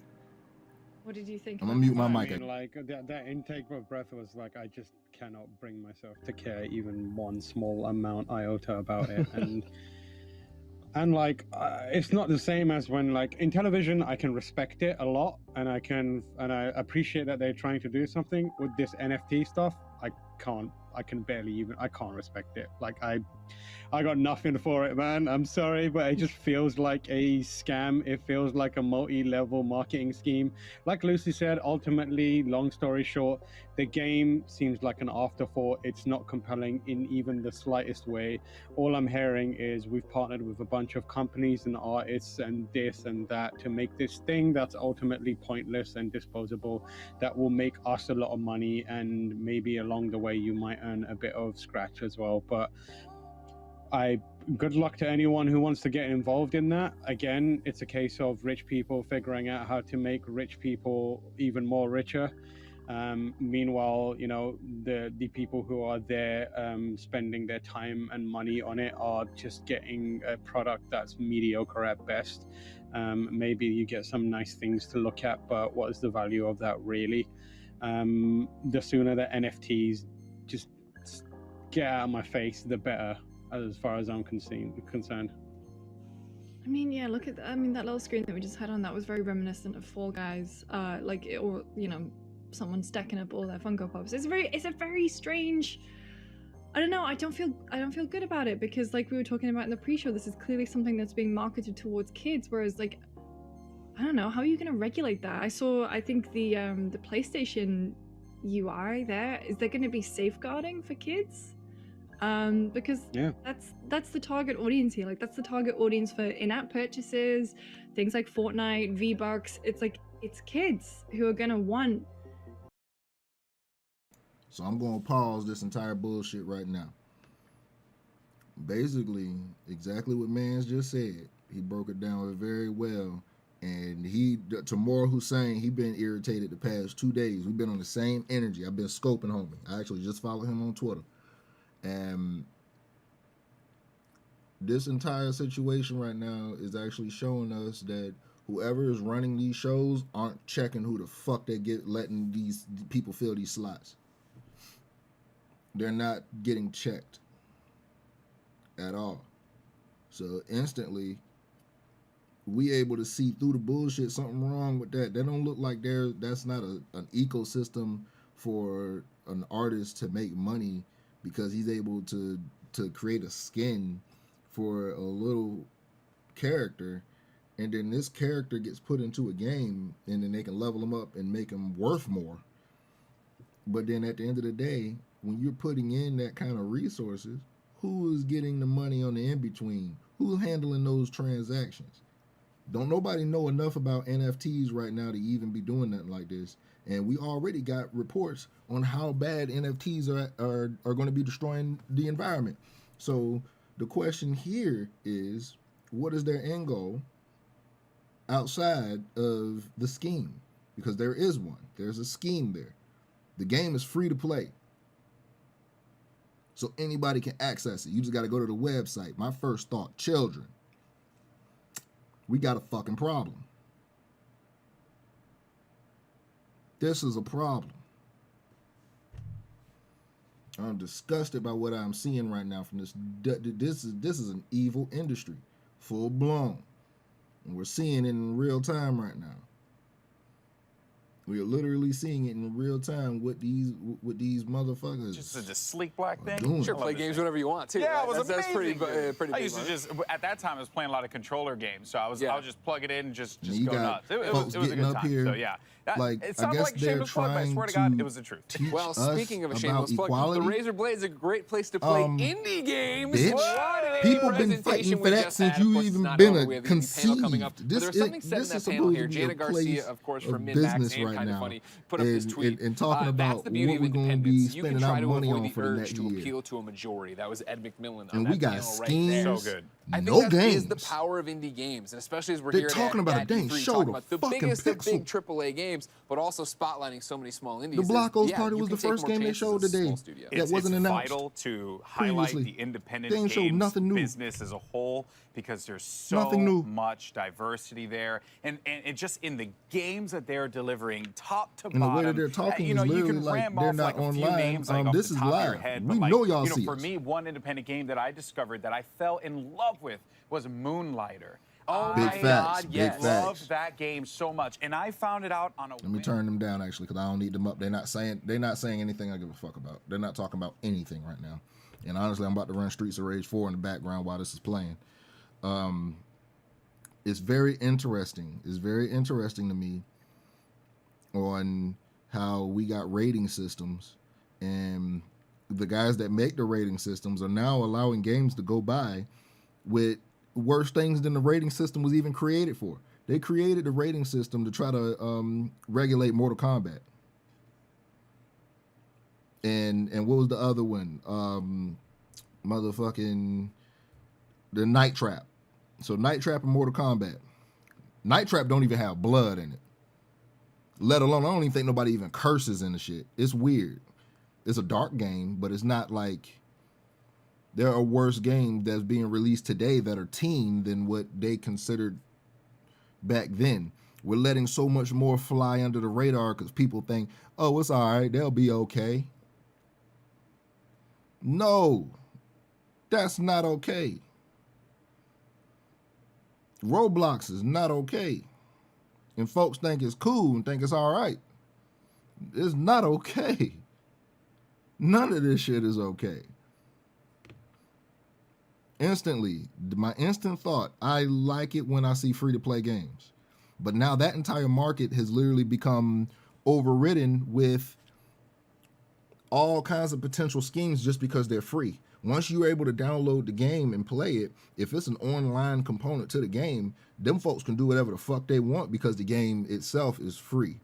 What did you think? I'm gonna mute my mic. I mean, like that intake of breath was like, I just cannot bring myself to care even one small amount iota about it, and like it's not the same as when, like, in television I can respect it a lot, and I appreciate that they're trying to do something. With this NFT stuff, I can't respect it. Like I got nothing for it, man. I'm sorry, but it just feels like a scam. It feels like a multi-level marketing scheme. Like Lucy said, ultimately, long story short, the game seems like an afterthought. It's not compelling in even the slightest way. All I'm hearing is we've partnered with a bunch of companies and artists and this and that to make this thing that's ultimately pointless and disposable, that will make us a lot of money, and maybe along the way you might earn a bit of scratch as well. But good luck to anyone who wants to get involved in that. Again, it's a case of rich people figuring out how to make rich people even more richer. Meanwhile, you know, the people who are there spending their time and money on it are just getting a product that's mediocre at best. Maybe you get some nice things to look at, but what is the value of that really? The sooner the NFTs just get out of my face, the better, as far as I'm concerned. I mean, yeah, look at that little screen that we just had on. That was very reminiscent of Fall Guys, or you know, someone stacking up all their Funko Pops. It's a very strange. I don't know. I don't feel good about it, because, like we were talking about in the pre-show, this is clearly something that's being marketed towards kids. Whereas, like, I don't know, how are you going to regulate that? I think the PlayStation UI there, is there going to be safeguarding for kids? Because that's the target audience here. Like, that's the target audience for in-app purchases, things like Fortnite, V-Bucks. It's like, it's kids who are gonna want. So I'm gonna pause this entire bullshit right now. Basically, exactly what Mans just said. He broke it down very well. And Tamora Hussein, he been irritated the past 2 days. We've been on the same energy. I've been scoping homie. I actually just followed him on Twitter. And this entire situation right now is actually showing us that whoever is running these shows aren't checking who the fuck they get letting these people fill these slots. They're not getting checked at all. So instantly, we able to see through the bullshit. Something wrong with that. That don't look like that's not an ecosystem for an artist to make money, because he's able to create a skin for a little character, and then this character gets put into a game, and then they can level him up and make him worth more. But then at the end of the day, when you're putting in that kind of resources, who is getting the money on the in-between? Who's handling those transactions? Don't nobody know enough about NFTs right now to even be doing nothing like this. And we already got reports on how bad NFTs are going to be destroying the environment. So The question here is, what is their end goal outside of the scheme? Because there is one. There's a scheme there. The game is free to play. So anybody can access it. You just got to go to the website. My first thought, children. We got a fucking problem. This is a problem. I'm disgusted by what I'm seeing right now from this. This is an evil industry, full blown, and we're seeing it in real time right now. We are literally seeing it in real time what these motherfuckers. Just a sleek black thing. doing. Sure, play games whenever you want too. Yeah, right? it was that's amazing. pretty I big, used to right? just at that time I was playing a lot of controller games, so I was just plug it in and just And you go got nuts. It folks was a getting good up time. here, So yeah, like, it I sounded guess like a they're shameless plug, but I trying swear to God, to it was the truth. teach Well, us speaking of a about shameless plug, equality. the Razer Blade is a great place to play indie games. Bitch, What an people been presentation fighting we for that just since had. Of you course, it's even not been over. a We have the indie panel coming up. conceived. But there was something said in This that is panel supposed here. to be a Jana Garcia, place of course, of from Min Max business and right Kind of now, Funny, put up this tweet. and talking That's about the beauty what of we're going to be independence. You can spending try our to money avoid on the for the urge next to year. appeal to a majority. That was Ed McMillan on And that we got panel right schemes, there. So good. I think no that games. is the power of indie games, and especially as we're They're here talking at, about at it. Dang, E3, show talking the about the fucking biggest of pixel. big AAA games, but also spotlighting so many small indies. The is, Blockos yeah, Party you was can the take first more game they chances showed as a today. small studio. That wasn't it's announced vital to highlight previously. the independent They ain't showed games nothing new. business as a whole because there's so Nothing new. much diversity there, and just in the games that they're delivering, top to And the bottom. way that they're talking you is know, you literally can like ram they're off not like a few online. names like off This the is top of your live. head, We but like, know y'all you know, see for us. me, one independent game that I discovered that I fell in love with was Moonlighter. Oh Big my facts, God, big yes. facts. Loved that game so much, and I found it out on a Let me turn them down actually, because I don't need them up. They're not saying anything I give a fuck about. They're not talking about anything right now. And honestly, I'm about to run Streets of Rage 4 in the background while this is playing. It's very interesting. It's very interesting to me on how we got rating systems, and the guys that make the rating systems are now allowing games to go by with worse things than the rating system was even created for. They created the rating system to try to regulate Mortal Kombat. And what was the other one? Motherfucking the Night Trap. So Night Trap and Mortal Kombat. Night Trap don't even have blood in it. Let alone, I don't even think nobody even curses in the shit. It's weird. It's a dark game, but it's not like there are worse games that's being released today that are teen than what they considered back then. We're letting so much more fly under the radar because people think, oh, it's all right, they'll be okay. No, that's not okay. Roblox is not okay. And folks think it's cool and think it's all right. It's not okay. None of this shit is okay. Instantly, my instant thought, I like it when I see free-to-play games. But now that entire market has literally become overridden with all kinds of potential schemes just because they're free. Once you're able to download the game and play it, if it's an online component to the game, them folks can do whatever the fuck they want because the game itself is free.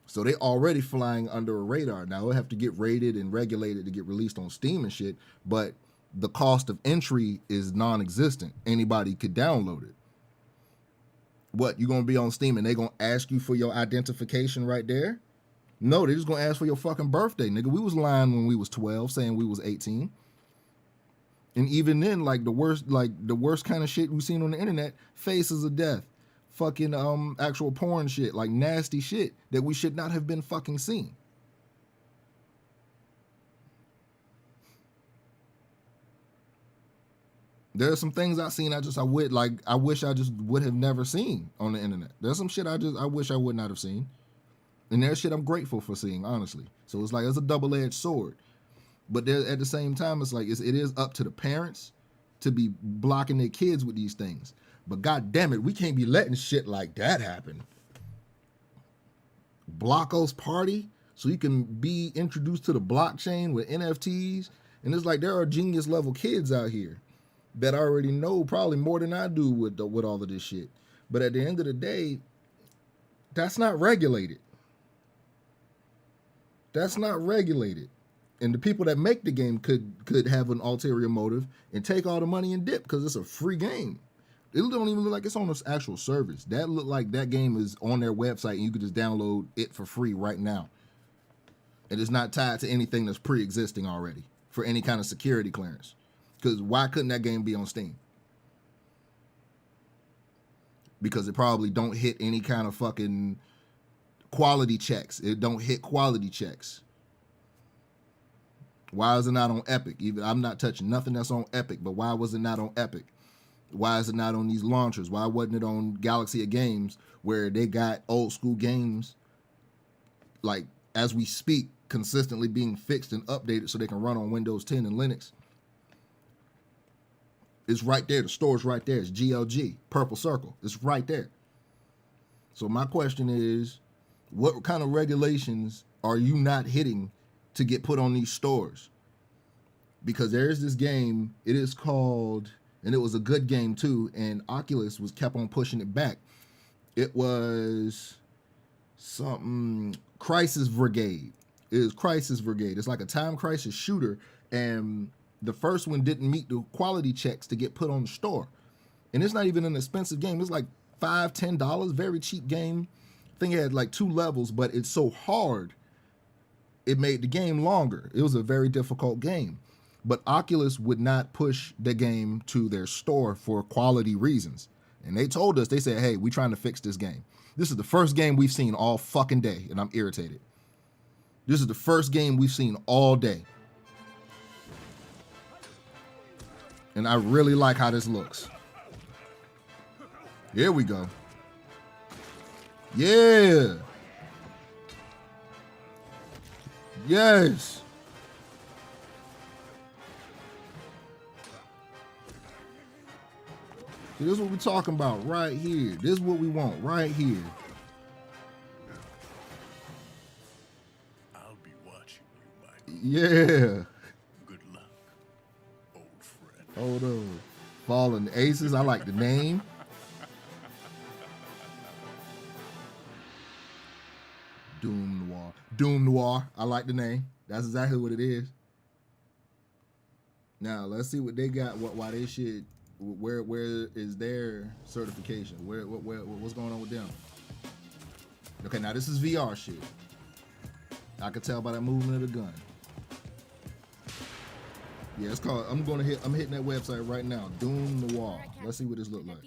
So they already flying under a radar. Now they'll have to get rated and regulated to get released on Steam and shit, but the cost of entry is non-existent. Anybody could download it. What, you gonna be on Steam and they gonna ask you for your identification right there? No, they just gonna ask for your fucking birthday, nigga. We was lying when we was 12, saying we was 18. And even then, like the worst kind of shit we've seen on the internet, faces of death, fucking actual porn shit, like nasty shit that we should not have been fucking seeing. There are some things I've seen I wish I just would have never seen on the internet. There's some shit I wish I would not have seen. And there's shit I'm grateful for seeing, honestly. So it's like it's a double-edged sword. But there, at the same time, it's like it is up to the parents to be blocking their kids with these things. But god damn it, we can't be letting shit like that happen. Blockos Party, so you can be introduced to the blockchain with NFTs. And it's like there are genius level kids out here that already know probably more than I do with all of this shit. But at the end of the day, that's not regulated. That's not regulated. And the people that make the game could have an ulterior motive and take all the money and dip because it's a free game. It don't even look like it's on an actual service. That look like that game is on their website and you could just download it for free right now. And it's not tied to anything that's pre-existing already for any kind of security clearance. Because why couldn't that game be on Steam? Because it probably don't hit any kind of fucking quality checks. It don't hit quality checks. Why is it not on Epic? Even I'm not touching nothing that's on Epic, but why was it not on Epic? Why is it not on these launchers? Why wasn't it on Galaxy of Games where they got old school games like as we speak consistently being fixed and updated so they can run on Windows 10 and Linux? It's right there. The store's right there. It's GLG, Purple Circle. It's right there. So my question is, what kind of regulations are you not hitting to get put on these stores? Because there's this game, it is called, and it was a good game too, and Oculus kept on pushing it back. It was something, Crisis Brigade. It is Crisis Brigade. It's like a time crisis shooter, and the first one didn't meet the quality checks to get put on the store. And it's not even an expensive game. It's like $5, $10, very cheap game. I think it had like 2 levels, but it's so hard, it made the game longer. It was a very difficult game. But Oculus would not push the game to their store for quality reasons. And they told us, they said, hey, we're trying to fix this game. This is the first game we've seen all fucking day, and I'm irritated. This is the first game we've seen all day. And I really like how this looks. Here we go. Yeah. Yes. See, this is what we're talking about right here. This is what we want right here. I'll be watching you, Michael. Yeah. Good luck, old friend. Hold on. Fallen Aces. I like the name. Doom Noir. Doom Noir. I like the name. That's exactly what it is. Now let's see what they got. Why they should? Where is their certification? What's going on with them? Okay, now this is VR shit. I could tell by that movement of the gun. Yeah, it's called. I'm hitting that website right now. Doom Noir. Let's see what this look like.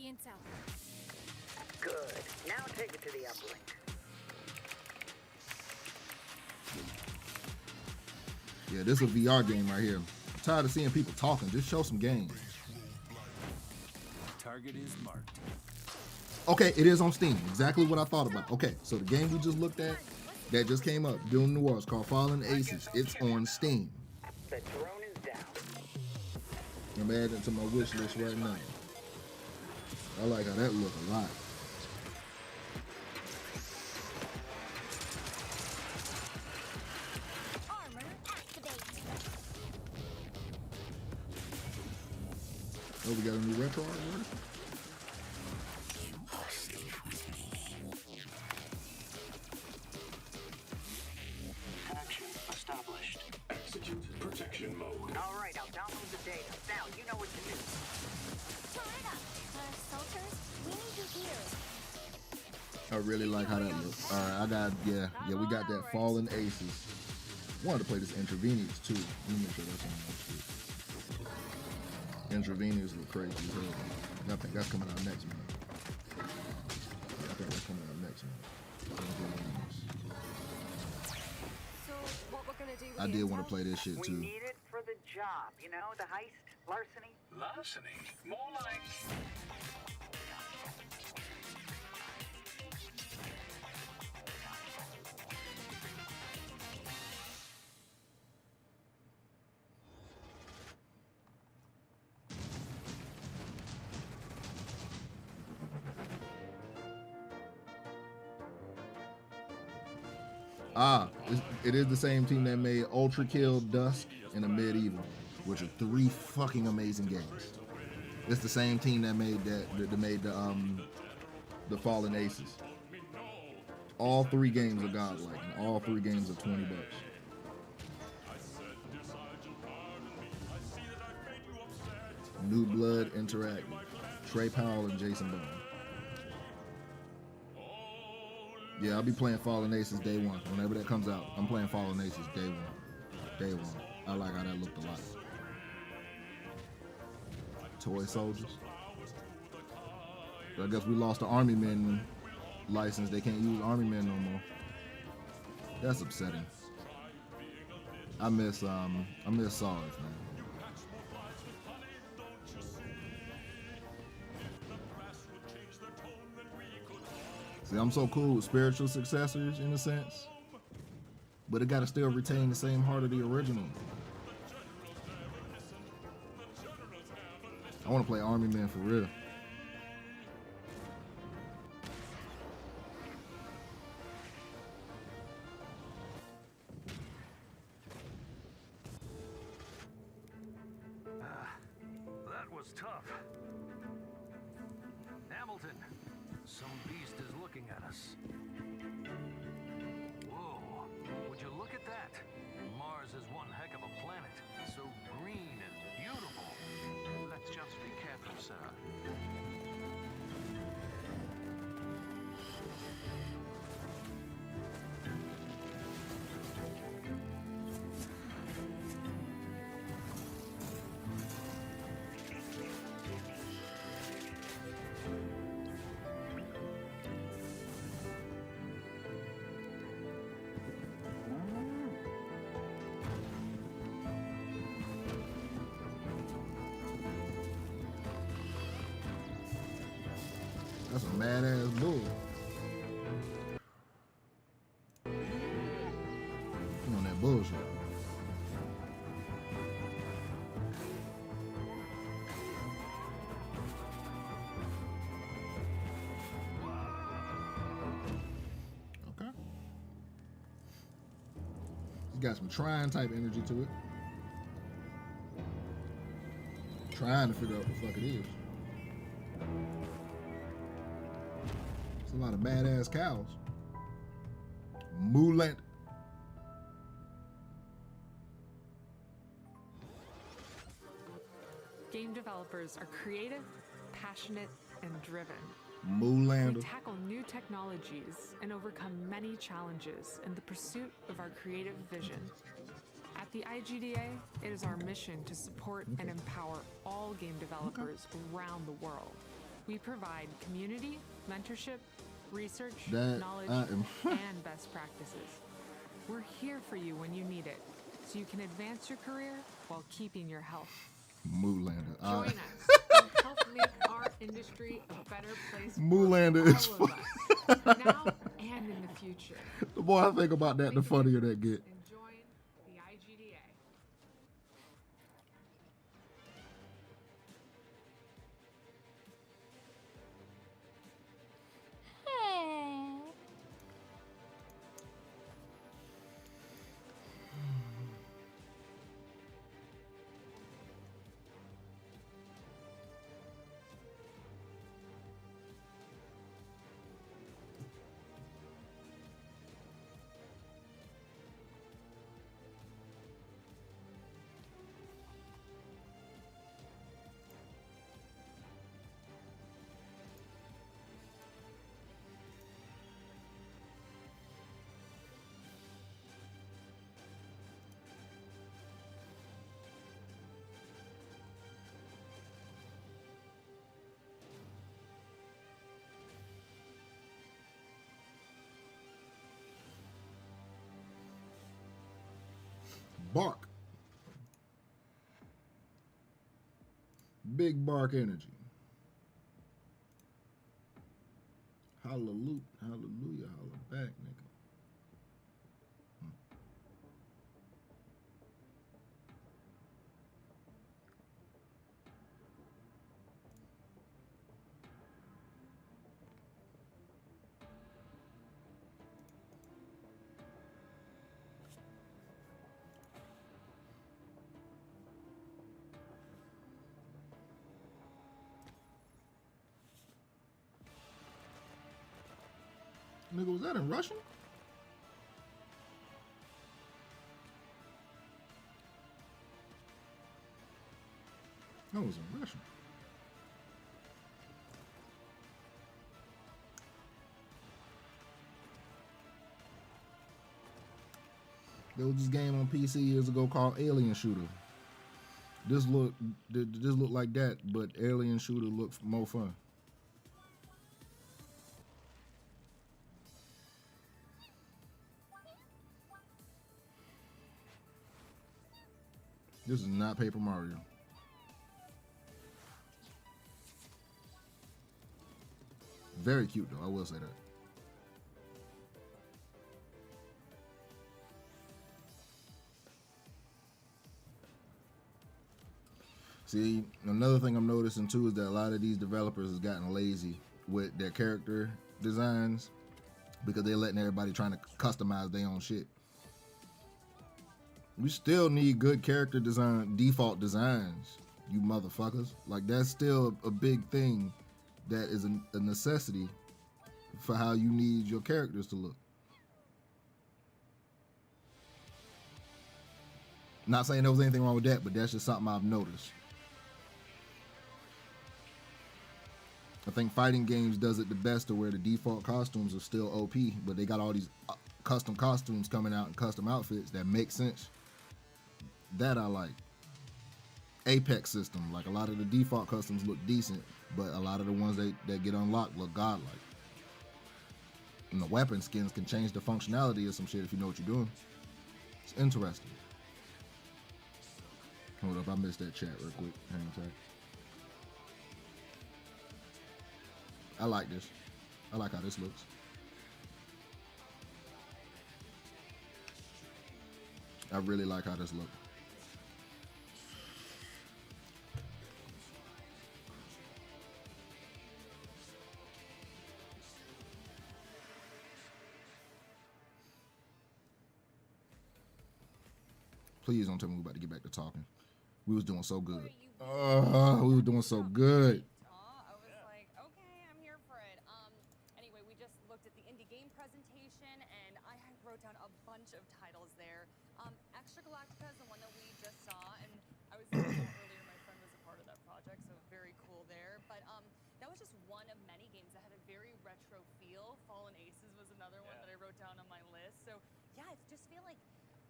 Good. Now take it to the uplink. Yeah, this is a VR game right here. I'm tired of seeing people talking. Just show some games. Target is marked. Okay, it is on Steam. Exactly what I thought about. Okay, so the game we just looked at, that just came up, Doom Noir, it's called Fallen Aces. It's on Steam. The drone is down. I'm adding it to my wish list right now. I like how that looks a lot. Oh, we got a new retro art version? Action established. Execute protection mode. All right, I'll download the data. Now you know what to do. I really like how that looks. All right, I got, yeah, we got that Fallen Aces. Wanted to play this Intravenous too. Let me make sure that's on that shit. Intravenous look crazy as hell. I think that's coming out next month. I think that's coming out next month. I did want to play this shit We too. need it for the job. You know, the heist, larceny. Larceny? More like... It is the same team that made Ultra Kill, Dusk, and A Medieval, which are 3 fucking amazing games. It's the same team that made the Fallen Aces. All 3 games are godlike, and all 3 games are $20. New Blood Interactive. Trey Powell and Jason Bourne. Yeah, I'll be playing Fallen Aces day one. Whenever that comes out, I'm playing Fallen Aces day one. Day one. I like how that looked a lot. Toy Soldiers. I guess we lost the Army Men license. They can't use Army Men no more. That's upsetting. I miss Sarge, man. See, I'm so cool with spiritual successors in a sense, but it gotta still retain the same heart of the original. I wanna play Army Man for real. That was tough. Hamilton, some beast is looking at us. Whoa, would you look at that? Mars is one heck of a planet. So green and beautiful. Let's just be careful, sir. That's a badass bull. You on that bullshit. Okay. It's got some trying type energy to it. Trying to figure out what the fuck it is. A lot of badass cows. Mulant. Game developers are creative, passionate, and driven. Moolander. We tackle new technologies and overcome many challenges in the pursuit of our creative vision. At the IGDA, it is our mission to support and empower all game developers around the world. We provide community, mentorship, research, knowledge, and best practices. We're here for you when you need it, so you can advance your career while keeping your health. Moolander. Join us and help make our industry a better place Moolander is for all of us, now and in the future. The more I think about that, the funnier that get. And join the IGDA. Bark. Big Bark Energy. Hallelujah, hallelujah, holla back, nigga. Nigga, was that in Russian? That was in Russian. There was this game on PC years ago called Alien Shooter. This looked like that, but Alien Shooter looked more fun. This is not Paper Mario. Very cute though, I will say that. See, another thing I'm noticing too is that a lot of these developers has gotten lazy with their character designs because they're letting everybody trying to customize their own shit. We still need good character design, default designs, you motherfuckers. Like, that's still a big thing that is a necessity for how you need your characters to look. Not saying there was anything wrong with that, but that's just something I've noticed. I think fighting games does it the best to where the default costumes are still OP, but they got all these custom costumes coming out and custom outfits that make sense. That I like. Apex system, like a lot of the default customs look decent, but a lot of the ones that get unlocked look godlike. And the weapon skins can change the functionality of some shit if you know what you're doing. It's interesting. Hold up, I missed that chat real quick. Hang tight. I like this. I like how this looks. I really like how this looks. Please don't tell me we're about to get back to talking. We was doing so good. We were doing so good. I was like, okay, I'm here for it. Anyway, we just looked at the indie game presentation, and I wrote down a bunch of titles there. Extra Galactica is the one that we just saw, and I was earlier, my friend was a part of that project, so very cool there. But that was just one of many games that had a very retro feel. Fallen Aces was another one that I wrote down on my list. So yeah, I just feel like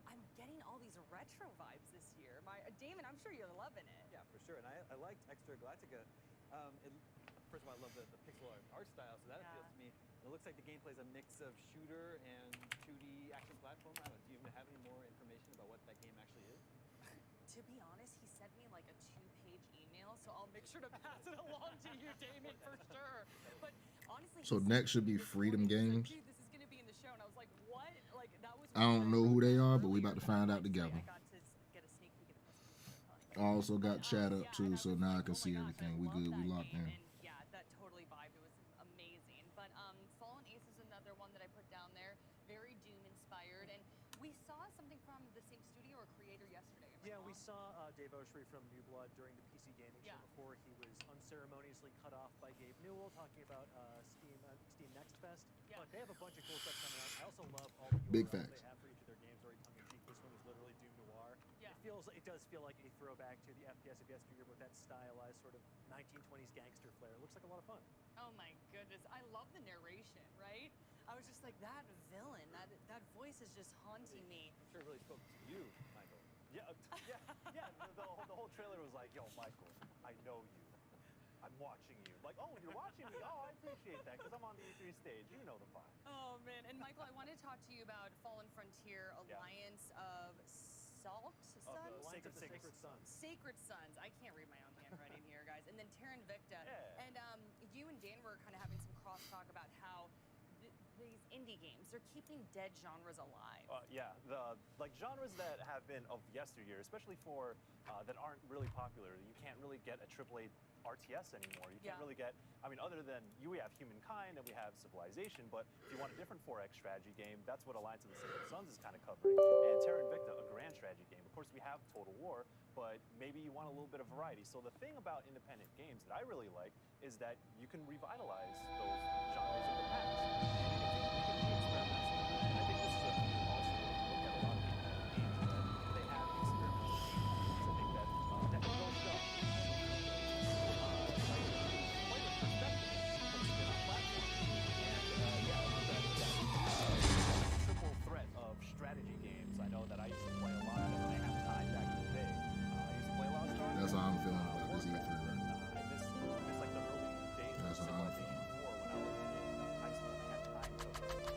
I'm getting all these retro vibes this year. Damon, I'm sure you're loving it. Yeah, for sure. And I liked Extra Galactica. First of all, I love the pixel art style, so that appeals to me. It looks like the gameplay is a mix of shooter and 2D action platform. I don't know, do you even have any more information about what that game actually is? To be honest, he sent me like a 2-page email, so I'll make sure to pass it along to you, Damon, for sure. But honestly, So next should be Freedom Games. this is gonna be in the show, and I was like, what? Like that was. I don't know who they are, but we about to find out together. I also got chat up too, so now I can see everything. We good, we locked in. Yeah, that totally vibed. It was amazing. But Fallen Ace is another one that I put down there. Very Doom inspired, and we saw something from the same studio or creator yesterday. Yeah, we saw Dave Oshry from New Blood during the PC Gaming Show before he was unceremoniously cut off by Gabe Newell talking about Steam Next Fest. Yeah. Look, they have a bunch of cool stuff coming out. I also love all the Big URLs facts. they have for each of their games, very tongue-in-cheek. This one is literally Doom Noir. Yeah. It does feel like a throwback to the FPS of yesteryear with that stylized sort of 1920s gangster flair. It looks like a lot of fun. Oh my goodness, I love the narration, right? I was just like, that villain, that voice is just haunting me. I'm sure it really spoke to you, Michael. Yeah, yeah. The whole trailer was like, yo, Michael, I know you. I'm watching you. Like, oh, you're watching me. Oh, I appreciate that because I'm on the E3 stage. You know the vibe. Oh man, and Michael, I want to talk to you about Fallen Frontier Alliance of Salt Sons? Sacred Sons. Sacred Sons. I can't read my own handwriting here, guys. And then Terran Victa. Yeah. And you and Dan were kind of having some crosstalk about how these indie games, they're keeping dead genres alive. Yeah, the genres that have been of yesteryear, especially for that aren't really popular. You can't really get a AAA RTS anymore. You can't really get, I mean, other than we have Humankind and we have Civilization, but if you want a different 4X strategy game, that's what Alliance of the Sacred Sons is kind of covering. And Terra Invicta, a grand strategy game. Of course, we have Total War, but maybe you want a little bit of variety. So the thing about independent games that I really like is that you can revitalize those genres of the past. And you can be experimental. I think this is a also look at a lot of independent games that they have experimental games. I think that that can go stuff. feeling about this E3 right now. And this is like the early days That's of how I'm Civilization feeling. 4 when I was in high school and I had time to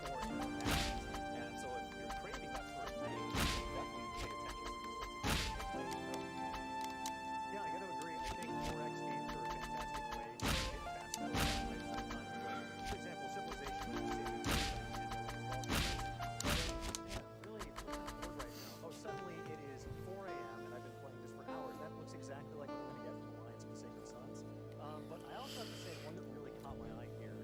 pour into matches. And so if you're craving that sort of thing, you should definitely pay attention to these sorts of games. Yeah, I got to agree. I think 4X games are a fantastic way to get faster with sometimes. For example, Civilization is saving really bored right now. Oh, suddenly it is 4 a.m. and I've been playing this for hours. That looks exactly like what we're going to get from Alliance of the Sacred Sons. But I also have to say, one that really caught my eye here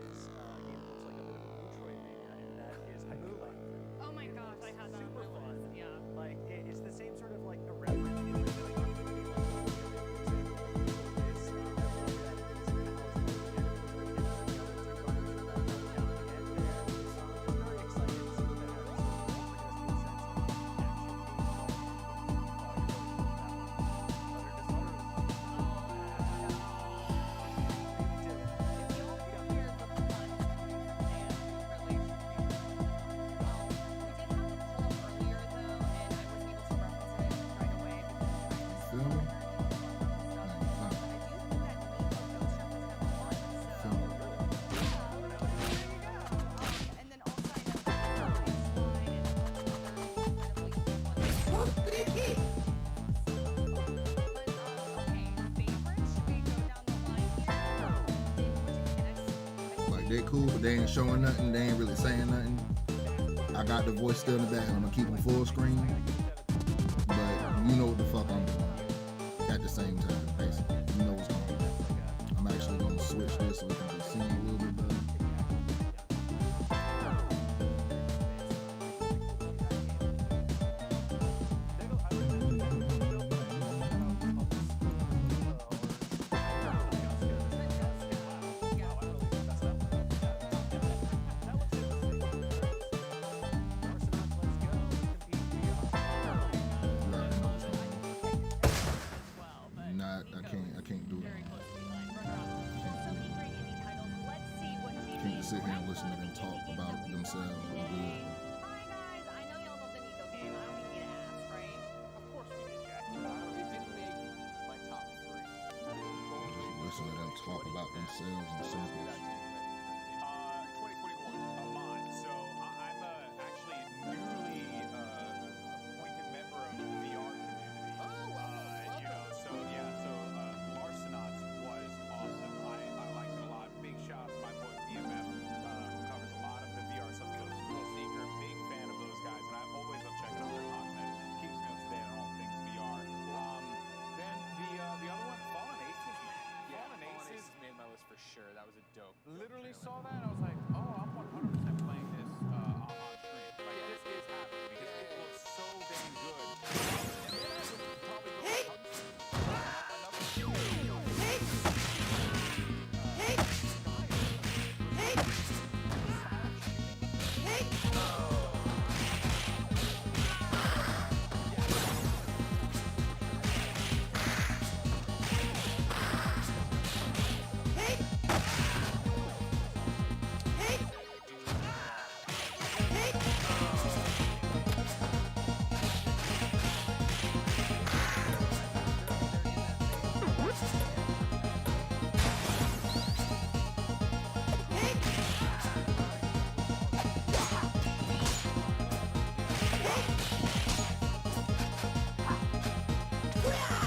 is a game that looks like a bit of a Metroidvania, and that is Hyperlight. Oh my gosh, I had that on Super my fun. list. Yeah. Like, it's the same sort of like irreverent feeling that I got from a game like Metroid, for example. It's, I love that it's an hours long game where you get to see how the two runners are back down the end there. Just very excited to see what that has in store. It's like a sense of Feel me? Like they cool, but they ain't showing nothing. They ain't really saying nothing. I got the voice still in the back. I'm gonna keep them full screen. But you know what the fuck I'm doing at the same time, basically. You know what's going on. I'm actually gonna switch this so we can just see a little bit better. I can't do it. Can't sit here and listen to them talk about themselves and do it. Listen to them talk about themselves in circles. 2021, a lot. So I'm actually a newly appointed member of the VR community. You know, so yeah, so Arsenauts was awesome. I liked it a lot. Big shout out to my boy BMF, who covers a lot of the VR stuff. Phil Seeker, big fan of those guys, and I always love checking out their content. Keeps me up to date on all things VR. Then the other one, Fallen Aces, man. Yeah, Fallen Fallen Aces Aces made my list for sure. That was a dope. literally saw that and I was like, oh, I'm 100% playing this on stream. Like, this is happening because it looks so damn good. And then I would probably go to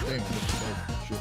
Damn, this is dope. Shit.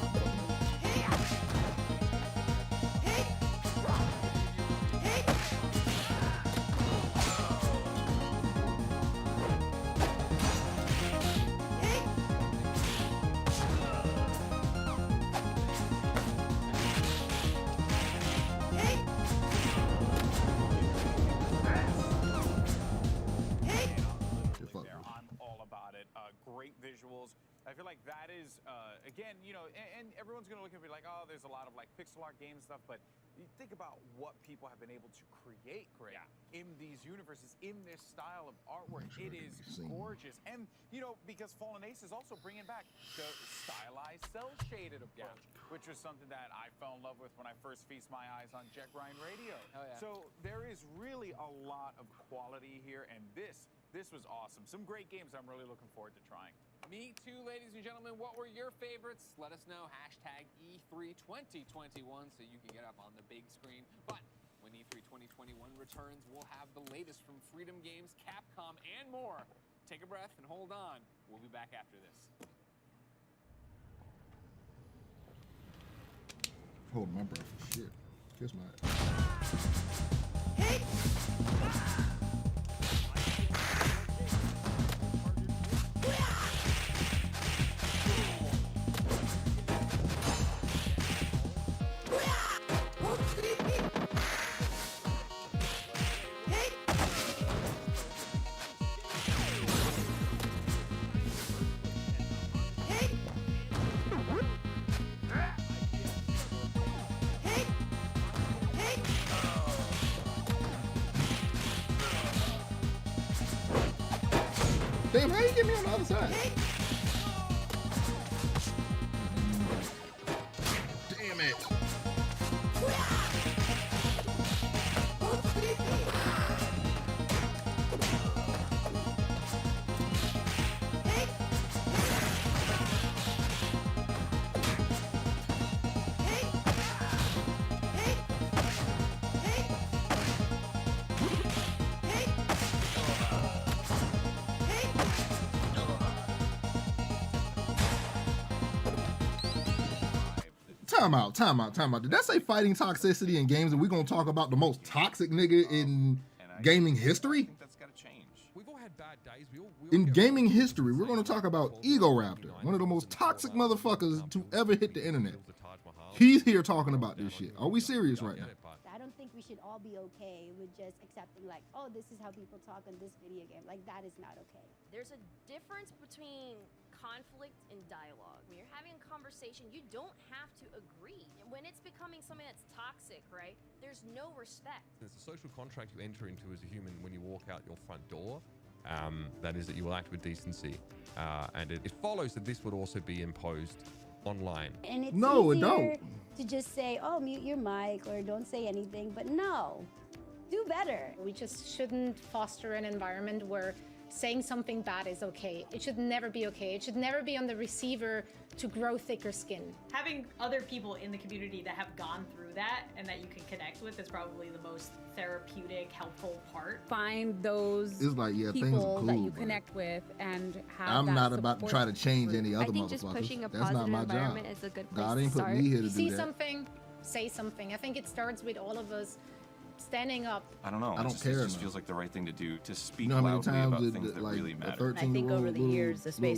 I'm all about it. Great visuals. I feel like that is, again, you know, and everyone's going to look at me like, oh, there's a lot of like pixel art game stuff, but you think about what people have been able to create, Greg, in these universes, in this style of artwork. It is gorgeous. And, you know, because Fallen Ace is also bringing back the stylized cel-shaded approach, which was something that I fell in love with when I first feast my eyes on Jet Grind Radio. So there is really a lot of quality here, and this was awesome. Some great games I'm really looking forward to trying. Me too, ladies and gentlemen. What were your favorites? Let us know. Hashtag E32021 so you can get up on the big screen. But when E3 2021 returns, we'll have the latest from Freedom Games, Capcom, and more. Take a breath and hold on. We'll be back after this. Hold my breath. Shit. Kiss my. Damn, how you get me on the other side? Damn it. Time out. Did that say fighting toxicity in games and we're gonna talk about the most toxic nigga in gaming history? I think that's gotta change. We've all had bad days. We all In gaming history, we're gonna talk about Egoraptor, one of the most toxic motherfuckers to ever hit the internet. He's here talking about this shit. Are we serious right now? I don't think we should all be okay with just accepting like, oh, this is how people talk on this video game. Like, that is not okay. There's a difference between conflict and dialogue. When you're having a conversation, you don't have to agree. And when it's becoming something that's toxic, right, there's no respect. There's a social contract you enter into as a human when you walk out your front door. That is that you will act with decency. And it follows that this would also be imposed online. And it's easier to just say, oh, mute your mic or don't say anything, but no, do better. We just shouldn't foster an environment where saying something bad is okay. It should never be okay. It should never be on the receiver to grow thicker skin. Having other people in the community that have gone through that and that you can connect with is probably the most therapeutic, helpful part. Find those It's like, yeah, things are people cool, that you but connect with and have I'm that not about to try to change any other I think just motherfuckers. pushing a That's not positive my job. environment is a good place God ain't to put me here to You do see that. something, say something. I think it starts with all of us standing up. I don't know. I don't It care just enough. feels like the right thing to do, to speak You know how many loudly times about did, things that like, really a matter. 13-year-old little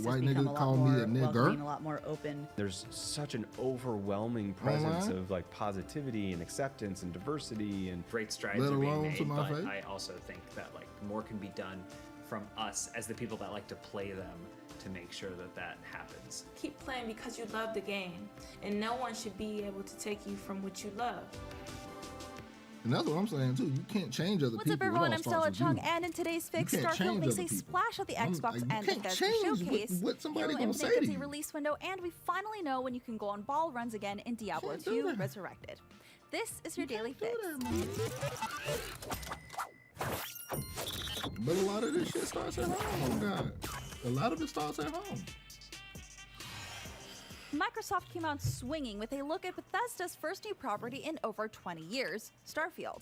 white nigga call me a nigger? a lot more open. There's such an overwhelming presence Online? of like positivity and acceptance and diversity and great strides Let are being alone made, to my but face. I also think that like more can be done from us as the people that like to play them to make sure that that happens. Keep playing because you love the game, and no one should be able to take you from what you love. And that's what I'm saying too. You can't change other What's people. up, everyone? It all I'm starts Stella with Chung, you. and in today's fix, You can't Starfield change makes other a people. splash at the Xbox you and can't Bethesda change showcase. what somebody Halo gonna say Infinite to gets a you. release window, and we finally know when you can go on ball runs again in Diablo 2 Resurrected. This is your daily fix. But a lot of this shit starts at home. Oh God, a lot of it starts at home. Microsoft came out swinging with a look at Bethesda's first new property in over 20 years, Starfield.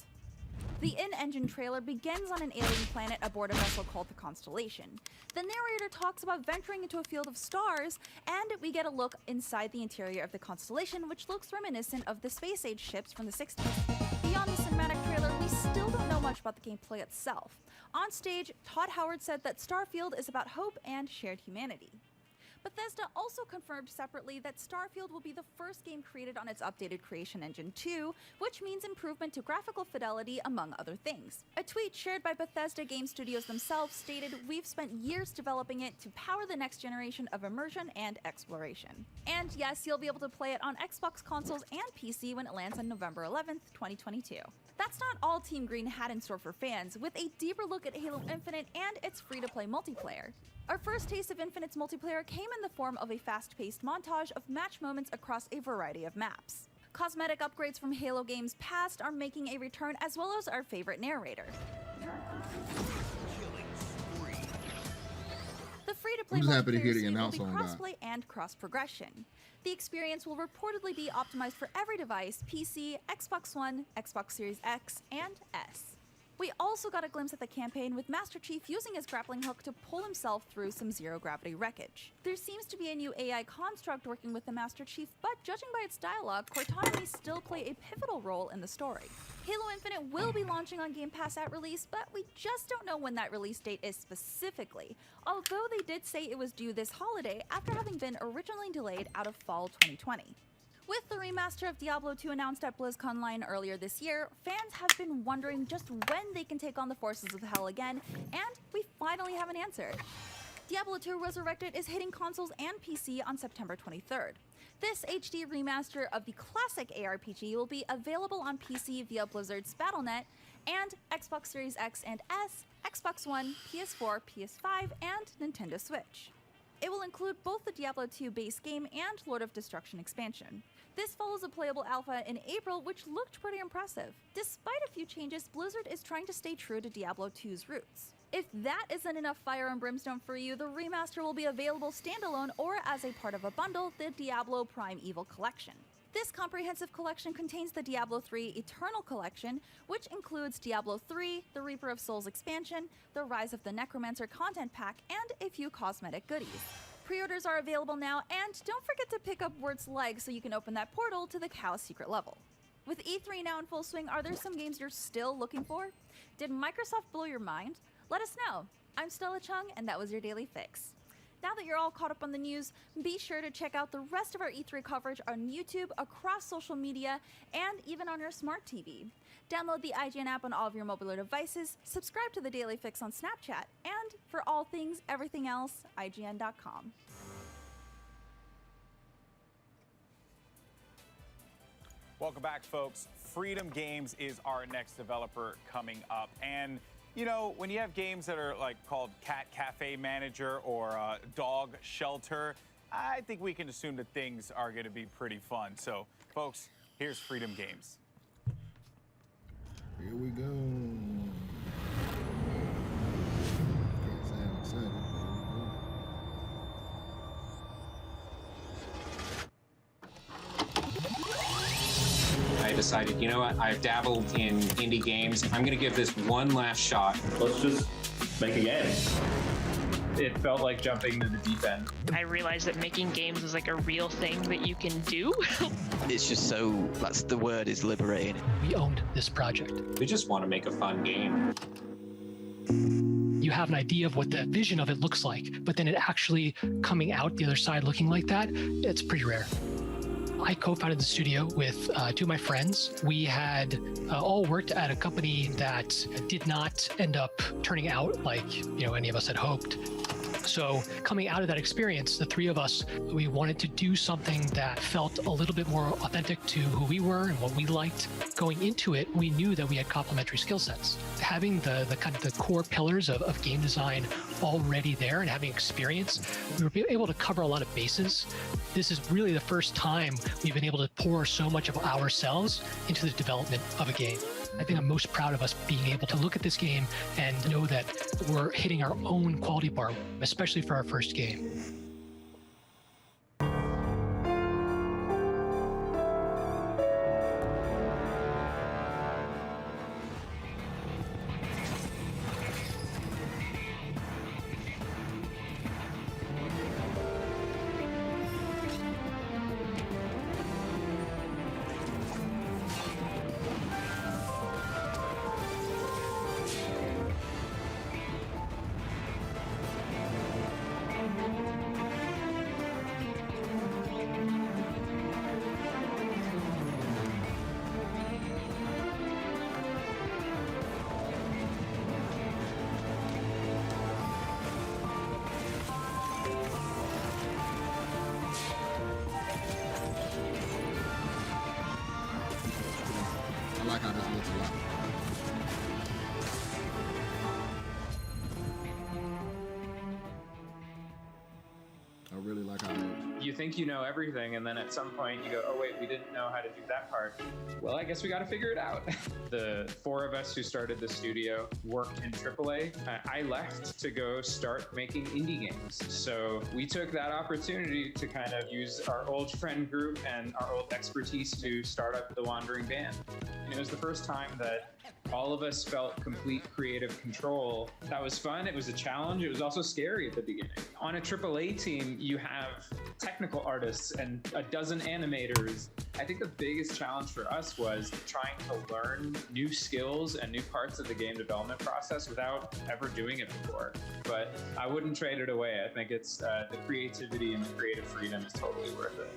The in-engine trailer begins on an alien planet aboard a vessel called the Constellation. The narrator talks about venturing into a field of stars, and we get a look inside the interior of the Constellation, which looks reminiscent of the space-age ships from the 60s. Beyond the cinematic trailer, we still don't know much about the gameplay itself. On stage, Todd Howard said that Starfield is about hope and shared humanity. Bethesda also confirmed separately that Starfield will be the first game created on its updated Creation Engine 2, which means improvement to graphical fidelity, among other things. A tweet shared by Bethesda Game Studios themselves stated, "We've spent years developing it to power the next generation of immersion and exploration." And yes, you'll be able to play it on Xbox consoles and PC when it lands on November 11th, 2022. That's not all Team Green had in store for fans, with a deeper look at Halo Infinite and its free-to-play multiplayer. Our first taste of Infinite's multiplayer came in the form of a fast-paced montage of match moments across a variety of maps. Cosmetic upgrades from Halo games past are making a return, as well as our favorite narrator. The free-to-play I'm just happy to hear the multiplayer scene will be announcement on that. crossplay and cross-progression. The experience will reportedly be optimized for every device: PC, Xbox One, Xbox Series X, and S. We also got a glimpse at the campaign with Master Chief using his grappling hook to pull himself through some zero-gravity wreckage. There seems to be a new AI construct working with the Master Chief, but judging by its dialogue, Cortana may still play a pivotal role in the story. Halo Infinite will be launching on Game Pass at release, but we just don't know when that release date is specifically, although they did say it was due this holiday after having been originally delayed out of fall 2020. With the remaster of Diablo 2 announced at BlizzConline earlier this year, fans have been wondering just when they can take on the forces of hell again, and we finally have an answer. Diablo 2 Resurrected is hitting consoles and PC on September 23rd. This HD remaster of the classic ARPG will be available on PC via Blizzard's Battle.net and Xbox Series X and S, Xbox One, PS4, PS5, and Nintendo Switch. It will include both the Diablo 2 base game and Lord of Destruction expansion. This follows a playable alpha in April, which looked pretty impressive. Despite a few changes, Blizzard is trying to stay true to Diablo 2's roots. If that isn't enough fire and brimstone for you, the remaster will be available standalone or as a part of a bundle, the Diablo Prime Evil Collection. This comprehensive collection contains the Diablo 3 Eternal Collection, which includes Diablo 3, the Reaper of Souls expansion, the Rise of the Necromancer content pack, and a few cosmetic goodies. Pre-orders are available now, and don't forget to pick up Wurt's leg so you can open that portal to the Chaos Secret level. With E3 now in full swing, are there some games you're still looking for? Did Microsoft blow your mind? Let us know. I'm Stella Chung, and that was your Daily Fix. Now that you're all caught up on the news, be sure to check out the rest of our E3 coverage on YouTube, across social media, and even on your smart TV. Download the IGN app on all of your mobile devices, subscribe to the Daily Fix on Snapchat, and for all things, everything else, IGN.com. Welcome back, folks. Freedom Games is our next developer coming up. And, you know, when you have games that are like called Cat Cafe Manager or Dog Shelter, I think we can assume that things are going to be pretty fun. So, folks, here's Freedom Games. Here we go. Can't say I'm excited. I decided, you know what, I've dabbled in indie games. I'm gonna give this one last shot. Let's just make a game. It felt like jumping into the deep end. I realized that making games was like a real thing that you can do. It's just so, that's the word, is liberating. We owned this project. We just want to make a fun game. You have an idea of what the vision of it looks like, but then it actually coming out the other side looking like that, it's pretty rare. I co-founded the studio with two of my friends. We had all worked at a company that did not end up turning out like, any of us had hoped. So coming out of that experience, the three of us, we wanted to do something that felt a little bit more authentic to who we were and what we liked. Going into it, we knew that we had complementary skill sets. Having the kind of the core pillars of game design already there and having experience, we were able to cover a lot of bases. This is really the first time we've been able to pour so much of ourselves into the development of a game. I think I'm most proud of us being able to look at this game and know that we're hitting our own quality bar, especially for our first game. I like how this looks a lot. I really like how it. You think you know everything, and then at some point you go, oh wait, we didn't know how to do that part. Well, I guess we got to figure it out. The 4 of us who started the studio worked in AAA. I left to go start making indie games. So we took that opportunity to kind of use our old friend group and our old expertise to start up the Wandering Band. And it was the first time that all of us felt complete creative control. That was fun. It was a challenge. It was also scary at the beginning. On a AAA team, you have technical artists and a dozen animators. I think the biggest challenge for us was trying to learn new skills and new parts of the game development process without ever doing it before. But I wouldn't trade it away. I think it's the creativity and the creative freedom is totally worth it.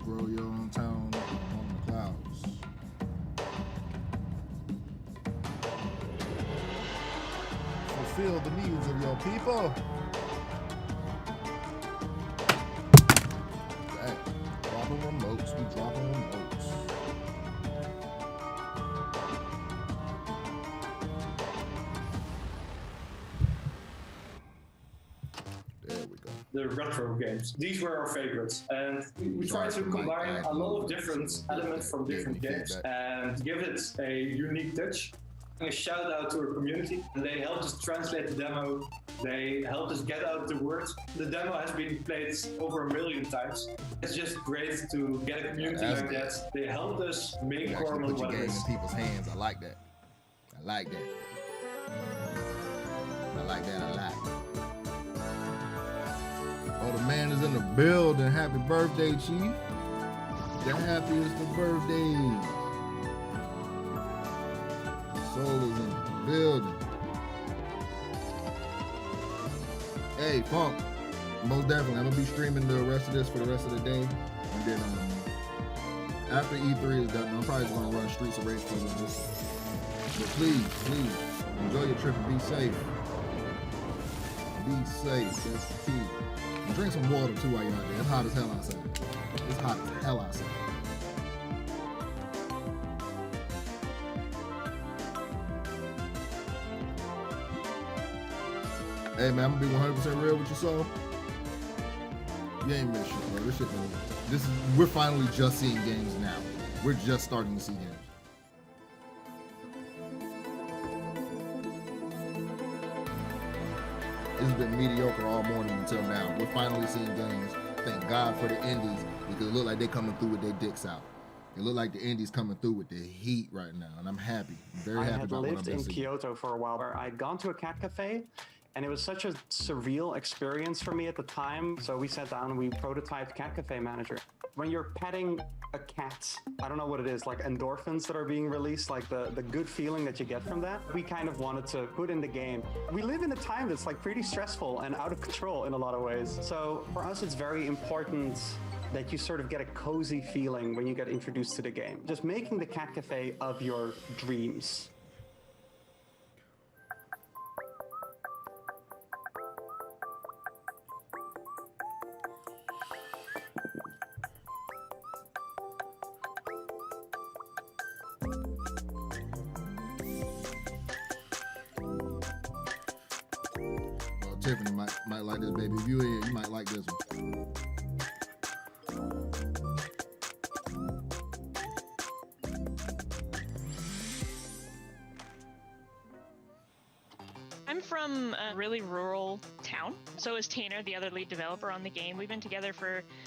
Grow your own town on the clouds. Fulfill the needs of your people. Dang. Dropping remotes, we dropping remotes. There we go. The retro games. These were our favorites, and we tried to combine a lot of different elements from different games and give it a unique touch. A shout out to our community. They helped us translate the demo. They helped us get out the word. The demo has been played over 1 million times. It's just great to get a community like that. They helped us make Cornwall Put your what it game is. in people's hands. I like that. I like that. I like that a lot. Oh, the man is in the building. Happy birthday, Chief. The happiest of birthdays. Soul is in the building. Hey, Funk. Most definitely. I'm going to be streaming the rest of this for the rest of the day. And then after E3 is done, I'm probably going to run Streets of Rage for this. But please, enjoy your trip and be safe. Be safe. That's the key. And drink some water too while you're out there. It's hot as hell outside. It's hot as hell outside. Hey man, I'm gonna be 100% real with you, so you ain't missed shit, bro. This shit, we're finally just seeing games now. We're just starting to see games. It's been mediocre all morning until now. We're finally seeing games. Thank God for the indies, because it look like they coming through with their dicks out. It look like the indies coming through with the heat right now, and I'm happy. I'm very happy about what I'm I had lived in Kyoto for a while, where I'd gone to a cat cafe, and it was such a surreal experience for me at the time. So we sat down and we prototyped Cat Cafe Manager. When you're petting a cat, I don't know what it is, like endorphins that are being released, like the good feeling that you get from that, we kind of wanted to put in the game. We live in a time that's like pretty stressful and out of control in a lot of ways. So for us, it's very important that you sort of get a cozy feeling when you get introduced to the game. Just making the Cat Cafe of your dreams. Tiffany might like this, baby. If you in here, you might like this one. I'm from a really rural town. So is Tanner, the other lead developer on the game. We've been together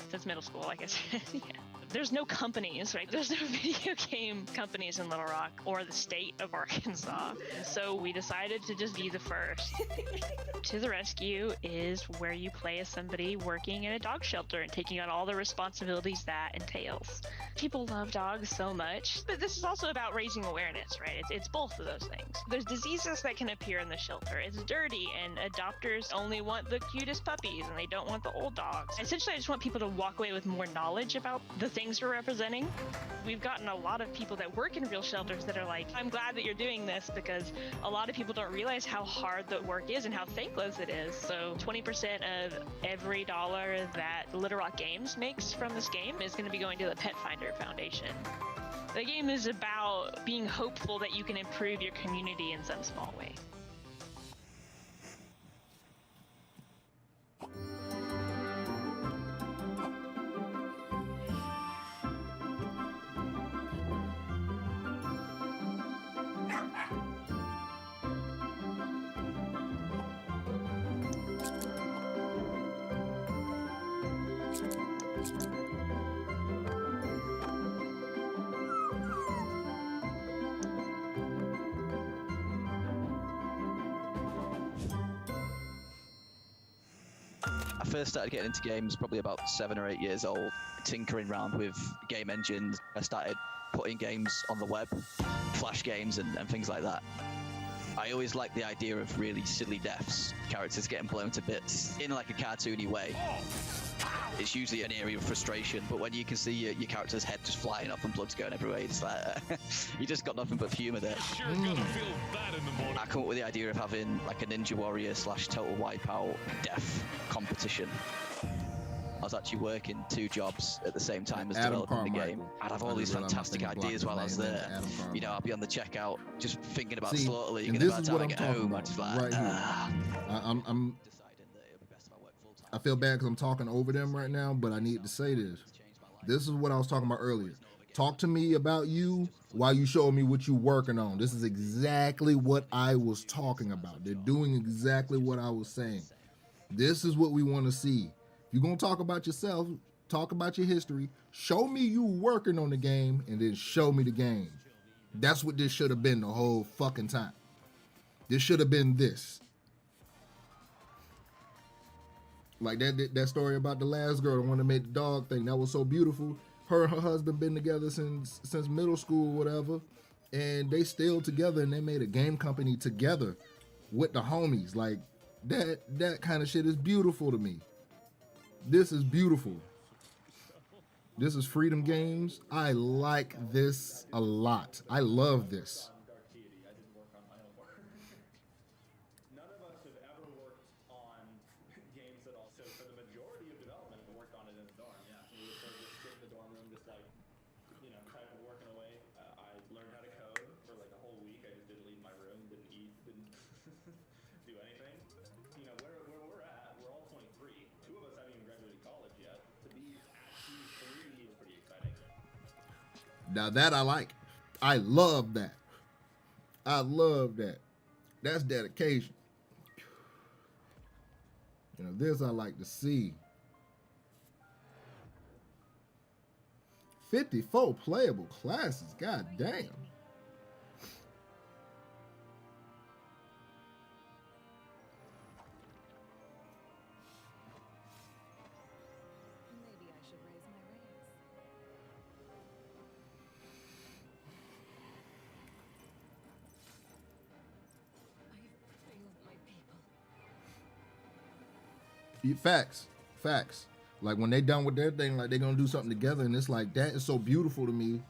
since middle school, like I said. Yeah. There's no companies, right? There's no video game companies in Little Rock or the state of Arkansas. So we decided to just be the first. To the Rescue is where you play as somebody working in a dog shelter and taking on all the responsibilities that entails. People love dogs so much, but this is also about raising awareness, right? It's both of those things. There's diseases that can appear in the shelter. It's dirty, and adopters only want the cutest puppies, and they don't want the old dogs. Essentially, I just want people to walk away with more knowledge about the things we're representing. We've gotten a lot of people that work in real shelters that are like, I'm glad that you're doing this, because a lot of people don't realize how hard the work is and how thankless it is. So 20% of every dollar that Little Rock Games makes from this game is going to be going to the Pet Finder Foundation. The game is about being hopeful that you can improve your community in some small way. I first started getting into games probably about 7 or 8 years old, tinkering around with game engines. I started putting games on the web, Flash games and things like that. I always liked the idea of really silly deaths, characters getting blown to bits in like a cartoony way. It's usually an area of frustration, but when you can see your character's head just flying off and blood's going everywhere, it's like, you just got nothing but humour there. Sure gonna feel bad in the morning. I come up with the idea of having like a Ninja Warrior / Total Wipeout death competition. I was actually working 2 jobs at the same time as Adam developing the Carmichael. game. I'd have all I these just realized my fantastic thing blocked ideas his while I was name, there. Adam You know, I'll be on the checkout, just thinking about See, Slaughter League and and this about is time what I I'm get talking home, I'm about just like, right here. I feel bad because I'm talking over them right now, but I need to say this. This is what I was talking about earlier. Talk to me about you while you show me what you're working on. This is exactly what I was talking about. They're doing exactly what I was saying. This is what we want to see. If you're going to talk about yourself, talk about your history, show me you working on the game, and then show me the game. That's what this should have been the whole fucking time. This should have been this. Like that story about the last girl, the one that made the dog thing, that was so beautiful. Her and her husband been together since middle school, whatever, and they still together, and they made a game company together with the homies. Like that kind of shit is beautiful to me. This is beautiful. This is Freedom Games. I like this a lot. I love this. Now that I like. I love that. I love that. That's dedication. You know, this I like to see. 54 playable classes. God damn. Facts. Like when they done with their thing, like they gonna do something together, and it's like that is so beautiful to me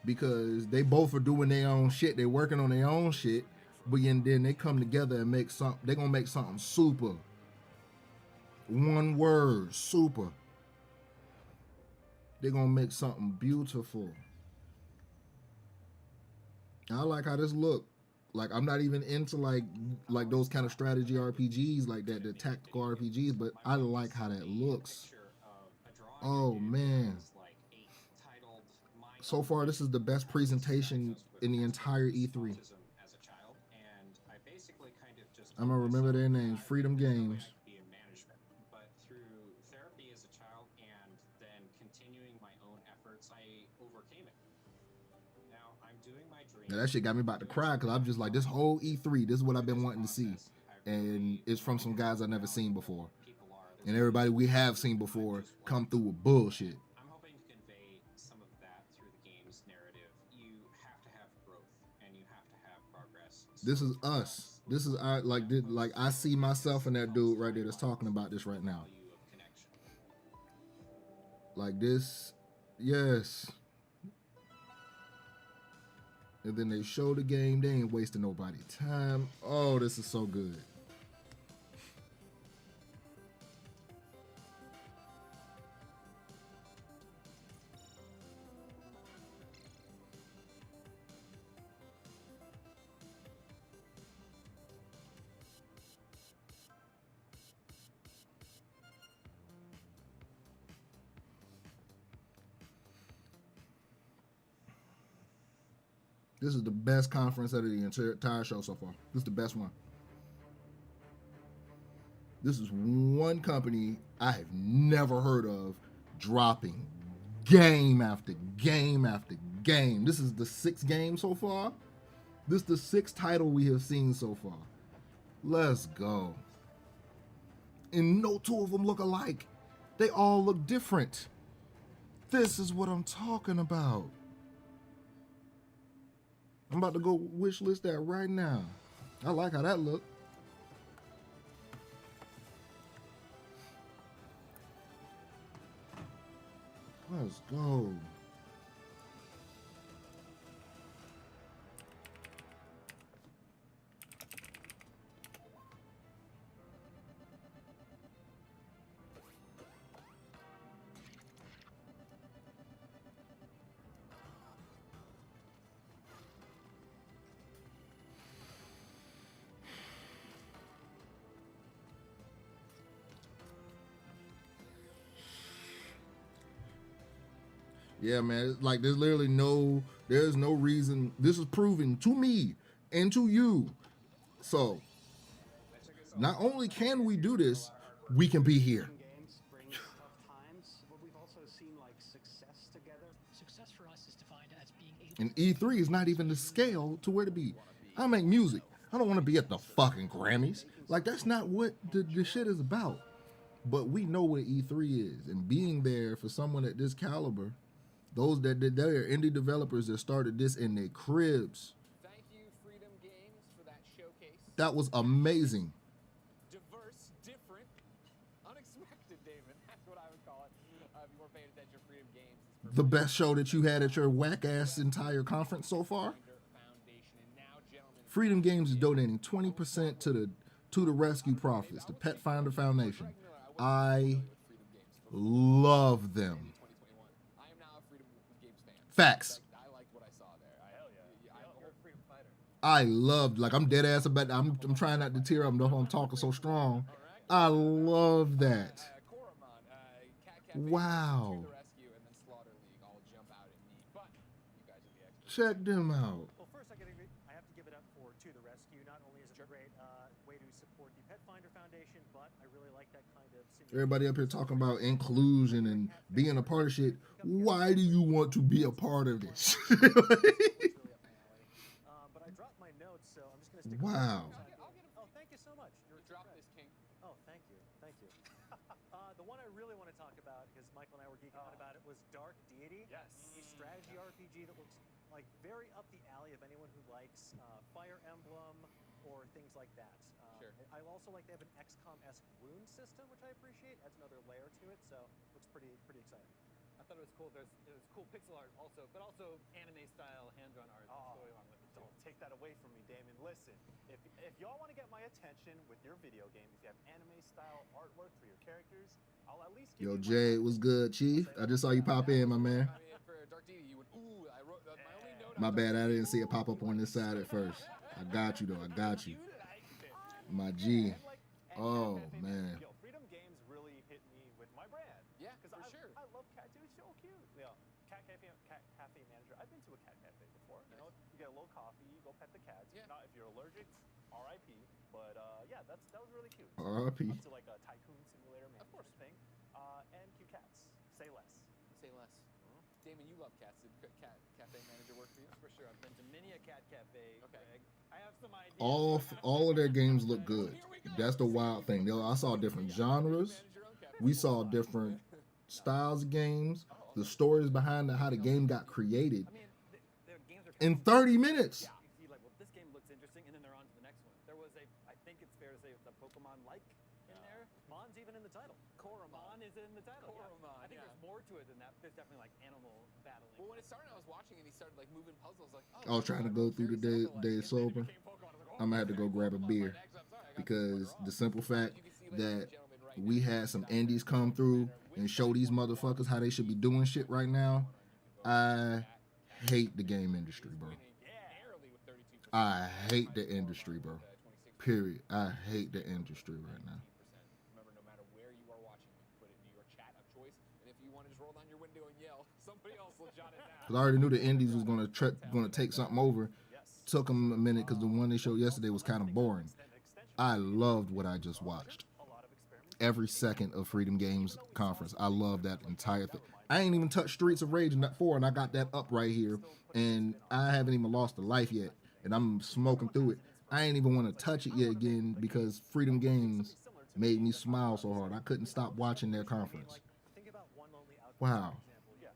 because they both are doing their own shit. They working on their own shit, but then they come together and make something. They gonna make something super. One word, super. They gonna make something beautiful. I like how this look. Like I'm not even into like those kind of strategy RPGs like that, the tactical RPGs, but I like how that looks. Oh man. So far this is the best presentation in the entire E3. I'm gonna remember their names, Freedom Games. But through therapy as a child and then continuing my own efforts, I overcame it. Now I'm doing my dream. Now that shit got me about to cry because I'm just like, this whole E3, this is what I've been wanting to see. And it's from some guys I've never seen before. And everybody we have seen before come through with bullshit. I'm hoping to convey some of that through the game's narrative. You have to have growth and you have to have progress. This is us. This is our like I see myself in that dude right there that's talking about this right now. Like this, yes. And then they show the game. They ain't wasting nobody's time. Oh, this is so good. This is the best conference out of the entire show so far. This is the best one. This is one company I have never heard of dropping game after game after game. This is the 6th game so far. This is the 6th title we have seen so far. Let's go. And no two of them look alike. They all look different. This is what I'm talking about. I'm about to go wish list that right now. I like how that looked. Let's go. Yeah, man. It's like there's no reason. This is proving to me and to you. So not only can we do this, we can be here. Games bring tough times, but we've also seen like success together. Success for us is defined as being able. And E3 is not even the scale to where to be. I make music. I don't want to be at the fucking Grammys. Like that's not what the shit is about. But we know what E3 is, and being there for someone at this caliber. Those that did, there are indie developers that started this in their cribs. Thank you, Freedom Games, for that showcase. That was amazing. Diverse, different, unexpected, David. That's what I would call it. If you weren't paying attention, Freedom Games. The best show that you had at your whack-ass entire conference so far? Freedom Games is donating 20% to the rescue profits, the Pet Finder Foundation. I love them. Facts. I loved, like I'm dead ass about. I'm trying not to tear up. I'm talking so strong. I love that. Wow. Check them out. Well, first I have to give it up for To the Rescue. Not only is it a great way to support the Pet Finder Foundation, but I really like that kind of. Everybody up here talking about inclusion and being a part of shit. Why do you want to be a part of this? But I dropped my notes, so I'm just gonna stick. Wow. Oh, thank you so much. You're drop this king. Oh, thank you, thank you. The one I really want to talk about, because Michael and I were geeking out about it, was Dark Deity. Yes. A strategy RPG that looks like very up the alley of anyone who likes Fire Emblem or things like that. Sure. I also like they have an XCOM-esque rune system, which I appreciate. Adds another layer to it, so looks pretty exciting. I thought it was cool. There's cool pixel art also, but also anime-style hand-drawn art that's going along with it. Don't take that away from me, Damon. Listen, if y'all want to get my attention with your video game, if you have anime-style artwork for your characters, I'll at least give Yo, Jay, what's good, Chief? I just saw you pop in, my man. For Dark Deity, you went, ooh, I wrote my only note. My bad, I didn't see it pop up on this side at first. I got you, though. I got you. My G. Oh, man. Yo, Freedom Games really hit me with my brand. Yeah, for sure. I love cat. Dude, it's so cute. You know, cat cafe manager. I've been to a cat cafe before. You know, you get a little coffee, you go pet the cats. Yeah. Now, if you're allergic, R.I.P. But yeah, that was really cute. R.I.P. Up to like a tycoon simulator management thing. And cute cats. Say less. Say less. Damon, you love cats. Did cat cafe manager work for you? For sure. I've been to many a cat cafe. Okay. Greg. I have some ideas. All of their games look good. That's the wild thing. I saw different genres. We saw different styles of games. The stories behind how the game got created in 30 minutes. Yeah. You see, like, well, this game looks interesting, and then they're on to the next one. There was I think it's fair to say it's a Pokemon-like in there. Mon's even in the title. Koromon is in the title. Koromon, I think there's more to it than that. There's definitely like animal battling. Well, when it started, I was watching and he started like moving puzzles. Like, I was trying to go through the day sober. I'm gonna have to go grab a beer because the simple fact that we had some indies come through and show these motherfuckers how they should be doing shit right now. I hate the game industry, bro. I hate the industry, bro. Period. I hate the industry right now. Remember, no matter where you are watching, you can put it into your chat of choice, and if you want to just roll down your window and yell, somebody else will jot it down. because I already knew the indies was gonna take something over. Took them a minute because the one they showed yesterday was kind of boring. I loved what I just watched. Every second of Freedom Games conference, I love that entire thing. I ain't even touched Streets of Rage 4, and I got that up right here, and I haven't even lost a life yet, and I'm smoking through it. I ain't even want to touch it yet again because Freedom Games made me smile so hard. I couldn't stop watching their conference. Wow.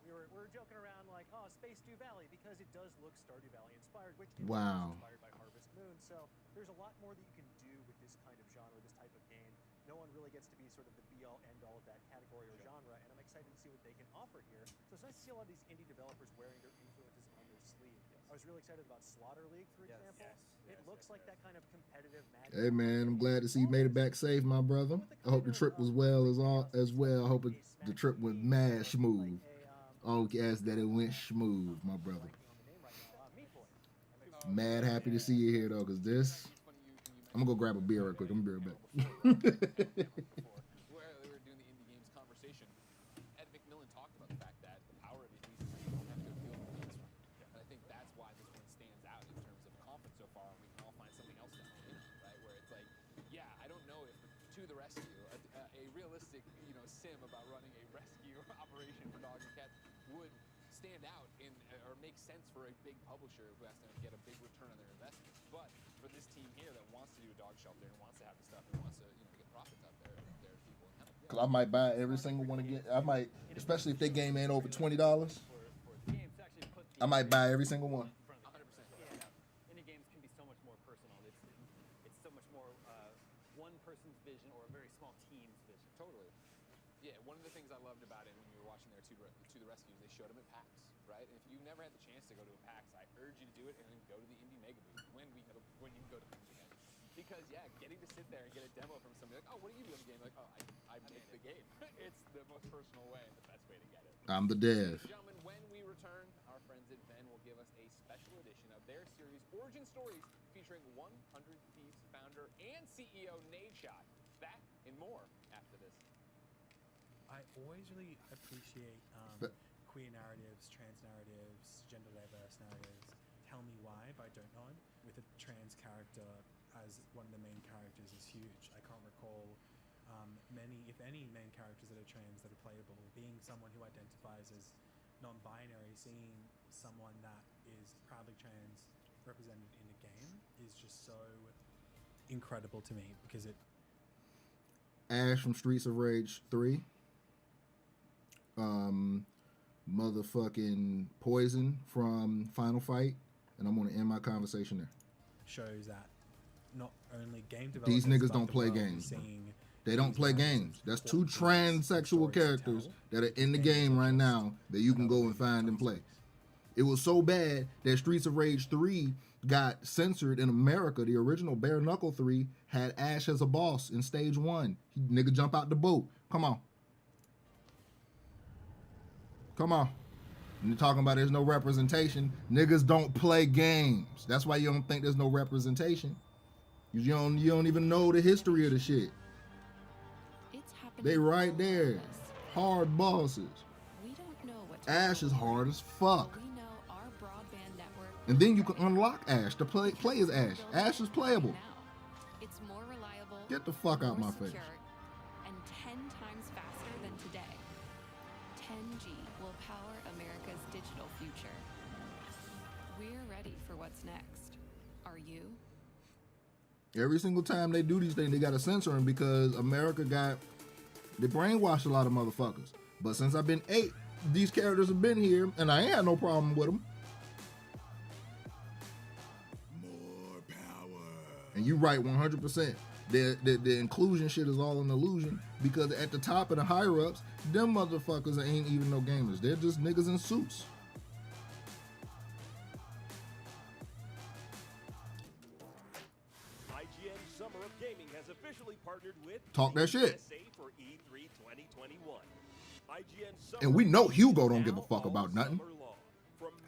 We were joking around like, oh, Space Dew Valley, because it does look Stardew Valley inspired, which is Wow. inspired by Harvest Moon. So there's a lot more that you can do with this kind of genre, this type of game. No one really gets to be sort of the be-all, end-all of that category or genre, and I'm excited to see what they can offer here. So it's nice to see a lot of these indie developers wearing their influences on their sleeve. I was really excited about Slaughter League, for example. It looks like that kind of competitive magic. Hey man, I'm glad to see you made it back safe, my brother. I hope the trip was well. I hope the trip went mad smooth. Oh, yes, that it went smooth, my brother. Mad happy to see you here though, cause this. I'm gonna go grab a beer real quick. I'm gonna be right back. Where we were doing the indie games conversation, Ed McMillan talked about the fact that the power of his music is you don't have to appeal to the mainstream. And I think that's why this one stands out in terms of conference so far, and we can all find something else to hone in on, right? Where it's like, yeah, I don't know if To the Rescue, a realistic, sim about running a rescue operation for dogs and cats would stand out in or make sense for a big publisher who has to get a big return on their investment. But for this team here that wants to do a dog shelter and wants to have the stuff and wants to get profits out there people and kind of Cause I might buy every single one again. I might, especially if their game ain't over $20. I might buy every single one. 100%. Indie games can be so much more personal. It's so much more one person's vision or a very small team's vision. Totally. Yeah, one of the things I loved about it when you were watching their To the Rescue is they showed them at PAX, right? And if you've never had the chance to go to a PAX, I urge you to do it and then go to the Indie Mega Booth when you can go to things again. Because yeah, getting to sit there and get a demo from somebody like, oh, what do you do in the game? Like, oh, I make the game. It's the most personal way and the best way to get it. I'm the dev. Gentlemen, when we return, our friends at Venn will give us a special edition of their series Origin Stories featuring 100 Thieves founder and CEO Nadeshot. That and more after this. I always really appreciate queer narratives, trans narratives, gender diverse narratives. Tell Me Why by Don't Nod with a trans character as one of the main characters is huge. I can't recall many, if any, main characters that are trans that are playable. Being someone who identifies as non-binary, seeing someone that is proudly trans represented in a game is just so incredible to me because it. Ash from Streets of Rage 3. Motherfucking Poison from Final Fight, and I'm gonna end my conversation there. Shows that not only game developers, These niggas but don't the play world games. is Bro. seeing They don't play games. That's two transsexual characters that are in the game right now that you can go and find and play. It was so bad that Streets of Rage 3 got censored in America. The original Bare Knuckle 3 had Ash as a boss in stage 1. Nigga jump out the boat. Come on. Come on. And you're talking about there's no representation. Niggas don't play games. That's why you don't think there's no representation. You don't even know the history of the shit. They right there. Hard bosses. We don't know what Ash is hard as fuck. we know our broadband network. And then you can unlock Ash to play as Ash. Ash is playable. It's more reliable. Get the fuck out more my face. secure, and 10 times faster than today. 10G will power America's digital future. We're ready for what's next. Are you? Every single time they do these things, they gotta censor them because they brainwashed a lot of motherfuckers. But since I've been 8, these characters have been here, and I ain't had no problem with them. More power. And you right 100%. The inclusion shit is all an illusion because at the top of the higher ups, them motherfuckers ain't even no gamers. They're just niggas in suits. IGN Summer of Gaming has officially partnered with Talk that shit. USA for E3 2021. IGN Summer And we know Hugo don't give a fuck about nothing.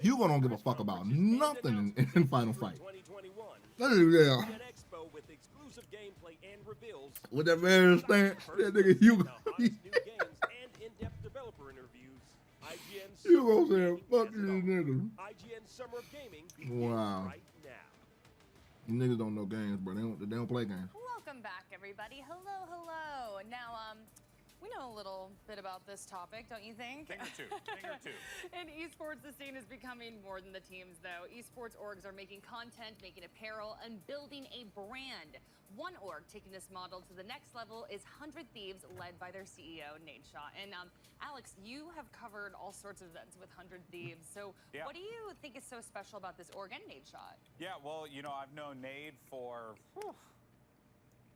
Hugo don't give a fuck about nothing in Final Fight. Yeah. Expo with exclusive gameplay and reveals. With that man stance, that nigga Hugo. New games and in-depth developer interviews. IGN You gonna say fuck these niggas? IGN Summer of Gaming begins Wow. right now. You niggas don't know games, bro. They don't play games. Welcome back, everybody. Hello, hello. Now, we know a little bit about this topic, don't you think? Thing or two. In esports, the scene is becoming more than the teams, though. Esports orgs are making content, making apparel, and building a brand. One org taking this model to the next level is 100 Thieves, led by their CEO, Nadeshot. And Alex, you have covered all sorts of events with 100 Thieves. So Yeah. what do you think is so special about this org and Nadeshot? Yeah, well, you know, I've known Nade for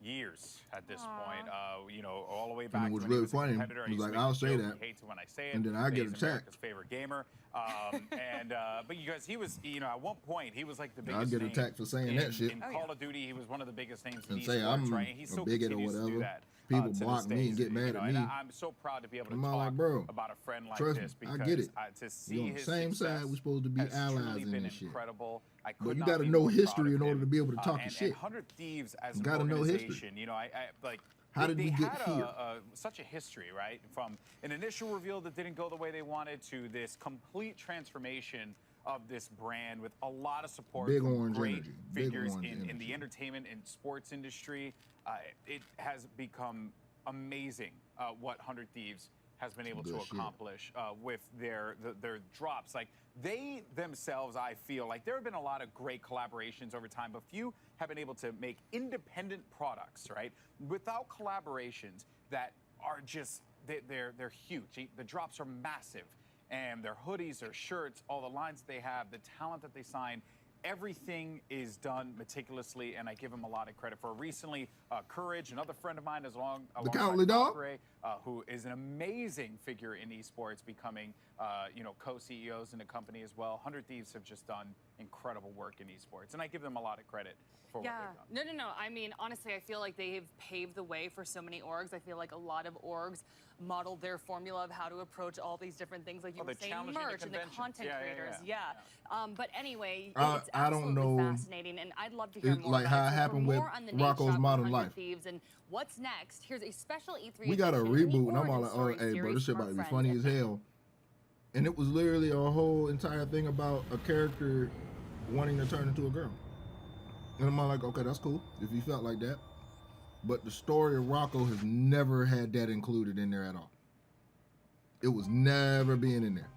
years at this point. You know, all the way back And it was to when he really was a funny. competitor. I He was used to like, make I'll the say joke, that. He hates it when I say it. And then I that get he's attacked. America's favorite gamer. But you guys, he was, you know, at one point he was like the I biggest get name attacked for saying in, that shit. In Call of Duty, he was one of the biggest names in And say esports, I'm right? And he still a bigot or continues to do whatever. that. People To block this me day, and get you mad know, at and me. I'm so proud to be able to I'm all talk like, bro, about a friend like trust this me, I because get it. to see You're on the his same success side. We're supposed to be has allies truly in been this shit. incredible. I But could you not got to be know more history proud in of order him. to be able to talk your And shit. 100 Thieves as You an gotta know history. organization, you know, I like. How did they we get had here? Such a history, right? From an initial reveal that didn't go the way they wanted to this complete transformation of this brand with a lot of support Big from orange great energy. Big figures orange in the energy. entertainment and sports industry. It has become amazing what 100 Thieves has been able Good to shit. accomplish with their drops. Like they themselves, I feel like there have been a lot of great collaborations over time, but few have been able to make independent products, right? Without collaborations that are just they're huge. The drops are massive, and their hoodies, their shirts, all the lines that they have, the talent that they sign. Everything is done meticulously, and I give him a lot of credit for. Recently, Courage, another friend of mine, alongside Cowardly Dog? Valkyrie, who is an amazing figure in esports, becoming co-CEOs in the company as well. 100 Thieves have just done incredible work in esports, and I give them a lot of credit for what they've done. No. I mean, honestly, I feel like they've paved the way for so many orgs. I feel like a lot of orgs modeled their formula of how to approach all these different things, like you were saying, merch and the content creators. But anyway, it's I don't know. fascinating, and I'd love to hear more Like about how it. it So happened for with more on the Rocco's Nadeshot Modern 100 Life. Thieves and what's next, here's a special E3 We got a edition reboot, and I'm all origin like, oh, story hey, bro, series this shit from about to be our funny friends as hell. And it was literally a whole entire thing about a character wanting to turn into a girl. And I'm all like, okay, that's cool if you felt like that. But the story of Rocco has never had that included in there at all. It was never being in there.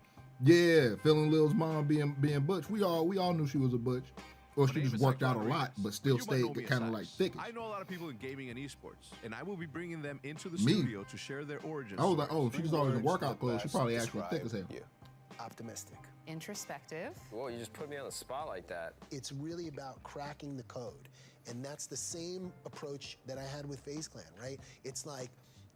Yeah, feeling Lil's mom being butch. We all knew she was a butch. Or she just worked out a lot, but still stayed kind of like thick. I know a lot of people in gaming and esports, and I will be bringing them into the Me? studio to share their origins. I was like, oh, she was always in workout clothes. She probably actually thick as hell. Optimistic. Introspective. Whoa, you just put me on the spot like that. It's really about cracking the code. And that's the same approach that I had with FaZe Clan, right? It's like,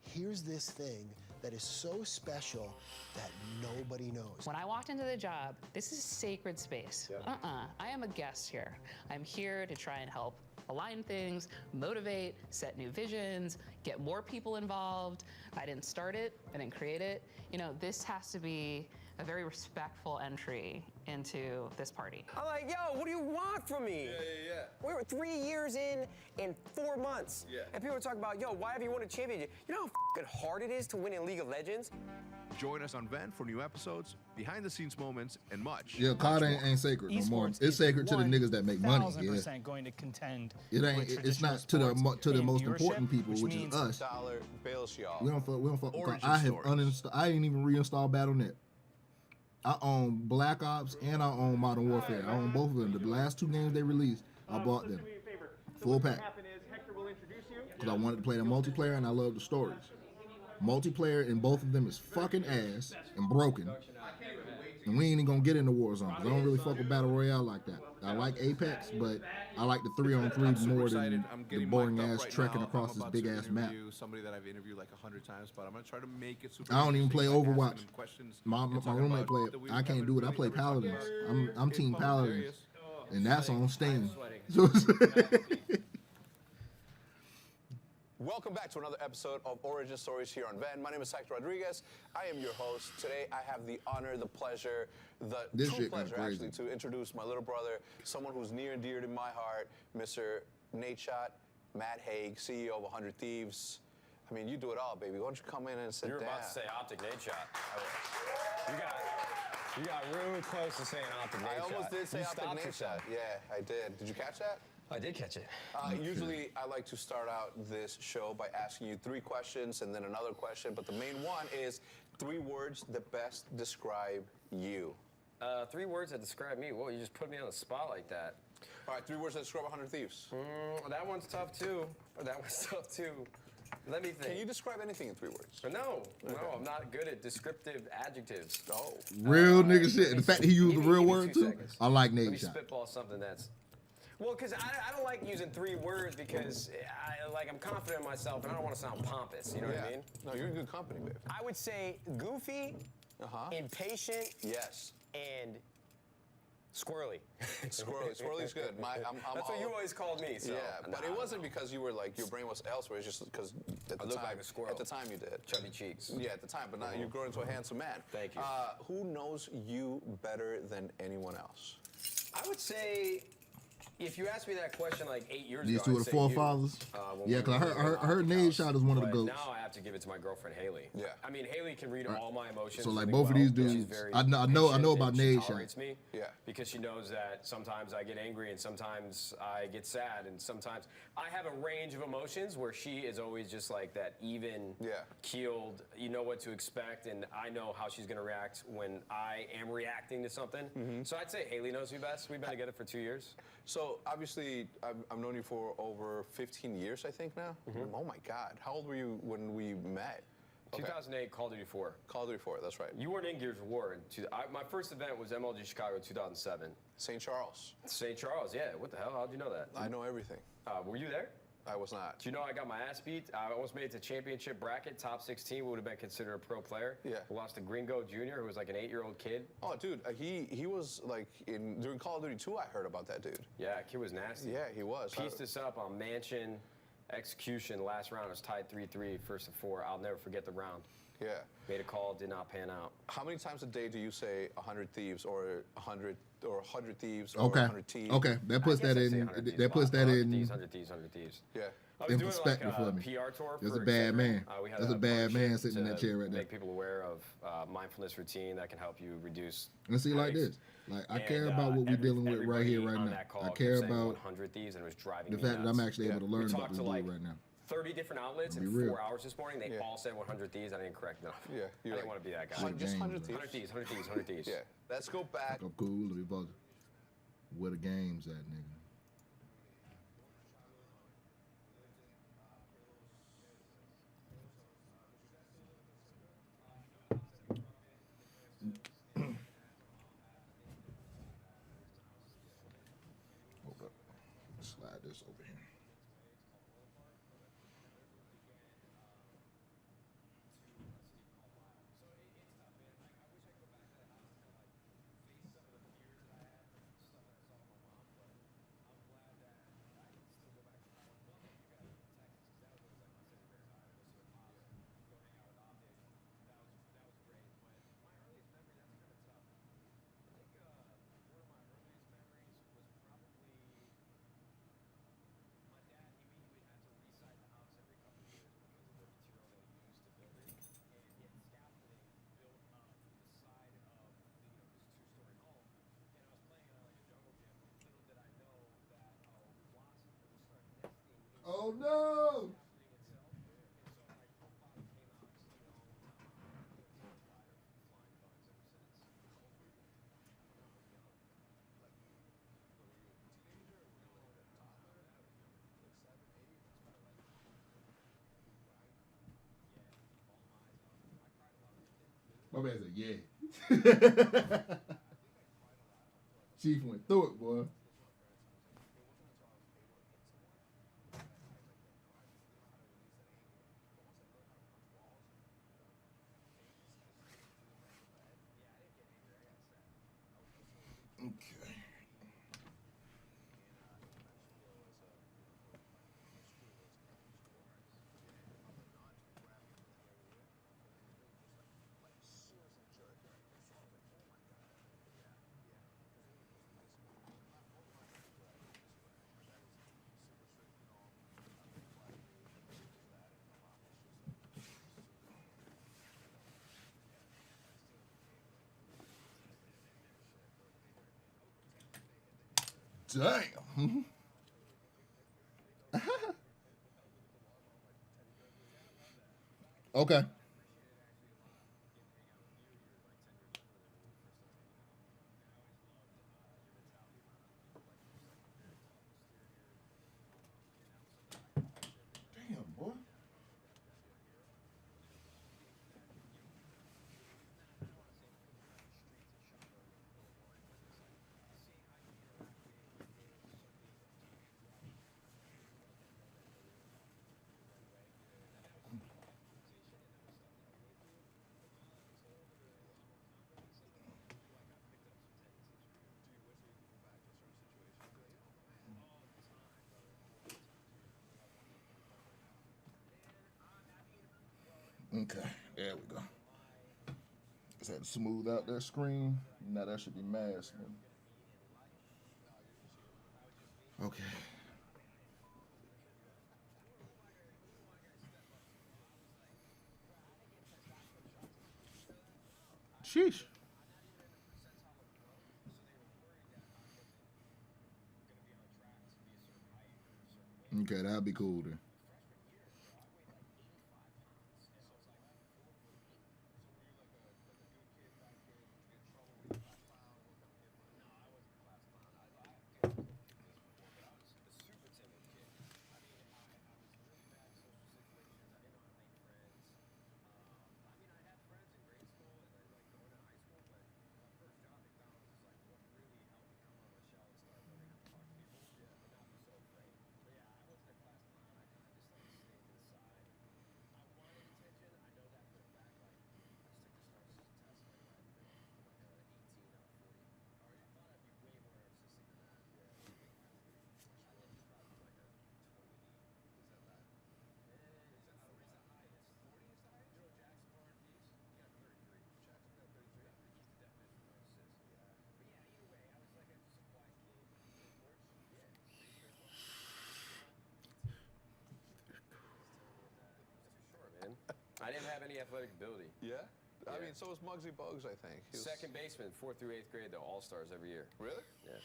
here's this thing that is so special that nobody knows. When I walked into the job, this is sacred space. I am a guest here. I'm here to try and help align things, motivate, set new visions, get more people involved. I didn't start it, I didn't create it. You know, this has to be a very respectful entry into this party. I'm like, yo, what do you want from me? Yeah. We were 3 years in 4 months. Yeah. And people were talking about, yo, why have you won a championship? You know how fucking hard it is to win in League of Legends? Join us on Vent for new episodes, behind-the-scenes moments, and much. Yeah, COD ain't sacred no more. It's sacred to the niggas that make money. Yeah. 1,000% going to contend. It ain't. It's not to the most important people, which is us. Dollar bills, y'all. We don't fuck. Origin I have stories. uninstalled. I didn't even reinstall Battle.net. I own Black Ops and I own Modern Warfare. I own both of them. The last 2 games they released, I bought them. Full pack. Because I wanted to play the multiplayer and I love the stories. Multiplayer in both of them is fucking ass and broken. And we ain't even gonna get into Warzone because I don't really fuck with Battle Royale like that. I like Apex, but I like the 3-on-3 more than the boring ass trekking across this big ass map. Somebody that I've interviewed like 100 times, but I'm gonna try to make it super. I don't even play interesting, like Overwatch. asking them questions My and talking roommate about play it. the way I can't do it. I play Paladins. I'm team fun, Paladins, hilarious. and that's on Steam. Welcome back to another episode of Origin Stories here on Van. My name is Hector Rodriguez. I am your host. Today I have the honor, the pleasure, the This true shit kinda pleasure actually crazy. to introduce my little brother, someone who's near and dear to my heart, Mr. Nadeshot, Matt Haig, CEO of 100 Thieves. I mean, you do it all, baby. Why don't you come in and sit You're down? about to say Optic Nadeshot. You got real close to saying optic nade I almost shot. did say You optic stopped nade yourself. shot. Yeah, I did. Did you catch that? I did catch it. Usually, I like to start out this show by asking you 3 questions and then another question, but the main one is 3 words that best describe you. 3 words that describe me. Whoa, you just put me on the spot like that. All right, 3 words that describe 100 Thieves. That one's tough too. Let me think. Can you describe anything in 3 words? No, I'm not good at descriptive adjectives. Oh. Real nigga shit. The fact that he used the real word too. I like Let nade me shot. spitball something that's. Well, because I don't like using 3 words because I'm confident in myself and I don't want to sound pompous. You know what I mean? No, you're in good company, babe. I would say goofy, impatient, yes, and squirrely. Squirrely's good. That's what you always called me. So. Yeah, but it wasn't because you were like your brain was elsewhere. It's just because at the look time, like a squirrel. At the time you did. Chubby cheeks. Yeah, at the time, but now you're growing into a handsome man. Thank you. Who knows you better than anyone else? I would say, if you asked me that question like 8 years These ago, 2 I'd of the say forefathers. when Yeah, we because were I heard nade shot is one of the But goats. now I have to give it to my girlfriend Haley. Yeah. I mean, Haley can read all my emotions. So like really both of well, these and she's dudes, very I know patient about and she nade shot. tolerates me. Yeah. Because she knows that sometimes I get angry and sometimes I get sad and sometimes I have a range of emotions where she is always just like that even keeled. You know what to expect, and I know how she's gonna react when I am reacting to something. So I'd say Haley knows me best. We've been together for 2 years. So obviously, I've known you for over 15 years, I think now. Oh my God, how old were you when we met? 2008, Call of Duty 4. Call of Duty 4, that's right. You weren't in Gears of War. My first event was MLG Chicago 2007. St. Charles. St. Charles, yeah. What the hell? How'd you know that? I know everything. Were you there? I was not. Do you know I got my ass beat? I almost made it to championship bracket, top 16, would have been considered a pro player. Yeah. Lost to Gringo Jr., who was like an 8-year-old kid. Oh, dude, he was like during Call of Duty 2. I heard about that dude. Yeah, kid was nasty. Yeah, he was. Pieced us up on Mansion execution. Last round was tied 3-3, first of 4. I'll never forget the round. Yeah. Made a call, did not pan out. How many times a day do you say 100 thieves or 100 thieves or Okay. 100 teams? Okay, that puts that in. That puts that in. 100 thieves. Yeah. I was In doing perspective like a for me. PR tour. That's for a bad Accenture. man. We had That's a bad man partnership sitting in that to chair right there. Make people aware of mindfulness routine that can help you reduce. And see, like this, like I care about what we're dealing with right here, right now. I care about 100 thieves, and it was driving the me fact that nuts. I'm actually able to learn We about talked this to dude like right now. 30 different outlets Be in real. 4 hours this morning. They all said 100 thieves. I didn't correct enough. Yeah, I didn't want to be that guy. Just 100 thieves. 100 thieves. 100 thieves. 100 thieves. Yeah. Let's go back. I'm cool. Let me buzz. Where the game's at, nigga. Hold up. Slide this over here. Oh no! My man said, yeah. Chief went through it, boy. Okay. Damn. Okay. Damn, boy. Okay, there we go. Just had to smooth out that screen. Now that should be masked. Okay. Sheesh. Okay, that'd be cool then. I didn't have any athletic ability. Yeah? I mean, so was Muggsy Bogues, I think. He was... Second baseman, 4th through 8th grade, though, all-stars every year. Really? Yeah.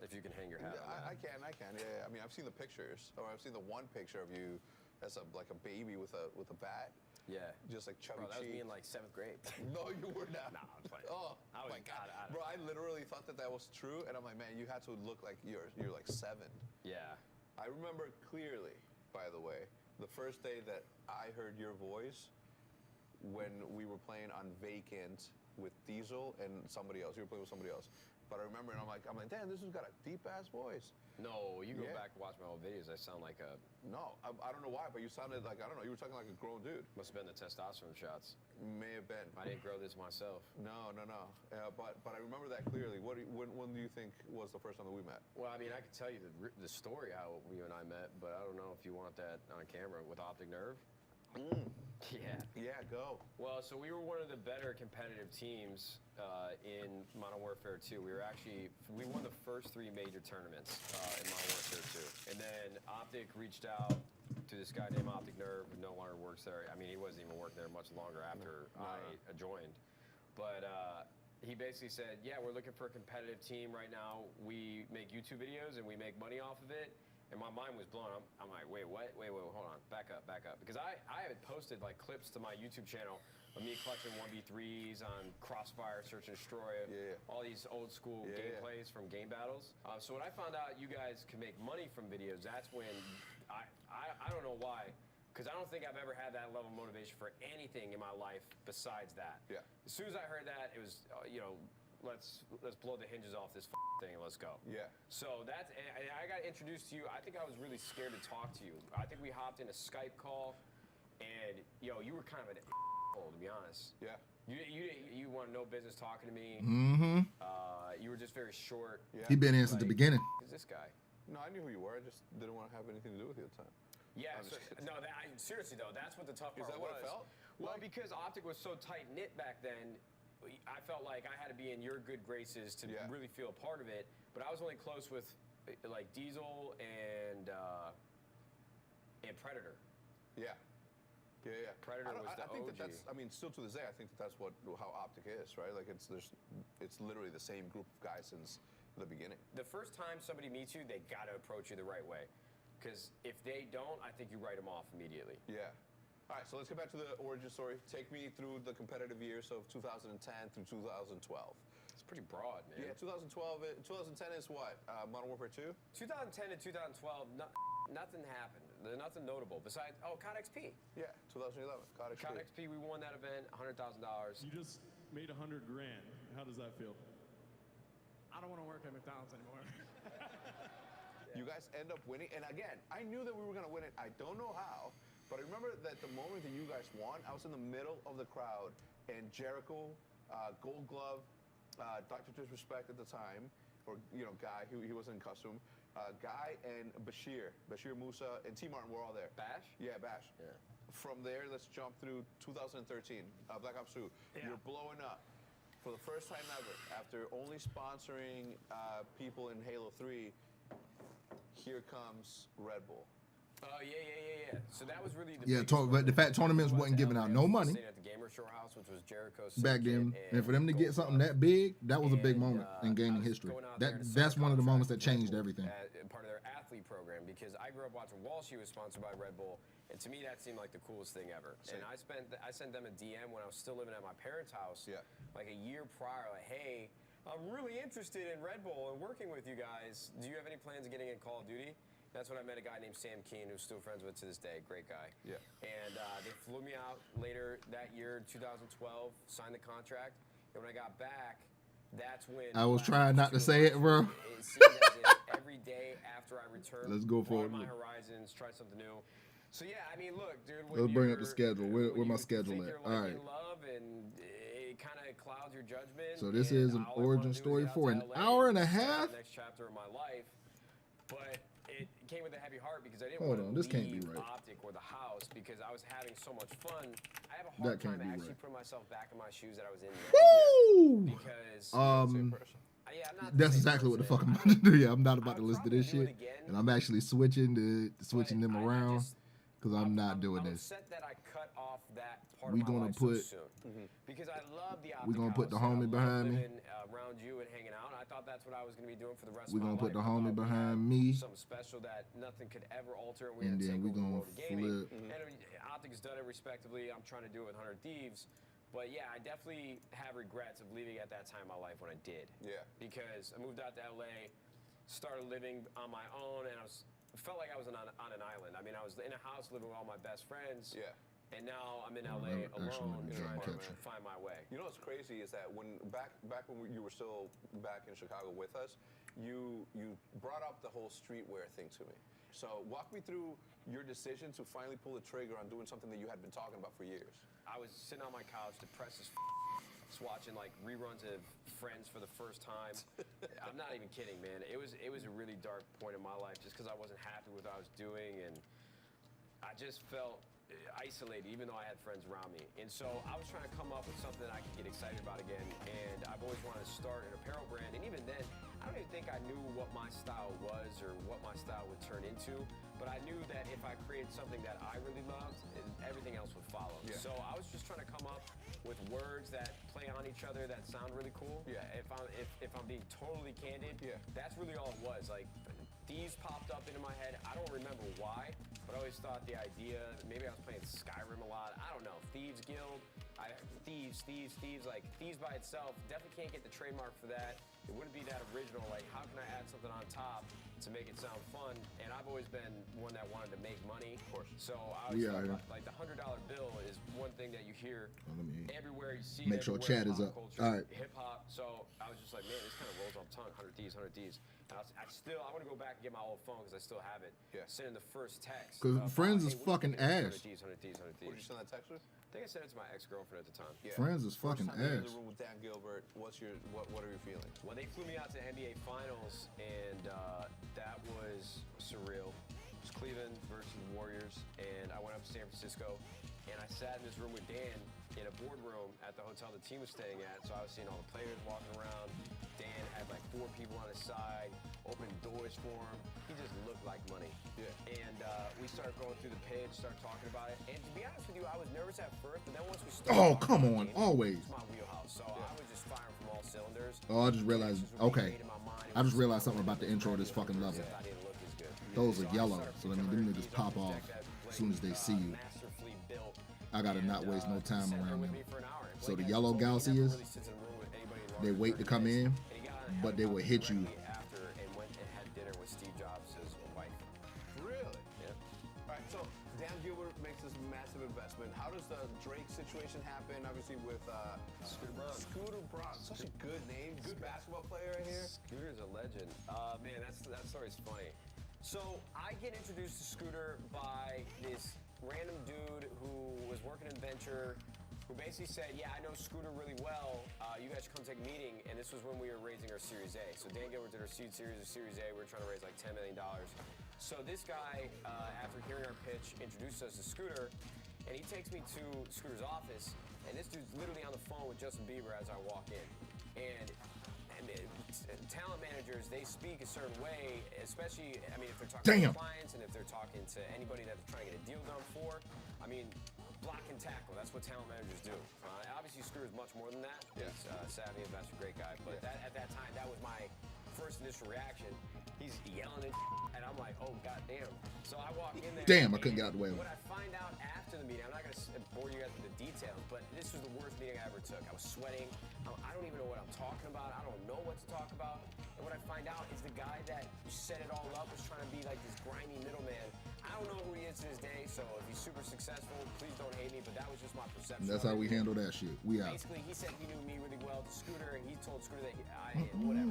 If you can hang your hat on that. I can. Yeah. I mean, I've seen the pictures, or I've seen the one picture of you as like a baby with a bat. Yeah. Just like chubby Bro, that was me cheeks. in like 7th grade. No, you were not. Nah, I'm playing. Oh, my God. Bro, I literally thought that was true, and I'm like, man, you had to look like you're like 7. Yeah. I remember clearly, by the way, the first day that I heard your voice when we were playing on Vacant with Diesel and somebody else. You were playing with somebody else. But I remember, and I'm like, damn, this has got a deep-ass voice. No, you go back and watch my old videos, I sound like a... No, I don't know why, but you sounded like, I don't know, you were talking like a grown dude. Must have been the testosterone shots. May have been. I didn't grow this myself. No. But I remember that clearly. When do you think was the first time that we met? Well, I mean, I could tell you the story how you and I met, but I don't know if you want that on camera with Optic Nerve. Yeah, go. Well, so we were one of the better competitive teams in Modern Warfare 2. We won the first 3 major tournaments in Modern Warfare 2. And then Optic reached out to this guy named Optic Nerve, who no longer works there. I mean, he wasn't even working there much longer after I joined. But he basically said, yeah, we're looking for a competitive team right now. We make YouTube videos and we make money off of it. And my mind was blown. I'm like, wait, what? Wait, hold on. Back up. Because I had posted like clips to my YouTube channel of me collecting 1v3s on Crossfire, Search and Destroy, all these old school gameplays from game battles. So when I found out you guys can make money from videos, that's when I don't know why, because I don't think I've ever had that level of motivation for anything in my life besides that. Yeah. As soon as I heard that, it was, let's blow the hinges off this thing and let's go. Yeah. So I got introduced to you. I think I was really scared to talk to you. I think we hopped in a Skype call, and you were kind of an asshole, to be honest. Yeah. You wanted no business talking to me. Mm-hmm. You were just very short. Yeah. He been in since the beginning. Who's this guy? No, I knew who you were. I just didn't want to have anything to do with you at the time. Yeah. Seriously though, that's what the tough part was. Is that what it felt? Well, because Optic was so tight knit back then. I felt like I had to be in your good graces to really feel a part of it, but I was only close with like Diesel and Predator. Yeah. Predator was the I think OG. that's. I mean, still to this day, I think that's how Optic is, right? Like it's literally the same group of guys since the beginning. The first time somebody meets you, they got to approach you the right way. Because if they don't, I think you write them off immediately. Yeah. All right, so let's get back to the origin story. Take me through the competitive years of 2010 through 2012. It's pretty broad, man. Yeah, 2010 is what? Modern Warfare 2? 2010 to 2012, nothing happened. There's nothing notable besides, COD XP. Yeah, 2011, COD XP. COD XP, we won that event, $100,000. You just made $100 grand. How does that feel? I don't want to work at McDonald's anymore. You guys end up winning, and again, I knew that we were gonna win it. I don't know how, but I remember that the moment that you guys won, I was in the middle of the crowd, and Jericho, Gold Glove, Dr. Disrespect at the time, or Guy, he wasn't in costume, Guy and Bashir Musa, and T Martin were all there. Bash? Yeah, Bash. Yeah. From there, let's jump through 2013, Black Ops 2. Yeah. You're blowing up. For the first time ever, after only sponsoring people in Halo 3, here comes Red Bull. Oh, yeah. So that was really the but the fact tournaments wasn't giving out no money at the Gamer Show House, which was Jericho's back then, and for them to get something that big, that was a big moment in gaming history. That's one of the moments that changed everything. Part of their athlete program, because I grew up watching Wall Street was sponsored by Red Bull, and to me that seemed like the coolest thing ever. And I sent them a DM when I was still living at my parents' house, like a year prior, like, hey, I'm really interested in Red Bull and working with you guys. Do you have any plans of getting in Call of Duty? That's when I met a guy named Sam Keen, who's still friends with to this day. Great guy. Yeah. And they flew me out later that year, 2012, signed the contract. And when I got back, that's when I was trying not to say it, bro. It seemed as if every day after I returned, let's go for it. My horizons, try something new. So yeah, I mean, look, dude. Let's bring up the schedule. Where my schedule at? All right. Love and it kind of clouds your judgment. So this is an origin story for an hour and a half. Next chapter of my life, but it came with a heavy heart because I didn't Hold want on, to this can't be leave right. Optic or the house because I was having so much fun. I have a hard time actually putting myself back in my shoes that I was in. Woo! Because that's exactly what the fuck I'm about to do. Yeah, I'm not about to listen to this shit, and I'm actually switching them around because I'm not doing this. We gonna put. Because I love the we gonna put the homie behind me. Around you and hanging out. I thought that's what I was gonna be doing for the rest We of my gonna life. put the homie behind me. Something special that nothing could ever alter. And then we gonna flip. And Optic has done it respectively. I'm trying to do it with 100 Thieves. But yeah, I definitely have regrets of leaving at that time in my life when I did. Yeah. Because I moved out to LA, started living on my own, and felt like I was on an island. I mean, I was in a house living with all my best friends. Yeah. And now I'm in LA alone, trying to find my way. You know what's crazy is that when back when you were still back in Chicago with us, you brought up the whole streetwear thing to me. So walk me through your decision to finally pull the trigger on doing something that you had been talking about for years. I was sitting on my couch, depressed as just watching like reruns of Friends for the first time. I'm not even kidding, man. It was a really dark point in my life just because I wasn't happy with what I was doing, and I just felt isolated even though I had friends around me. And so I was trying to come up with something that I could get excited about again, and I've always wanted to start an apparel brand, and even then I don't even think I knew what my style was or what my style would turn into, but I knew that if I created something that I really loved, everything else would follow. Yeah. So I was just trying to come up with words that play on each other that sound really cool. Yeah. If I'm being totally candid, that's really all it was. Like, Thieves popped up into my head. I don't remember why, but I always thought the idea, maybe I was playing Skyrim a lot. I don't know. Thieves Guild, Thieves. Like, Thieves by itself, definitely can't get the trademark for that. It wouldn't be that original. Like, how can I add something on top to make it sound fun? And I've always been one that wanted to make money. Of course. So I was like the $100 bill is one thing that you hear everywhere. You see make sure chat is up. Culture, all right. Hip hop. So I was just like, man, this kind of rolls off the tongue. 100 Thieves. And I want to go back and get my old phone because I still have it. Yeah. Send in the first text. Because Friends is fucking ass. 100 Thieves. What did you send that text with? I think I sent it to my ex-girlfriend at the time. Yeah. Friends is fucking First time ass. in the room with Dan Gilbert. What are your feelings? Well, they flew me out to NBA Finals, and that was surreal. It was Cleveland versus the Warriors, and I went up to San Francisco, and I sat in this room with Dan in a boardroom at the hotel the team was staying at. So I was seeing all the players walking around. Dan had like 4 people on his side, opening doors for him. He just looked like money. Yeah. And we started going through the pitch, started talking about it. And to be honest with you, I was nervous at first, but then once we started, Oh, come on, always. it's my wheelhouse. So I was just firing from all cylinders. Oh, I just realized. Okay. In my mind, I just realized something about the intro of this fucking level. Those are yellow, so I mean, them niggas pop off as soon as they see you. I gotta not waste no time around them. So the yellow Gaussias, they wait to come in, but they will hit you. Really? Yeah. All right, so Dan Gilbert makes this massive investment. How does the Drake situation happen? Obviously with Scooter Braun. Scooter Braun, such a good name, good basketball player right here. Scooter's a legend. Man, that story's funny. So I get introduced to Scooter by this random dude who was working in venture, who basically said, yeah, I know Scooter really well. You guys should come take a meeting. And this was when we were raising our Series A. So Dan Gilbert did our seed series of Series A. We were trying to raise like $10 million. So this guy, after hearing our pitch, introduced us to Scooter. And he takes me to Scooter's office. And this dude's literally on the phone with Justin Bieber as I walk in. And talent managers, they speak a certain way, especially, I mean, if they're talking to clients and if they're talking to anybody that they're trying to get a deal done for. I mean, block and tackle, that's what talent managers do. Obviously, Scooter's much more than that. He's savvy investor, great guy. But at that time, that was my first initial reaction. He's yelling and I'm like, oh, goddamn. So I walk in there. Damn, I couldn't get out of the way. What I find out after the meeting, I'm not going to bore you guys with the details, but this was the worst meeting I ever took. I was sweating. I don't even know what I'm talking about. I don't know what to talk about. And what I find out is the guy that set it all up was trying to be like this grimy middleman. I don't know who he is to this day, so if he's super successful, please don't hate me, but that was just my perception. That's how we handle that shit. We out. Basically, he said he knew me really well to Scooter, and he told Scooter that whatever.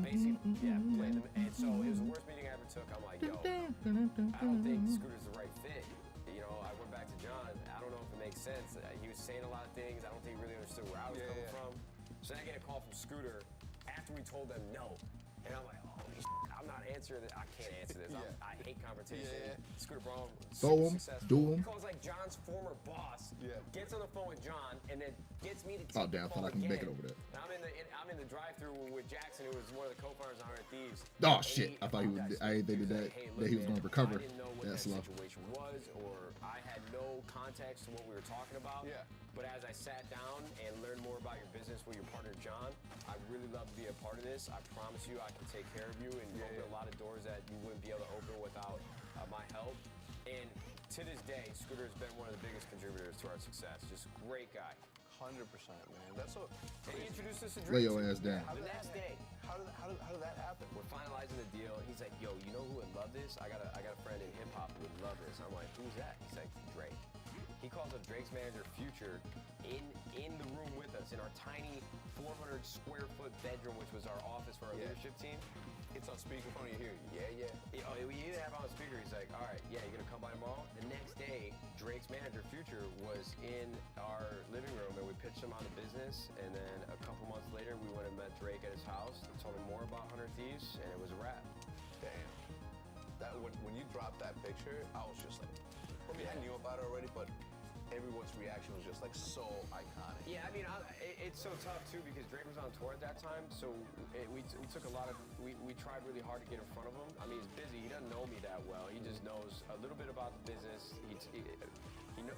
Basically, played him. And so it was the worst meeting I ever took. I'm like, yo, I don't think Scooter's the right fit. You know, I went back to John. I don't know if it makes sense. He was saying a lot of things. I don't think he really understood where I was coming from. So then I get a call from Scooter after we told them no. And I'm like, holy shit, I'm not answering this. I can't answer this. I hate confrontation. Scooter Braun, Throw him, do him. He calls like John's former boss. Gets on the phone with John, and then gets me to take Oh, damn, I thought I can make it again. over there. And I'm in the drive-through with Jackson, who was one of the co-founders of 100 Thieves. Oh, shit. I thought he was, I didn't think that he was going to recover I didn't know what that that slow. situation was, or I had no context to what we were talking about. But as I sat down and learned more about your business with your partner, John, I really love to be a part of this. I promise you I can take care of you and open a lot of doors that you wouldn't be able to open without my help. And to this day, Scooter has been one of the biggest contributors to our success. Just great guy. 100%, man. That's so. And he introduced us to Lay Drake. your ass down. The next day. How did that happen? We're finalizing the deal. He's like, yo, you know who would love this? I got a friend in hip hop who would love this. I'm like, who's that? He's like, Drake. He calls up Drake's manager, Future, in the room with us in our tiny 400 square foot bedroom, which was our office for our leadership team. It's on speakerphone. You hear, We either have it on speaker. He's like, all right, yeah, you're gonna come by tomorrow. The next day, Drake's manager, Future, was in our living room, and we pitched him on the business. And then a couple months later, we went and met Drake at his house, and told him more about 100 Thieves, and it was a wrap. Damn. That when you dropped that picture, I was just like, I mean, I knew about it already, but everyone's reaction was just like so iconic. Yeah, I mean, it's so tough too because Drake was on tour at that time, so we took a lot of, we tried really hard to get in front of him. I mean, he's busy, he doesn't know me that well, he just knows a little bit about the business.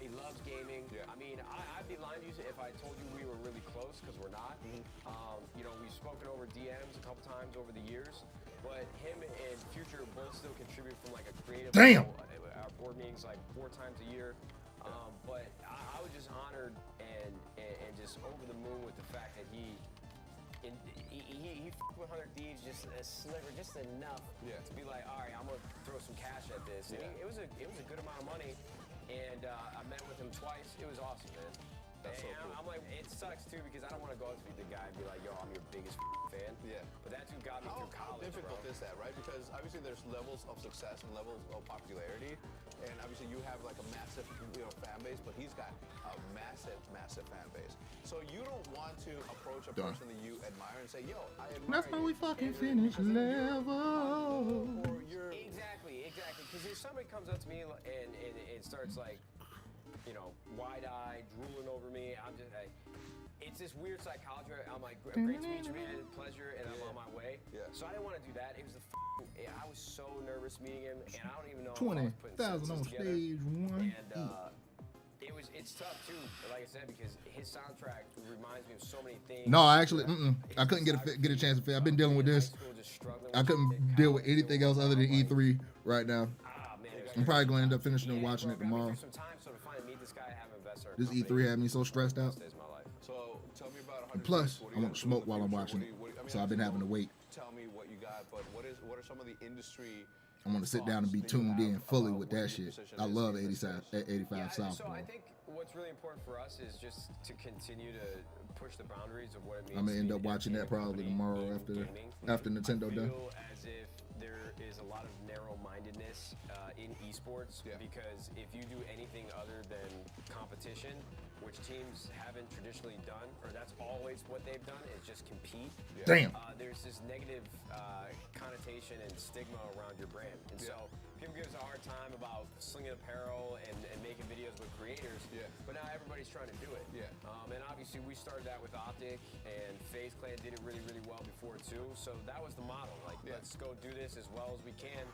He loves gaming. I mean, I'd be lying to you if I told you we were really close, because we're not. You know, we've spoken over DMs a couple times over the years, but him and Future both still contribute from like a creative level. Our board meetings like 4 times a year. But I was just honored and just over the moon with the fact that he f***ed with 100 Thieves just a sliver, just enough to be like, all right, I'm gonna throw some cash at this. And it was a good amount of money, and I met with him twice. It was awesome, man. That's so cool. I'm like, it sucks too because I don't want to go up to the guy and be like, yo, I'm your biggest fan. But that's who got me through college. How difficult bro. is that, right? Because obviously there's levels of success and levels of popularity, and obviously you have like a massive, fan base, but he's got a massive fan base. So you don't want to approach a person that you admire and say, yo, I admire That's how we fucking finish level. Exactly. Because if somebody comes up to me and it starts like, wide-eyed, drooling over me, I'm just it's this weird psychology. I'm like, great to meet you, man, pleasure, and I'm on my way. So I didn't want to do that. It was I was so nervous meeting him, and I don't even know. 20,000 on stage 1. And it it's tough too, like I said, because his soundtrack reminds me of so many things. No, I actually, I couldn't get a chance to fit. I've been dealing with this. I couldn't deal with anything else other than E3 right now. I'm probably going to end up finishing and watching it tomorrow. This E3 had me so stressed out. So tell me about Plus, I want to smoke while I'm watching it, so I've been having to wait. Tell me what you got, but what are some of the industry? I want to sit down and be tuned in fully with that shit. I love 85 South. So I think what's really important for us is just to continue to push the boundaries of what it means. I'm gonna end up watching that probably tomorrow after Nintendo done. As if there is a lot of narrow-mindedness in esports, because if you do anything other than competition, which teams haven't traditionally done, or that's always what they've done, is just compete. Damn. There's this negative connotation and stigma around your brand, and so people give us a hard time about slinging apparel and making videos with creators. But now everybody's trying to do it. And obviously we started that with Optic, and FaZe Clan did it really, really well before too. So that was the model. Like, let's go do this as well as we can.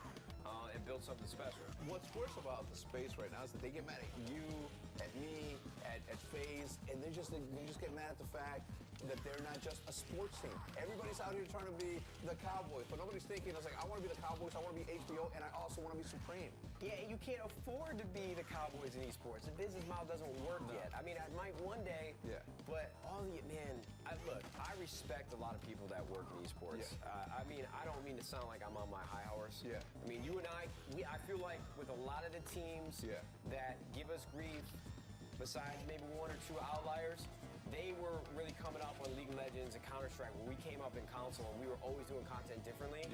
And build something special. What's worse about the space right now is that they get mad at you, at me, at FaZe, and they just get mad at the fact that they're not just a sports team. Everybody's out here trying to be the Cowboys, but nobody's thinking, it's like, I want to be the Cowboys, I want to be HBO, and I also want to be Supreme. Yeah, you can't afford to be the Cowboys in esports. The business model doesn't work yet. I mean, I might one day, but look, I respect a lot of people that work in esports. I mean, I don't mean to sound like I'm on my high horse. I mean, you and I feel like with a lot of the teams that give us grief, besides maybe one or two outliers, they were really coming up on League of Legends and Counter-Strike when we came up in console, and we were always doing content differently.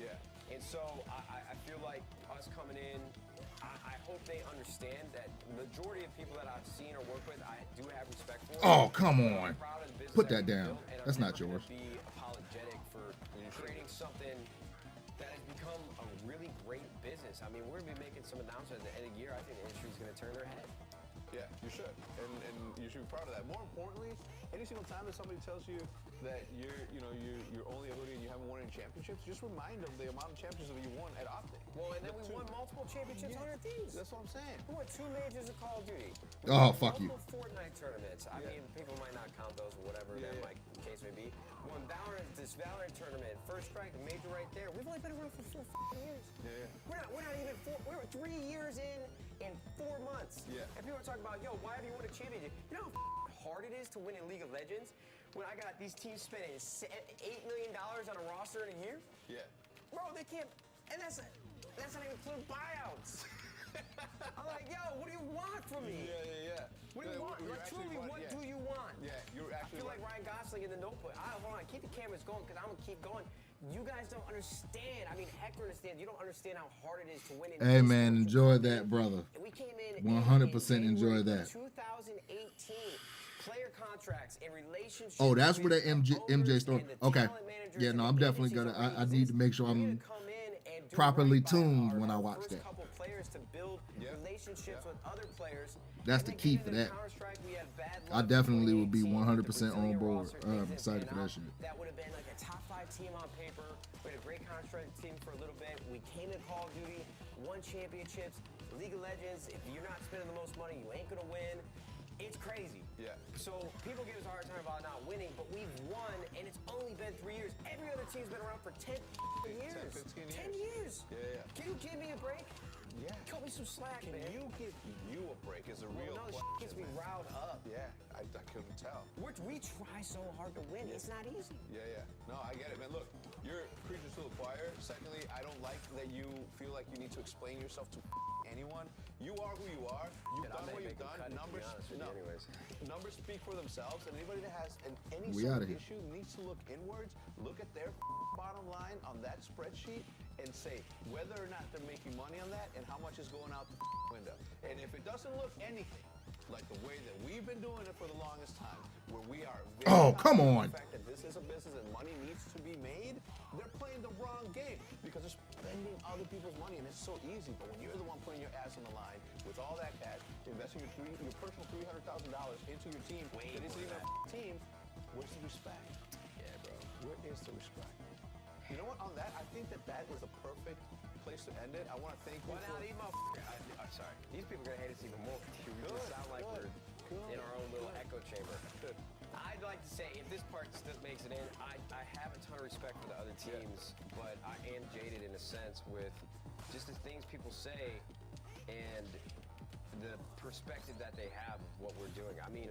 And so I feel like us coming in, I hope they understand that the majority of people that I've seen or worked with, I do have respect for. Oh, come on. Put that down. That's not yours. Be apologetic for creating something that has become a really great business. I mean, we're going to be making some announcements at the end of the year. I think the industry's going to turn their head. Yeah, you should, and you should be proud of that. More importantly, any single time that somebody tells you that you're only a hoodie and you haven't won any championships, just remind them the amount of championships that you won at Optic. Well, and then we won multiple championships on our teams. That's what I'm saying. We won 2 majors of Call of Duty. Oh, fuck you. Multiple Fortnite tournaments. I mean, people might not count those or whatever that might case may be. Won this Valorant tournament, First Strike, a major right there. We've only been around for 4 years. We're not even 4. We're 3 years in 4 months. And people are talking about, yo, why have you won a championship? You know how hard it is to win in League of Legends? When I got these teams spending $8 million on a roster in a year? Bro, they can't, and that's not even including buyouts. I'm like, yo, what do you want from me? What do you want? Like, truly, what do you want? You're actually I feel like Ryan Gosling in The Notebook. Hold on, keep the cameras going, because I'm going to keep going. You guys don't understand. I mean, Hector understands. You don't understand how hard it is to win in Hey, man, enjoy that, brother. We came in 100% enjoy that. 2018. Player contracts and relationships. Oh, that's where that MJ story. Okay. Yeah, no, I'm definitely gonna. I need to make sure I'm properly tuned when I watch that. Players to build relationships with other players. That's the key for that. I definitely would be 100% on board. I'm excited for that shit. That would have been like a top 5 team on paper. We had a great Counter-Strike team for a little bit. We came in Call of Duty, won championships. League of Legends, if you're not spending the most money, you ain't gonna win. It's crazy. So people give us a hard time about not winning, but we've won, and it's only been 3 years. Every other team's been around for 10 years. 10 years. Can you give me a break? Cut me some slack, man. Can you give you a break is a real question. No, gets me riled up. I couldn't tell. We try so hard to win. It's not easy. No, I get it, man. Look, you're creatures to acquire. Secondly, I don't like that you feel like you need to explain yourself to anyone. You are who you are. You've done what you've done. Numbers speak for themselves, and anybody that has any sort of issue needs to look inwards, look at their bottom line on that spreadsheet, and say whether or not they're making money on that and how much is going out the window. And if it doesn't look anything like the way that we've been doing it for the longest time, where we are very come on. The fact that this is a business and money needs to be made, they're playing the wrong game because they're spending other people's money, and it's so easy. But when you're the one putting your ass on the line with all that cash, investing your personal $300,000 into your team, that isn't even a team, where's the respect? Where is the respect? You know what? On that, I think that is a perfect place to end it. I want to thank you. Sorry. These people are gonna hate us even more. We sound like we're little echo chamber. I'd like to say, if this part still makes it in, I have a ton of respect for the other teams, but I am jaded in a sense with just the things people say and the perspective that they have of what we're doing. I mean,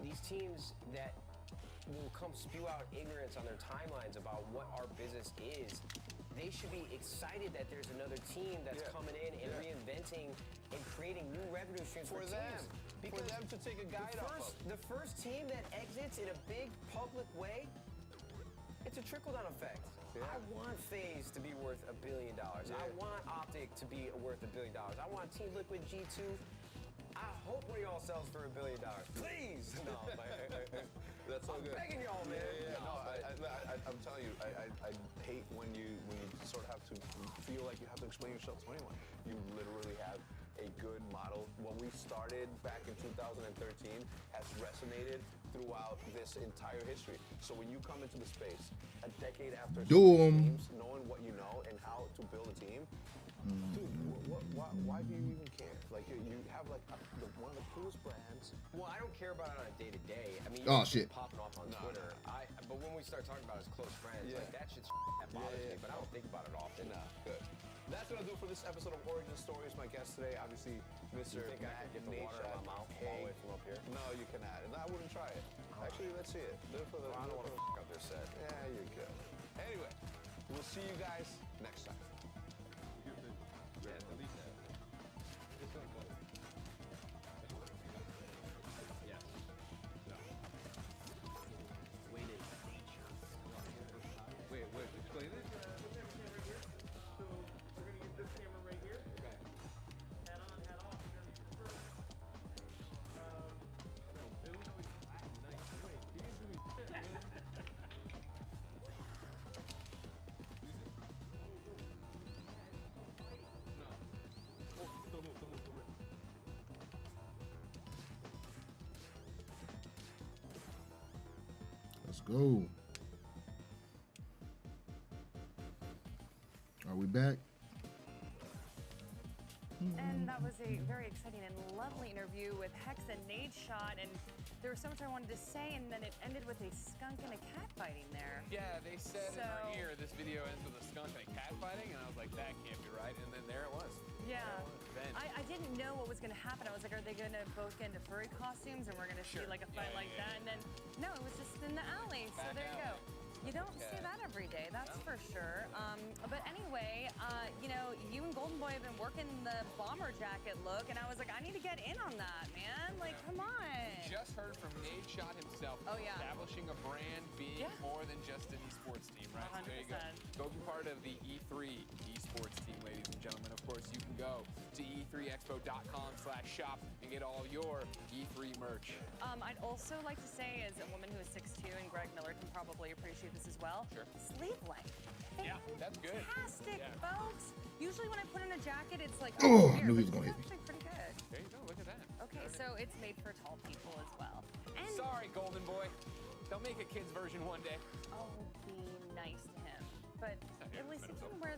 these teams that will come spew out ignorance on their timelines about what our business is, they should be excited that there's another team that's coming in and reinventing and creating new revenue streams for them. teams. Because for them to take a guide off of. The first team that exits in a big public way, it's a trickle-down effect. Yeah. I want FaZe to be worth $1 billion. I want Optic to be worth $1 billion. I want Team Liquid G2. I hope one of y'all sells for $1 billion. Please! No, that's so good. I'm begging y'all, man. I'm telling you, I hate when you sort of have to feel like you have to explain yourself to anyone. You literally have a good model. What we started back in 2013 has resonated throughout this entire history. So when you come into the space, a decade after teams, knowing what you know and how to build a team, dude, why do you even care? Like you have like one of the coolest brands. Well, I don't care about it on a day-to-day. I mean, Oh, shit. popping off on Twitter. But when we start talking about it as close friends, like that shit's that bothers me. But I don't think about it often. Nah, good. That's gonna do for this episode of Origin Stories. My guest today, obviously, Mr. You think I Matt could get the water in my mouth all the way from up here? No, you cannot. And I wouldn't try it. Actually, let's see it. Do it for the. I don't want to fuck up their set. Yeah, you're good. Anyway, we'll see you guys next time. Yeah, delete that. It's not close. Yes. No. Wait, explain it. So we're gonna use this camera right here. Okay. Head on, head off. We're gonna use the first. No, it was always nice. Wait, you can do me. Let's go. Are we back? And that was a very exciting and lovely interview with Hex and Nadeshot, and there was so much I wanted to say, and then it ended with a skunk and a cat fighting there. Yeah, they said in our ear, this video ends with a skunk and a cat fighting, and I was like, that can't be right, and then there it was. Yeah. Then. I didn't know what was going to happen. I was like, are they going to both get into furry costumes, and we're going to see like a fight like that? And then, no, it was just in the alley, so there you go. You don't see that every day, that's for sure. But anyway, you know, you and Golden Boy have been working the bomber jacket look, and I was like, I need to get in on that, man. Like, come on. Just heard from Nadeshot himself. Oh, yeah. Establishing a brand, being more than just an esports team, right? 100%. So there you go. Go be part of the E3 esports team, ladies and gentlemen. Of course, you can go to e3expo.com/shop and get all your E3 merch. I'd also like to say, as a woman who is 6'2", and Greg Miller can probably appreciate this as well, sleeve length. Yeah, that's good. Fantastic, folks. Usually when I put on a jacket, it's like, Oh, I weird, knew he but was gonna it's hit me. actually pretty good. There you go, look at that. Okay, so it's made for tall people as well. And Sorry, Golden Boy. They'll make a kid's version one day. oh, be nice to him. But at least he can wear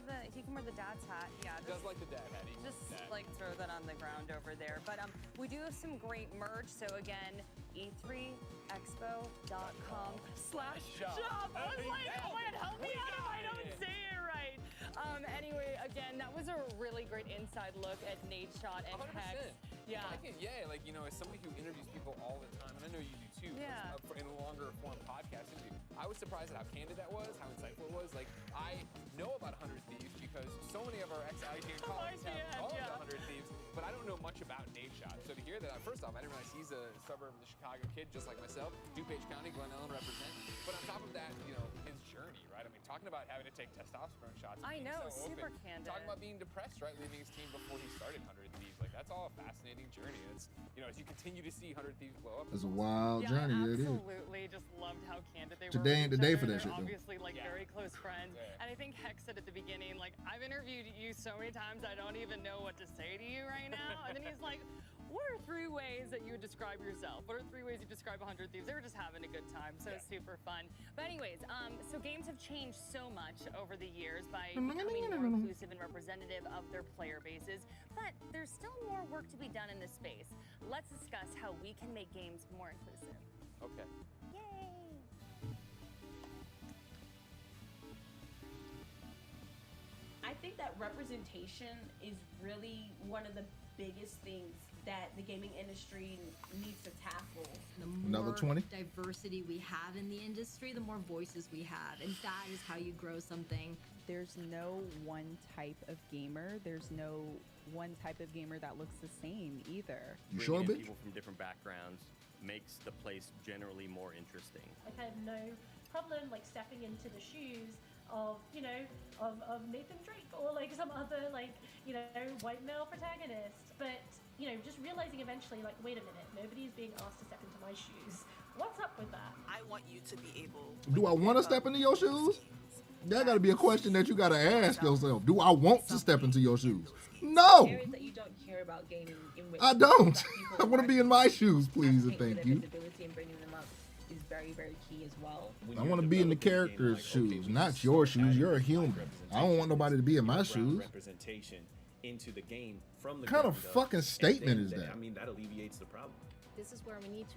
the dad's hat. Yeah, Does like the dad hat. just like throw that on the ground over there. But we do have some great merch. So again, e3expo.com/shop. I was like, oh man, help me out if I don't say it right. Anyway, again, that was a really great inside look at Nadeshot and 100%. Hex. Yeah. I can, like, you know, as somebody who interviews people all the time, and I know you do too, Yeah. in a longer form podcast interview, I was surprised at how candid that was, how insightful it was. Like, I know about 100 Thieves because so many of our ex-IGN colleagues have called it 100 Thieves, but I don't know much about Nadeshot. So to hear that, first off, I didn't realize he's a suburb of the Chicago kid, just like myself. DuPage County, Glen Ellen represent. But on top of that, you know, his journey, right? I mean, talking about having to take testosterone shots. I being know, so super open. candid. Talking about being depressed, right? Leaving his team before he started 100 Thieves. Like, that's all a fascinating journey. It's, you know, as you continue to see 100 Thieves blow up. It's a wild journey, I it is. absolutely just loved how candid they were. Today ain't with the day each for other. that shit, They're though. obviously like very close friends. And I think Hex said at the beginning, like, I've interviewed you so many times I don't even know what to say to you right now. And then he's like, what are 3 ways that you would describe yourself? What are 3 ways you describe 100 Thieves? They were just having a good time, so it's super fun. But anyways, so games have changed so much over the years by becoming more inclusive and representative of their player bases, but there's still more work to be done in this space. Let's discuss how we can make games more inclusive. Okay. Yay! I think that representation is really one of the biggest things that the gaming industry needs to tackle. The more Another 20? diversity we have in the industry, the more voices we have, and that is how you grow something. There's no one type of gamer. There's no one type of gamer that looks the same either. You sure, Bringing in bitch? people from different backgrounds makes the place generally more interesting. Like I have no problem like stepping into the shoes of, you know, of Nathan Drake or like some other like, you know, white male protagonist. But, you know, just realizing eventually like, wait a minute, nobody's being asked to step into my shoes. What's up with that? I want you to be able. Do I want to step into your shoes? That got to be a question that you got to ask yourself. Do I want to step into your shoes? No. Areas that you don't care about gaming in which I don't. Black people I want to be in my shoes, please, and advocate for thank their you. visibility and bringing them up is very, very key as well. I want to be in the character's shoes, not your shoes. You're a human. I don't want nobody to be in my shoes. Representation into the game from the What kind of ground up, fucking and statement then is that? I mean, that alleviates the problem. This is where we need to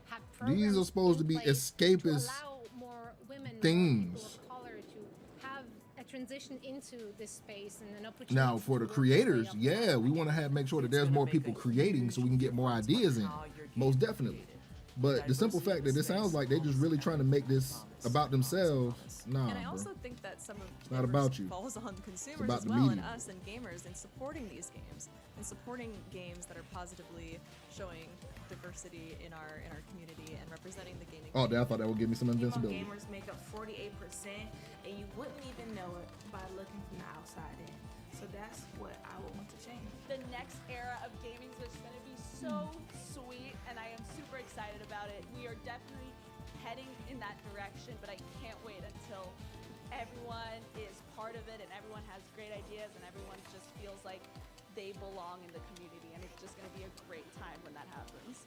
have These are programs supposed to in be place escapist to allow more women, things. more people of color to have a transition into this space and an opportunity. Now, for the creators, yeah, we want to make sure that there's more people creating so we can get more ideas in. Most definitely. But the simple fact that it sounds like they're just really trying to make this about themselves, nah, And I bro. also think that some of It's not about you. falls on consumers about as the well and media. us and gamers in supporting these games and supporting games that are positively showing diversity in our community and representing the gaming. Oh, I thought that would give me some Female invincibility. gamers make up 48%, and you wouldn't even know it by looking from the outside in. So that's what I would want to change. The next era of gaming is going to be so sweet, and I am super excited about it. We are definitely heading in that direction, but I can't wait until everyone is part of it and everyone has great ideas and everyone just feels like they belong in the community, and it's just going to be a great time when that happens.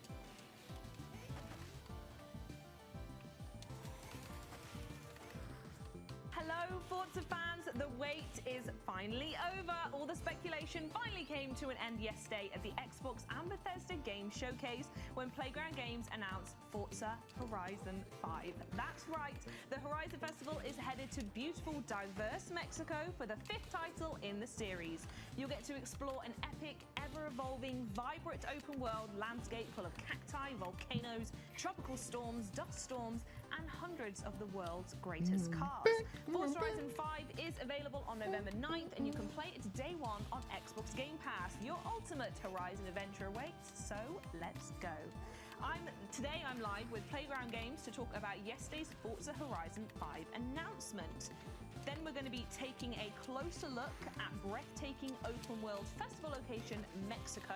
Hello, Forza fans. The wait is finally over. All the speculation finally came to an end yesterday at the Xbox and Bethesda Game Showcase when Playground Games announced Forza Horizon 5. That's right, the Horizon Festival is headed to beautiful, diverse Mexico for the 5th title in the series. You'll get to explore an epic, ever-evolving, vibrant open-world landscape full of cacti, volcanoes, tropical storms, dust storms, and hundreds of the world's greatest cars. Forza Horizon 5 is available on November 9th, and you can play it day one on Xbox Game Pass. Your ultimate Horizon adventure awaits, so let's go. Today I'm live with Playground Games to talk about yesterday's Forza Horizon 5 announcement. Then we're going to be taking a closer look at breathtaking open world festival location Mexico.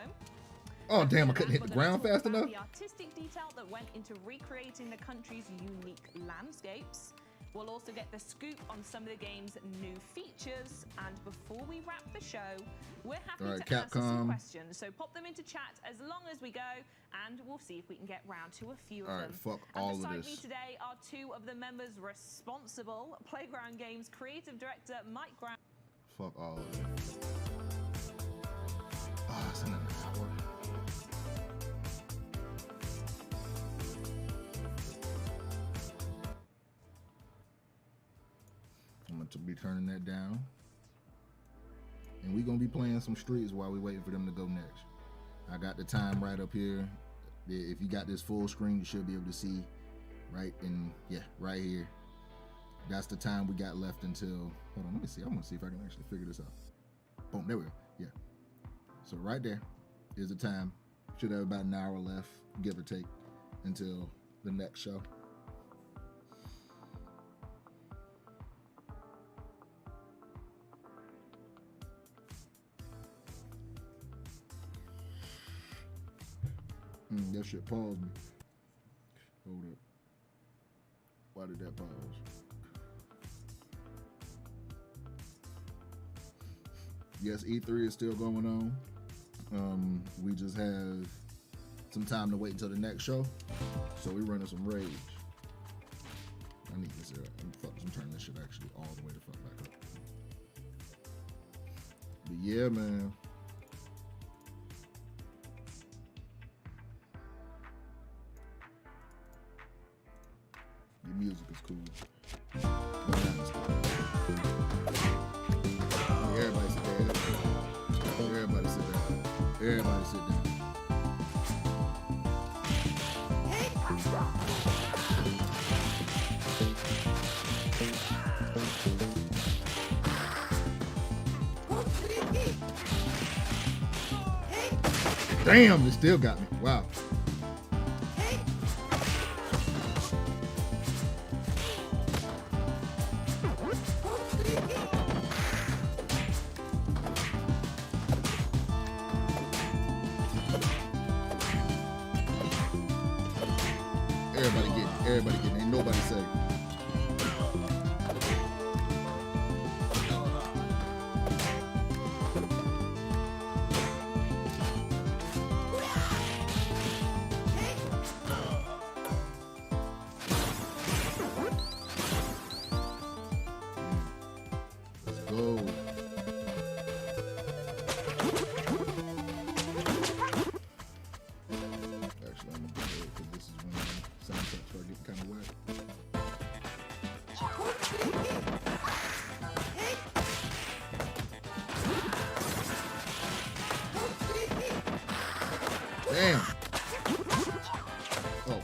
Oh, damn, I couldn't hit the ground fast About enough. the artistic detail that went into recreating the country's unique landscapes. We'll also get the scoop on some of the game's new features. And before we wrap the show, we're happy All right, to answer some Capcom. questions. So pop them into chat as long as we go, and we'll see if we can get round to a few All of right, them. fuck And all of beside this. me today are two of the members responsible. Playground Games creative director Mike Graham. Fuck all of it. Oh, it's in an hour. I'm going to be turning that down. And we're going to be playing some streets while we waiting for them to go next. I got the time right up here. If you got this full screen, you should be able to see right in, yeah, right here. That's the time we got left until, hold on, let me see. I want to see if I can actually figure this out. Boom, there we go, yeah. So right there is the time. Should have about an hour left, give or take, until the next show. That shit paused me. Hold up. Why did that pause? Yes, E3 is still going on. We just have some time to wait until the next show. So we're running some Rage. I need this. I'm turning this shit actually all the way to fuck back up. But yeah, man. Your music is cool. Everybody sit down. Everybody sit down. Everybody sit down. Damn, it still got me. Wow. Everybody getting it. Ain't nobody safe. Let's go. Actually, I'm gonna do it because this is when sound effects start getting kind of wet. Damn. Oh.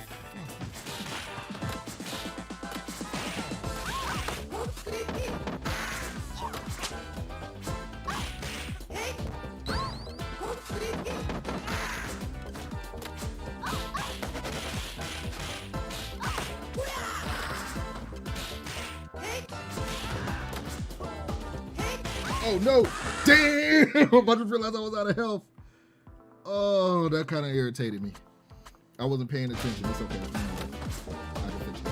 Oh no! Damn! I'm about to realize I was out of health. Oh, that kind of irritated me. I wasn't paying attention. It's okay. I can fix it.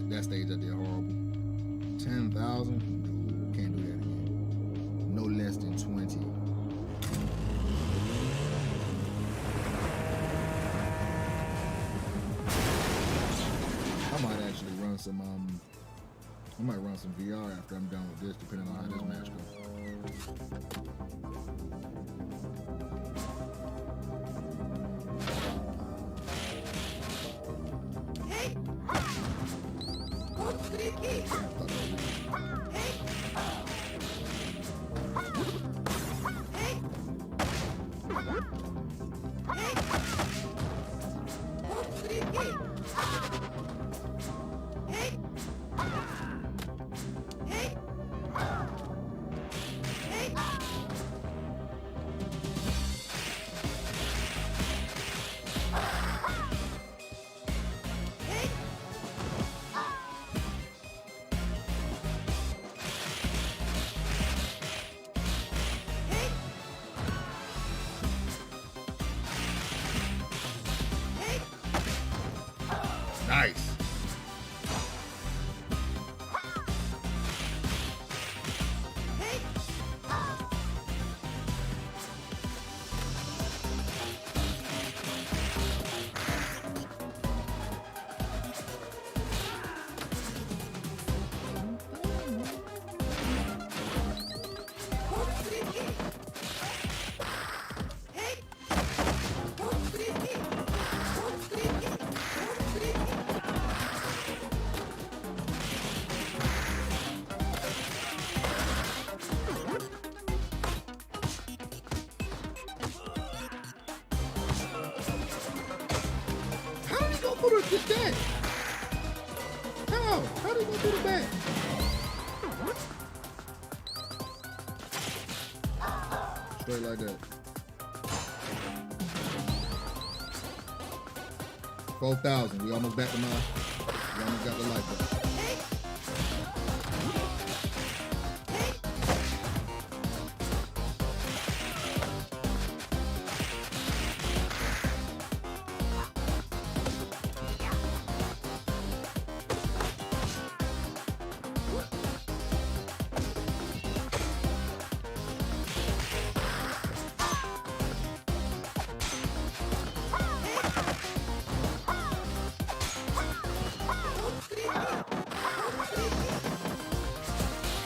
That stage I did horrible. 10,000? No, can't do that again. No less than 20. I might actually run some I might run some VR after I'm done with this, depending on how this match goes. the dash? How? How did he do the back? Straight like that. 4,000. We almost back to we almost got the light back.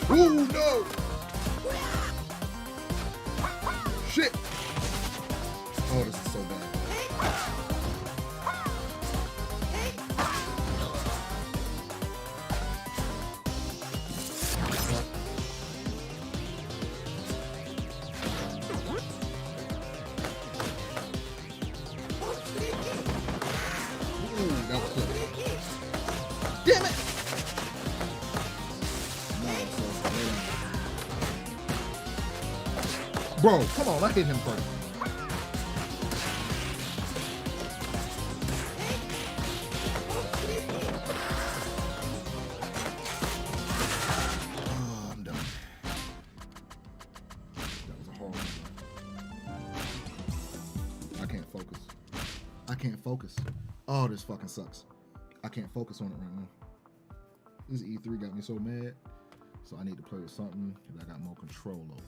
Ooh, no! Shit! Oh, this is so bad. Ooh, that was close. Damn it! Bro, come on, I hit him first. Oh, I'm done. That was a horrible one. I can't focus. I can't focus. Oh, this fucking sucks. I can't focus on it right now. This E3 got me so mad. So I need to play with something that I got more control over.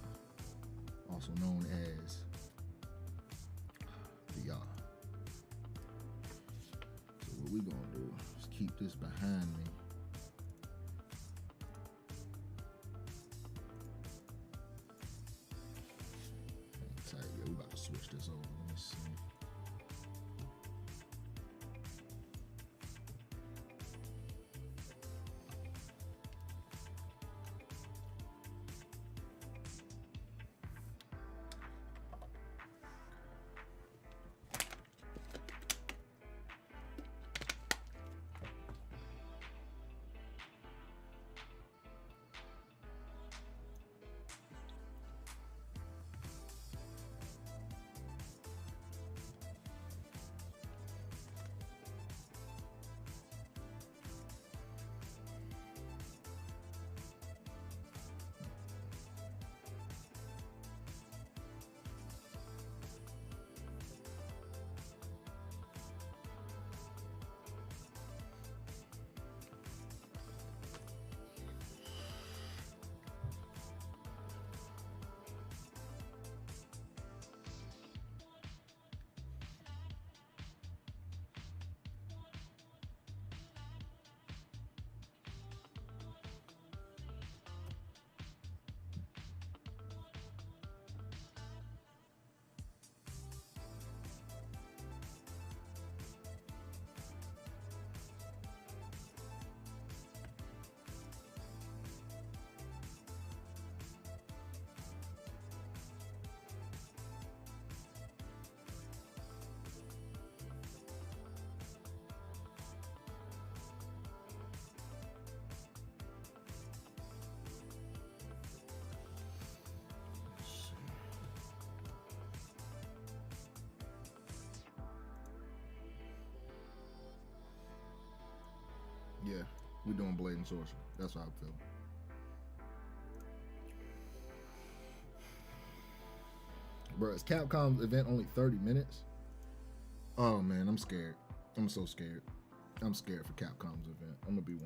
Also known as VR. So what we gonna do is keep this behind me. Hang tight, yeah, we about to switch this over. Let me see. Yeah, we're doing Blade and Sorcery. That's how I feel. Bro, is Capcom's event only 30 minutes? Oh man, I'm scared. I'm so scared. I'm scared for Capcom's event. I'm gonna be 100%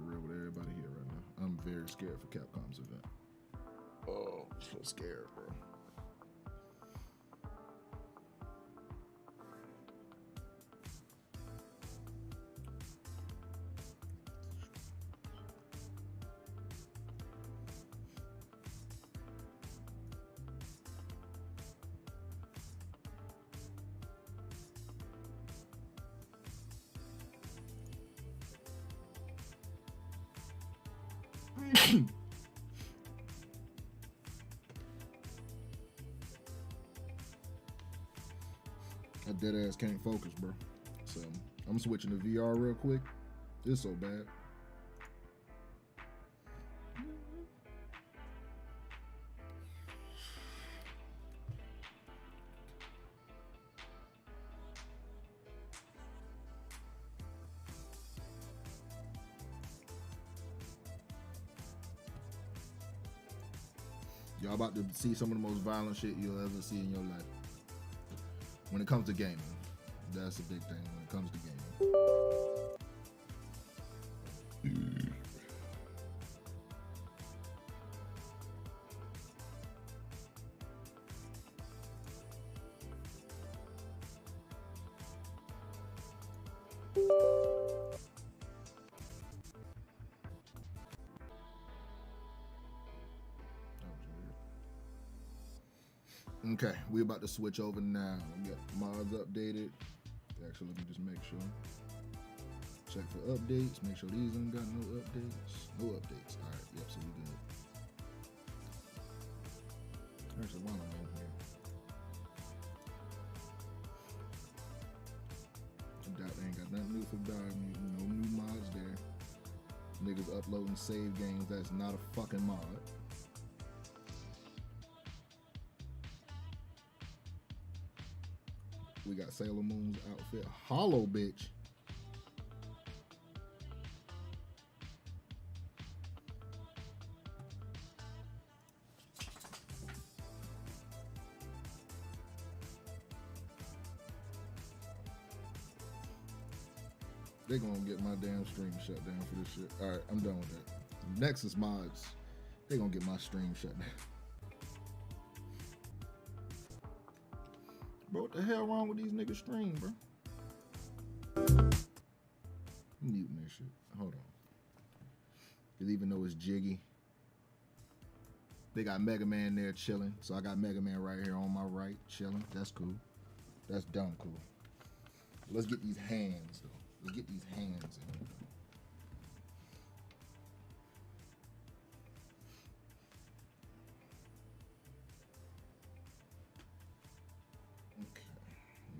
real with everybody here right now. I'm very scared for Capcom's event. Oh, I'm so scared, bro. I dead ass can't focus, bro. So I'm switching to VR real quick. It's so bad. Y'all about to see some of the most violent shit you'll ever see in your life. When it comes to gaming, that's a big thing when it comes to gaming. Okay, we about to switch over now. We got mods updated. Actually, let me just make sure. Check for updates. Make sure these ain't got no updates. No updates. All right, yep, so we good. Actually, while I'm in here, I doubt they ain't got nothing new for Biomutant. No new mods there. Niggas uploading save games. That's not a fucking mod. We got Sailor Moon's outfit. Hollow, bitch. They gonna get my damn stream shut down for this shit. All right, I'm done with that. Nexus mods, they gonna get my stream shut down. Bro, what the hell wrong with these niggas' stream, bro? I'm muting this shit. Hold on. Cause even though it's jiggy, they got Mega Man there chilling. So I got Mega Man right here on my right, chilling. That's cool. That's dumb cool. Let's get these hands though. Let's get these hands in.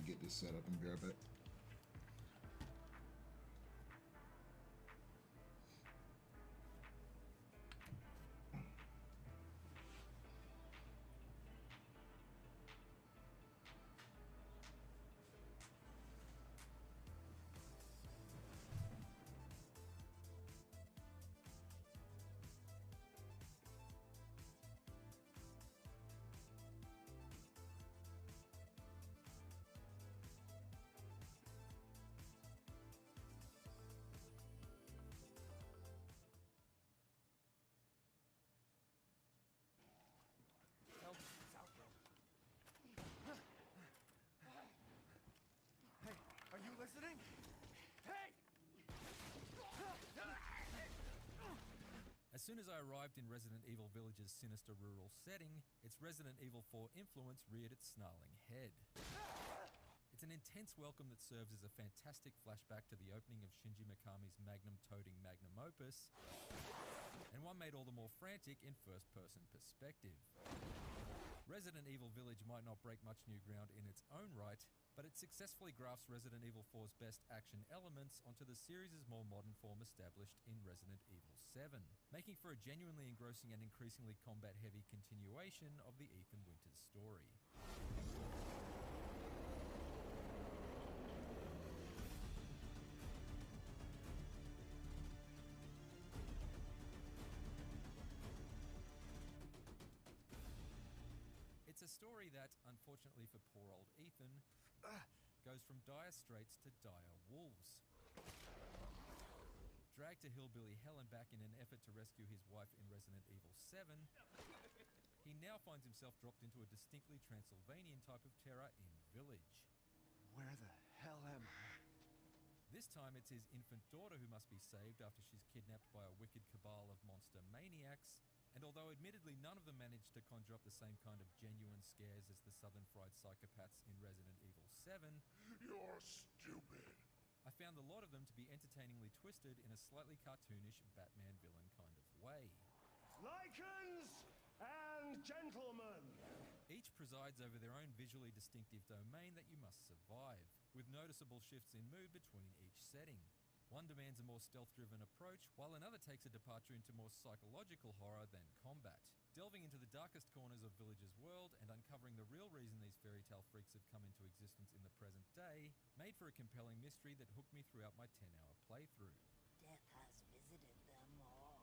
Get this set up and grab it. Listening? Hey! As soon as I arrived in Resident Evil Village's sinister rural setting, its Resident Evil 4 influence reared its snarling head. It's an intense welcome that serves as a fantastic flashback to the opening of Shinji Mikami's magnum-toting magnum opus, and one made all the more frantic in first-person perspective. Resident Evil Village might not break much new ground in its own right, but it successfully grafts Resident Evil 4's best action elements onto the series' more modern form established in Resident Evil 7, making for a genuinely engrossing and increasingly combat-heavy continuation of the Ethan Winters story. It's a story that, unfortunately for poor old Ethan, goes from dire straits to dire wolves. Dragged to hillbilly hell and back in an effort to rescue his wife in Resident Evil 7, he now finds himself dropped into a distinctly Transylvanian type of terror in Village. Where the hell am I? This time it's his infant daughter who must be saved after she's kidnapped by a wicked cabal of monster maniacs, and although admittedly none of them managed to conjure up the same kind of genuine scares as the Southern Fried Psychopaths in Resident Evil 7, You're stupid. I found a lot of them to be entertainingly twisted in a slightly cartoonish Batman villain kind of way. Lycans and gentlemen, Each presides over their own visually distinctive domain that you must survive, with noticeable shifts in mood between each setting. One demands a more stealth-driven approach, while another takes a departure into more psychological horror than combat, delving into the darkest corners of Village's world and uncovering the real reason these fairy tale freaks have come into existence in the present day, made for a compelling mystery that hooked me throughout my 10-hour playthrough. Death has visited them all.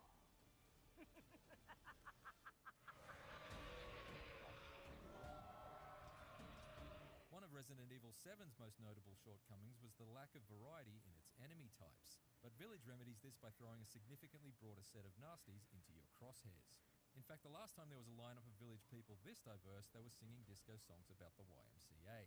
One of Resident Evil 7's most notable shortcomings was the lack of variety in its enemy types, but Village remedies this by throwing a significantly broader set of nasties into your crosshairs. In fact, the last time there was a lineup of Village people this diverse, they were singing disco songs about the YMCA.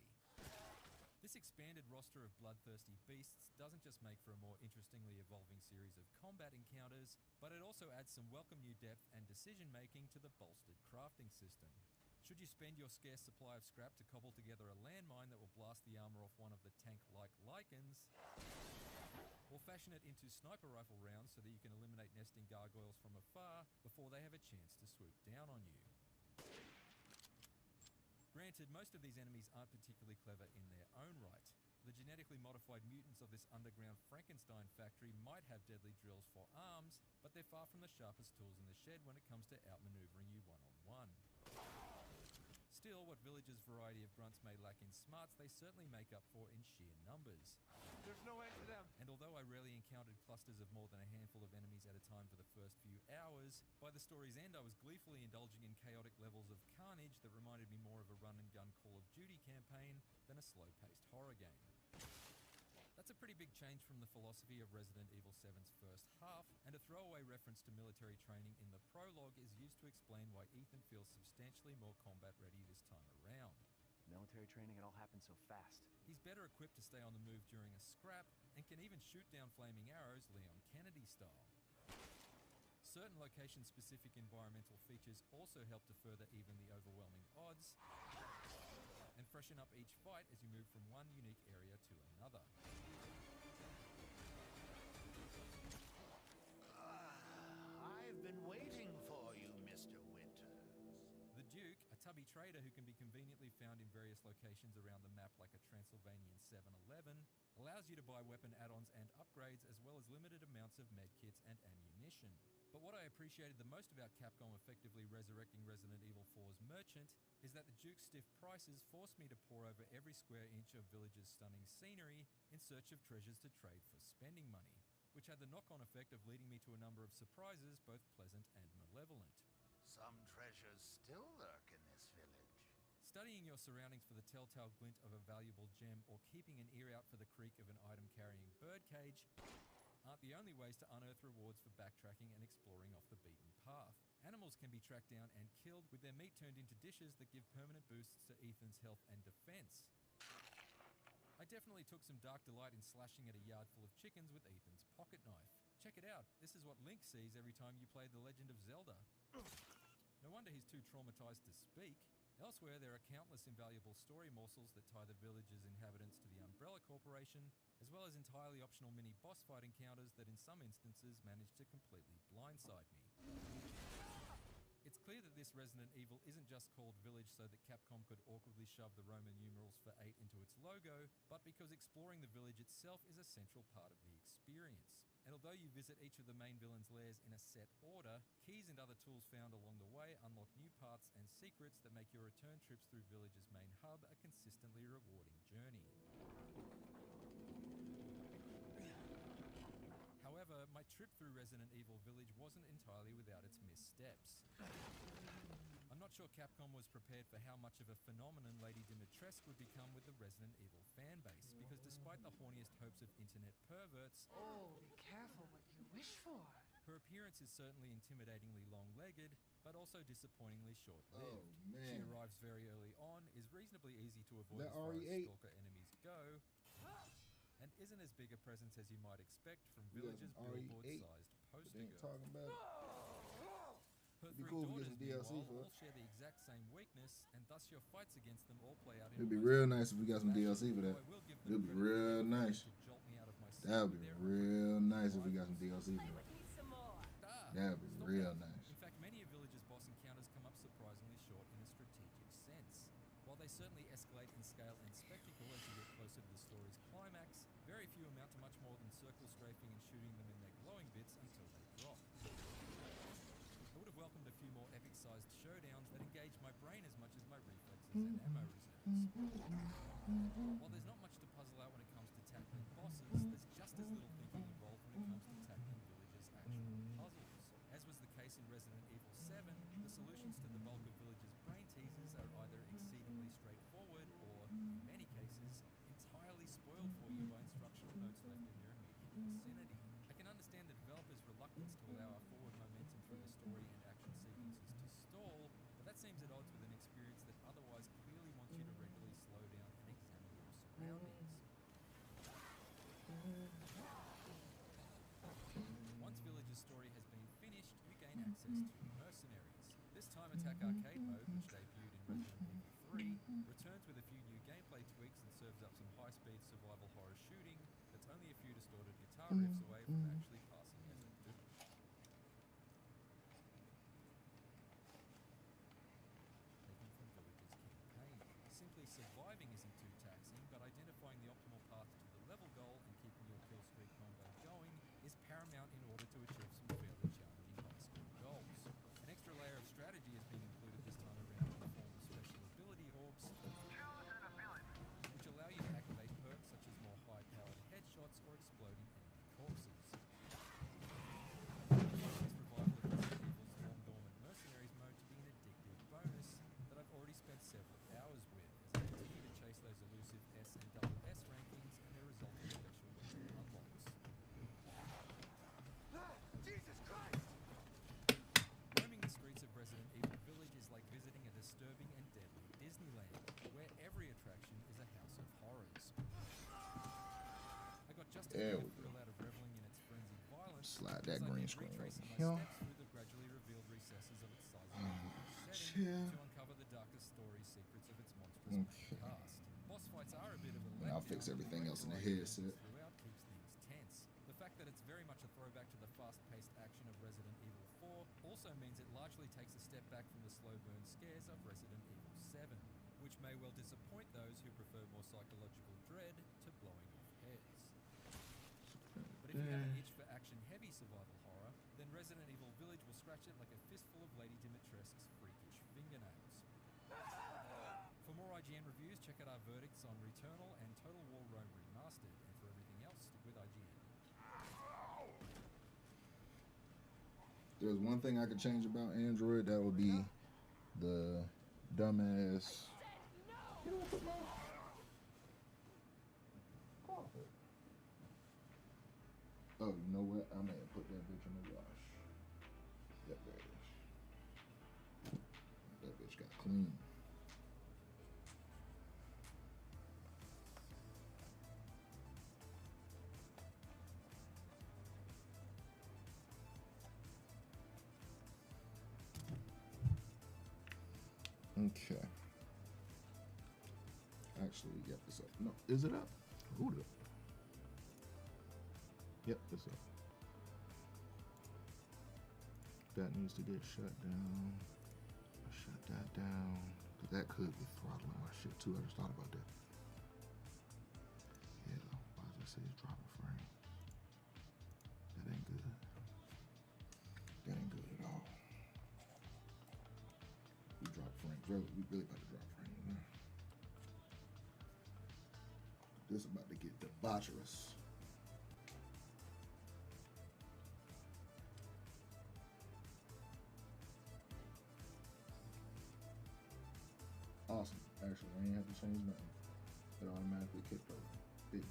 This expanded roster of bloodthirsty beasts doesn't just make for a more interestingly evolving series of combat encounters, but it also adds some welcome new depth and decision-making to the bolstered crafting system. Should you spend your scarce supply of scrap to cobble together a landmine that will blast the armor off one of the tank-like Lycans, or fashion it into sniper rifle rounds so that you can eliminate nesting gargoyles from afar before they have a chance to swoop down on you? Granted, most of these enemies aren't particularly clever in their own right. The genetically modified mutants of this underground Frankenstein factory might have deadly drills for arms, but they're far from the sharpest tools in the shed when it comes to outmaneuvering you one-on-one. Still, what Village's variety of grunts may lack in smarts, they certainly make up for in sheer numbers. There's no end to them. And although I rarely encountered clusters of more than a handful of enemies at a time for the first few hours, by the story's end I was gleefully indulging in chaotic levels of carnage that reminded me more of a run-and-gun Call of Duty campaign than a slow-paced horror game. That's a pretty big change from the philosophy of Resident Evil 7's first half, and a throwaway reference to military training in the prologue is used to explain why Ethan feels substantially more combat ready this time around. Military training, it all happened so fast. He's better equipped to stay on the move during a scrap, and can even shoot down flaming arrows Leon Kennedy style. Certain location-specific environmental features also help to further even the overwhelming odds, and freshen up each fight as you move from one unique area to another. I've been waiting for you, Mr. Winters. The Duke, a tubby trader who can be conveniently found in various locations around the map like a Transylvanian 7-Eleven, allows you to buy weapon add-ons and upgrades as well as limited amounts of medkits and ammunition. But what I appreciated the most about Capcom effectively resurrecting Resident Evil 4's Merchant is that the Duke's stiff prices forced me to pore over every square inch of Village's stunning scenery in search of treasures to trade for spending money, which had the knock-on effect of leading me to a number of surprises, both pleasant and malevolent. Some treasures still lurk in this village. Studying your surroundings for the telltale glint of a valuable gem or keeping an ear out for the creak of an item-carrying birdcage aren't the only ways to unearth rewards for backtracking and exploring off the beaten path. Animals can be tracked down and killed, with their meat turned into dishes that give permanent boosts to Ethan's health and defense. I definitely took some dark delight in slashing at a yard full of chickens with Ethan's pocket knife. Check it out, this is what Link sees every time you play The Legend of Zelda. No wonder he's too traumatized to speak. Elsewhere, there are countless invaluable story morsels that tie the village's inhabitants to the Umbrella Corporation, as well as entirely optional mini-boss fight encounters that in some instances manage to completely blindside me. It's clear that this Resident Evil isn't just called Village so that Capcom could awkwardly shove the Roman numerals for 8 into its logo, but because exploring the village itself is a central part of the experience. And although you visit each of the main villains' lairs in a set order, keys and other tools found along the way unlock new paths and secrets that make your return trips through Village's main hub a consistently rewarding journey. However, my trip through Resident Evil Village wasn't entirely without its missteps. I'm not sure Capcom was prepared for how much of a phenomenon Lady Dimitrescu would become with the Resident Evil fanbase, because despite the horniest hopes of internet perverts, Oh, be careful what you wish for. her appearance is certainly intimidatingly long-legged, but also disappointingly short-lived. Oh, man. She arrives very early on, is reasonably easy to avoid That as far as RE8. stalker enemies go, and isn't as big a presence as you might expect from We got Village's some RE8, billboard-sized but poster they ain't girl. talking about it. Her It'd be three cool if we daughters, get some DLC meanwhile, for it. all share the exact same weakness, and thus your fights against them all play out in It'd be almost real nice if we got some DLC for that. I will give them It'd be credit real for nice. to jolt me out of my seat That'd with be their real nice if we got some DLC for that. That'd be Stop real that. nice. In fact, many of Village's boss encounters come up surprisingly short in a strategic sense. they certainly escalate in scale and spectacle as you get closer to the story's climax, very few amount to much more than circle strafing and shooting them in their glowing bits until they drop. I would have welcomed a few more epic-sized showdowns that engage my brain as much as my reflexes and ammo reserves. While there's not much to puzzle out when it comes to tackling bosses, there's just as little thinking involved when it comes to tackling Village's actual puzzles. As was the case in Resident Evil 7, the solutions to the bulk of Village's brain teasers are either exceedingly straightforward or, in many cases, entirely spoiled for you by instructional notes left in their immediate vicinity. I can understand the developers' reluctance to allow our forward momentum through the story and action sequences to stall, but that seems at odds with an experience that otherwise clearly wants you to regularly slow down and examine your surroundings. Once Village's story has been finished, you gain access to Mercenaries. This time Attack Arcade mode, which debuted in Resident Evil 3, returns with a few new gameplay tweaks and serves up some high-speed survival horror shooting that's only a few distorted guitar riffs away from actually passing as a Doom. Taken from Village's campaign. Simply surviving isn't too taxing, but identifying the optimal path to the level goal and keeping your kill streak combo going is paramount in order to achieve some fairly challenging high-score goals. An extra layer of strategy is being included this time around in the form of special ability orbs, which allow you to activate perks such as more high-powered headshots or exploding enemy corpses. This revival of Resident Evil's long-dormant Mercenaries mode to be an addictive bonus that I've already spent several hours with as I continue to chase those elusive S and SS rankings and their resulting special weapon unlocks. Jesus Christ! Roaming the streets of Resident Evil Village is like visiting a disturbing and deadly Disneyland, where every attraction is a house of horrors. I got just enough thrill out of reveling in its frenzied violence. Slide that green screen over retracing my here. steps through the gradually revealed recesses of its sizable setting to uncover the darkest story secrets of its monstrous past. Boss fights are a bit of a And I'll fix everything else in the headset. throughout keeps things tense. The fact that it's very much a throwback to the fast-paced action of Resident Evil 4 also means it largely takes a step back from the slow burn scares of Resident Evil 7, which may well disappoint those who prefer more psychological dread to blowing off heads. But if you have an itch for action-heavy survival horror, then Resident Evil Village will scratch it like a fistful of Lady Dimitrescu's freakish fingernails. For more IGN reviews, check out our verdicts on Returnal and Total War Rome Remastered, and for everything else, stick with IGN. There's one thing I could change about Android, that would be the dumbass. Oh, you know what? I may have put that bitch in the wash. Yep, there it is. That bitch got clean. Okay. Actually, yep, it's up. No, is it up? Hold up. Yep, it's up. That needs to get shut down. Shut that down. Cause that could be throttling my shit too. I just thought about that. Yeah, why does it say it's dropping frames? That ain't good. That ain't good at all. We drop frames. We really about to drop frames now. This is about to get debaucherous. Awesome. Actually, I ain't have to change nothing. It automatically kicked over. Big nice.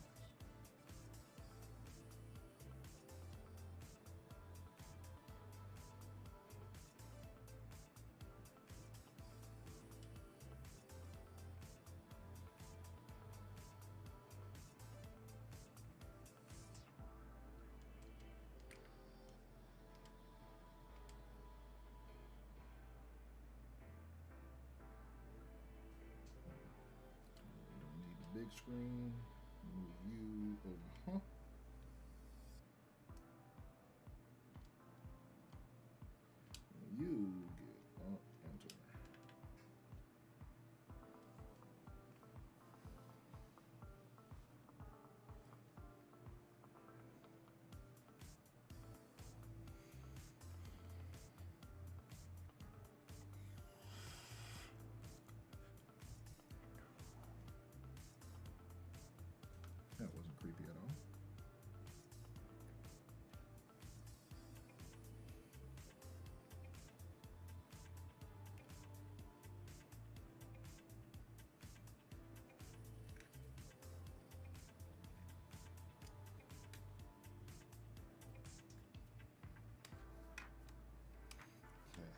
Big screen, move you over, You get enter. happy at all. Okay.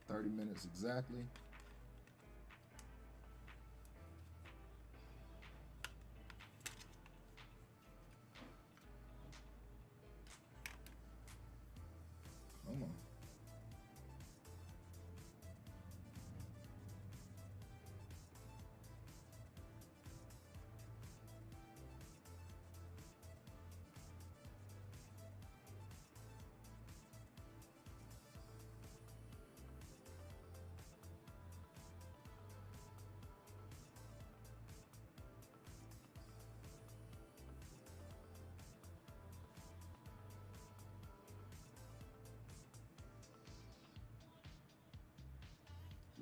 30 minutes exactly. Come on.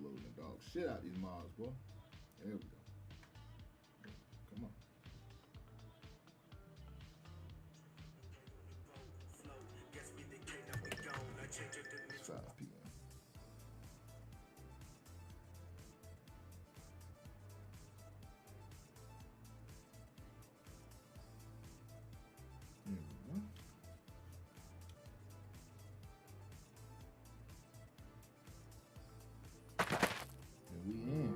Loading the dog shit out these mods, boy. There we go. Come on. It's 5 p.m. There we go. And we in.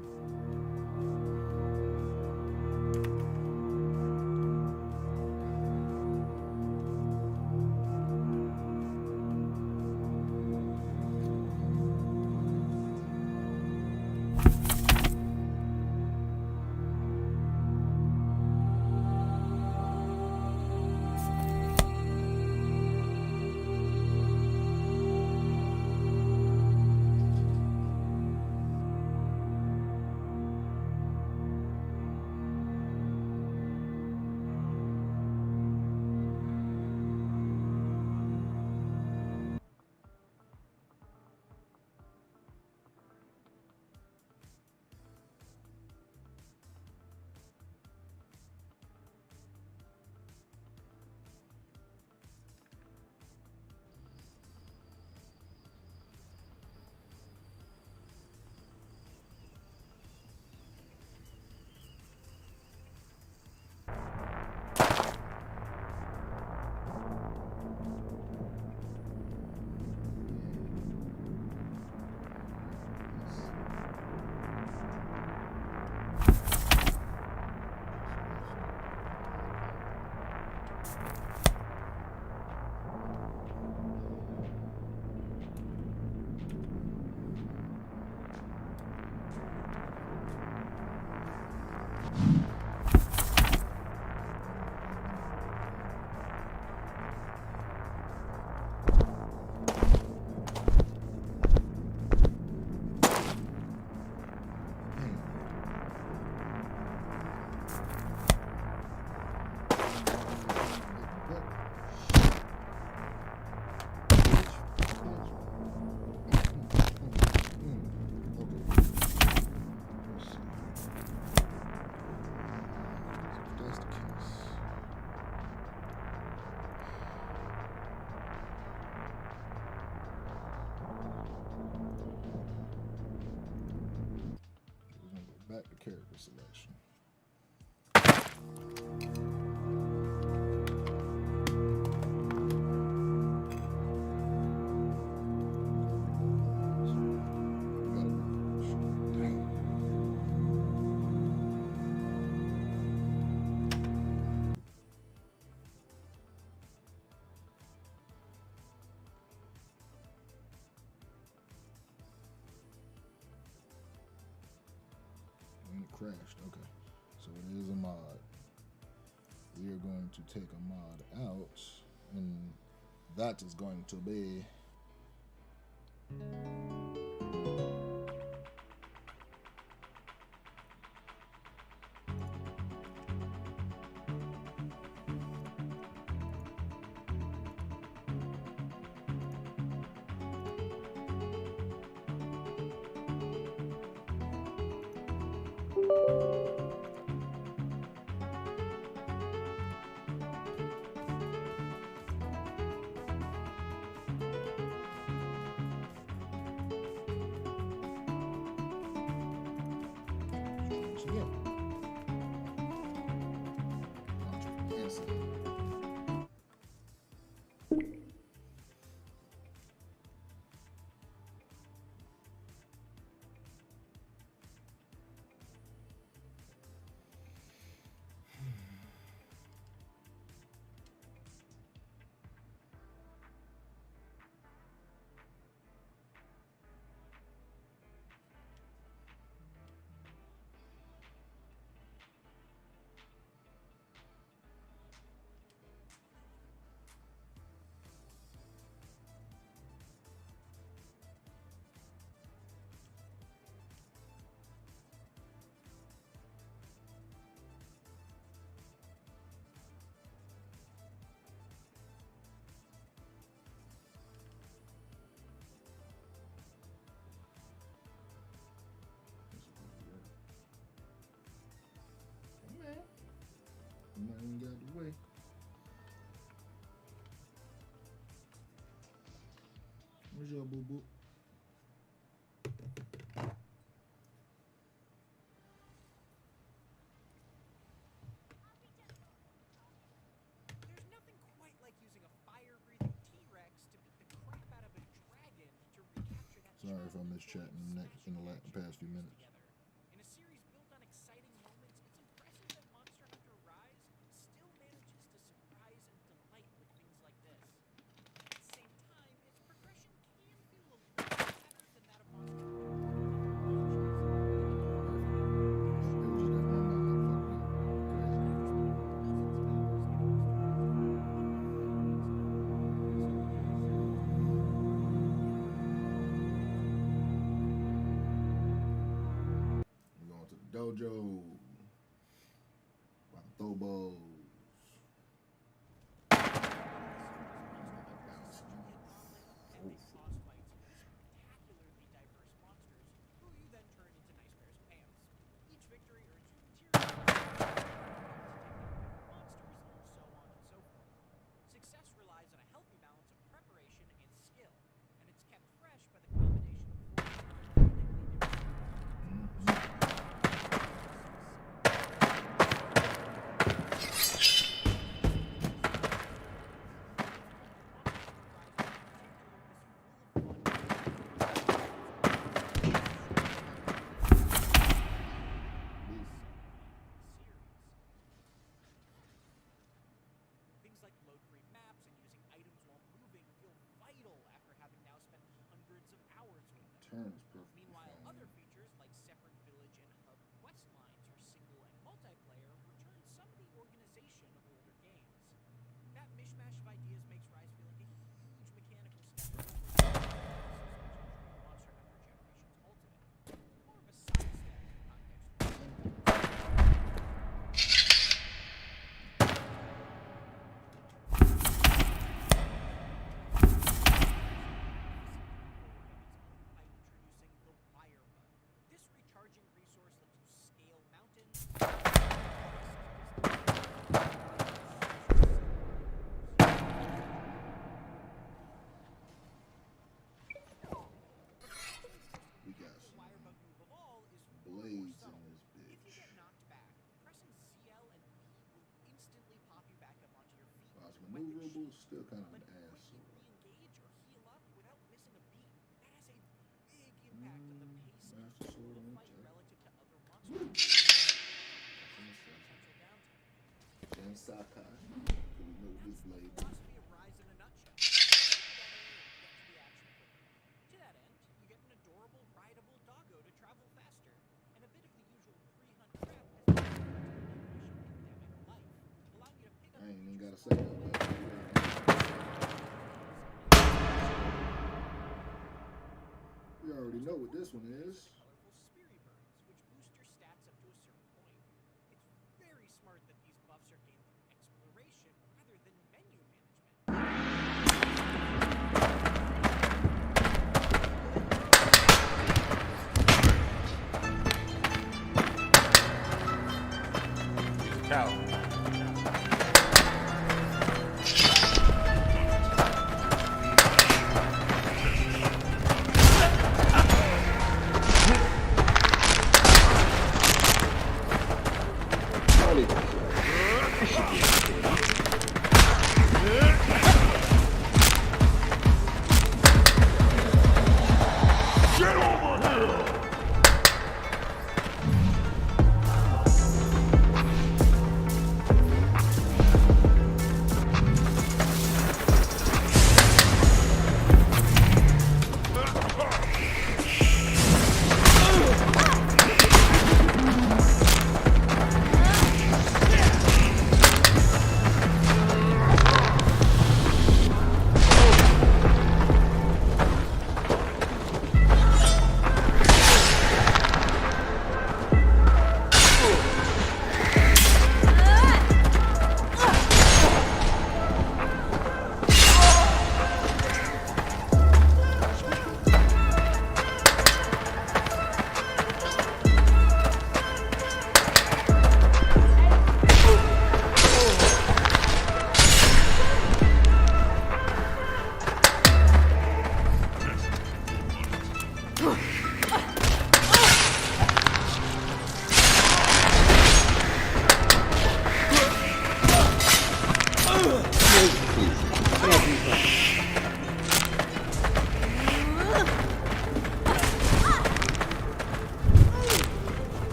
Back to character selection. And it crashed. Okay, so it is a mod. We are going to take a mod out, and that is going to be Where's your boo boo? There's nothing quite like using a fire-breathing T-Rex to beat the crap out of a dragon to recapture that. Sorry if I missed chatting in the past few minutes. In a series built on exciting moments, it's impressive that Monster Hunter Rise still manages to surprise and delight with things like this. At the same time, its progression can feel a little better than that of Monster Hunter. We're going to the dojo. About to throw balls. Spectacularly diverse monsters, who you then turn into nice pairs of pants. Each victory earns you materials, monsters, and so on and so forth. Success relies on a healthy balance of preparation and skill, and it's kept fresh by the combination of things like load-free maps and using items while moving feel vital after having now spent hundreds of hours with them. Turn is perfect. Meanwhile, other features like separate village and hub quest lines for single and multiplayer return some of the organization of older games. That mishmash of ideas makes Rise feel like a huge mechanical step forward Monster Hunter Generations Ultimate. More of a sidestep in context. By introducing the Wire Bug. This recharging resource lets you scale mountains. We got some Wire Bug move of all is blades in this if you bitch. get knocked back, pressing CL and P will instantly pop you back up onto your feet. While it's maneuverable, it's still kind of an asshole. Re-engage or heal up without missing a beat. That has a big impact on the pace and Master flow Sword of on the fight tap. relative to other monsters. Then Sakai. We know this blade. Philosophy of Rise in a nutshell. Get to the action quicker. To that end, you get an adorable, rideable doggo to travel faster, and a bit of the usual pre-hunt prep has been added to make mission endemic life, allowing you to pick up I ain't even gotta say that. We already know what this one is. colorful Spirit Burns, which boost your stats up to a certain point. It's very smart that these buffs are gained through exploration rather than menu management. Cow.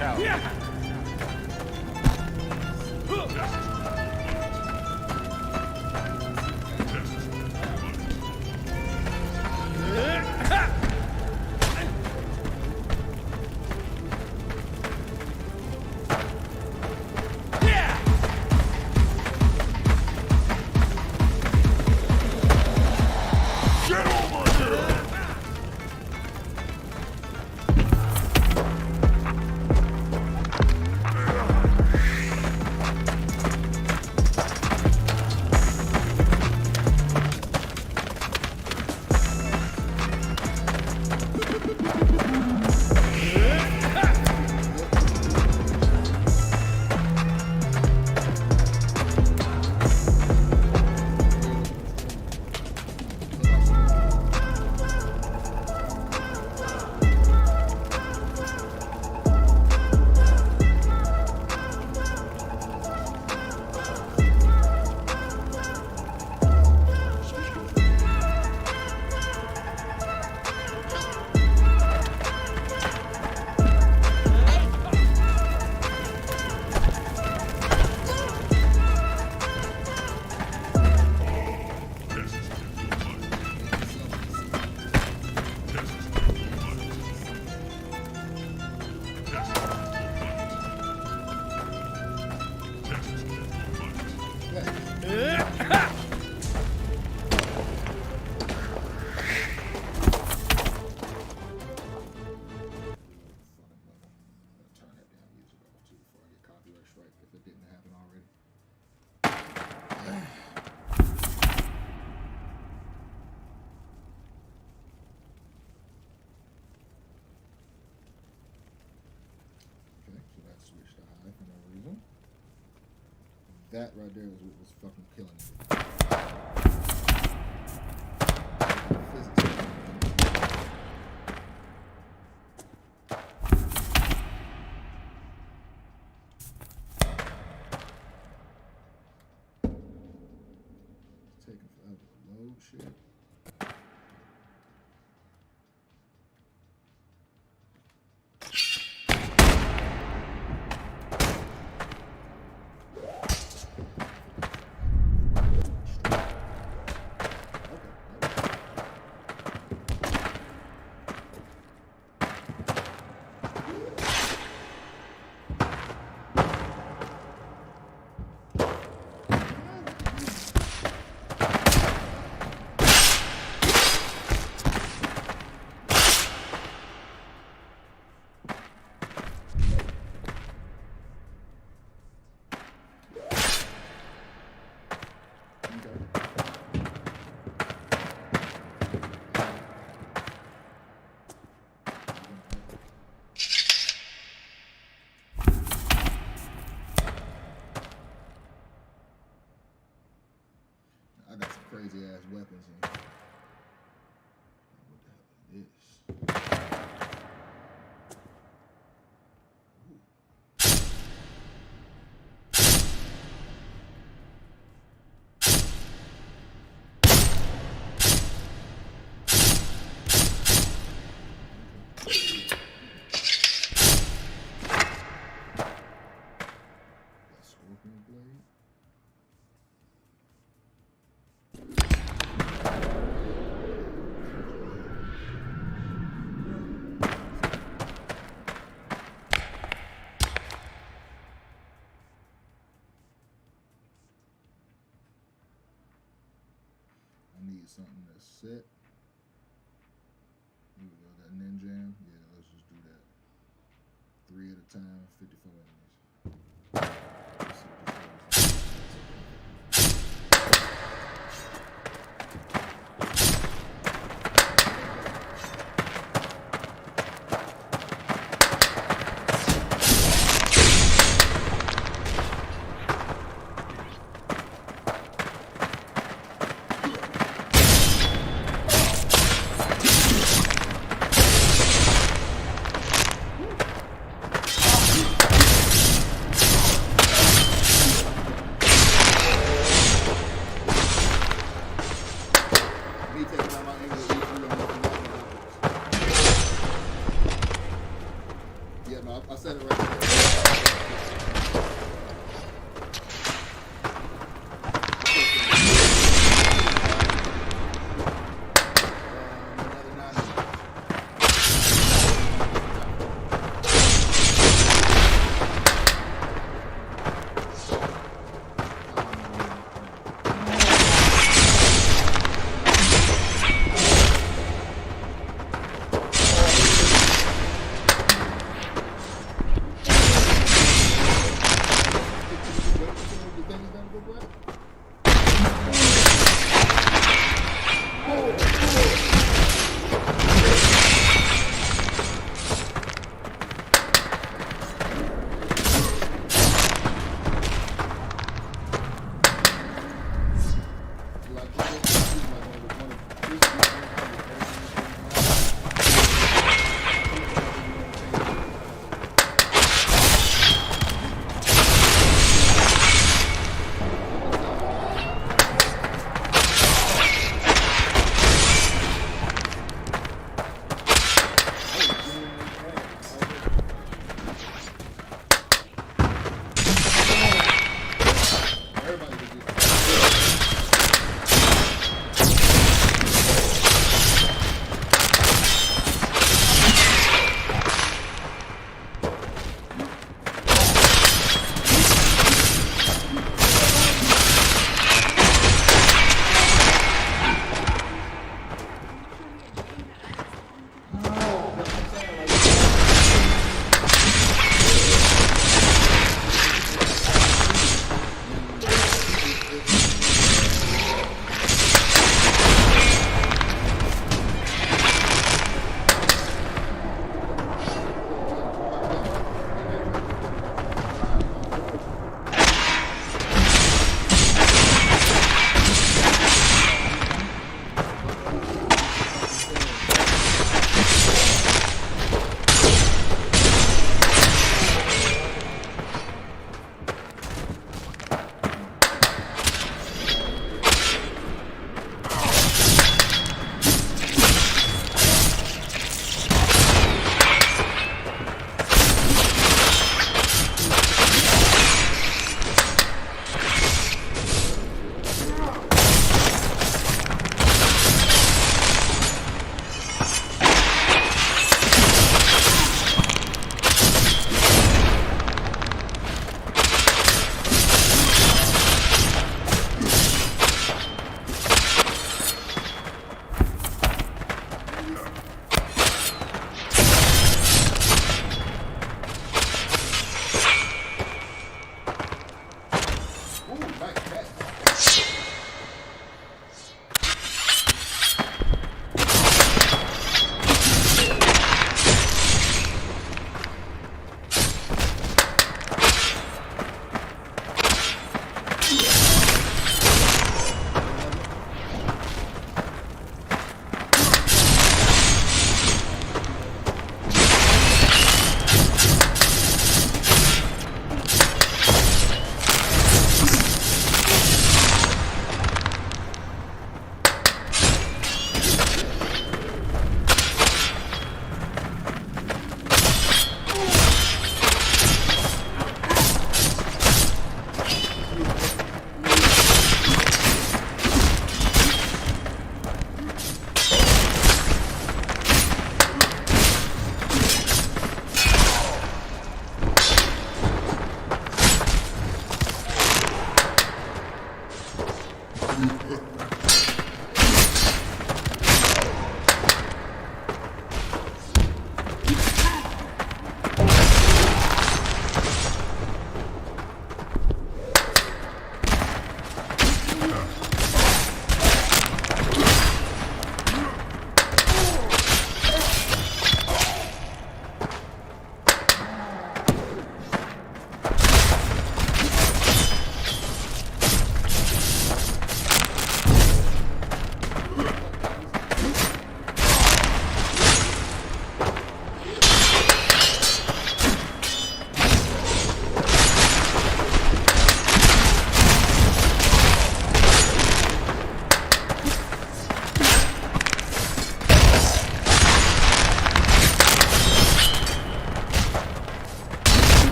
Watch out. That right there is what was fucking killing me. It's taking forever to load shit. I got some crazy ass weapons in here. What the hell is this? Scorpion blade. I need something that's set. Here we go, that ninjam. Yeah, let's just do that. 3 at a time, 54 enemies. Let's see what this does.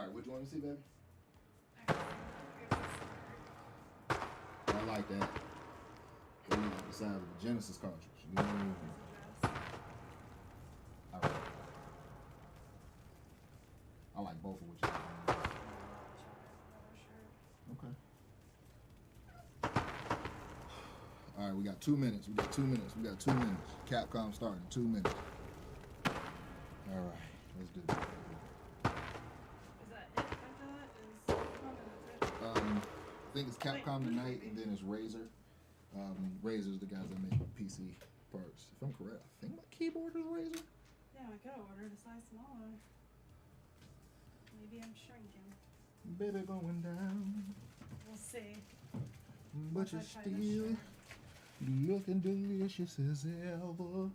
right, what you want to see, baby? I like that. Ooh, the size of the Genesis cartridge. All right. I like both of what you got. Okay. All right, we got 2 minutes. We got 2 minutes. Capcom starting 2 minutes. All right, let's do it. Is that it after that? Is I think it's Capcom tonight, and then it's Razer. Razer's the guys that make PC parts. If I'm correct, I think my keyboard is Razer. Yeah, I could have ordered a size smaller. Maybe I'm shrinking. Baby going down. We'll see. But you're still looking delicious as ever.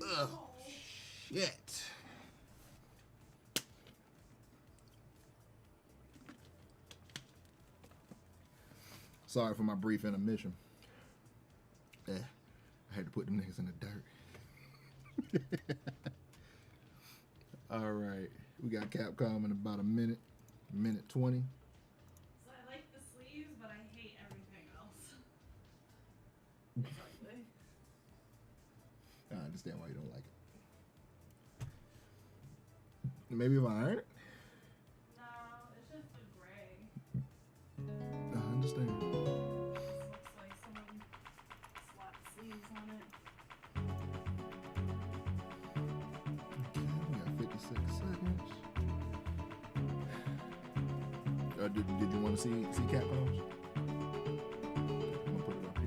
Oh, shit. Sorry for my brief intermission. I had to put them niggas in the dirt. All right, we got Capcom in about a minute 20. So I like the sleeves, but I hate everything else. It's ugly. I understand why you don't like it. Maybe if I iron it? No, it's just the gray. I understand. This looks like someone slapped sleeves on it. We got 56 seconds. Did you want to see Capcoms? I'm gonna put it up here.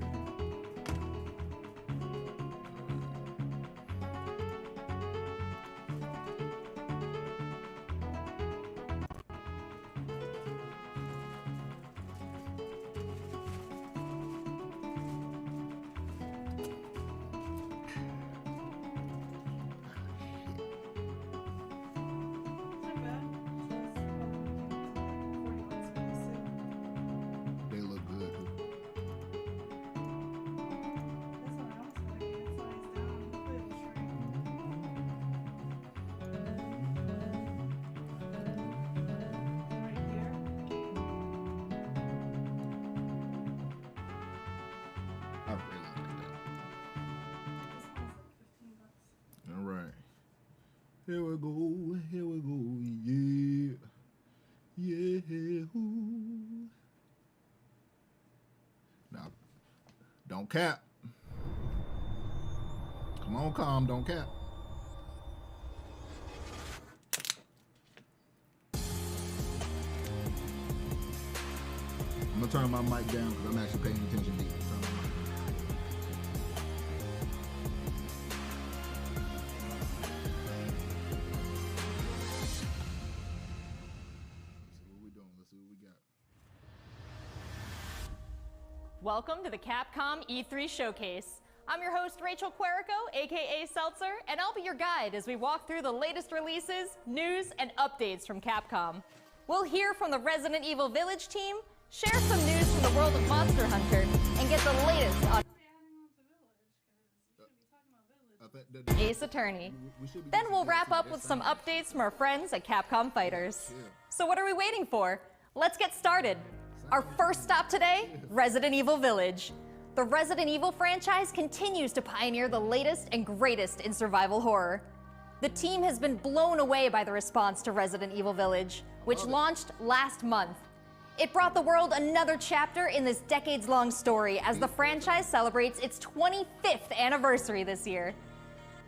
They look good. I really like that. All right. Here we go. Yeah. Now, don't cap. Come on, calm, don't cap. I'm gonna turn my mic down because I'm actually paying attention to you. Turn my mic down. Let's see what we got. Welcome to the Capcom E3 Showcase. I'm your host, Rachel Querico, aka Seltzer, and I'll be your guide as we walk through the latest releases, news, and updates from Capcom. We'll hear from the Resident Evil Village team, share some news from the world of Monster Hunter, and get the latest on Ace Attorney. Then we'll wrap up with some updates from our friends at Capcom Fighters. So what are we waiting for? Let's get started. Our first stop today, Resident Evil Village. The Resident Evil franchise continues to pioneer the latest and greatest in survival horror. The team has been blown away by the response to Resident Evil Village, which launched last month. It brought the world another chapter in this decades-long story as the franchise celebrates its 25th anniversary this year.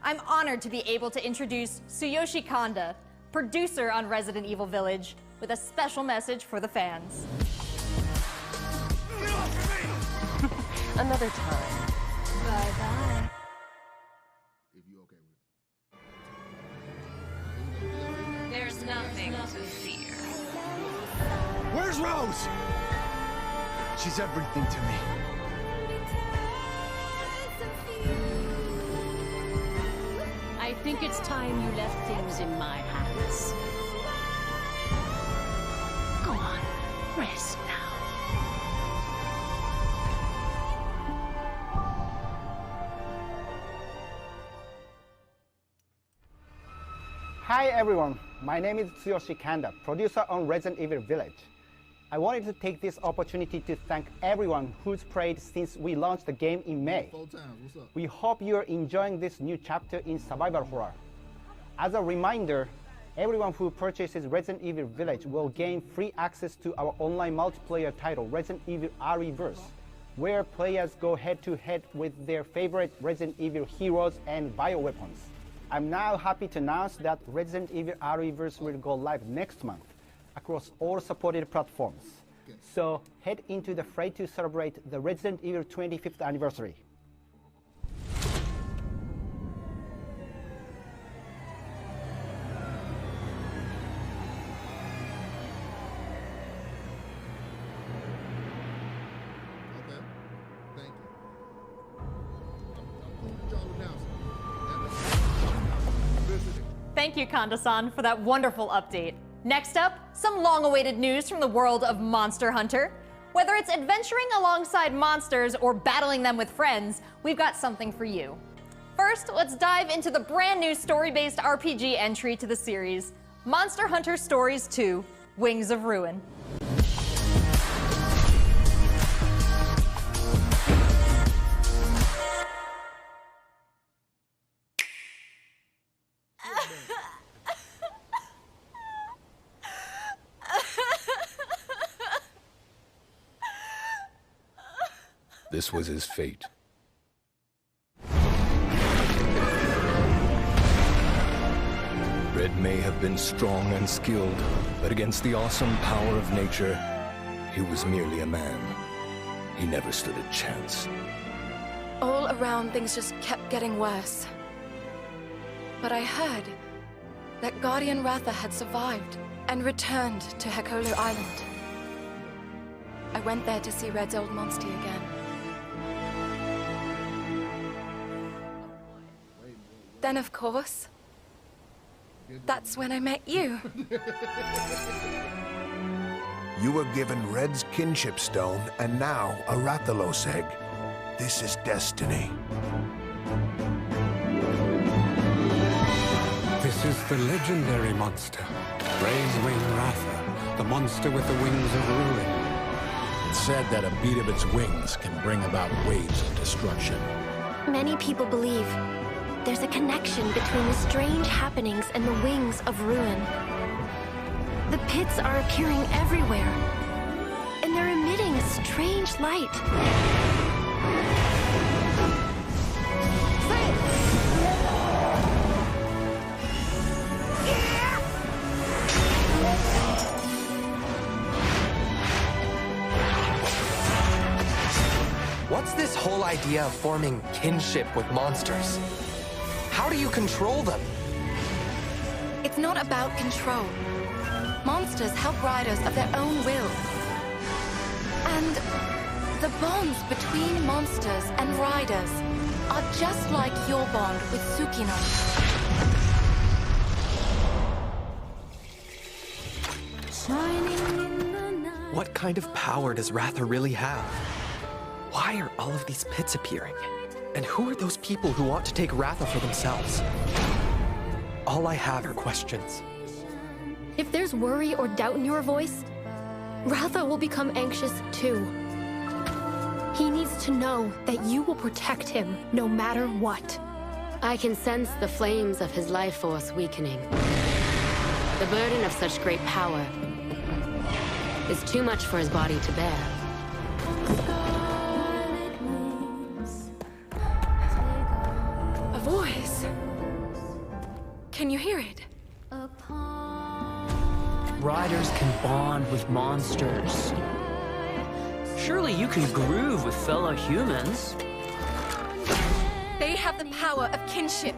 I'm honored to be able to introduce Tsuyoshi Kanda, producer on Resident Evil Village, with a special message for the fans. Another time. Bye-bye. If you okay with it. There's nothing to fear. Where's Rose? She's everything to me. I think it's time you left things in my hands. Go on, rest now. Hi everyone, my name is Tsuyoshi Kanda, producer on Resident Evil Village. I wanted to take this opportunity to thank everyone who's played since we launched the game in May. We hope you're enjoying this new chapter in survival horror. As a reminder, everyone who purchases Resident Evil Village will gain free access to our online multiplayer title, Resident Evil Re:Verse, where players go head-to-head with their favorite Resident Evil heroes and bioweapons. I'm now happy to announce that Resident Evil Re:Verse will go live next month across all supported platforms. So head into the fray to celebrate the Resident Evil 25th anniversary. Thank you, Kanda-san, for that wonderful update. Next up, some long-awaited news from the world of Monster Hunter. Whether it's adventuring alongside monsters or battling them with friends, we've got something for you. First, let's dive into the brand new story-based RPG entry to the series, Monster Hunter Stories 2: Wings of Ruin. This was his fate. Red may have been strong and skilled, but against the awesome power of nature, he was merely a man. He never stood a chance. All around, things just kept getting worse. But I heard that Guardian Ratha had survived and returned to Hekolu Island. I went there to see Red's old Monstie again. Then, of course, that's when I met you. You were given Red's kinship stone and now a Rathalos egg. This is destiny. This is the legendary monster, Ray's Wing Ratha, the monster with the wings of ruin. It's said that a beat of its wings can bring about waves of destruction. Many people believe there's a connection between the strange happenings and the wings of ruin. The pits are appearing everywhere, and they're emitting a strange light. What's this whole idea of forming kinship with monsters? How do you control them? It's not about control. Monsters help riders of their own will. And the bonds between monsters and riders are just like your bond with Tsukino. What kind of power does Ratha really have? Why are all of these pits appearing? And who are those people who want to take Ratha for themselves? All I have are questions. If there's worry or doubt in your voice, Ratha will become anxious too. He needs to know that you will protect him no matter what. I can sense the flames of his life force weakening. The burden of such great power is too much for his body to bear. A voice. Can you hear it? Riders can bond with monsters. Surely you can groove with fellow humans. They have the power of kinship.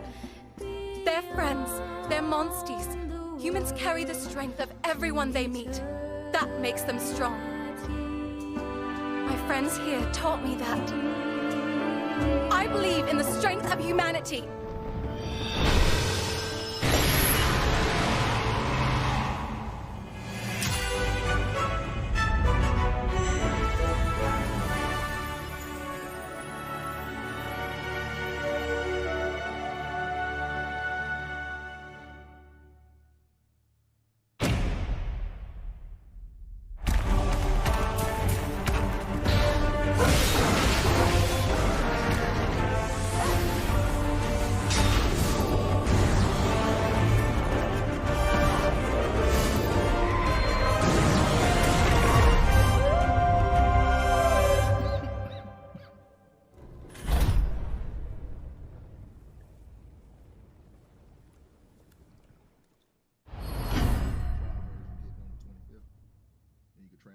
They're friends. They're monsties. Humans carry the strength of everyone they meet. That makes them strong. My friends here taught me that. I believe in the strength of humanity.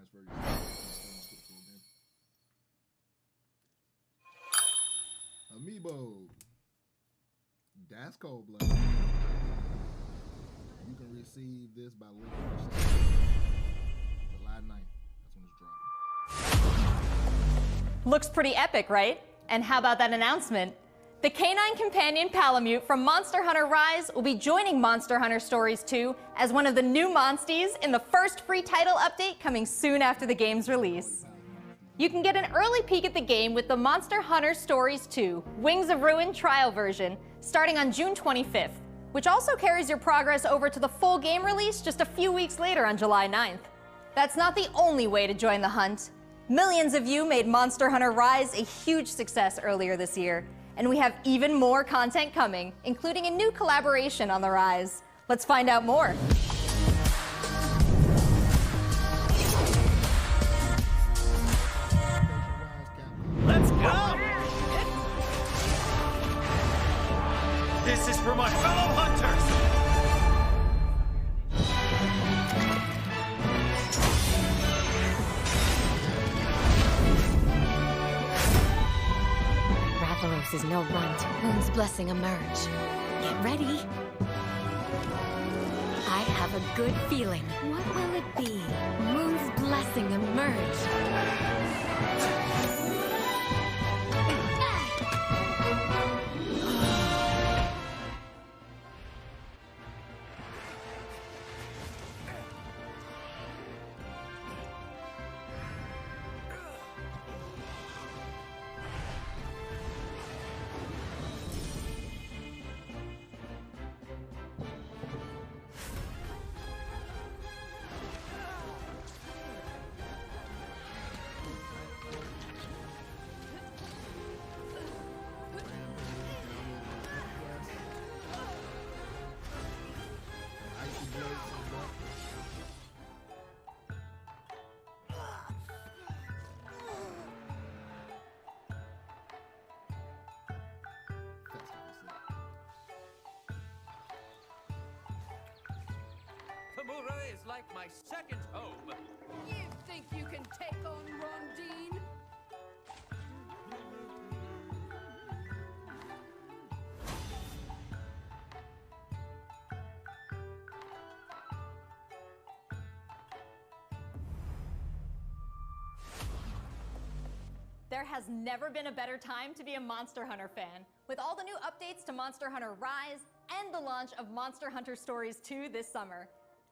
transfer your to the full game. Amiibo. That's cold-blooded. You can receive this by link in the show. July 9th. That's when it's dropping. Looks pretty epic, right? And how about that announcement? The canine companion Palamute from Monster Hunter Rise will be joining Monster Hunter Stories 2 as one of the new Monsties in the first free title update coming soon after the game's release. You can get an early peek at the game with the Monster Hunter Stories 2 Wings of Ruin trial version starting on June 25th, which also carries your progress over to the full game release just a few weeks later on July 9th. That's not the only way to join the hunt. Millions of you made Monster Hunter Rise a huge success earlier this year, and we have even more content coming, including a new collaboration on the Rise. Let's find out more. Let's go! This is for my fellow hunters! Rathalos is no runt. Moon's blessing emerge. Get ready. I have a good feeling. What will it be? Moon's blessing emerge. Kamura is like my second home. You think you can take on Rondine? There has never been a better time to be a Monster Hunter fan, with all the new updates to Monster Hunter Rise and the launch of Monster Hunter Stories 2 this summer.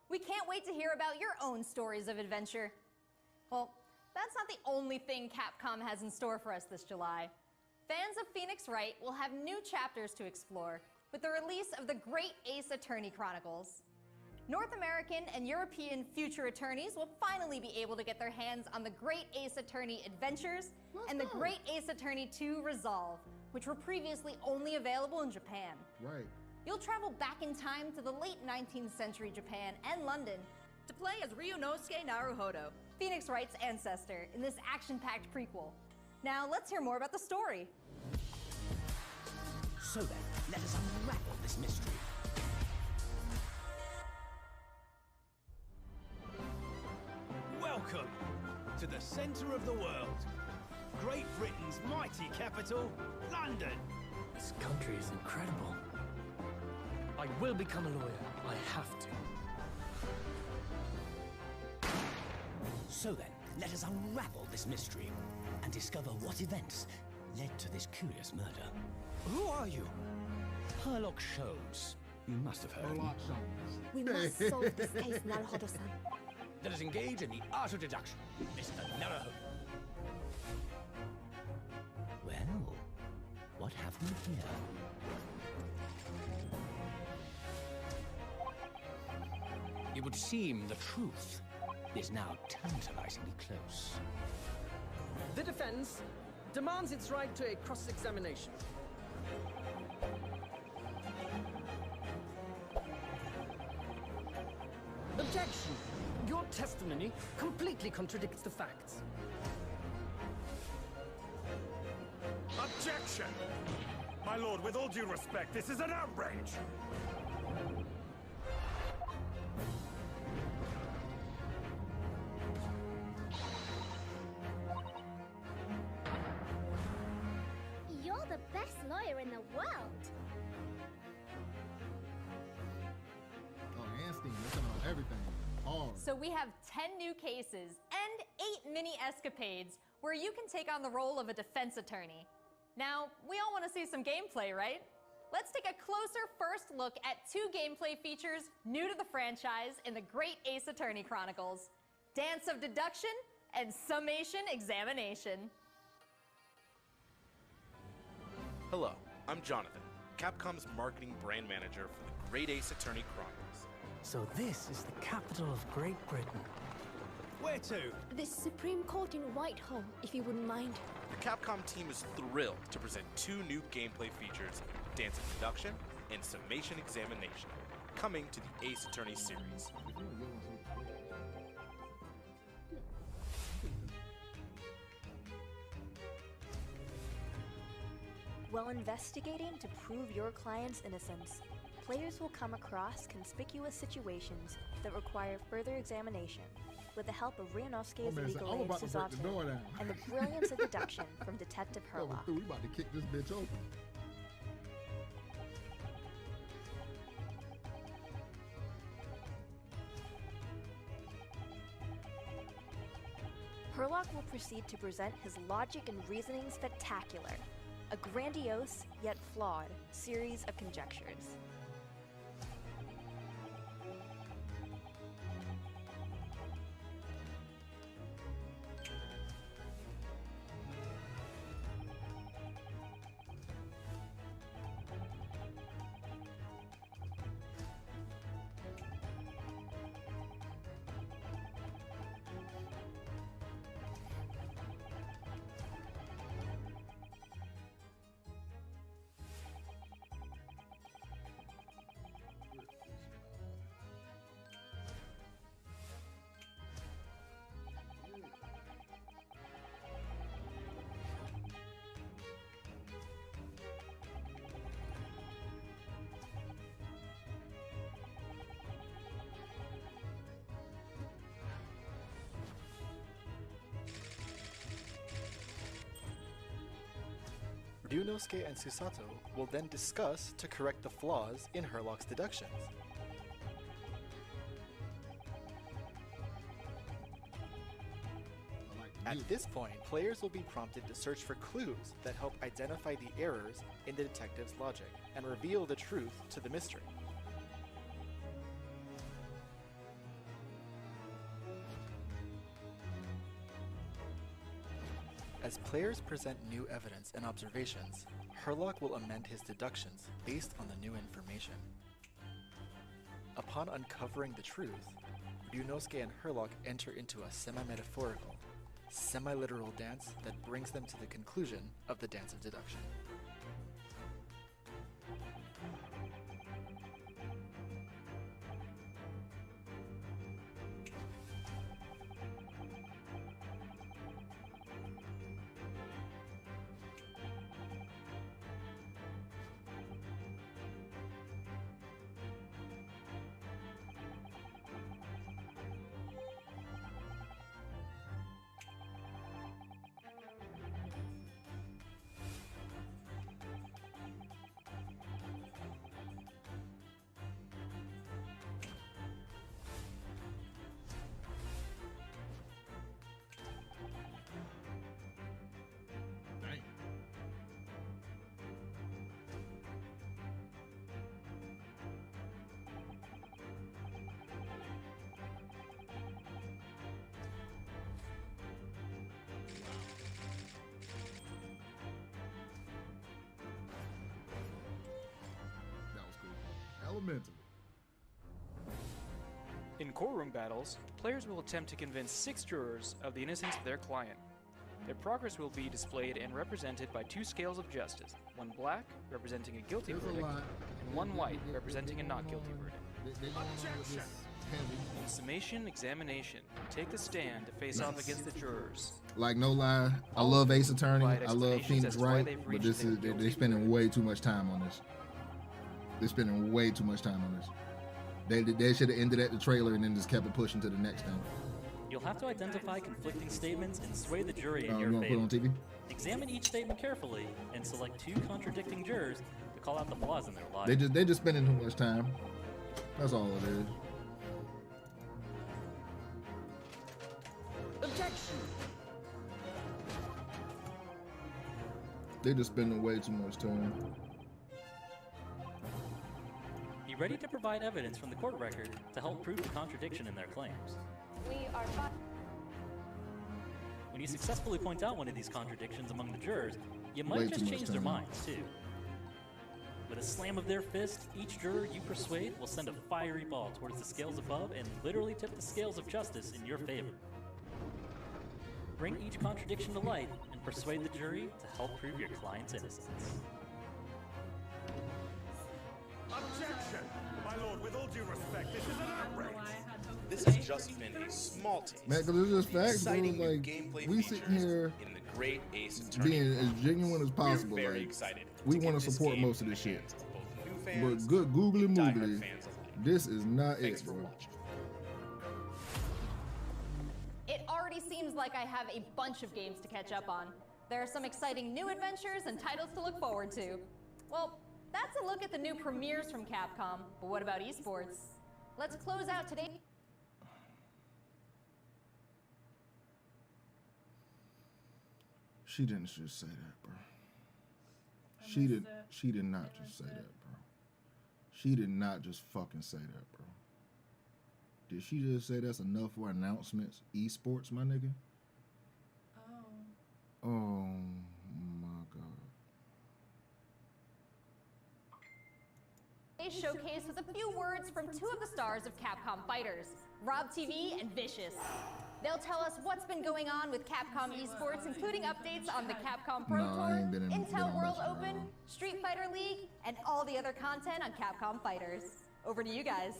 We can't wait to hear about your own stories of adventure. Well, that's not the only thing Capcom has in store for us this July. Fans of Phoenix Wright will have new chapters to explore with the release of the Great Ace Attorney Chronicles. North American and European future attorneys will finally be able to get their hands on the Great Ace Attorney Adventures and the Great Ace Attorney 2 Resolve, which were previously only available in Japan. Right. You'll travel back in time to the late 19th century Japan and London to play as Ryunosuke Naruhodo, Phoenix Wright's ancestor, in this action-packed prequel. Now, let's hear more about the story. So then, let us unravel this mystery. Welcome to the center of the world. Great Britain's mighty capital, London. This country is incredible. I will become a lawyer. I have to. So then, let us unravel this mystery and discover what events led to this curious murder. Who are you? Herlock Sholmes. You must have heard. Herlock Sholmes. We must solve this case, Naruhodo-san. Let us engage in the art of deduction, Mr. Naruhodo. Well, what have we here? It would seem the truth is now tantalizingly close. The defense demands its right to a cross-examination. Objection! Your testimony completely contradicts the facts. Objection! My lord, with all due respect, this is an outrage! best lawyer in the world. Oh, Anstein, they're talking about everything. Hard. So we have 10 new cases and 8 mini escapades where you can take on the role of a defense attorney. Now, we all want to see some gameplay, right? Let's take a closer first look at 2 gameplay features new to the franchise in the Great Ace Attorney Chronicles: Dance of Deduction and Summation Examination. Hello, I'm Jonathan, Capcom's marketing brand manager for the Great Ace Attorney Chronicles. So this is the capital of Great Britain. Where to? The Supreme Court in Whitehall, if you wouldn't mind. The Capcom team is thrilled to present 2 new gameplay features, Dance of Deduction and Summation Examination, coming to the Ace Attorney series. While investigating to prove your client's innocence, players will come across conspicuous situations that require further examination with the help of Ryunosuke's legal aid Susato and the brilliance of deduction from Detective Herlock. We about to kick this bitch open. Herlock will proceed to present his logic and reasoning spectacular, a grandiose yet flawed series of conjectures. Ryunosuke and Susato will then discuss to correct the flaws in Herlock's deductions. At this point, players will be prompted to search for clues that help identify the errors in the detective's logic and reveal the truth to the mystery. As players present new evidence and observations, Herlock will amend his deductions based on the new information. Upon uncovering the truth, Ryunosuke and Herlock enter into a semi-metaphorical, semi-literal dance that brings them to the conclusion of the Dance of Deduction. Elementally. In courtroom battles, players will attempt to convince 6 jurors of the innocence of their client. Their progress will be displayed and represented by 2 scales of justice, one black, representing a guilty verdict, and one white, representing a not guilty verdict. In summation examination, take the stand to face off against the jurors. Like, no lie, I love Ace Attorney, I love Phoenix Wright, but this is they're spending way too much time on this. They're spending way too much time on this. They should have ended at the trailer and then just kept it pushing to the next thing. You'll have to identify conflicting statements and sway the jury in You your want to put it favor. on TV? Examine each statement carefully and select 2 contradicting jurors to call out the flaws in their lives. They just spending too much time. That's all it is. Objection! They just spending way too much time. Be ready to provide evidence from the court record to help prove the contradiction in their claims. We are When you successfully point out one of these contradictions among the jurors, you Way might too just much change their time. minds, too. With a slam of their fist, each juror you persuade will send a fiery ball towards the scales above and literally tip the scales of justice in your favor. Bring each contradiction to light and persuade the jury to help prove your client's innocence. Objection! My lord, with all due respect, this is an outrage! This has just been a small taste. Man, because it's just facts, bro. Exciting new Like, gameplay we sitting features here in the Great Ace Attorney. being as genuine as possible. We're very Like, excited we to want get to this support game most of in this the shit. hands of both new But fans good googly and diehard moogly, fans alike. this is not Thanks it, for bro. watching. It already seems like I have a bunch of games to catch up on. There are some exciting new adventures and titles to look forward to. Well, that's a look at the new premieres from Capcom, but what about esports? Let's close out today. She didn't just say that, bro. She did not just say that, bro. She did not just fucking say that, bro. Did she just say that's enough for announcements? Esports, my nigga? Oh my god. Today's showcase with a few words from 2 of the stars of Capcom Fighters, Rob TV and Vicious. They'll tell us what's been going on with Capcom Esports, including updates on the Capcom Pro No, I Tour, ain't been Intel on World messing Open, around. Street Fighter League, and all the other content on Capcom Fighters. Over to you guys.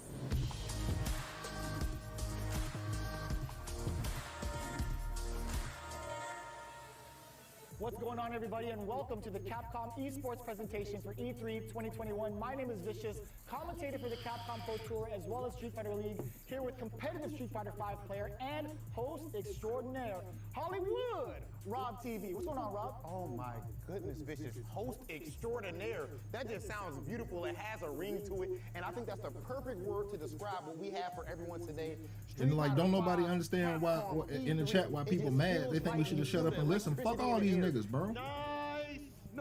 What's going on, everybody, and welcome to the Capcom Esports presentation for E3 2021. My name is Vicious, commentator for the Capcom Pro Tour as well as Street Fighter League, here with competitive Street Fighter V player and host extraordinaire, Hollywood, Rob TV. What's going on, Rob? Oh my goodness, Vicious. Host extraordinaire. That just sounds beautiful. It has a ring to it, and I think that's the perfect word to describe what we have for everyone today. And like, don't nobody understand why in the chat why people mad. They think we should have shut up and listen. Fuck all these niggas, bro.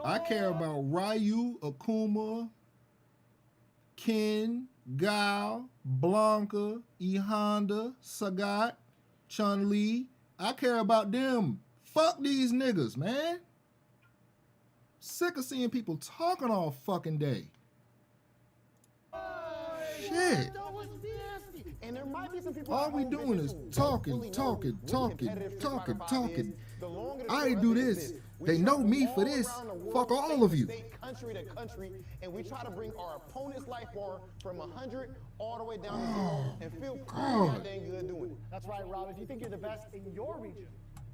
I care about Ryu, Akuma, Ken, Guile, Blanca, E Honda, Sagat, Chun-Li. I care about them. Fuck these niggas, man. Sick of seeing people talking all fucking day. Shit. And there might be some people All we doing is talking. I do this. They know me for this. Fuck all of you. Country to country, and we try to bring our opponent's life bar from 100 all the way down to 0 and feel pretty goddamn good doing it. That's right, Rob. If you think you're the best in your region,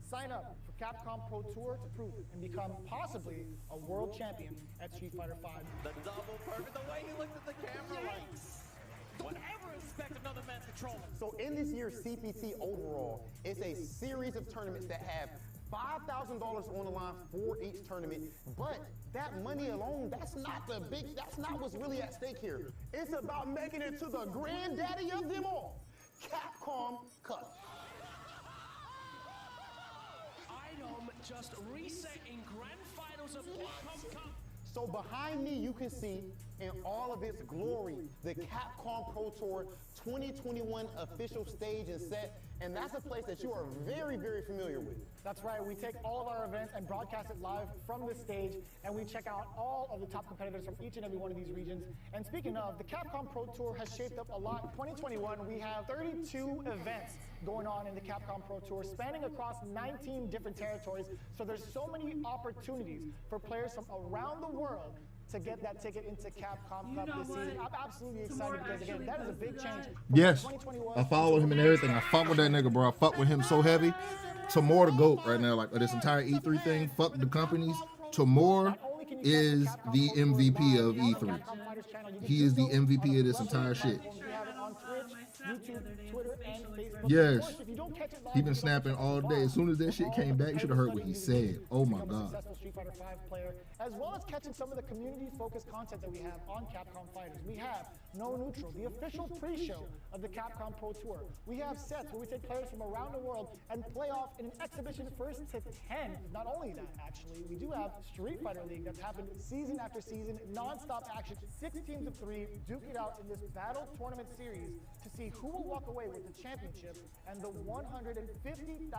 sign up for Capcom Pro Tour to prove it and become possibly a world champion at Street Fighter V. The double perfect, the way he looked at the camera like, would ever expect another man to control him? So in this year's CPT overall, it's a series of tournaments that have $5,000 on the line for each tournament, but that money alone, that's not what's really at stake here. It's about making it to the granddaddy of them all, Capcom Cup. Item just reset in grand finals of Capcom Cup. So behind me, you can see in all of its glory, the Capcom Pro Tour 2021 official stage and set, and that's a place that you are very, very familiar with. That's right, we take all of our events and broadcast it live from this stage, and we check out all of the top competitors from each and every one of these regions. And speaking of, the Capcom Pro Tour has shaped up a lot. 2021, we have 32 events going on in the Capcom Pro Tour, spanning across 19 different territories. So there's so many opportunities for players from around the world to get that ticket into Capcom Cup this season. I'm absolutely excited because, again, that is a big change. Yes, I follow him and everything. I fuck with that nigga, bro. I fuck with him so heavy. Tamor the GOAT right now, like this entire E3 thing. Fuck the companies. Tamor is the MVP of E3. He is the MVP of this entire shit. We have it on Twitch, YouTube, Twitter, and Facebook. Yes. Of course, if you don't catch it live, He been snapping all day. As soon as that shit came back, you should have heard what he said. Oh my god. Successful Street Fighter V player, as well as catching some of the community-focused content that we have on Capcom Fighters. We have No Neutral, the official pre-show of the Capcom Pro Tour. We have sets where we take players from around the world and play off in an exhibition first to 10. Not only that, actually, we do have Street Fighter League that's happened season after season, non-stop action, 6 teams of 3, duke it out in this battle tournament series to see who will walk away with the championship and the $150,000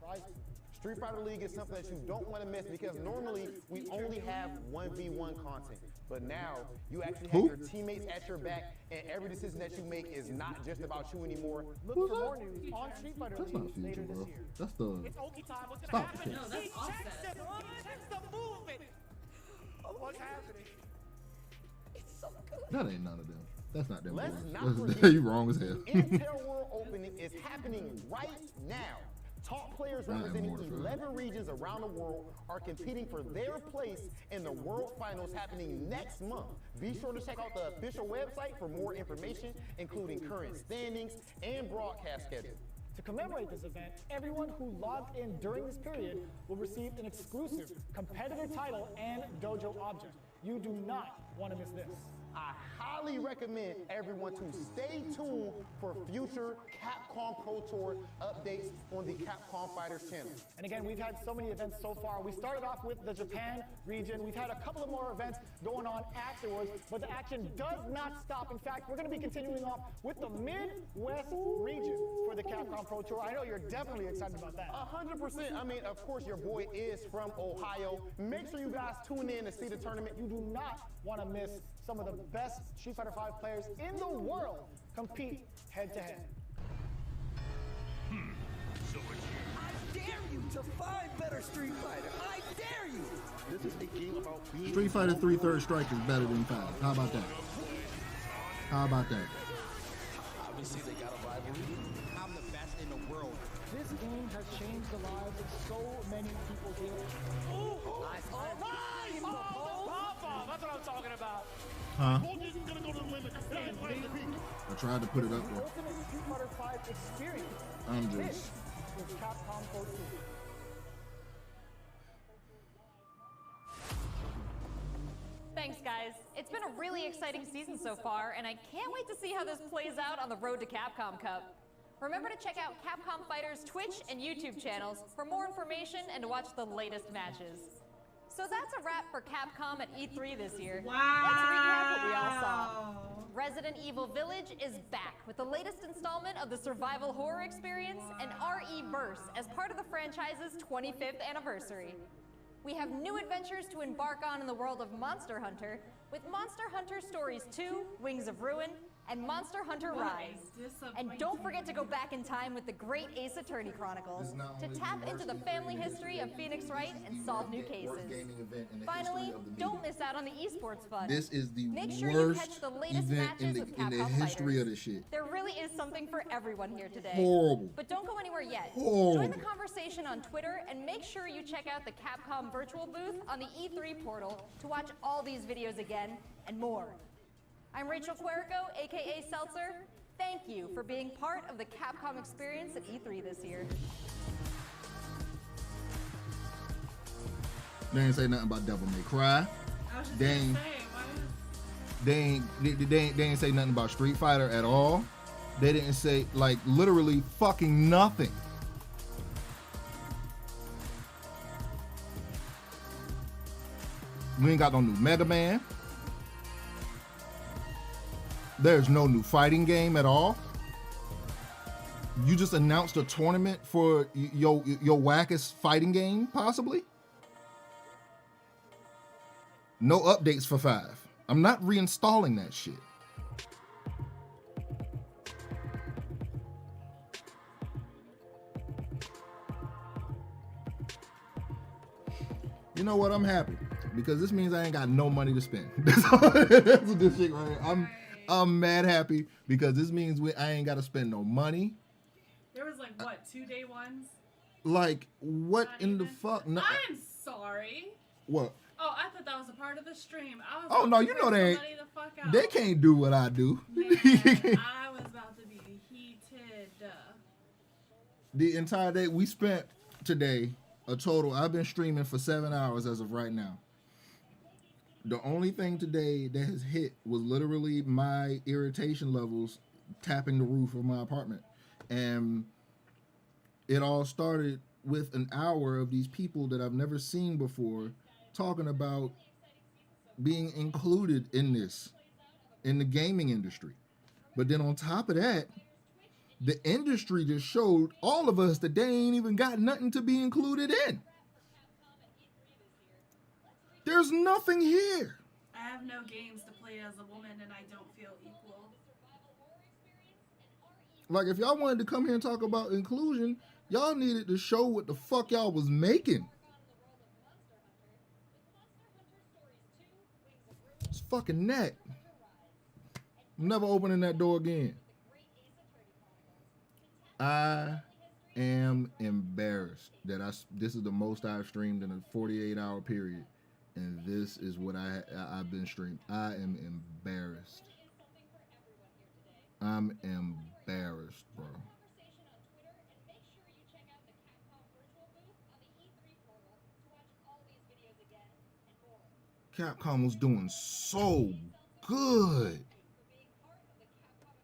prize pool. Street Fighter League is something that you don't want to miss because normally we only have 1v1 content. But now you actually have your teammates at your back, and every decision that you make is not just about you anymore. Look for more news on Street Fighter League later this year. That's the. Stop the shit. No, that's offset. Checks the movement of what's happening. It's so good. That ain't none of them. That's not them. Let's boys. not forget, You wrong as hell. Intel World Opening is happening right now. Top players representing 11 regions around the world are competing for their place in the World Finals happening next month. Be sure to check out the official website for more information, including current standings and broadcast schedule. To commemorate this event, everyone who logged in during this period will receive an exclusive competitor title and dojo object. You do not want to miss this. I highly recommend everyone to stay tuned for future Capcom Pro Tour updates on the Capcom Fighters channel. And again, we've had so many events so far. We started off with the Japan region. We've had a couple of more events going on afterwards, but the action does not stop. In fact, we're going to be continuing off with the Midwest region for the Capcom Pro Tour. I know you're definitely excited about that. 100%. I mean, of course, your boy is from Ohio. Make sure you guys tune in to see the tournament. You do not want to miss some of the best Street Fighter V players in the world compete head-to-head. I dare you to find better Street Fighter. I dare you. This is a game about being Street Fighter 3 Third Strike is better than 5. How about that? How about that? Obviously, they got a rivalry. I'm the best in the world. This game has changed the lives of so many people here. That's what I'm talking about. Huh? I tried to put it up there. Ultimate Street Fighter V experience. I'm This just. is Capcom Pro Tour. Thanks, guys. It's been a really exciting season so far, and I can't wait to see how this plays out on the road to Capcom Cup. Remember to check out Capcom Fighters' Twitch and YouTube channels for more information and to watch the latest matches. So that's a wrap for Capcom at E3 this year. Wow. Let's recap what we all saw. Resident Evil Village is back with the latest installment of the survival horror experience and RE Verse as part of the franchise's 25th anniversary. We have new adventures to embark on in the world of Monster Hunter with Monster Hunter Stories 2, Wings of Ruin, and Monster Hunter Rise. And don't forget to go back in time with the great Ace Attorney Chronicles to tap into the family history of Phoenix Wright and solve new cases. Finally, don't miss out on the esports fun. This is the Make sure you worst catch the latest event matches in with the Capcom history Fighters. of the shit. There really is something for everyone here today. Horrible. But don't go anywhere yet. Horrible. Join the conversation on Twitter and make sure you check out the Capcom virtual booth on the E3 portal to watch all these videos again and more. I'm Rachel Querico, aka Seltzer. Thank you for being part of the Capcom experience at E3 this year. They ain't say nothing about Devil May Cry. They ain't say nothing about Street Fighter at all. They didn't say, like, literally fucking nothing. We ain't got no new Mega Man. There's no new fighting game at all. You just announced a tournament for your wackest fighting game, possibly. No updates for 5. I'm not reinstalling that shit. You know what? I'm happy because this means I ain't got no money to spend. That's what this shit right here. I'm mad happy because this means I ain't got to spend no money. There was like, what, 2 day ones? Like, what in the fuck? No, I'm sorry. what? Oh, I thought that was a part of the stream. I was Oh, no, you know they ain't. the fuck out. They can't do what I do. Man, I was about to be heated. The entire day we spent today, a total. I've been streaming for 7 hours as of right now. The only thing today that has hit was literally my irritation levels tapping the roof of my apartment. And it all started with an hour of these people that I've never seen before talking about being included in this, in the gaming industry. But then on top of that, the industry just showed all of us that they ain't even got nothing to be included in. There's nothing here. I have no games to play as a woman and I don't feel equal. Like, if y'all wanted to come here and talk about inclusion, y'all needed to show what the fuck y'all was making. It's fucking net. I'm never opening that door again. I am embarrassed that this is the most I've streamed in a 48-hour period. And this is what I've been streamed. I am embarrassed. I'm embarrassed, bro. Capcom was doing so good.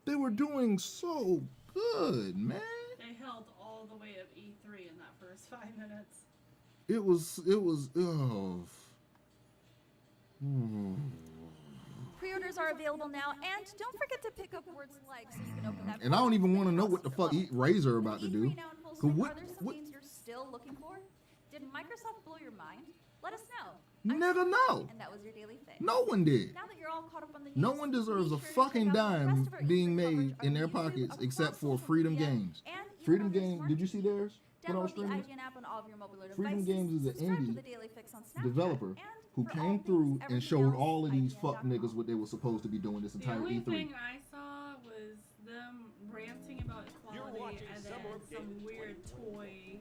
They were doing so good, man. They held all the way of E3 in that first 5 minutes. It was, oh. Pre-orders are available now, and don't forget to pick up words like so you can open that. And I don't even want to know what the fuck Razer about to do. Are there some games you're still looking for? Did Microsoft blow your mind? Let us know. Never know. And that was your daily fix. No one did. Now that you're all caught up on the No one deserves a fucking dime being made in their pockets except for Freedom Games. Freedom Games, did you see theirs? When I was streaming? Freedom Games is an indie developer who came through and showed all of these fuck niggas what they were supposed to be doing this entire The only E3. thing I saw was them ranting about equality and then some weird toy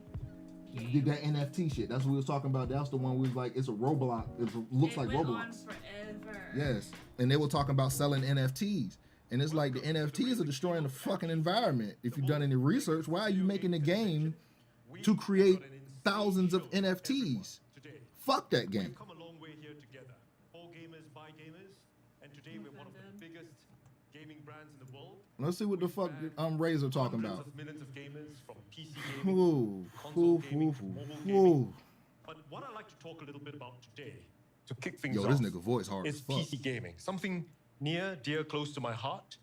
game. Did that NFT shit. That's what we was talking about. That's the one we was like, it's a Roblox. It looks like went Roblox. On forever. Yes. And they were talking about selling NFTs. And it's like the NFTs are destroying the fucking environment. If you've done any research, why are you making a game to create thousands of NFTs? Fuck that game. We've come a long way here together. For gamers, by gamers. And today we're one of the biggest gaming brands in the world. Let's see what the fuck Razer talking about. Hundreds of millions of gamers from PC gaming, Ooh, console gaming, mobile gaming. But what I'd like to talk a little bit about today, to kick things off, this nigga voice hard is as fuck. PC gaming. Something near, dear, close to my heart.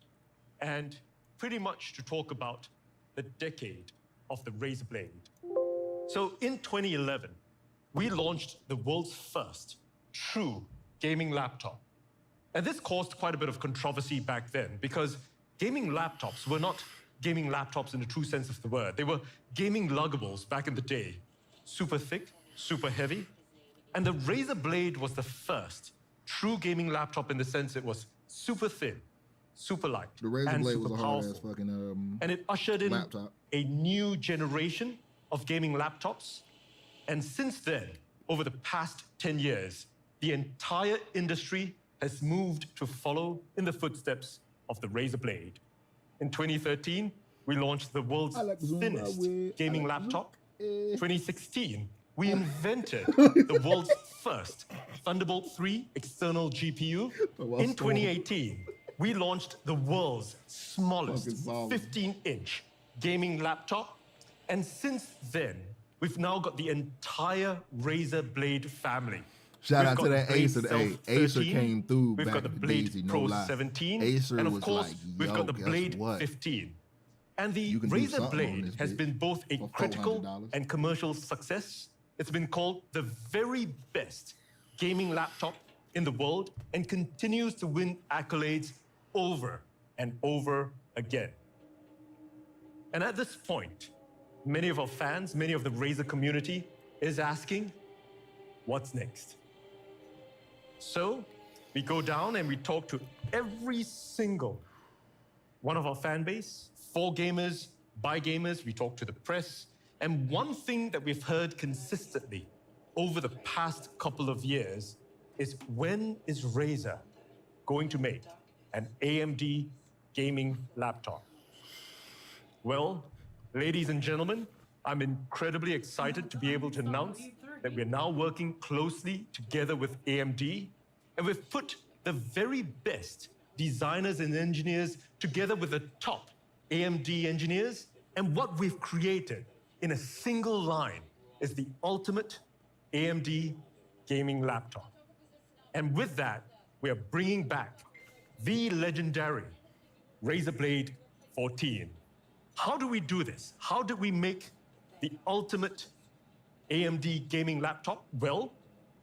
And pretty much to talk about the decade of the Razer Blade. So in 2011, we launched the world's first true gaming laptop. And this caused quite a bit of controversy back then because gaming laptops were not gaming laptops in the true sense of the word. They were gaming luggables back in the day. Super thick, super heavy. And the Razer Blade was the first true gaming laptop in the sense it was super thin, super light, The Razer and Blade super was a hard ass powerful. fucking And it ushered in laptop. a new generation of gaming laptops. And since then, over the past 10 years, the entire industry has moved to follow in the footsteps of the Razer Blade. In 2013, we launched the world's thinnest gaming laptop. 2016, we invented the world's first Thunderbolt 3 external GPU. In 2018, we launched the world's smallest 15-inch gaming laptop. And since then, we've now got the entire Razer Blade family. Shout We've out to got that Blade Acer. Hey, Stealth Acer 13, came through We've back got the in Blade Daisy, no Pro lie. 17. Acer and of was course, like, we've got the yo, guess Blade what? 15. And the You can do Razer something on Blade this has bitch been both a for critical $400. and commercial success. It's been called the very best gaming laptop in the world and continues to win accolades over and over again. And at this point, many of our fans, many of the Razer community is asking, what's next? So we go down and we talk to every single one of our fan base, for gamers, by gamers, we talk to the press. And one thing that we've heard consistently over the past couple of years is when is Razer going to make an AMD gaming laptop? Well, ladies and gentlemen, I'm incredibly excited to be able to announce that we're now working closely together with AMD, and we've put the very best designers and engineers together with the top AMD engineers, and what we've created in a single line is the ultimate AMD gaming laptop. And with that, we are bringing back the legendary Razer Blade 14. How do we do this? How do we make the ultimate AMD gaming laptop? Well,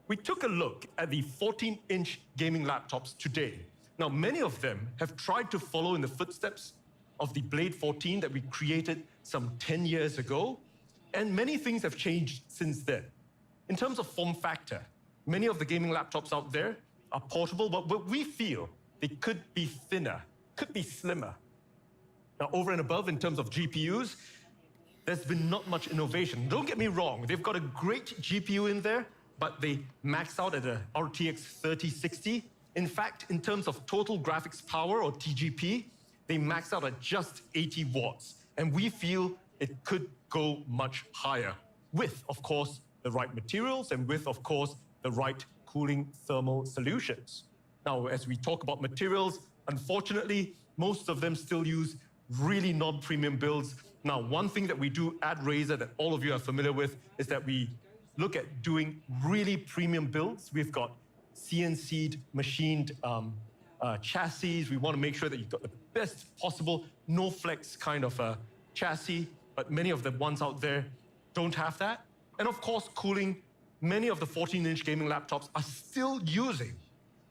we took a look at the 14-inch gaming laptops today. Now, many of them have tried to follow in the footsteps of the Blade 14 that we created some 10 years ago, and many things have changed since then. In terms of form factor, many of the gaming laptops out there are portable, but we feel they could be thinner, could be slimmer. Now, over and above, in terms of GPUs, there's been not much innovation. Don't get me wrong, they've got a great GPU in there, but they max out at a RTX 3060. In fact, in terms of total graphics power, or TGP, they max out at just 80 watts. And we feel it could go much higher with, of course, the right materials and with, of course, the right cooling thermal solutions. Now, as we talk about materials, unfortunately, most of them still use really non-premium builds. Now, one thing that we do at Razer that all of you are familiar with is that we look at doing really premium builds. We've got CNC'd machined chassis. We want to make sure that you've got the best possible no-flex kind of chassis, but many of the ones out there don't have that. And of course, cooling. Many of the 14-inch gaming laptops are still using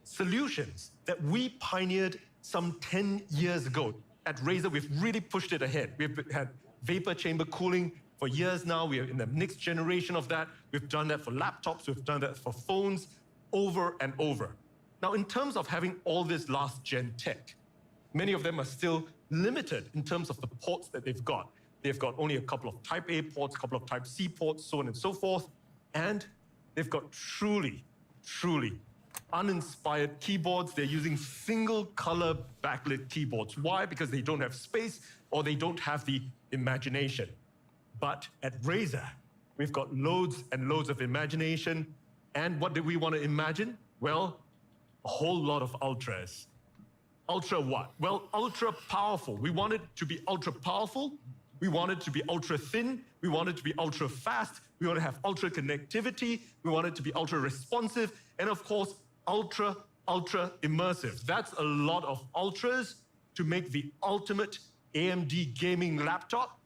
solutions that we pioneered some 10 years ago. At Razer, we've really pushed it ahead. We've had vapor chamber cooling for years now. We are in the next generation of that. We've done that for laptops. We've done that for phones over and over. Now, in terms of having all this last-gen tech, many of them are still limited in terms of the ports that they've got. They've got only a couple of Type A ports, a couple of Type C ports, so on and so forth. And they've got truly, truly uninspired keyboards. They're using single color backlit keyboards. Why? Because they don't have space or they don't have the imagination. But at Razer, we've got loads and loads of imagination. And what do we want to imagine? Well, a whole lot of ultras. Ultra what? Well, ultra powerful. We want it to be ultra powerful. We want it to be ultra thin. We want it to be ultra fast. We want to have ultra connectivity. We want it to be ultra responsive. And of course, ultra immersive. That's a lot of ultras to make the ultimate AMD gaming laptop.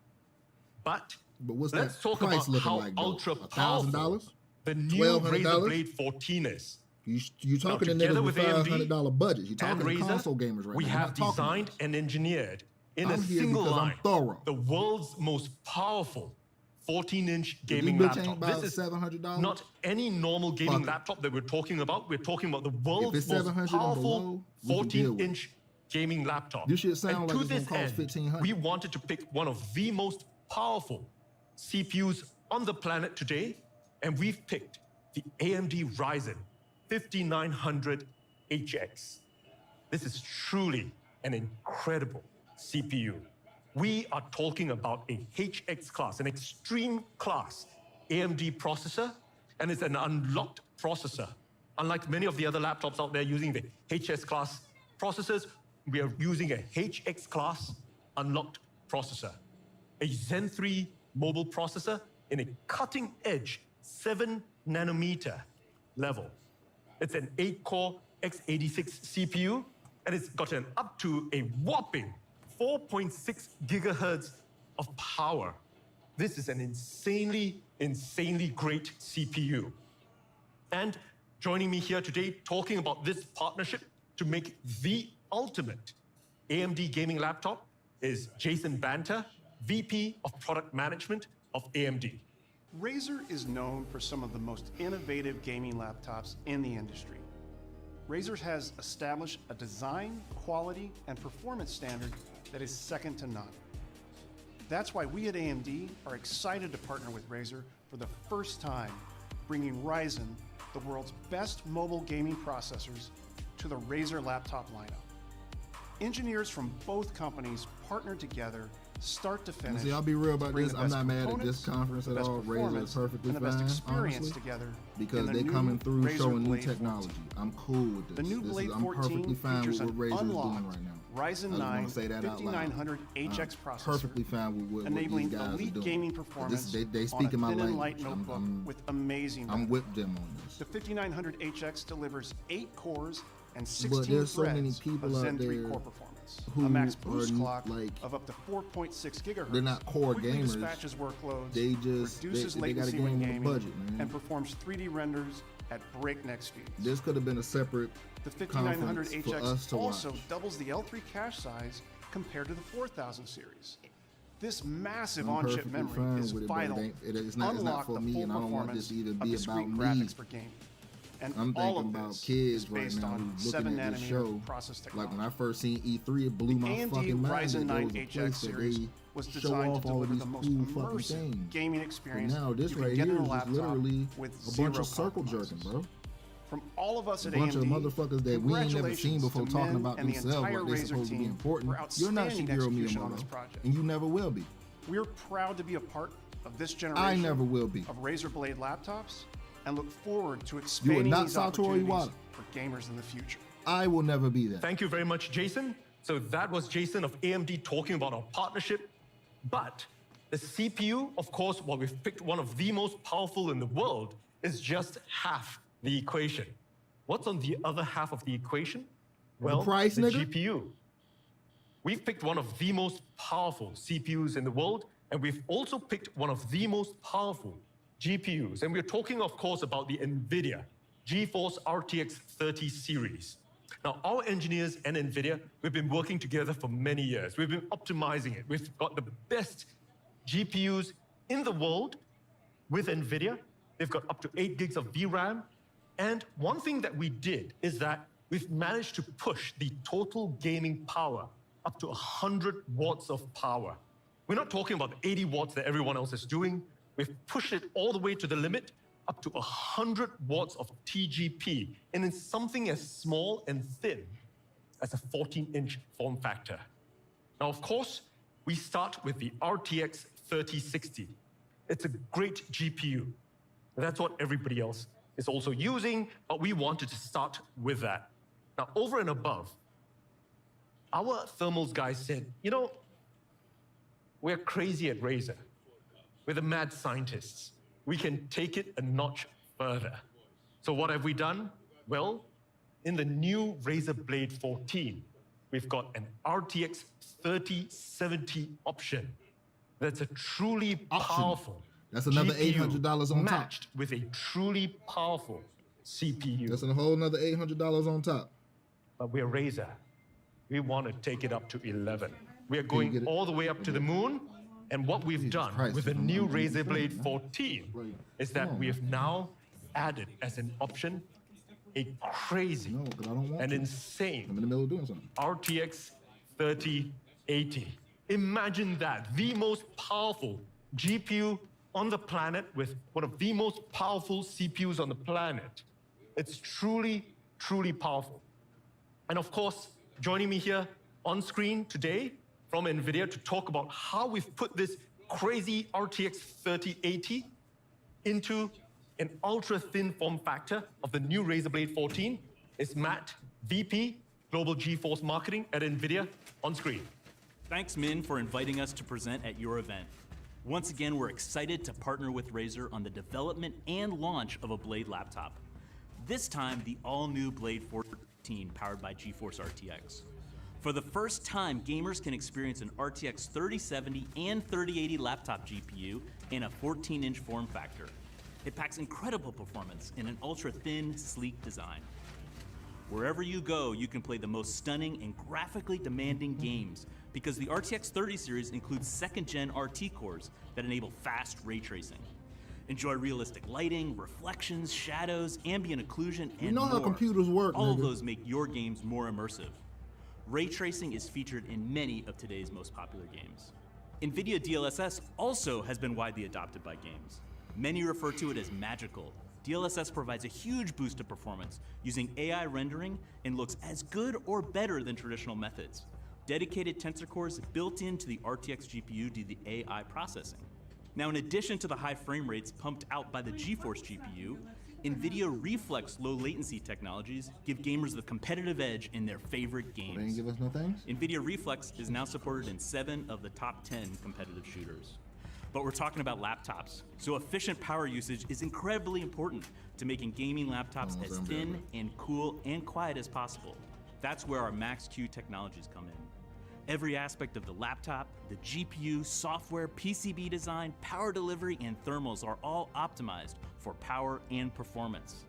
But what's let's that talk price about how like, ultra powerful $1,000? the new Razer Blade 14 is. You talking to niggas with $500 budgets. You're talking to console gamers right now. We have designed and engineered in a single line the world's most powerful 14-inch gaming laptop. This is $700. not any normal gaming laptop that we're talking about. We're talking about the world's most powerful 14-inch gaming laptop. This shit sound and like to it's this gonna cost end, $1,500. we wanted to pick one of the most powerful CPUs on the planet today, and we've picked the AMD Ryzen 5900HX. This is truly an incredible CPU. We are talking about a HX class, an extreme class AMD processor, and it's an unlocked processor. Unlike many of the other laptops out there using the HS class processors, we are using a HX class unlocked processor. A Zen 3 mobile processor in a cutting edge 7 nanometer level. It's an 8-core x86 CPU, and it's got an up to a whopping 4.6 gigahertz of power. This is an insanely great CPU. And joining me here today talking about this partnership to make the ultimate AMD gaming laptop is Jason Banta, VP of Product Management of AMD. Razer is known for some of the most innovative gaming laptops in the industry. Razer has established a design, quality, and performance standard that is second to none. That's why we at AMD are excited to partner with Razer for the first time, bringing Ryzen, the world's best mobile gaming processors, to the Razer laptop lineup. Engineers from both companies partnered together start to finish. See, I'll be real about bring this. the I'm best not mad at components, this conference the at best all. Razer is performance, perfectly and the best fine, experience honestly, together because in the they're new coming through Razer showing new Blade technology. 14. I'm cool with this. The new Blade I'm 14 perfectly fine features with an what Razer is doing unlocked right now. Ryzen I just 9 want to say that out loud. 5900 HX processor, Perfectly fine with what enabling these guys elite are doing. gaming performance They on a speak in my thin and language. light notebook with amazing. I'm with them on this. The 5900 HX delivers 8 cores and 16 But there's so many threads people of out Zen 3 there core performance, who a max boost are clock like, of up to 4.6 gigahertz. they're not core quickly gamers. dispatches workloads, They just reduces they got a latency game when on a gaming, budget, man. and performs 3D renders at breakneck speeds. This could have been a separate The 5900 conference for us HX to also watch. doubles the L3 cache size compared to the 4000 series. This massive I'm on-chip perfectly memory fine is with it, but vital. it's not Unlock for the me, full and I don't want performance this to even of be discrete about graphics me. for gaming. And I'm all thinking of about this kids is right based now on who's looking at this 7nm show. process Like technology. when I first seen E3, it blew my AMD fucking mind. Ryzen That 9 there was a HX place that series they was show designed off to all of deliver these the most cool fucking immersive things. gaming experience But now this you can right get here in a is just laptop literally with a zero bunch of circle compromises. jerking, bro. From all of us A at bunch AMD, of motherfuckers that we ain't never seen congratulations before to talking Min about and the themselves entire like they're Razer supposed to be team important. for You're not outstanding Shigeru execution on this Miyamoto, project. and you never will be. We're proud to be a part of this generation I never will be. of Razer Blade laptops and look forward to You are expanding not these Satoru opportunities Iwata. for gamers in the future. I will never be that. Thank you very much, Jason. So that was Jason of AMD talking about our partnership. But the CPU, of course, while we've picked one of the most powerful in the world, is just half the equation. What's on the other half of the equation? Well, price, the nigga? GPU. We've picked one of the most powerful CPUs in the world, and we've also picked one of the most powerful GPUs. And we're talking, of course, about the NVIDIA GeForce RTX 30 series. Now, our engineers and NVIDIA, we've been working together for many years. We've been optimizing it. We've got the best GPUs in the world with NVIDIA. They've got up to 8 gigs of VRAM. And one thing that we did is that we've managed to push the total gaming power up to 100 watts of power. We're not talking about the 80 watts that everyone else is doing. We've pushed it all the way to the limit, up to 100 watts of TGP, and in something as small and thin as a 14-inch form factor. Now, of course, we start with the RTX 3060. It's a great GPU. That's what everybody else is also using, but we wanted to start with that. Now, over and above, our thermals guys said, you know, we're crazy at Razer. We're the mad scientists. We can take it a notch further. So what have we done? Well, in the new Razer Blade 14, we've got an RTX 3070 option. That's a truly powerful That's another GPU $800 on top. matched with a truly powerful CPU. That's a whole another $800 on top. But we're Razer. We want to take it up to 11. We are going all the way up to the moon. And what we've done with the new Razer Blade 14 is that we have now added as an option a crazy and insane I'm in the middle of doing something. RTX 3080. Imagine that, the most powerful GPU on the planet with one of the most powerful CPUs on the planet. It's truly, truly powerful. And of course, joining me here on screen today from NVIDIA to talk about how we've put this crazy RTX 3080 into an ultra-thin form factor of the new Razer Blade 14 is Matt, VP, Global GeForce Marketing at NVIDIA, on screen. Thanks, Min, for inviting us to present at your event. Once again, we're excited to partner with Razer on the development and launch of a Blade laptop. This time, the all-new Blade 14 powered by GeForce RTX. For the first time, gamers can experience an RTX 3070 and 3080 laptop GPU in a 14-inch form factor. It packs incredible performance in an ultra-thin, sleek design. Wherever you go, you can play the most stunning and graphically demanding games because the RTX 30 series includes second-gen RT cores that enable fast ray tracing. Enjoy realistic lighting, reflections, shadows, ambient occlusion, and know more. how computers work, All of nigga. those make your games more immersive. Ray tracing is featured in many of today's most popular games. NVIDIA DLSS also has been widely adopted by games. Many refer to it as magical. DLSS provides a huge boost of performance using AI rendering and looks as good or better than traditional methods. dedicated tensor cores built into the RTX GPU do the AI processing. Now, in addition to the high frame rates pumped out by the GeForce GPU, NVIDIA Reflex low latency technologies give gamers the competitive edge in their favorite games. They didn't give us no things? NVIDIA Reflex is now supported in 7 of the top 10 competitive shooters. But we're talking about laptops, so efficient power usage is incredibly important to making gaming laptops as thin and cool and quiet as possible. That's where our Max-Q technologies come in. Every aspect of the laptop, the GPU, software, PCB design, power delivery, and thermals are all optimized for power and performance.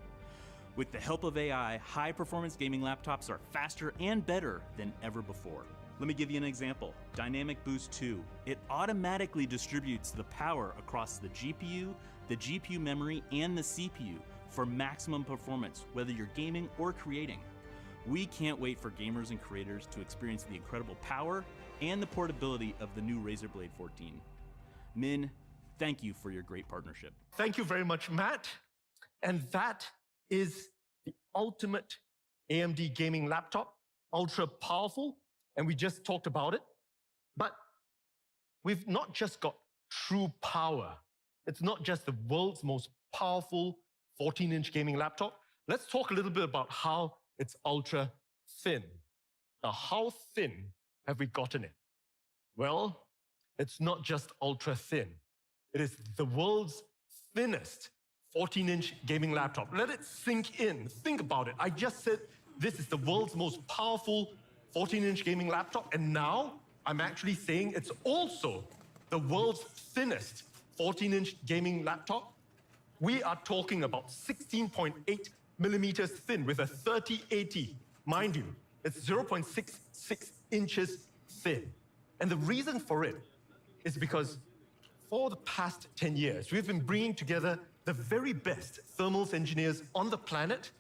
With the help of AI, high-performance gaming laptops are faster and better than ever before. Let me give you an example. Dynamic Boost 2. It automatically distributes the power across the GPU memory, and the CPU for maximum performance, whether you're gaming or creating. We can't wait for gamers and creators to experience the incredible power and the portability of the new Razer Blade 14. Min, thank you for your great partnership. Thank you very much, Matt. And that is the ultimate AMD gaming laptop, ultra powerful, and we just talked about it. But we've not just got true power. It's not just the world's most powerful 14-inch gaming laptop. Let's talk a little bit about how it's ultra thin. Now, how thin have we gotten it? Well, it's not just ultra thin. It is the world's thinnest 14-inch gaming laptop. Let it sink in. Think about it. I just said this is the world's most powerful 14-inch gaming laptop, and now I'm actually saying it's also the world's thinnest 14-inch gaming laptop. We are talking about 16.8 millimeters thin with a 3080. Mind you, it's 0.66 inches thin. And the reason for it is because for the past 10 years, we've been bringing together the very best thermals engineers on the planet.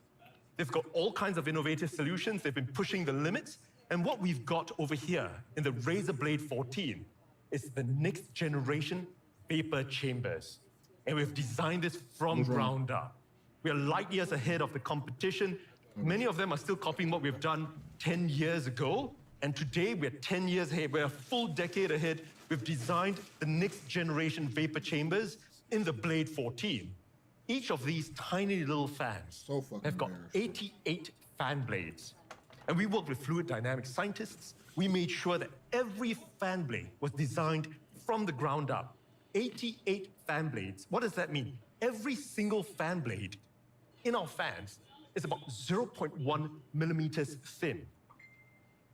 They've got all kinds of innovative solutions. They've been pushing the limits. And what we've got over here in the Razer Blade 14 is the next generation vapor chambers. And we've designed this from ground up. We are light years ahead of the competition. Many of them are still copying what we've done 10 years ago. And today we're 10 years ahead. We're a full decade ahead. We've designed the next generation vapor chambers in the Blade 14. Each of these tiny little fans have got 88 fan blades. And we worked with fluid dynamics scientists. We made sure that every fan blade was designed from the ground up. 88 fan blades. What does that mean? Every single fan blade in our fans is about 0.1 millimeters thin.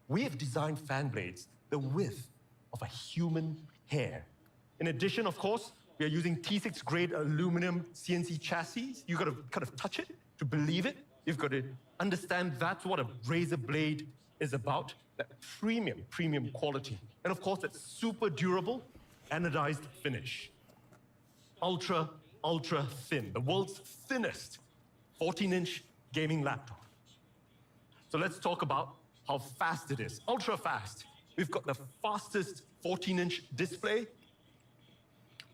We have designed fan blades the width of a human hair. In addition, of course, we are using T6 grade aluminum CNC chassis. You've got to kind of touch it to believe it. You've got to understand that's what a Razer Blade is about, that premium quality. And of course, that super durable anodized finish. Ultra thin, the world's thinnest 14-inch gaming laptop. So let's talk about how fast it is. Ultra fast. We've got the fastest 14-inch display.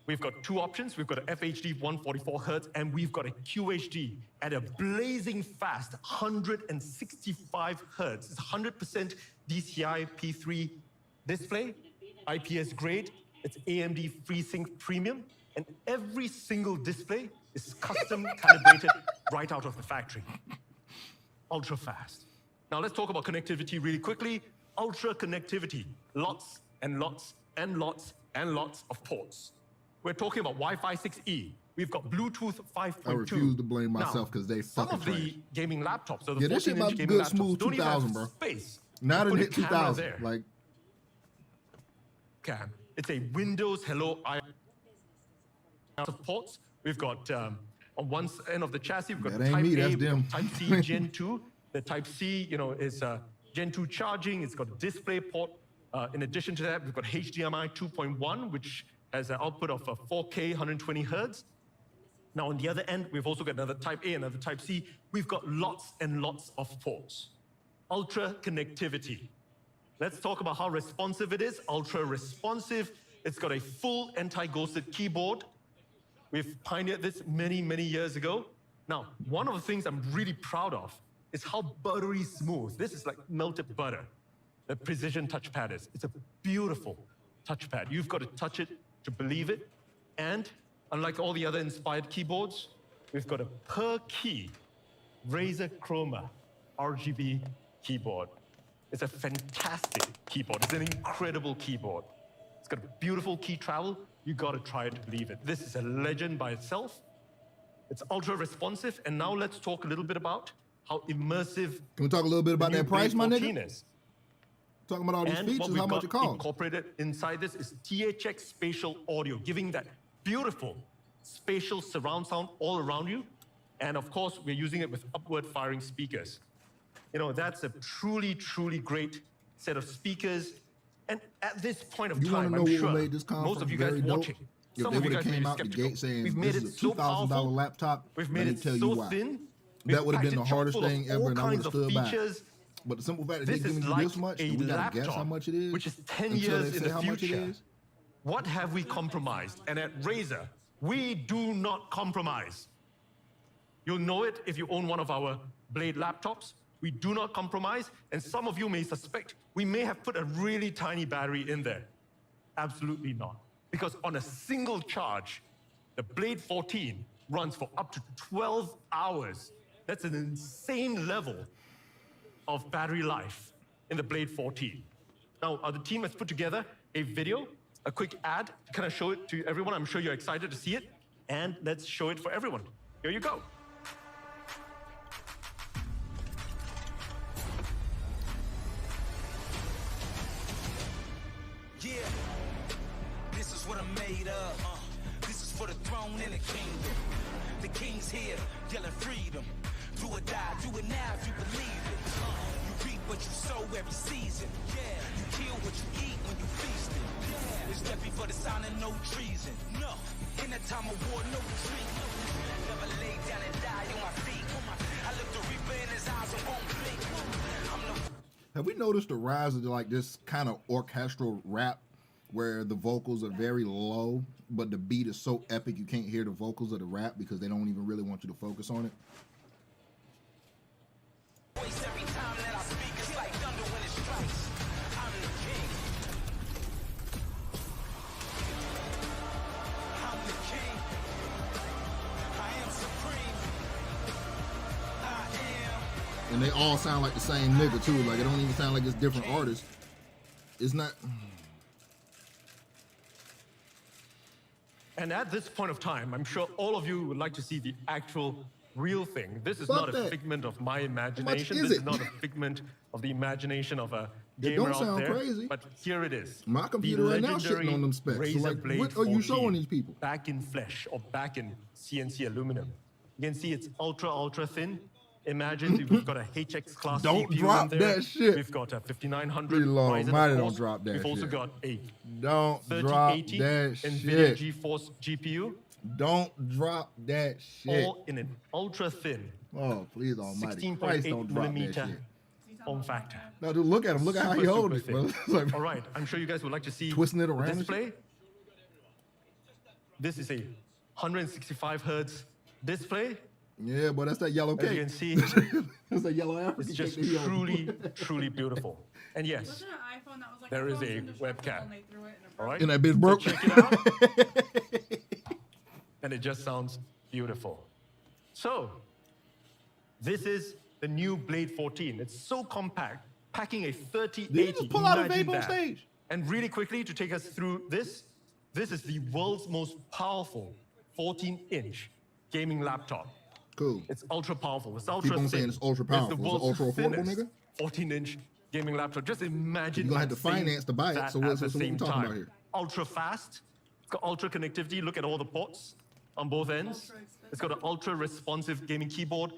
We've got two options. We've got a FHD 144 Hertz, and we've got a QHD at a blazing fast 165 Hertz. It's 100% DCI P3 display, IPS grade. It's AMD FreeSync Premium, and every single display is custom calibrated right out of the factory. Ultra fast. Now let's talk about connectivity really quickly. Ultra connectivity, lots and lots and lots and lots of ports. We're talking about Wi-Fi 6E. We've got Bluetooth 5.2. I refuse to blame myself because they some fucking of the trash. gaming laptops, so the Yeah, this shit 14-inch about gaming good laptops smooth don't even have 2000, bro. space. Not to in put a hit camera 2000. there. Like, It's a Windows Hello I ports. We've got on one end of the chassis, we've got That ain't Type me, A, that's we've got them. Type C Gen 2. The Type C, is Gen 2 charging. It's got a display port. In addition to that, we've got HDMI 2.1, which has an output of 4K 120 Hertz. Now, on the other end, we've also got another Type A, another Type C. We've got lots and lots of ports. Ultra connectivity. Let's talk about how responsive it is. Ultra responsive. It's got a full anti-ghosted keyboard. We've pioneered this many, many years ago. Now, one of the things I'm really proud of is how buttery smooth. This is like melted butter. the Precision touchpad is. It's a beautiful touchpad. You've got to touch it to believe it. And unlike all the other inspired keyboards, we've got a per-key Razer Chroma RGB keyboard. It's a fantastic keyboard. It's an incredible keyboard. It's got a beautiful key travel. You got to try it to believe it. This is a legend by itself. It's ultra responsive. And now let's talk a little bit about how immersive. Can we talk a little bit about that price, my nigga? Is. Talking about all these features, how much it costs. Incorporated inside this is THX spatial audio, giving that beautiful spatial surround sound all around you. And of course, we're using it with upward firing speakers. You know, that's a truly, truly great set of speakers. And at this point of time, I'm sure most of you guys watching, some of you guys may be skeptical. We've made it so powerful. Laptop. We've made it so thin. That would have been the hardest thing ever, and I would have stood by. But the simple fact that they're giving you this much, and we gotta guess how much it is, which is 10 years in the future. What have we compromised? And at Razer, we do not compromise. You'll know it if you own one of our Blade laptops. We do not compromise, and some of you may suspect we may have put a really tiny battery in there. Absolutely not. Because on a single charge, the Blade 14 runs for up to 12 hours. That's an insane level of battery life in the Blade 14. Now, the team has put together a video, a quick ad. Can I show it to everyone? I'm sure you're excited to see it. And let's show it for everyone. Here you go. Yeah, this is what I'm made of. This is for the throne and the kingdom. The king's here, yelling freedom. Do or die, do it now if you believe it. You reap what you sow every season. Yeah, you kill what you eat when you feast it. Yeah, it's death before the sign of no treason. No, in that time of war, no retreat. Never lay down and die on my feet. I look the reaper in his eyes and won't blink. Have we noticed the rise of like this kind of orchestral rap where the vocals are very low, but the beat is so epic you can't hear the vocals of the rap because they don't even really want you to focus on it? Every time that I speak, it's like thunder when it strikes. I'm the king. I'm the king. I am supreme. I am. And they all sound like the same nigga too. Like it don't even sound like it's different artists. It's not. And at this point of time, I'm sure all of you would like to see the actual real thing. This is not a figment of my imagination. This is not a figment of the imagination of a gamer out there. Crazy. But here it is. My computer right now shitting on them specs. So like, what are you showing these people? Back in flesh or back in CNC aluminum. You can see it's ultra thin. Imagine we've got a HX class Don't CPU drop in there. that shit. We've got a 5900 Lord, Ryzen, mighty of don't course. drop that We've also shit. got a Don't 3080 drop that NVIDIA shit. GeForce GPU. Don't drop that shit. All in an ultra thin. Oh, please, almighty Christ, don't drop that shit. Form factor. No, dude, look at him. Look at how he holds it, bro. Like, all right, I'm sure you guys would like to see twisting it around the and display. This is a 165 hertz display. Yeah, but that's that yellow cake. As you can see, that's that yellow African it's just cake that he truly, truly beautiful. And yes, Wasn't an iPhone that was like there is a indestructible webcam. and they threw it in a All right, And that bitch broke. So check it out. And it just sounds beautiful. So, this is the new Blade 14. It's so compact, packing a 3080. Did you just pull out a Imagine vape on that. stage? And really quickly, to take us through this is the world's most powerful 14-inch gaming laptop. Cool. It's ultra powerful. It's ultra People thin. saying it's ultra powerful. It's the Is it world's ultra affordable, thinnest nigga? 14-inch gaming laptop. Just imagine. You're gonna have to saying finance to buy it, that so at what's the what we same talking time. about here? Ultra fast. It's got ultra connectivity. Look at all the ports on both ends. It's got an ultra responsive gaming keyboard,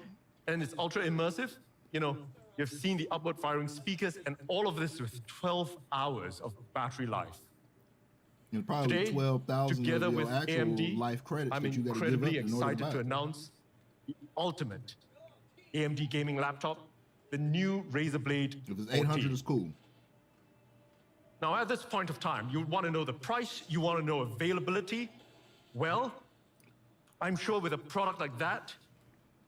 and it's ultra immersive. You know, you've seen the upward firing speakers, and all of this with 12 hours of battery life. It's probably Today, 12,000 of together your with actual AMD, life credits I'm that you got to give up incredibly in order to excited buy to it. announce the ultimate AMD gaming laptop, the new Razer Blade. If it's 800, it's cool. Now, at this point of time, you want to know the price, you want to know availability. Well, I'm sure with a product like that,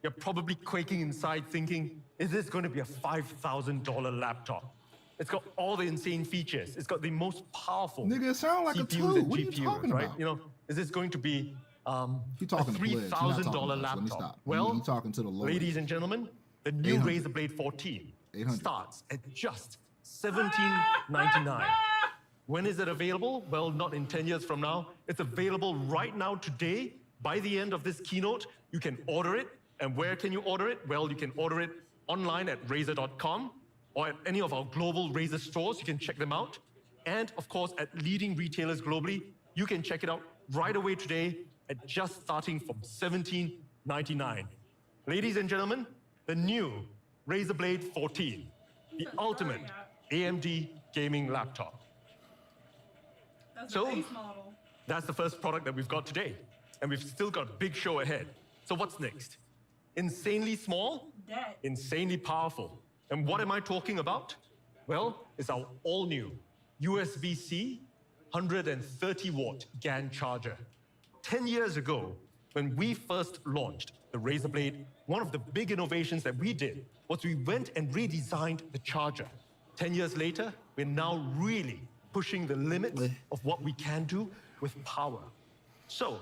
you're probably quaking inside thinking, is this going to be a $5,000 laptop? It's got all the insane features. It's got the most powerful Nigga, it sound like a CPUs two. and What are you GPUs, talking right? about? You know, is this going to be a talking to Pledge. He not talking $3,000 to us. Let me laptop? stop. Well, He talking to the lawyer. ladies and gentlemen, the new 800. Razer Blade 14 800. starts at just $1,799. When is it available? Well, not in 10 years from now. It's available right now today. By the end of this keynote, you can order it. And where can you order it? Well, you can order it online at Razer.com or at any of our global Razer stores. You can check them out. And of course, at leading retailers globally, you can check it out right away today at just starting from $17.99. Ladies and gentlemen, the new Razer Blade 14, the ultimate AMD gaming laptop. That's So, the base model. that's the first product that we've got today. And we've still got a big show ahead. So what's next? Insanely small, Dead. insanely powerful. And what am I talking about? Well, it's our all-new USB-C 130-watt GAN charger. 10 years ago, when we first launched the Razer Blade, one of the big innovations that we did was we went and redesigned the charger. 10 years later, we're now really pushing the limits of what we can do with power. So,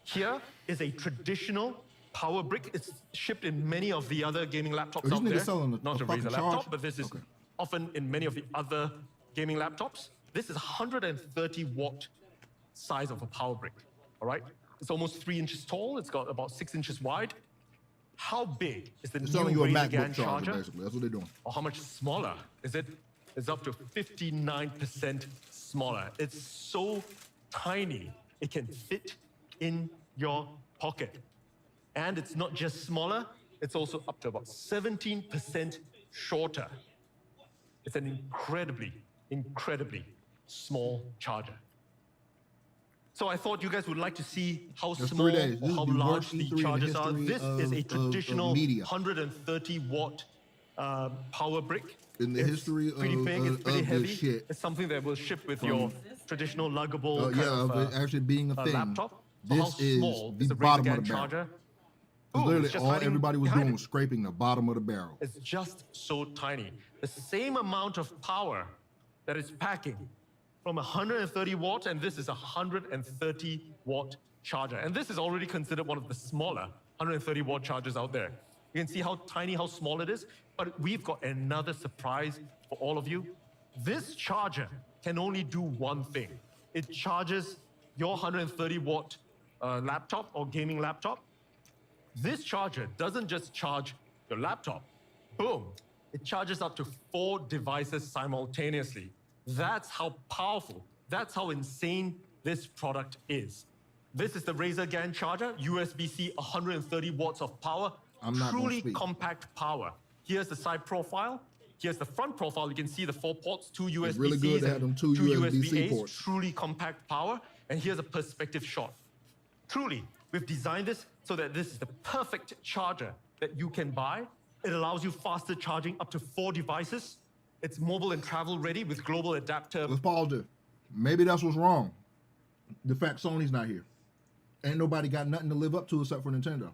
here is a traditional power brick. It's shipped in many of the other gaming laptops These out niggas there. selling Not a a fucking Razer charge? laptop, but this is often in many of the other gaming laptops. This is 130-watt size of a power brick, all right? It's almost 3 inches tall. It's got about 6 inches wide. How big is the They're new selling you a Razer GAN MacBook charger, charger? basically. That's what they're doing. Or how much smaller is it? It's up to 59% smaller. It's so tiny, it can fit in your pocket. And it's not just smaller, it's also up to about 17% shorter. It's an incredibly, incredibly small charger. So I thought you guys would like to see how That's small 3 days. or This how is the large worst the E3 in the chargers are. history This is a of traditional media. 130-watt power brick. In the It's history pretty of- big, it's of pretty this heavy. shit. It's something that will ship with From- your traditional luggable kind Yeah, of, of it actually being a thing. laptop. So how This is small the is a bottom Razer of the GAN barrel. charger? Because Ooh, literally it's just all hiding everybody was behind doing it. was scraping the bottom of the barrel. It's just so tiny. The same amount of power that it's packing from 130 watt, and this is a 130 watt charger. And this is already considered one of the smaller 130 watt chargers out there. You can see how tiny, how small it is. But we've got another surprise for all of you. This charger can only do one thing. It charges your 130 watt laptop or gaming laptop. This charger doesn't just charge your laptop. Boom. It charges up to 4 devices simultaneously. That's how powerful, that's how insane this product is. This is the Razer GAN charger, USB-C 130 watts of power, I'm not gonna truly speak. compact power. Here's the side profile. Here's the front profile. You can see the 4 ports, 2 USB-Cs It's really good to have them two USB-C USB-As, ports. truly compact power. And here's a perspective shot. Truly, we've designed this so that this is the perfect charger that you can buy. It allows you faster charging up to 4 devices. It's mobile and travel ready with global adapter. Let's pause there. Maybe that's what's wrong. The fact Sony's not here. Ain't nobody got nothing to live up to except for Nintendo.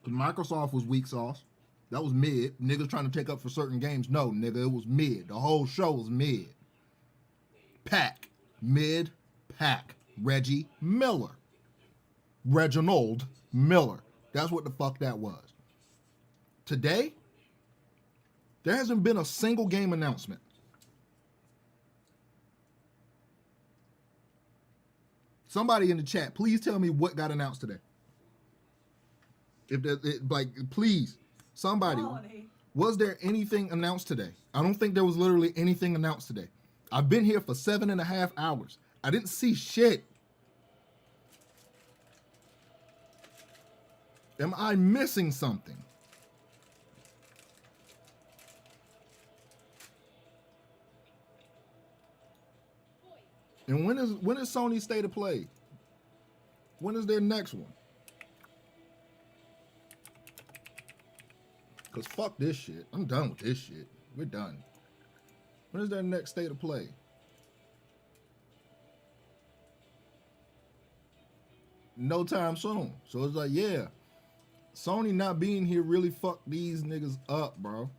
Because Microsoft was weak sauce. That was mid. Niggas trying to take up for certain games. No, nigga, it was mid. The whole show was mid. Pack. Mid. Pack. Reggie Miller. Reginald Miller. That's what the fuck that was. Today, there hasn't been a single game announcement. Somebody in the chat, please tell me what got announced today. If please, somebody, was there anything announced today? I don't think there was literally anything announced today. I've been here for 7.5 hours. I didn't see shit. Am I missing something? And when is Sony's State of Play? When is their next one? Cause fuck this shit. I'm done with this shit. We're done. When is their next State of Play? No time soon. So it's like, yeah, Sony not being here really fucked these niggas up, bro.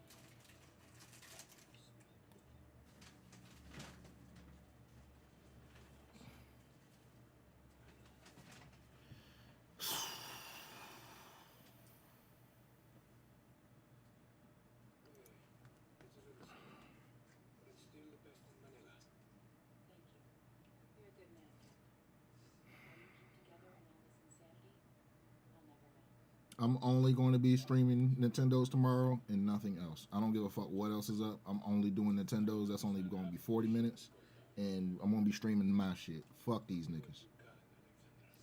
I'm only going to be streaming Nintendos tomorrow and nothing else. I don't give a fuck what else is up. I'm only doing Nintendos. That's only going to be 40 minutes. And I'm going to be streaming my shit. Fuck these niggas.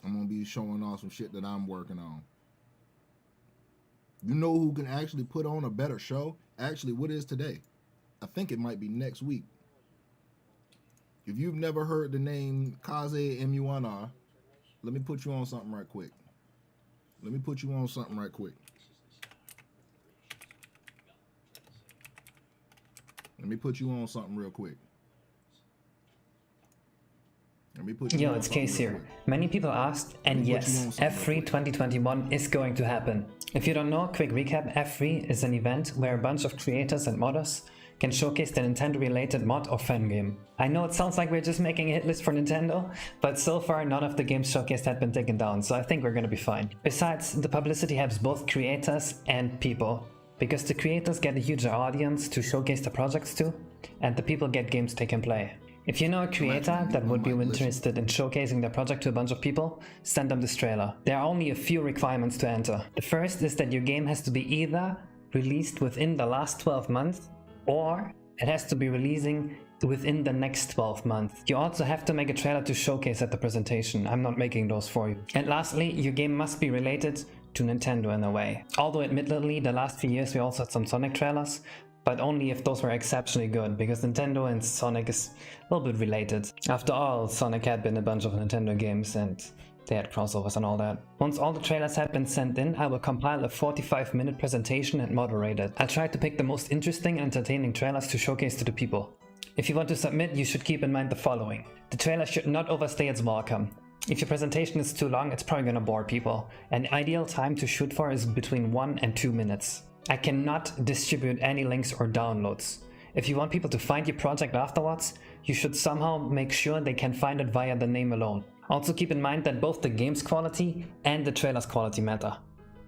I'm going to be showing off some shit that I'm working on. You know who can actually put on a better show? Actually, what is today? I think it might be next week. If you've never heard the name Kaze MUNR, let me put you on something right quick. Let me put you on something right quick. Let me put you on something real quick. Let me put you Yo, on it's something Case real here. quick. Many people asked, and yes, F3 2021 is going to happen. If you don't know, quick recap, F3 is an event where a bunch of creators and modders can showcase their Nintendo-related mod or fan game. I know it sounds like we're just making a hit list for Nintendo, but so far none of the games showcased had been taken down, so I think we're gonna be fine. Besides, the publicity helps both creators and people, because the creators get a huger audience to showcase the projects to, and the people get games they can play. If you know a creator that would be interested in showcasing their project to a bunch of people, send them this trailer. There are only a few requirements to enter. The first is that your game has to be either released within the last 12 months, or it has to be releasing within the next 12 months. You also have to make a trailer to showcase at the presentation. I'm not making those for you. And lastly, your game must be related to Nintendo in a way. Although admittedly, the last few years we also had some Sonic trailers, but only if those were exceptionally good, because Nintendo and Sonic is a little bit related. After all, Sonic had been a bunch of Nintendo games and they had crossovers and all that. Once all the trailers had been sent in, I will compile a 45-minute presentation and moderate it. I'll try to pick the most interesting and entertaining trailers to showcase to the people. If you want to submit, you should keep in mind the following. The trailer should not overstay its welcome. If your presentation is too long, it's probably gonna bore people. An ideal time to shoot for is between 1 and 2 minutes. I cannot distribute any links or downloads. If you want people to find your project afterwards, you should somehow make sure they can find it via the name alone. Also keep in mind that both the game's quality and the trailer's quality matter.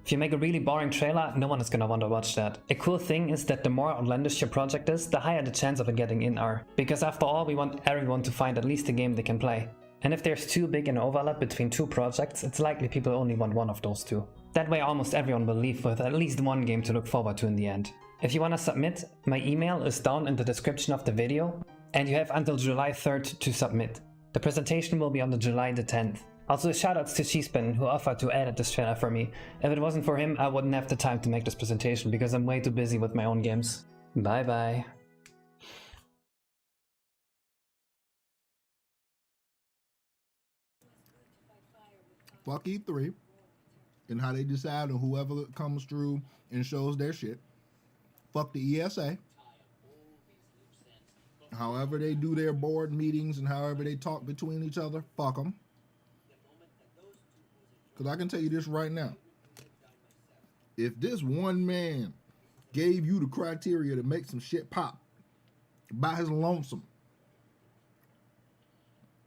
If you make a really boring trailer, no one is gonna want to watch that. A cool thing is that the more outlandish your project is, the higher the chance of it getting in are. Because after all, we want everyone to find at least a game they can play. And if there's too big an overlap between two projects, it's likely people only want one of those two. That way almost everyone will leave with at least one game to look forward to in the end. If you want to submit, my email is down in the description of the video, and you have until July 3rd to submit. The presentation will be on the July the 10th. Also shoutouts to Cheesepin who offered to edit this trailer for me. If it wasn't for him, I wouldn't have the time to make this presentation because I'm way too busy with my own games. Bye bye. Fuck E3 and how they decide on whoever comes through and shows their shit. Fuck the ESA. However they do their board meetings and however they talk between each other, fuck them. Because I can tell you this right now. If this one man gave you the criteria to make some shit pop by his lonesome,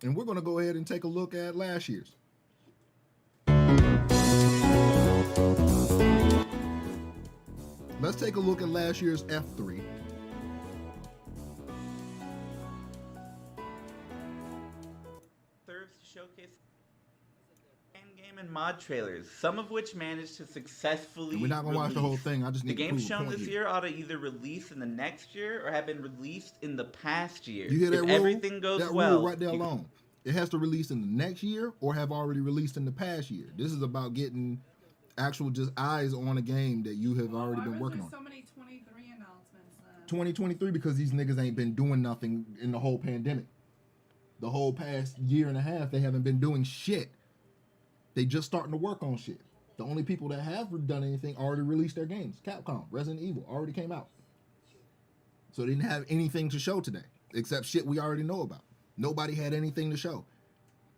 and we're going to go ahead and take a look at last year's. Let's take a look at last year's F3. Serves to showcase fan game and mod trailers, some of which managed to successfully We're not going to watch the whole thing. I just need the to games prove a shown point this here. year ought to either release in the next year or have been released in the past year. You hear that if rule? everything goes that well, rule right there alone. It has to release in the next year or have already released in the past year. This is about getting actual just eyes on a game that you have already been working on. So many 23 announcements then. 2023 because these niggas ain't been doing nothing in the whole pandemic. The whole past year and a half, they haven't been doing shit. They just starting to work on shit. The only people that have done anything already released their games. Capcom, Resident Evil already came out. So they didn't have anything to show today except shit we already know about. Nobody had anything to show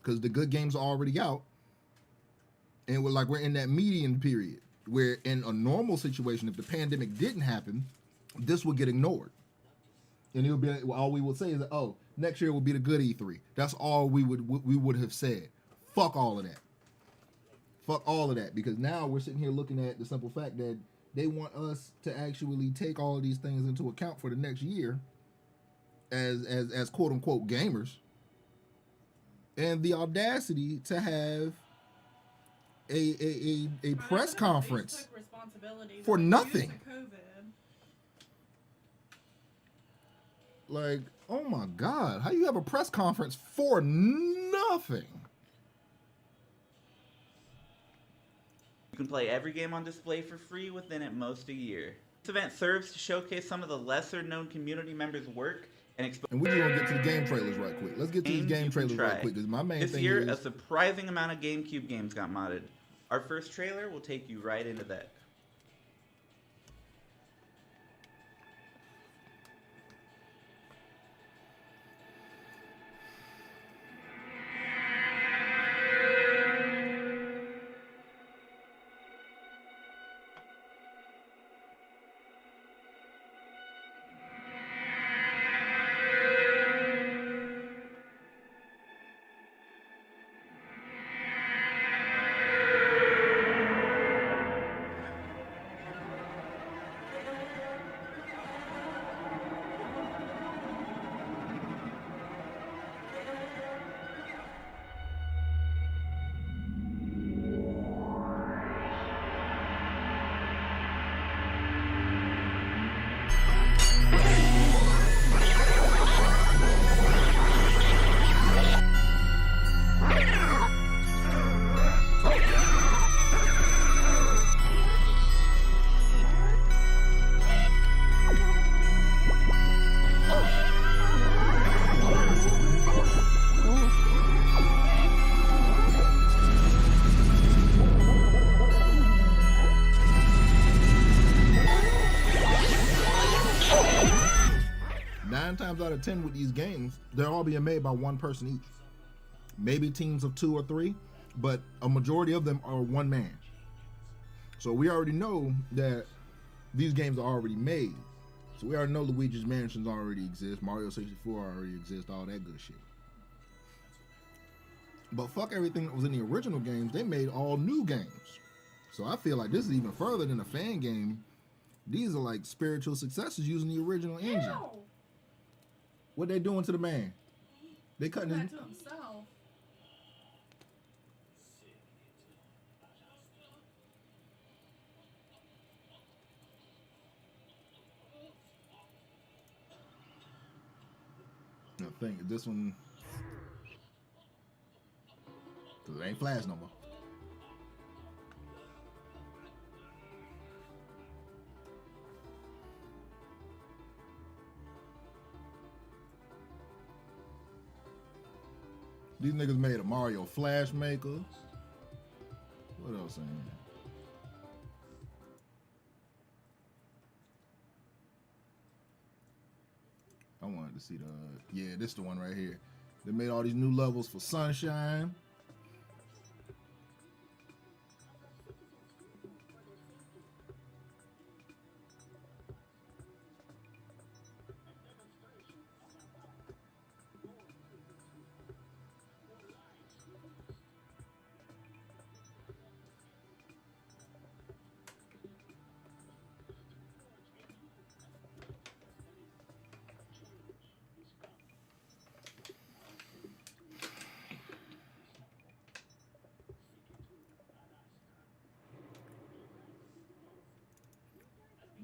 because the good games are already out. And we're in that median period where in a normal situation, if the pandemic didn't happen, this would get ignored. And it would be all we would say is that, oh, next year will be the good E3. That's all we would have said. Fuck all of that. Fuck all of that, because now we're sitting here looking at the simple fact that they want us to actually take all of these things into account for the next year as quote unquote gamers, and the audacity to have a press conference Took responsibility for nothing. due to COVID. Like, oh my God, how you have a press conference for nothing? You can play every game on display for free within at most a year. This event serves to showcase some of the lesser-known community members' work and expose. And we're just gonna get to the game trailers right quick. Let's get to these game trailers right quick, because my main This thing year, is a surprising amount of GameCube games got modded. Our first trailer will take you right into that. Times out of 10 with these games, they're all being made by one person each. Maybe teams of 2 or 3, but a majority of them are one man. So we already know that these games are already made. So we already know Luigi's Mansions already exist, Mario 64 already exists, all that good shit. But fuck everything that was in the original games, they made all new games. So I feel like this is even further than a fan game. These are like spiritual successors using the original engine. What they doing to the man? They cutting his... to himself. I think this one, cause it ain't Flash no more. These niggas made a Mario Flash Maker. What else in here? I wanted to see the, yeah, this is the one right here. They made all these new levels for Sunshine.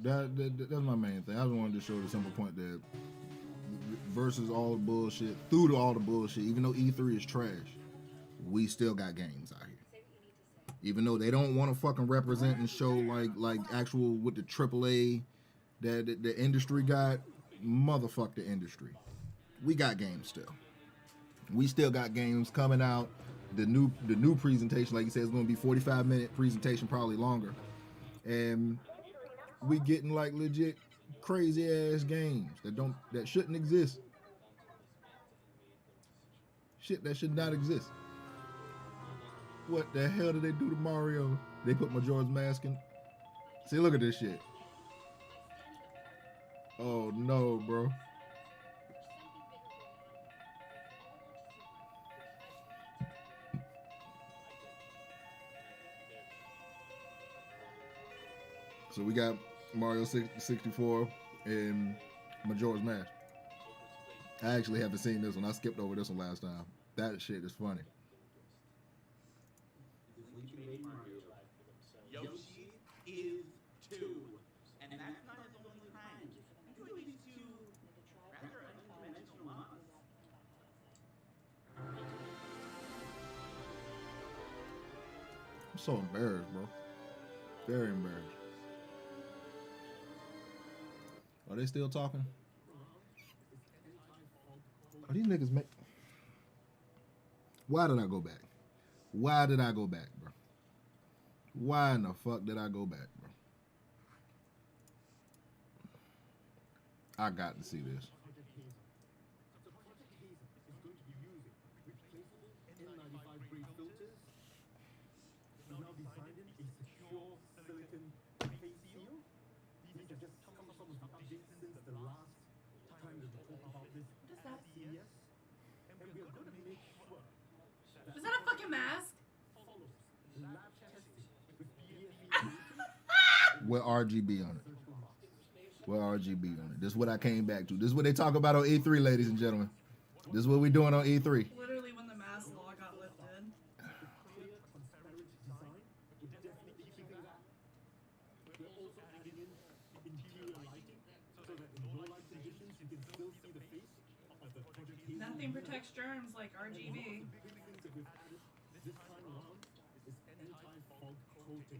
That's my main thing. I just wanted to show the simple point that versus all the bullshit, through to all the bullshit, even though E3 is trash, we still got games out here. Even though they don't want to fucking represent and show like actual with the AAA that the industry got, motherfuck the industry. We got games still. We still got games coming out. The new presentation, like you said, is going to be 45-minute presentation, probably longer, and we getting like legit crazy ass games that shouldn't exist. Shit that should not exist. What the hell did they do to Mario? They put Majora's Mask in. See, look at this shit. Oh no, bro. So we got Mario 64 and Majora's Mask. I actually haven't seen this one. I skipped over this one last time. That shit is funny. If we can make I'm so embarrassed, bro. Very embarrassed. Are they still talking? Are these niggas make? Why did I go back? Why did I go back, bro? Why in the fuck did I go back, bro? I got to see this. Is that a fucking mask? With RGB on it. With RGB on it. This is what I came back to. This is what they talk about on E3, ladies and gentlemen. This is what we're doing on E3. Literally when the mask law got lifted. Nothing protects germs like RGB. This time around is anti-fog coating.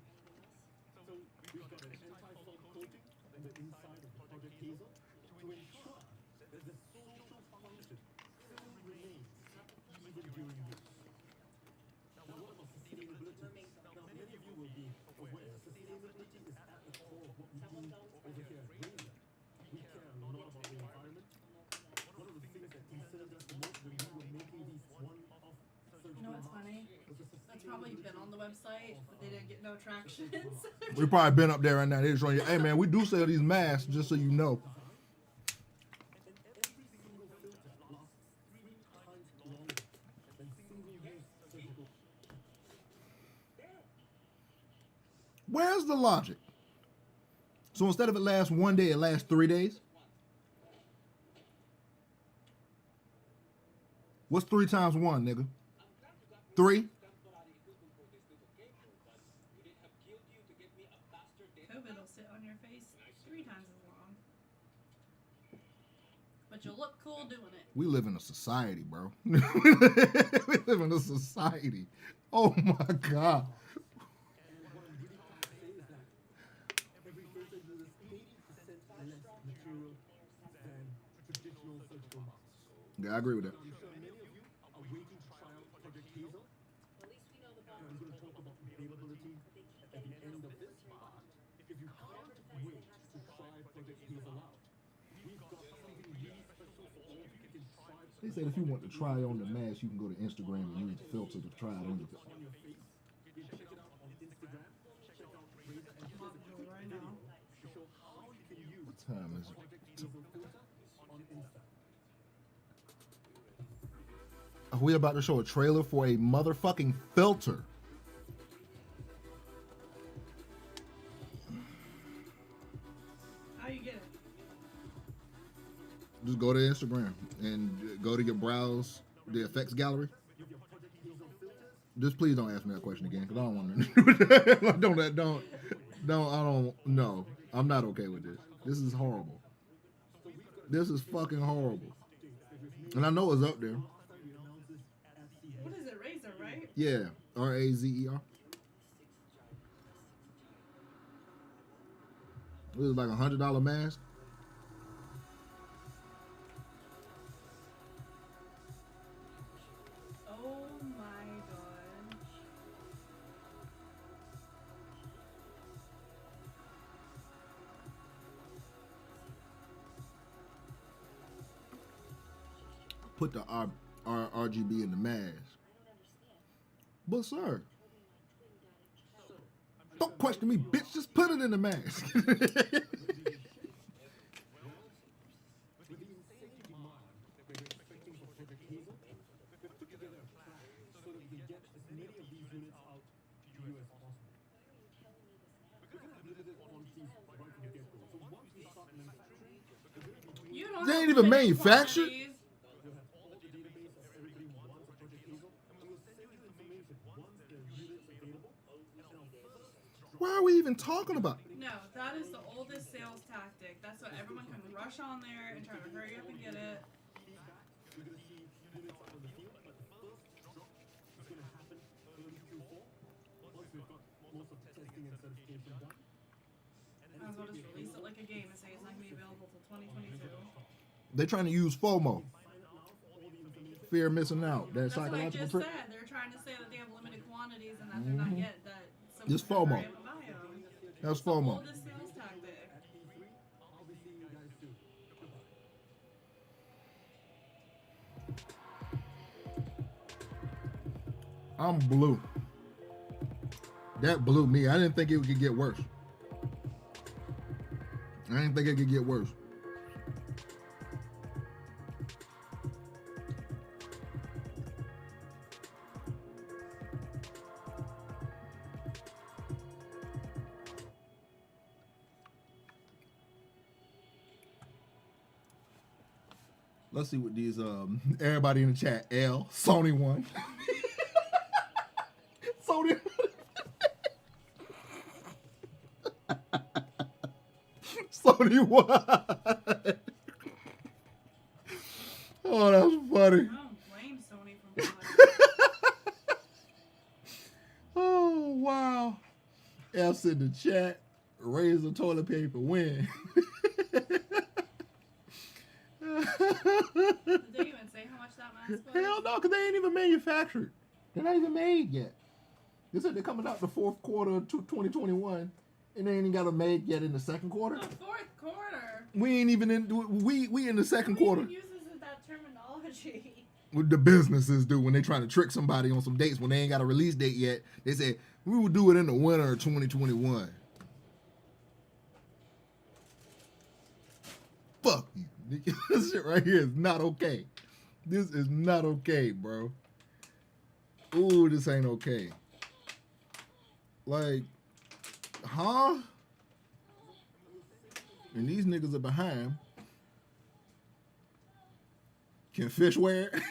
So we've got an anti-fog coating on the inside of the Project Hazel to ensure that the social function still remains even during use. Now what about sustainability? Now many of you will be aware sustainability is at the core of what we do over here at Razer. We care a lot about the environment. One of the things that concerned us the most when we were making these one-off surgical You know what's funny? That's probably been on the website, but they didn't get no traction. We probably been up there right now. They're showing you, hey man, we do sell these masks, just so you know. Where's the logic? So instead of it lasts 1 day, it lasts 3 days? What's 3 times 1, nigga? 3? COVID will sit on your face 3 times as long. But you'll look cool doing it. We live in a society, bro. We live in a society. Oh my God. Every filter uses 80% less material than traditional surgical masks. Yeah, I agree with that. I'm sure many of you are waiting to try out Project Hazel. And I'm going to talk about availability at the end of this part. If you can't wait to try Project Hazel out, we've got something really special for all of you. You can try They said if you want to try on the mask, you can go to Instagram and use the filter to try it on your face. on your face. You can check it out on Instagram. Check out Razer and here's a quick video to show how you can use What time is it? Project Hazel filter on Insta. Are we about to show a trailer for a motherfucking filter? How you get it? Just go to Instagram and go to your browse the effects gallery. Just please don't ask me that question again, because I don't want to. No, I'm not okay with this. This is horrible. This is fucking horrible. And I know it's up there. What is it, Razer, right? Yeah, RAZER. It was like $100 mask. Oh my god. Put the RGB in the mask. But sir, don't question me, bitch. Just put it in the mask. You don't They have ain't to even finish manufactured. quantities. Why are we even talking about it? No, that is the oldest sales tactic. That's what everyone can rush on there and try to hurry up and get it. Might as well just release it like a game and say it's not going to be available till 2022. They're trying to use FOMO. Fear of missing out. That That's what I psychological just trick. said. They're trying to say that they have limited quantities and that they're not yet that some It's people are FOMO. able to buy them. That's It's the FOMO. oldest sales tactic. I'm blue. That blew me. I didn't think it could get worse. I didn't think it could get worse. Let's see what these everybody in the chat. L Sony won. Sony. Sony won. Oh, that was funny. I don't blame Sony for buying. Oh wow. F's in the chat. Raise the toilet paper win. Did they even say how much that mask was? Hell no, because they ain't even manufactured. They're not even made yet. They said they're coming out the fourth quarter of 2021, and they ain't even got them made yet in the second quarter. The fourth quarter? We ain't even in. We in the second quarter. Who uses that terminology? What the businesses do when they trying to trick somebody on some dates when they ain't got a release date yet. They say we will do it in the winter of 2021. Fuck you. This shit right here is not okay. This is not okay, bro. Ooh, this ain't okay. Like, huh? And these niggas are behind. Can fish wear it?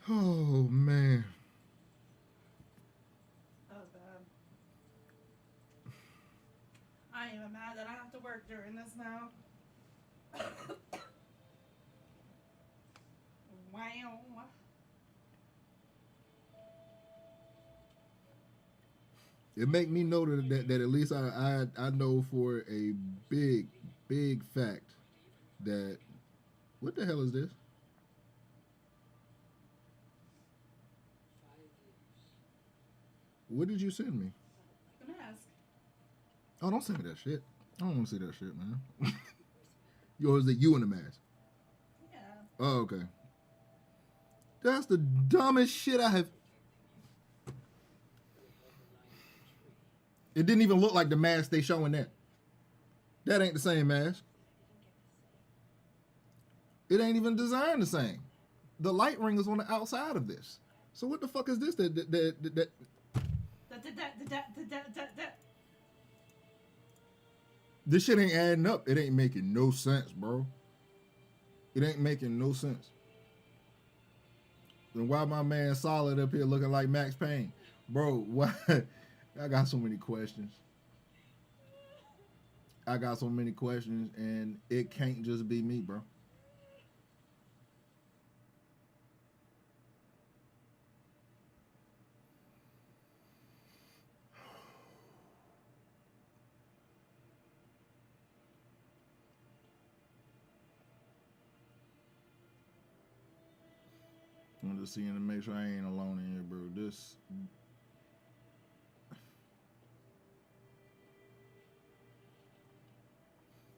Oh, man. That was bad. I ain't even mad that I have to work during this now. Wow. It make me know that at least I know for a big fact that what the hell is this? What did you send me? The mask. Oh, don't send me that shit. I don't want to see that shit, man. Yo, is it you in the mask? Yeah. Oh, okay. That's the dumbest shit I have. It didn't even look like the mask they showing that. That ain't the same mask. It ain't even designed the same. The light ring is on the outside of this. So what the fuck is this? This shit ain't adding up. It ain't making no sense, bro. It ain't making no sense. Then why my man Solid up here looking like Max Payne? Bro, what? I got so many questions. I got so many questions, and it can't just be me, bro. I'm just seeing to make sure I ain't alone in here, bro. This.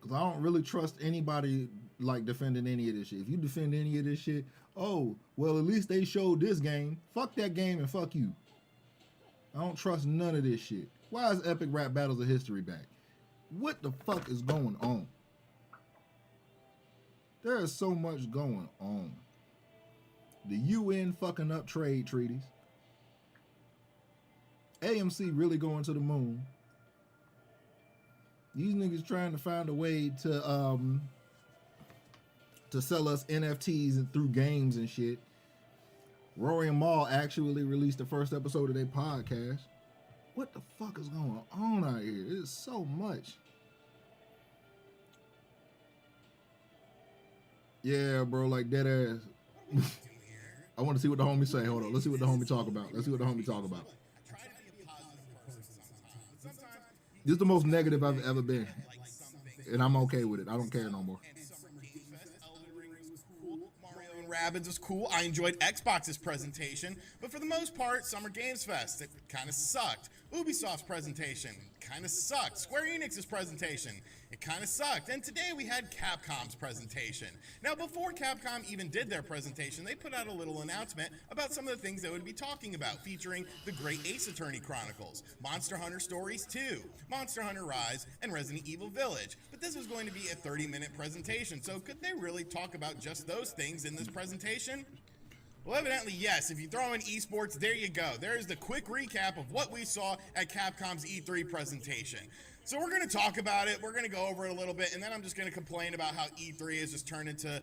Because I don't really trust anybody like defending any of this shit. If you defend any of this shit, oh, well, at least they showed this game. Fuck that game and fuck you. I don't trust none of this shit. Why is Epic Rap Battles of History back? What the fuck is going on? There is so much going on. The UN fucking up trade treaties. AMC really going to the moon. These niggas trying to find a way to sell us NFTs through games and shit. Rory and Mal actually released the first episode of their podcast. What the fuck is going on out here? There's so much. Yeah, bro, like dead ass. I want to see what the homie say. Hold on. Let's see what the homie talk about. Let's see what the homie talk about. This is the most negative I've ever been. And I'm okay with it. I don't care no more. Mario and Rabbids was cool. I enjoyed Xbox's presentation, but for the most part, Summer Games Fest, it kind of sucked. Ubisoft's presentation kind of sucked. Square Enix's presentation, it kind of sucked. And today we had Capcom's presentation. Now, before Capcom even did their presentation, they put out a little announcement about some of the things they would be talking about, featuring the great Ace Attorney Chronicles, Monster Hunter Stories 2, Monster Hunter Rise, and Resident Evil Village. But this was going to be a 30-minute presentation, so could they really talk about just those things in this presentation? Well, evidently, yes. If you throw in esports, there you go. There's the quick recap of what we saw at Capcom's E3 presentation. So we're going to talk about it. We're going to go over it a little bit, and then I'm just going to complain about how E3 has just turned into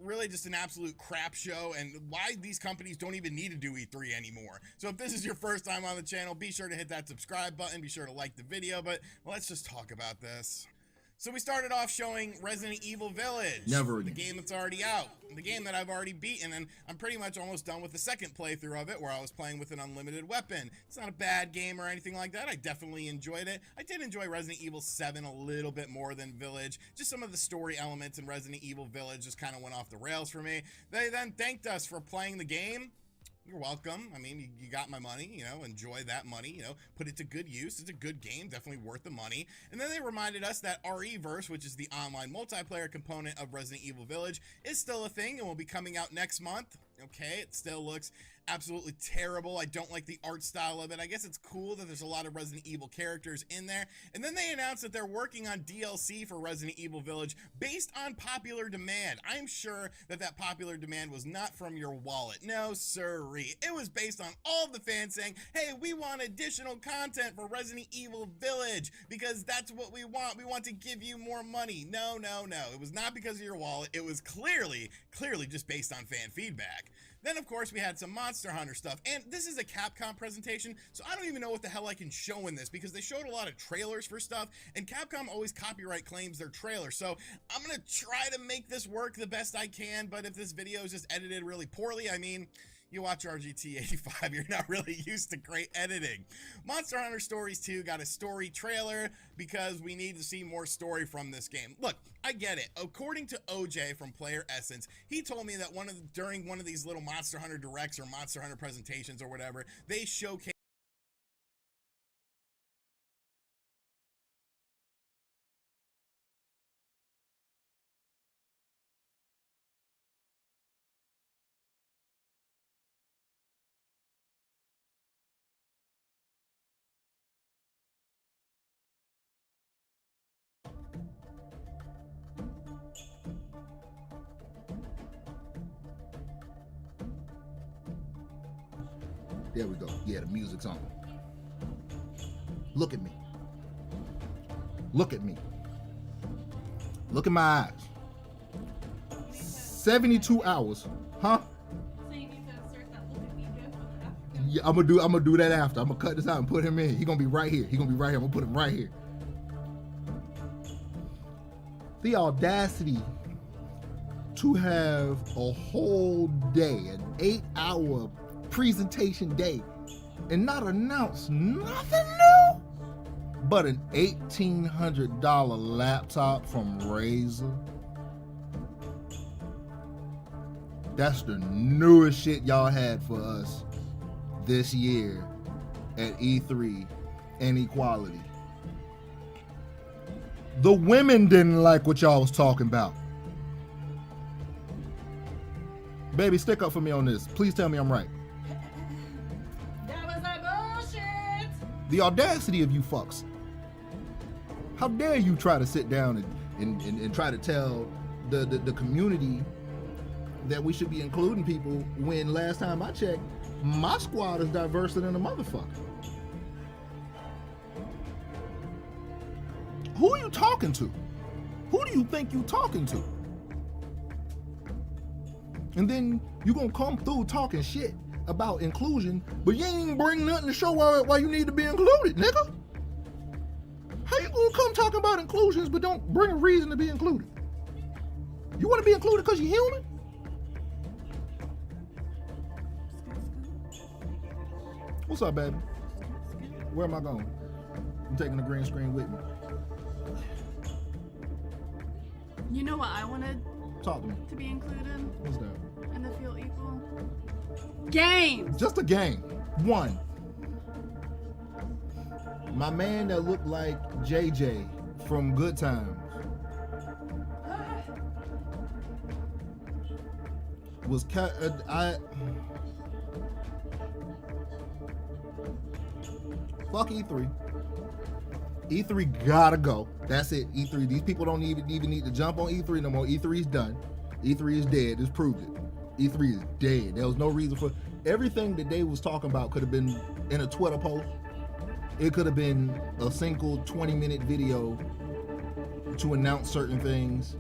really just an absolute crap show and why these companies don't even need to do E3 anymore. So if this is your first time on the channel, be sure to hit that subscribe button. Be sure to like the video, but let's just talk about this. So we started off showing Resident Evil Village, the game that's already out, the game that I've already beaten, and I'm pretty much almost done with the second playthrough of it where I was playing with an unlimited weapon. It's not a bad game or anything like that. I definitely enjoyed it. I did enjoy Resident Evil 7 a little bit more than Village. Just some of the story elements in Resident Evil Village just kind of went off the rails for me. They then thanked us for playing the game. You're welcome. I mean, you got my money, you know, enjoy that money, you know, put it to good use. It's a good game, definitely worth the money. And then they reminded us that RE-verse, which is the online multiplayer component of Resident Evil Village, is still a thing and will be coming out next month. Okay, it still looks absolutely terrible. I don't like the art style of it. I guess it's cool that there's a lot of Resident Evil characters in there. And then they announced that they're working on DLC for Resident Evil Village based on popular demand. I'm sure that that popular demand was not from your wallet. No, sirree. It was based on all of the fans saying, hey, we want additional content for Resident Evil Village because that's what we want. We want to give you more money. No, no, no. It was not because of your wallet. It was clearly just based on fan feedback. Then, of course, we had some Monster Hunter stuff, and this is a Capcom presentation, so I don't even know what the hell I can show in this, because they showed a lot of trailers for stuff, and Capcom always copyright claims their trailers, so I'm gonna try to make this work the best I can, but if this video is just edited really poorly, I mean, you watch RGT85, you're not really used to great editing. Monster Hunter Stories 2 got a story trailer because we need to see more story from this game. Look, I get it. According to OJ from Player Essence, he told me that during one of these little Monster Hunter Directs or Monster Hunter presentations or whatever, they showcase There we go. Yeah, the music's on. Look at me. Look at me. Look in my eyes. 72 hours. Huh? Yeah, I'm gonna do that after. I'm gonna cut this out and put him in. He's gonna be right here. He's gonna be right here. I'm gonna put him right here. The audacity to have a whole day, an 8-hour presentation day, and not announce nothing new but an $1,800 laptop from Razer. That's the newest shit y'all had for us this year at E3 and Equality. The women didn't like what y'all was talking about. Baby, stick up for me on this. Please tell me I'm right. That was a bullshit. The audacity of you fucks. How dare you try to sit down and try to tell the community that we should be including people when last time I checked, my squad is diverse than a motherfucker. Who are you talking to? Who do you think you talking to? And then you gonna come through talking shit about inclusion, but you ain't even bring nothing to show why you need to be included, nigga. How you gonna come talking about inclusions but don't bring a reason to be included? You wanna be included because you're human? What's up, baby? Where am I going? I'm taking the green screen with me. You know what I wanted Talk to me. to be included What's that? in the Feel Equal? Games! Just a game. One. My man that looked like JJ from Good Times was fuck E3. E3 gotta go. That's it. E3. These people don't even need to jump on E3 no more. E3 is done. E3 is dead. It's proved it. E3 is dead. There was no reason for everything that they was talking about. Could have been in a Twitter post. It could have been a single 20-minute video to announce certain things.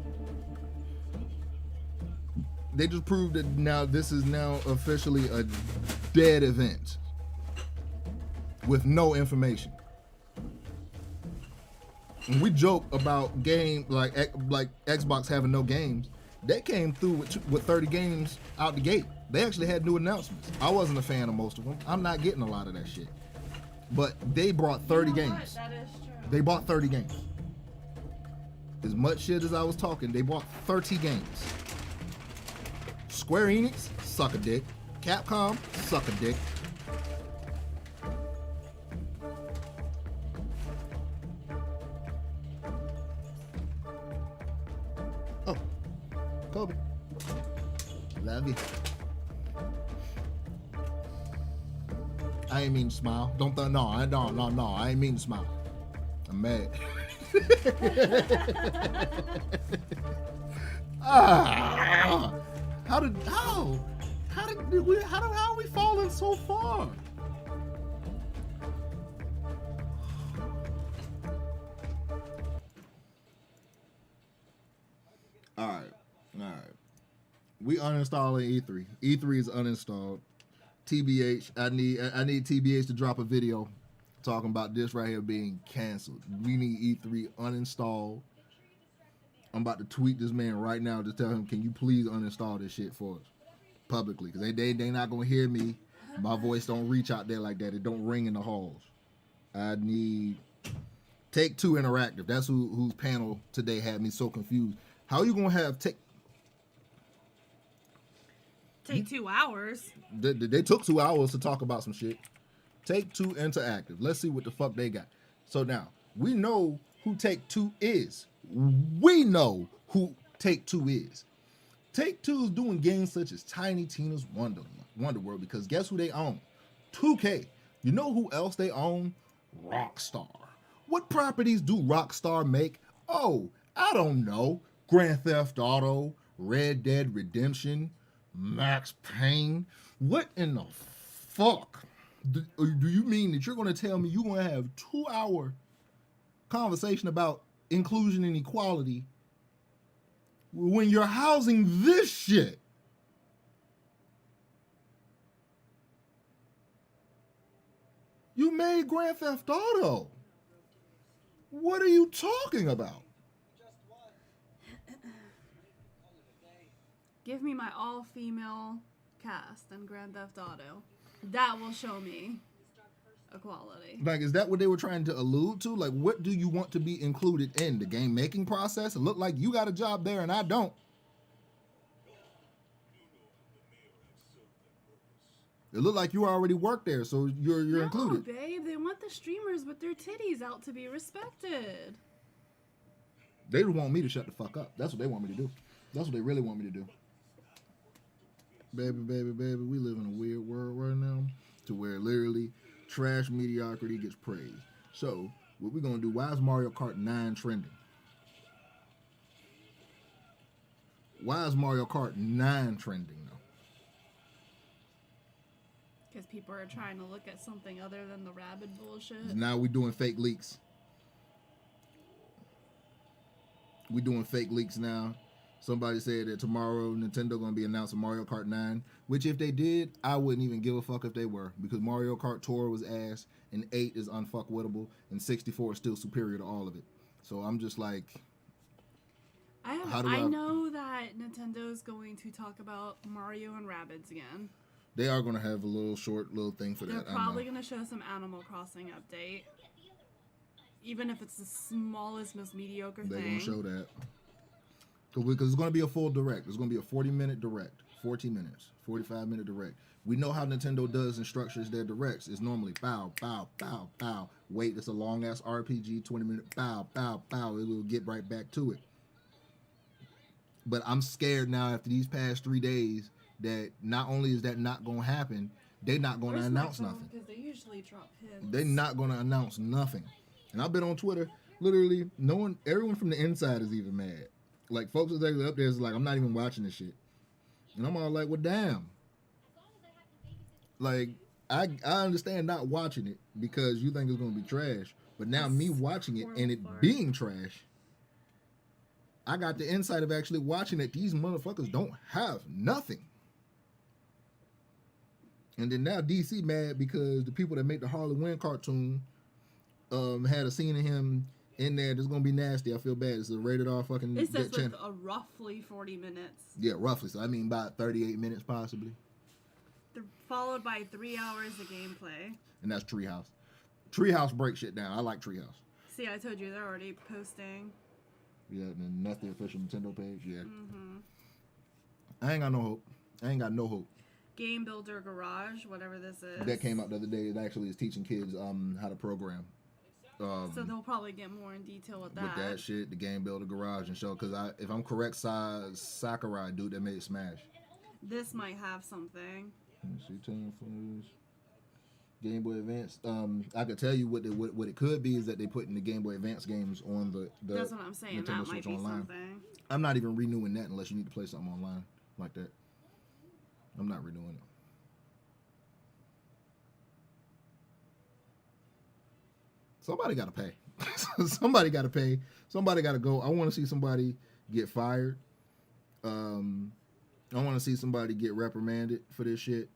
They just proved that now this is now officially a dead event with no information. And we joke about game like Xbox having no games. They came through with 30 games out the gate. They actually had new announcements. I wasn't a fan of most of them. I'm not getting a lot of that shit. But they brought 30 games. That is true. They bought 30 games. As much shit as I was talking, they bought 30 games. Square Enix, suck a dick. Capcom, suck a dick. Oh, Kobe. Love you. I ain't mean to smile. No, I ain't mean to smile. I'm mad. How are we falling so far? All right. We uninstalling E3. E3 is uninstalled. TBH, I need TBH to drop a video talking about this right here being canceled. We need E3 uninstalled. I'm about to tweet this man right now to tell him, can you please uninstall this shit for us publicly? Because they not gonna hear me. My voice don't reach out there like that. It don't ring in the halls. I need Take-Two Interactive. That's whose panel today had me so confused. How are you gonna have Take 2 hours. They took 2 hours to talk about some shit. Take-Two Interactive. Let's see what the fuck they got. So now, we know who Take-Two is. We know who Take-Two is. Take-Two is doing games such as Tiny Tina's Wonder World, because guess who they own? 2K. You know who else they own? Rockstar. What properties do Rockstar make? Oh, I don't know. Grand Theft Auto, Red Dead Redemption, Max Payne. What in the fuck do you mean that you're going to tell me you're going to have 2-hour conversation about inclusion and equality when you're housing this shit? You made Grand Theft Auto. What are you talking about? Give me my all-female cast in Grand Theft Auto. That will show me equality. Like, is that what they were trying to allude to? Like, what do you want to be included in the game making process? It looked like you got a job there and I don't. It looked like you already worked there, so you're included. No, babe, they want the streamers with their titties out to be respected. They want me to shut the fuck up. That's what they want me to do. That's what they really want me to do. Baby, we live in a weird world right now to where literally trash mediocrity gets praised. So, what we're going to do, why is Mario Kart 9 trending? Why is Mario Kart 9 trending, though? Because people are trying to look at something other than the rabid bullshit. Now we're doing fake leaks. We're doing fake leaks now. Somebody said that tomorrow Nintendo going to be announcing Mario Kart 9, which if they did, I wouldn't even give a fuck if they were, because Mario Kart Tour was ass, and 8 is unfuckwittable, and 64 is still superior to all of it. So I'm just like, I know that Nintendo's going to talk about Mario and Rabbids again. They are gonna have a little short little thing for They're that. probably gonna show some Animal Crossing update, even if it's the smallest, most mediocre They're thing. gonna show that because it's gonna be a full direct. It's gonna be a 40-minute direct, 40 minutes, 45-minute direct. We know how Nintendo does and structures their directs. It's normally bow, bow, bow, bow. Wait, it's a long ass RPG, 20-minute bow, bow, bow. It will get right back to it. But I'm scared now after these past 3 days that not only is that not gonna happen, they're not gonna Where's announce my phone? nothing. Because they usually drop hints. They're not gonna announce nothing. And I've been on Twitter, literally, everyone from the inside is even mad. Like folks that's actually up there is like, I'm not even watching this shit. And I'm all like, well, damn. Like, I understand not watching it because you think it's gonna be trash. But now me watching it and it being trash, I got the insight of actually watching it. These motherfuckers don't have nothing. And then now DC mad because the people that make the Harley Quinn cartoon had a scene of him in there that's gonna be nasty. I feel bad. It's a rated R fucking. It says like a roughly 40 minutes. Yeah, roughly. So I mean about 38 minutes possibly. Followed by 3 hours of gameplay. And that's Treehouse. Treehouse breaks shit down. I like Treehouse. See, I told you they're already posting. Yeah, and that's the official Nintendo page. Yeah. Mm-hmm. I ain't got no hope. I ain't got no hope. Game Builder Garage, whatever this is. That came out the other day. It actually is teaching kids how to program. So they'll probably get more in detail with that. With that shit, the Game Builder Garage and show. Because if I'm correct, Sakurai, dude that made Smash. This might have something. Let's see, 10 footage. Game Boy Advance. I could tell you what it could be is that they put in the Game Boy Advance games on the That's what I'm saying. Nintendo That Switch might be online. something. I'm not even renewing that unless you need to play something online like that. I'm not renewing it. Somebody got to pay. Somebody got to pay. Somebody got to go. I want to see somebody get fired. I want to see somebody get reprimanded for this shit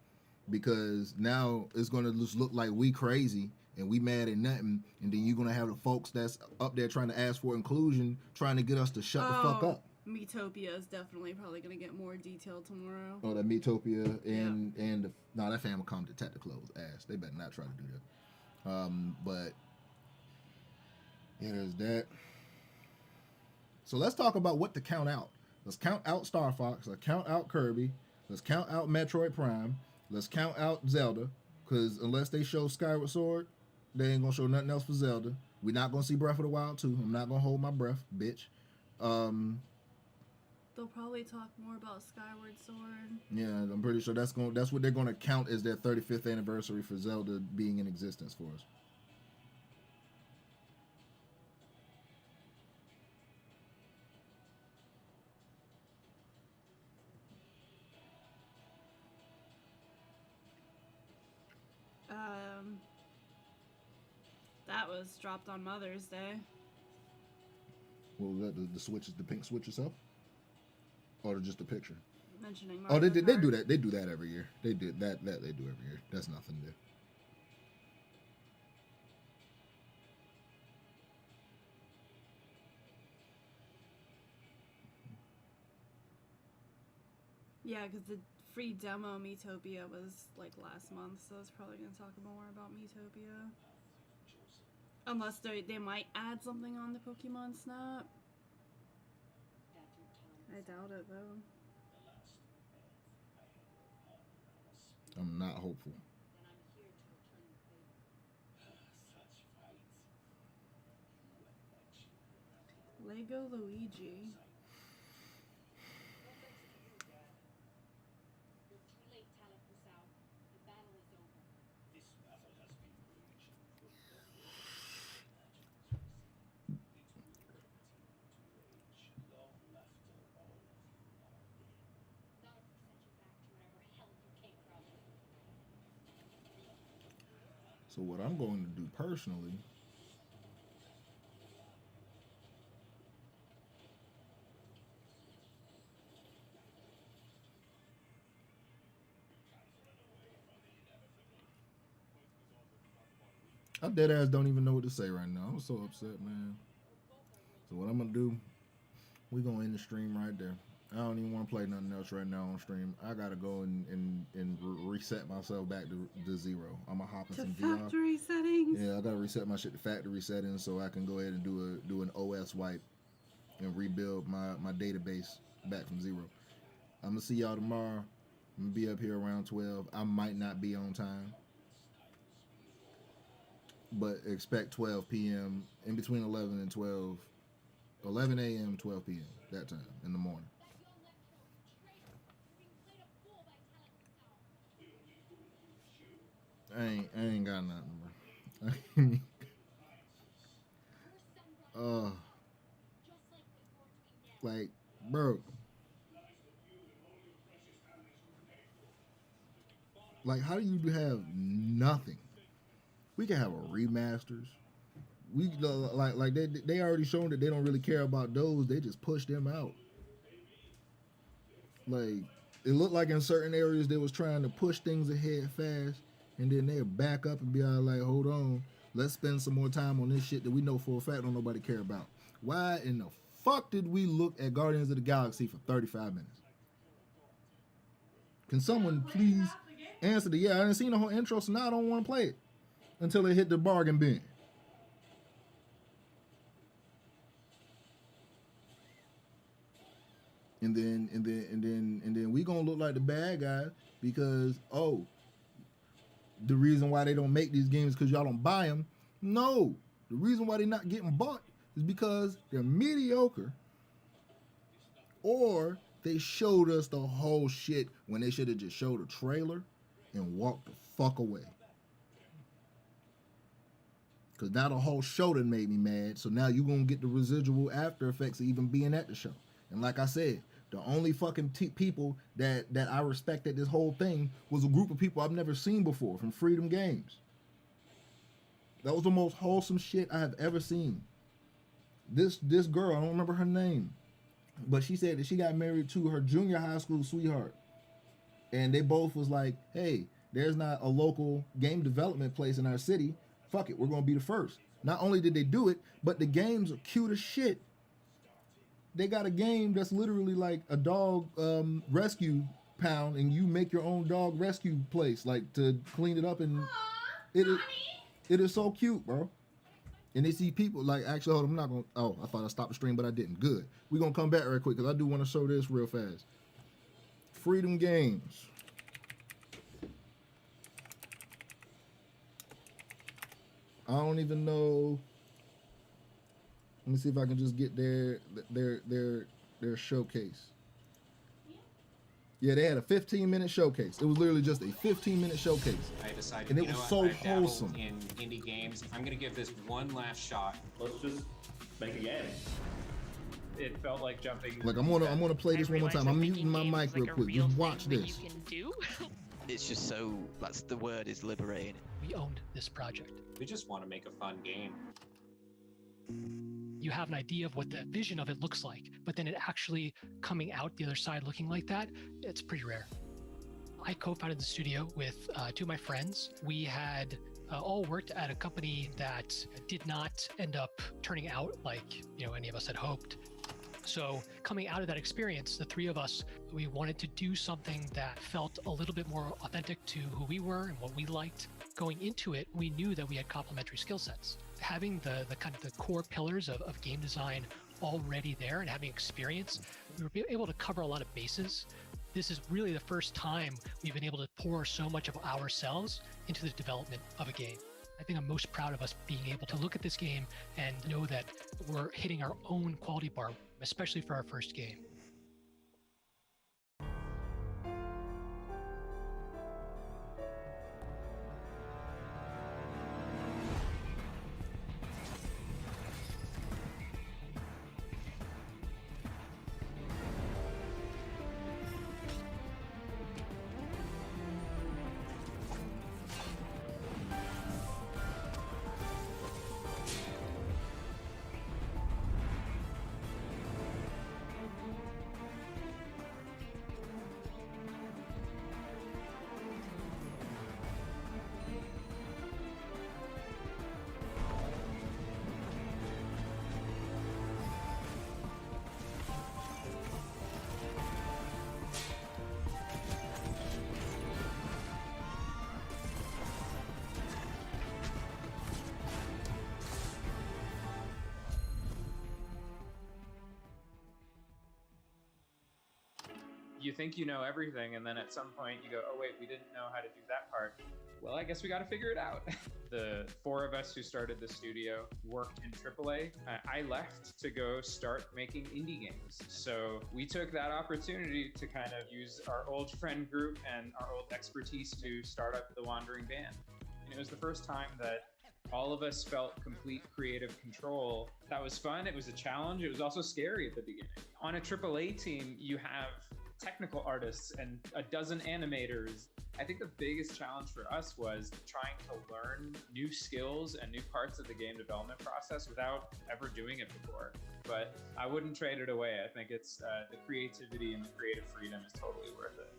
because now it's going to just look like we crazy and we mad at nothing. And then you're going to have the folks that's up there trying to ask for inclusion, trying to get us to shut the fuck up. Metopia is definitely probably going to get more detail tomorrow. Oh, that Metopia and that Famicom Detective closed ass. They better not try to do that. But yeah, there's that. So let's talk about what to count out. Let's count out Star Fox. Let's count out Kirby. Let's count out Metroid Prime. Let's count out Zelda. Because unless they show Skyward Sword, they ain't going to show nothing else for Zelda. We're not going to see Breath of the Wild 2. I'm not going to hold my breath, bitch. They'll probably talk more about Skyward Sword. Yeah, I'm pretty sure that's what they're going to count as their 35th anniversary for Zelda being in existence for us. That was dropped on Mother's Day. What was that? The Switch, the pink Switch itself, or just the picture? Mentioning. Oh, they do that. They do that every year. They did that. That they do every year. That's nothing new. Yeah, because the free demo Metopia was like last month, so it's probably going to talk more about Metopia. Unless they might add something on the Pokemon Snap. I doubt it though. I'm not hopeful. Lego Luigi. So what I'm going to do personally I dead ass don't even know what to say right now. I'm so upset, man. So what I'm going to do, we're going to end the stream right there. I don't even want to play nothing else right now on stream. I gotta go and reset myself back to zero. I'm gonna hop in some VR. Factory settings. Yeah, I gotta reset my shit to factory settings so I can go ahead and do an OS wipe and rebuild my database back from zero. I'm gonna see y'all tomorrow. I'm gonna be up here around 12. I might not be on time, but expect 12 p.m. in between 11 and 12, 11 a.m. 12 p.m. that time in the morning. I ain't got nothing, bro. Like, bro. Like, how do you have nothing? We can have a remasters. We like they already shown that they don't really care about those. They just push them out. Like, it looked like in certain areas they was trying to push things ahead fast, and then they'll back up and be all like, hold on, let's spend some more time on this shit that we know for a fact don't nobody care about. Why in the fuck did we look at Guardians of the Galaxy for 35 minutes? Can someone please answer the, I didn't see the whole intro, so now I don't want to play it until it hit the bargain bin. And then we gonna look like the bad guys because, oh, the reason why they don't make these games because y'all don't buy them. No, the reason why they're not getting bought is because they're mediocre, or they showed us the whole shit when they should have just showed a trailer and walked the fuck away. Because now the whole show done made me mad, so now you gonna get the residual after effects of even being at the show. And like I said, the only fucking people that I respected this whole thing was a group of people I've never seen before from Freedom Games. That was the most wholesome shit I have ever seen. This girl, I don't remember her name, but she said that she got married to her junior high school sweetheart. And they both was like, hey, there's not a local game development place in our city. Fuck it, we're gonna be the first. Not only did they do it, but the games are cute as shit. They got a game that's literally like a dog rescue pound, and you make your own dog rescue place, like to clean it up, and it is so cute, bro. And they see people like, actually, hold on, I'm not gonna. Oh, I thought I stopped the stream, but I didn't. Good. We're gonna come back real quick because I do want to show this real fast. Freedom Games. I don't even know. Let me see if I can just get their showcase. Yeah, they had a 15-minute showcase. It was literally just a 15-minute showcase. I decided, and it was so wholesome. In indie games, I'm gonna give this one last shot. Let's just make a game. It felt like jumping. Like I'm gonna play this one more time. I'm muting my mic real quick. Just watch this. You can do. It's just so, that's the word, is liberating. We owned this project. We just want to make a fun game. You have an idea of what the vision of it looks like, but then it actually coming out the other side looking like that, it's pretty rare. I co-founded the studio with two of my friends. We had all worked at a company that did not end up turning out like any of us had hoped. So coming out of that experience, the three of us, we wanted to do something that felt a little bit more authentic to who we were and what we liked. Going into it, we knew that we had complementary skill sets. Having the kind of the core pillars of game design already there and having experience, we were able to cover a lot of bases. This is really the first time we've been able to pour so much of ourselves into the development of a game. I think I'm most proud of us being able to look at this game and know that we're hitting our own quality bar, especially for our first game. You think you know everything, and then at some point you go, oh wait, we didn't know how to do that part. Well, I guess we got to figure it out. The 4 of us who started the studio worked in AAA. I left to go start making indie games. So we took that opportunity to kind of use our old friend group and our old expertise to start up the Wandering Band. And it was the first time that all of us felt complete creative control. That was fun. It was a challenge. It was also scary at the beginning. On a AAA team, you have technical artists and a dozen animators. I think the biggest challenge for us was trying to learn new skills and new parts of the game development process without ever doing it before. But I wouldn't trade it away. I think it's the creativity and the creative freedom is totally worth it.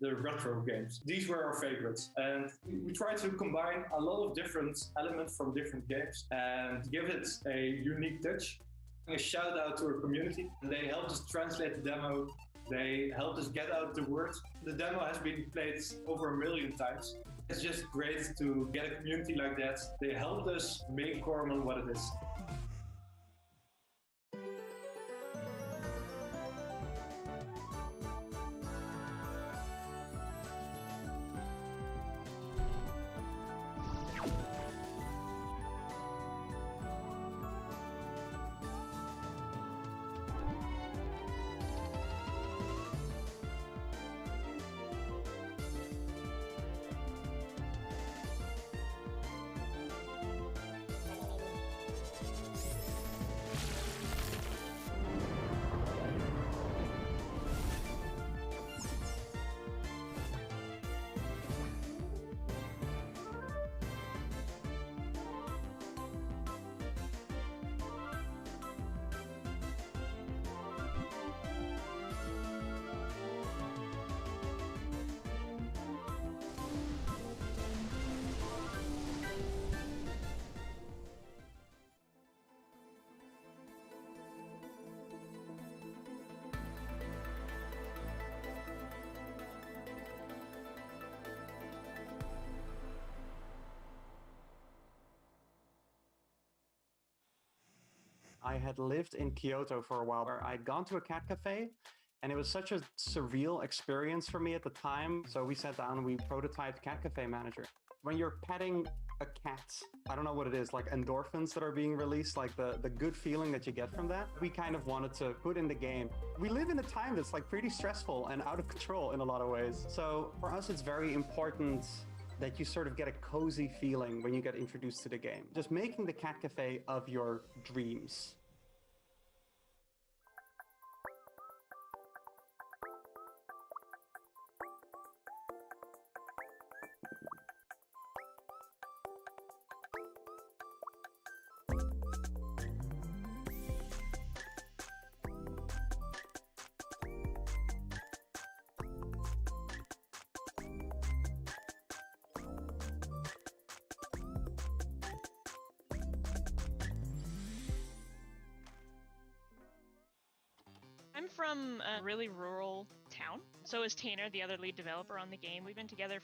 The retro games. These were our favorites. And we tried to combine a lot of different elements from different games and give it a unique touch. A shout out to our community. They helped us translate the demo. They helped us get out the word. The demo has been played over 1 million times. It's just great to get a community like that. They helped us make Coromon what it is. I had lived in Kyoto for a while where I'd gone to a cat cafe and it was such a surreal experience for me at the time. So we sat down and we prototyped Cat Cafe Manager. When you're petting a cat, I don't know what it is, like endorphins that are being released, like the good feeling that you get from that, we kind of wanted to put in the game. We live in a time that's like pretty stressful and out of control in a lot of ways. So for us, it's very important that you sort of get a cozy feeling when you get introduced to the game. Just making the cat cafe of your dreams. I'm from a really rural town. So is Tanner, the other lead developer on the game. We've been together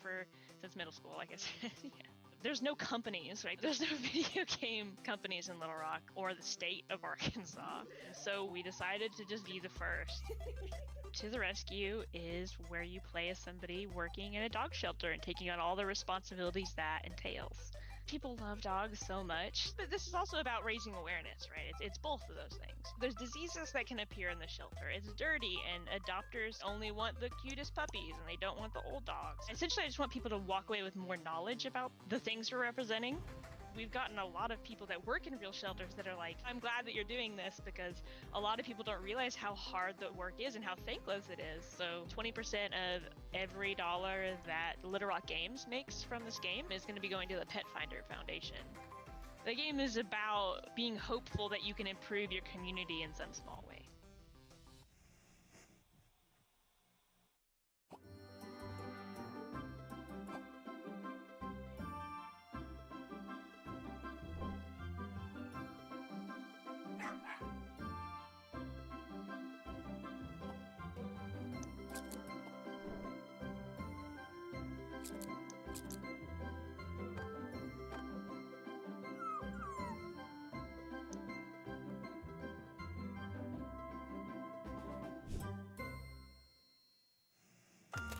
since middle school, like I said. Yeah. There's no companies, right? There's no video game companies in Little Rock or the state of Arkansas. So we decided to just be the first. To the Rescue is where you play as somebody working in a dog shelter and taking on all the responsibilities that entails. People love dogs so much, but this is also about raising awareness, right? It's both of those things. There's diseases that can appear in the shelter. It's dirty, and adopters only want the cutest puppies, and they don't want the old dogs. Essentially, I just want people to walk away with more knowledge about the things we're representing. We've gotten a lot of people that work in real shelters that are like, I'm glad that you're doing this, because a lot of people don't realize how hard the work is and how thankless it is. So 20% of every dollar that Little Rock Games makes from this game is going to be going to the Pet Finder Foundation. The game is about being hopeful that you can improve your community in some small way.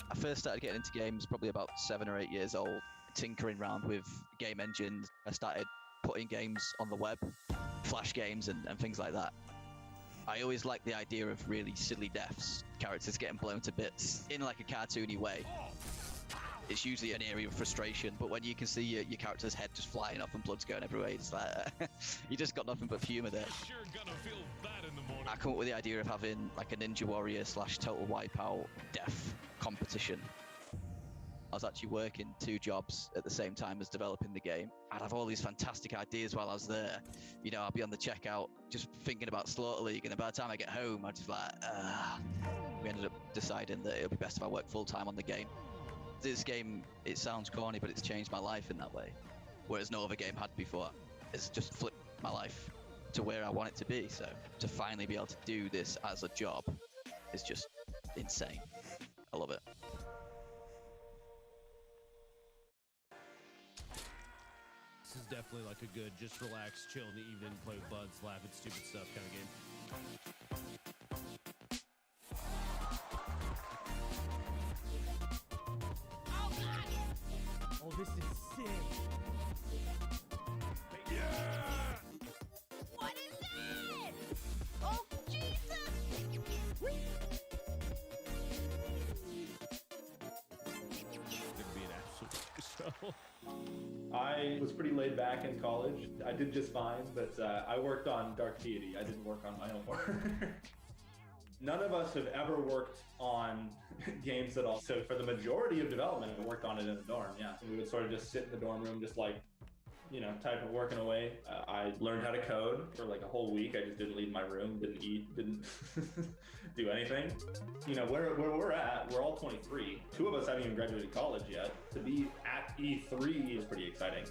I first started getting into games probably about 7 or 8 years old, tinkering around with game engines. I started putting games on the web, Flash games and things like that. I always liked the idea of really silly deaths, characters getting blown to bits in like a cartoony way. It's usually an area of frustration, but when you can see your character's head just flying off and blood's going everywhere, it's like, you just got nothing but humour there. I come up with the idea of having like a Ninja Warrior / Total Wipeout death competition. I was actually working 2 jobs at the same time as developing the game. I'd have all these fantastic ideas while I was there. You know, I'd be on the checkout just thinking about Slaughter League, and then by the time I get home, I'd just like, we ended up deciding that it would be best if I worked full-time on the game. This game, it sounds corny, but it's changed my life in that way, whereas no other game had before. It's just flipped my life to where I want it to be, so to finally be able to do this as a job is just insane. I love it. This is definitely like a good, just relax, chill in the evening, play with buds, laugh at stupid stuff kind of game. Oh, this is sick. What is that? Oh, Jesus! Gonna be an absolute show. I was pretty laid back in college. I did just fine, but I worked on Dark Deity. I didn't work on my own work. None of us have ever worked on games at all. So for the majority of development, I worked on it in a dorm, yeah. We would sort of just sit in the dorm room, just like, you know, typing, working away. I learned how to code for like a whole week. I just didn't leave my room, didn't eat, didn't do anything. You know, where we're at, we're all 23. 2 of us haven't even graduated college yet. To be at E3 is pretty exciting.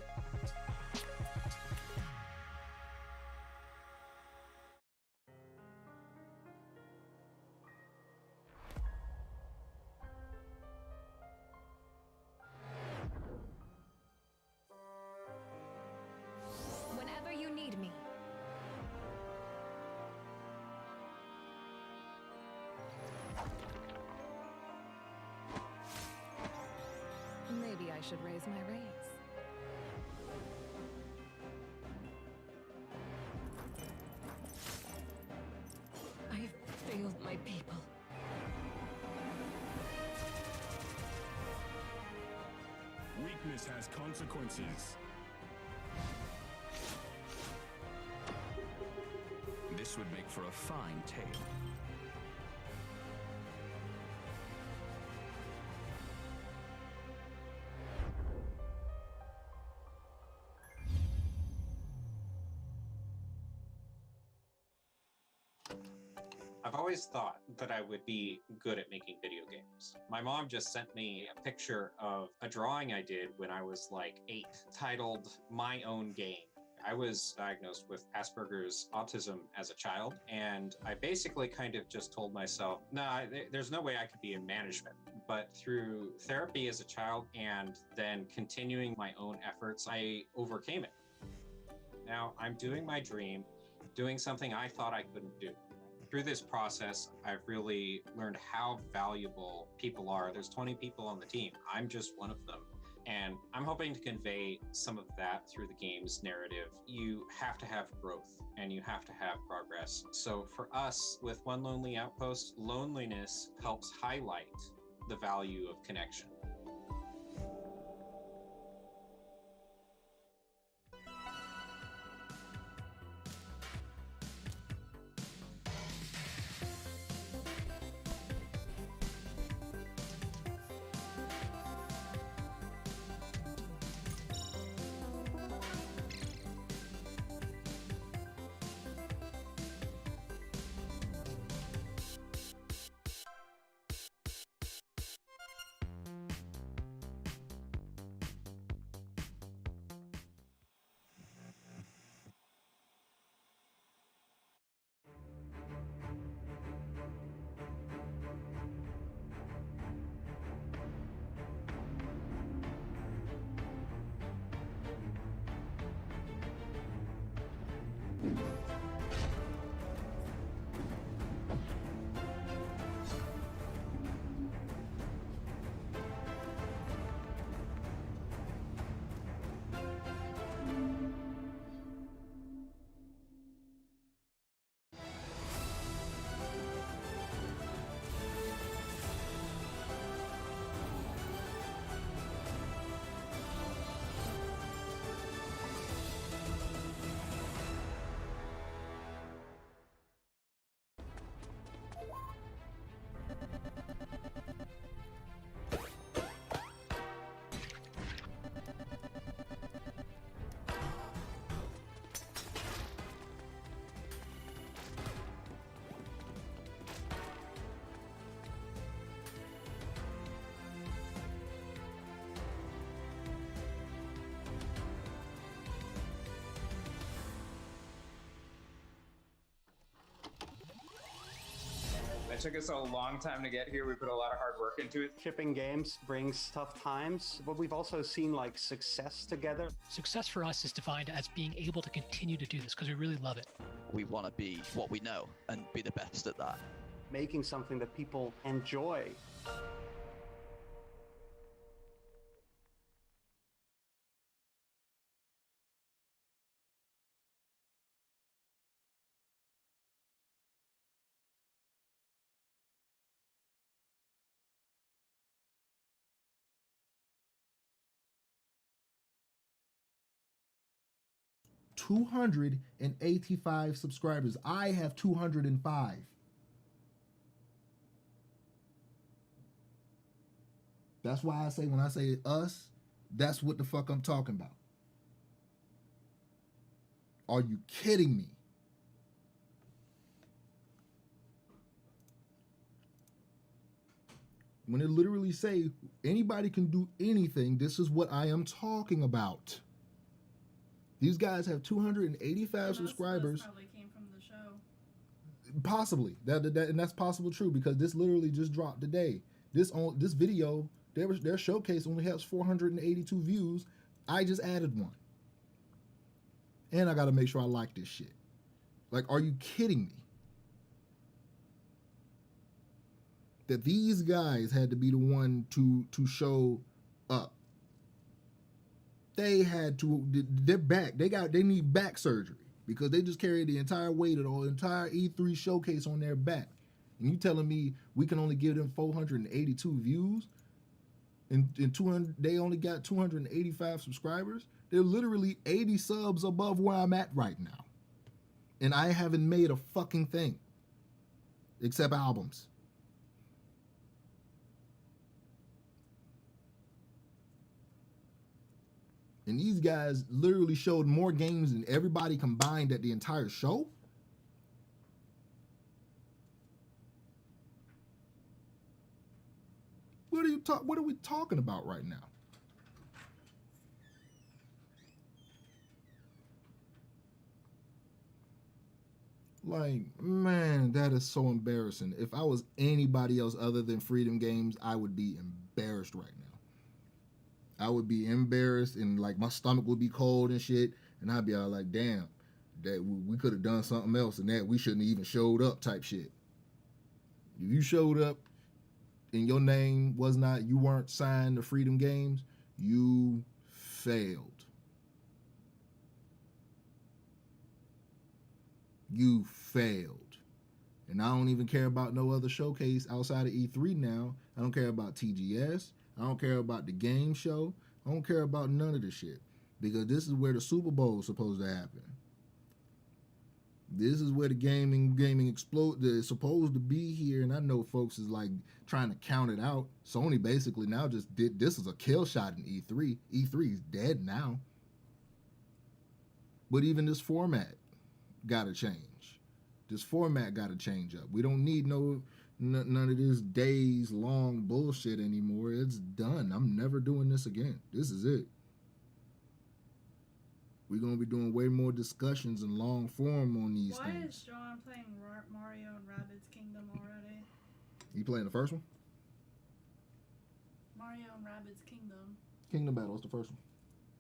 Whenever you need me. Maybe I should raise my rates. I've failed my people. Weakness has consequences. This would make for a fine tale. I've always thought that I would be good at making video games. My mom just sent me a picture of a drawing I did when I was like 8, titled My Own Game. I was diagnosed with Asperger's autism as a child, and I basically kind of just told myself, nah, there's no way I could be in management. But through therapy as a child and then continuing my own efforts, I overcame it. Now I'm doing my dream, doing something I thought I couldn't do. Through this process, I've really learned how valuable people are. There's 20 people on the team. I'm just one of them. And I'm hoping to convey some of that through the game's narrative. You have to have growth and you have to have progress. So for us, with One Lonely Outpost, loneliness helps highlight the value of connection. took us a long time to get here. We put a lot of hard work into it. Shipping games brings tough times, but we've also seen like success together. Success for us is defined as being able to continue to do this because we really love it. We want to be what we know and be the best at that. Making something that people enjoy. $285 subscribers. I have 205. That's why I say when I say us, that's what the fuck I'm talking about. Are you kidding me? When it literally say anybody can do anything, this is what I am talking about. These guys have 285 subscribers. Probably came from the show. Possibly and that's possible true because this literally just dropped today. This video, their showcase only has 482 views. I just added one, and I got to make sure I like this shit. Like, are you kidding me? That these guys had to be the one to show up. They had to, they're back. They need back surgery because they just carried the entire weight of the entire E3 showcase on their back. And you telling me we can only give them 482 views and 200, they only got 285 subscribers? They're literally 80 subs above where I'm at right now. And I haven't made a fucking thing except albums. And these guys literally showed more games than everybody combined at the entire show. What are we talking about right now? Like, man, that is so embarrassing. If I was anybody else other than Freedom Games, I would be embarrassed right now. I would be embarrassed and like my stomach would be cold and shit. And I'd be all like, damn, that we could have done something else and that we shouldn't have even showed up type shit. If you showed up and your name was not, you weren't signed to Freedom Games, you failed. You failed. And I don't even care about no other showcase outside of E3 now. I don't care about TGS. I don't care about the game show. I don't care about none of this shit. Because this is where the Super Bowl is supposed to happen. This is where the gaming explode is supposed to be here. And I know folks is like trying to count it out. Sony basically now just did, this is a kill shot in E3. E3 is dead now. But even this format gotta change. This format gotta change up. We don't need none of this days long bullshit anymore. It's done. I'm never doing this again. This is it. We're gonna be doing way more discussions and long form on these things. Why is John playing Mario and Rabbids Kingdom already? You playing the first one? Mario and Rabbids Kingdom. Kingdom Battle is the first one.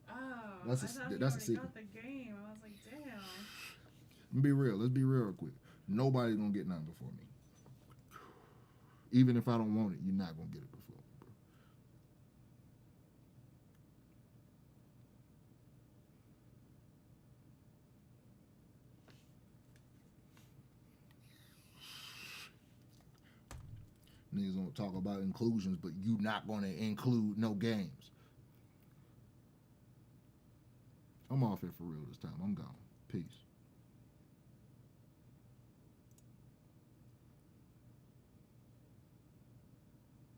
Oh, That's I a thought sequel. got the game. I was like, damn. Be real. Let's be real quick. Nobody's gonna get nothing before me. Even if I don't want it, you're not gonna get it before me, bro. Niggas don't talk about inclusions, but you not gonna include no games. I'm off it for real this time. I'm gone. Peace.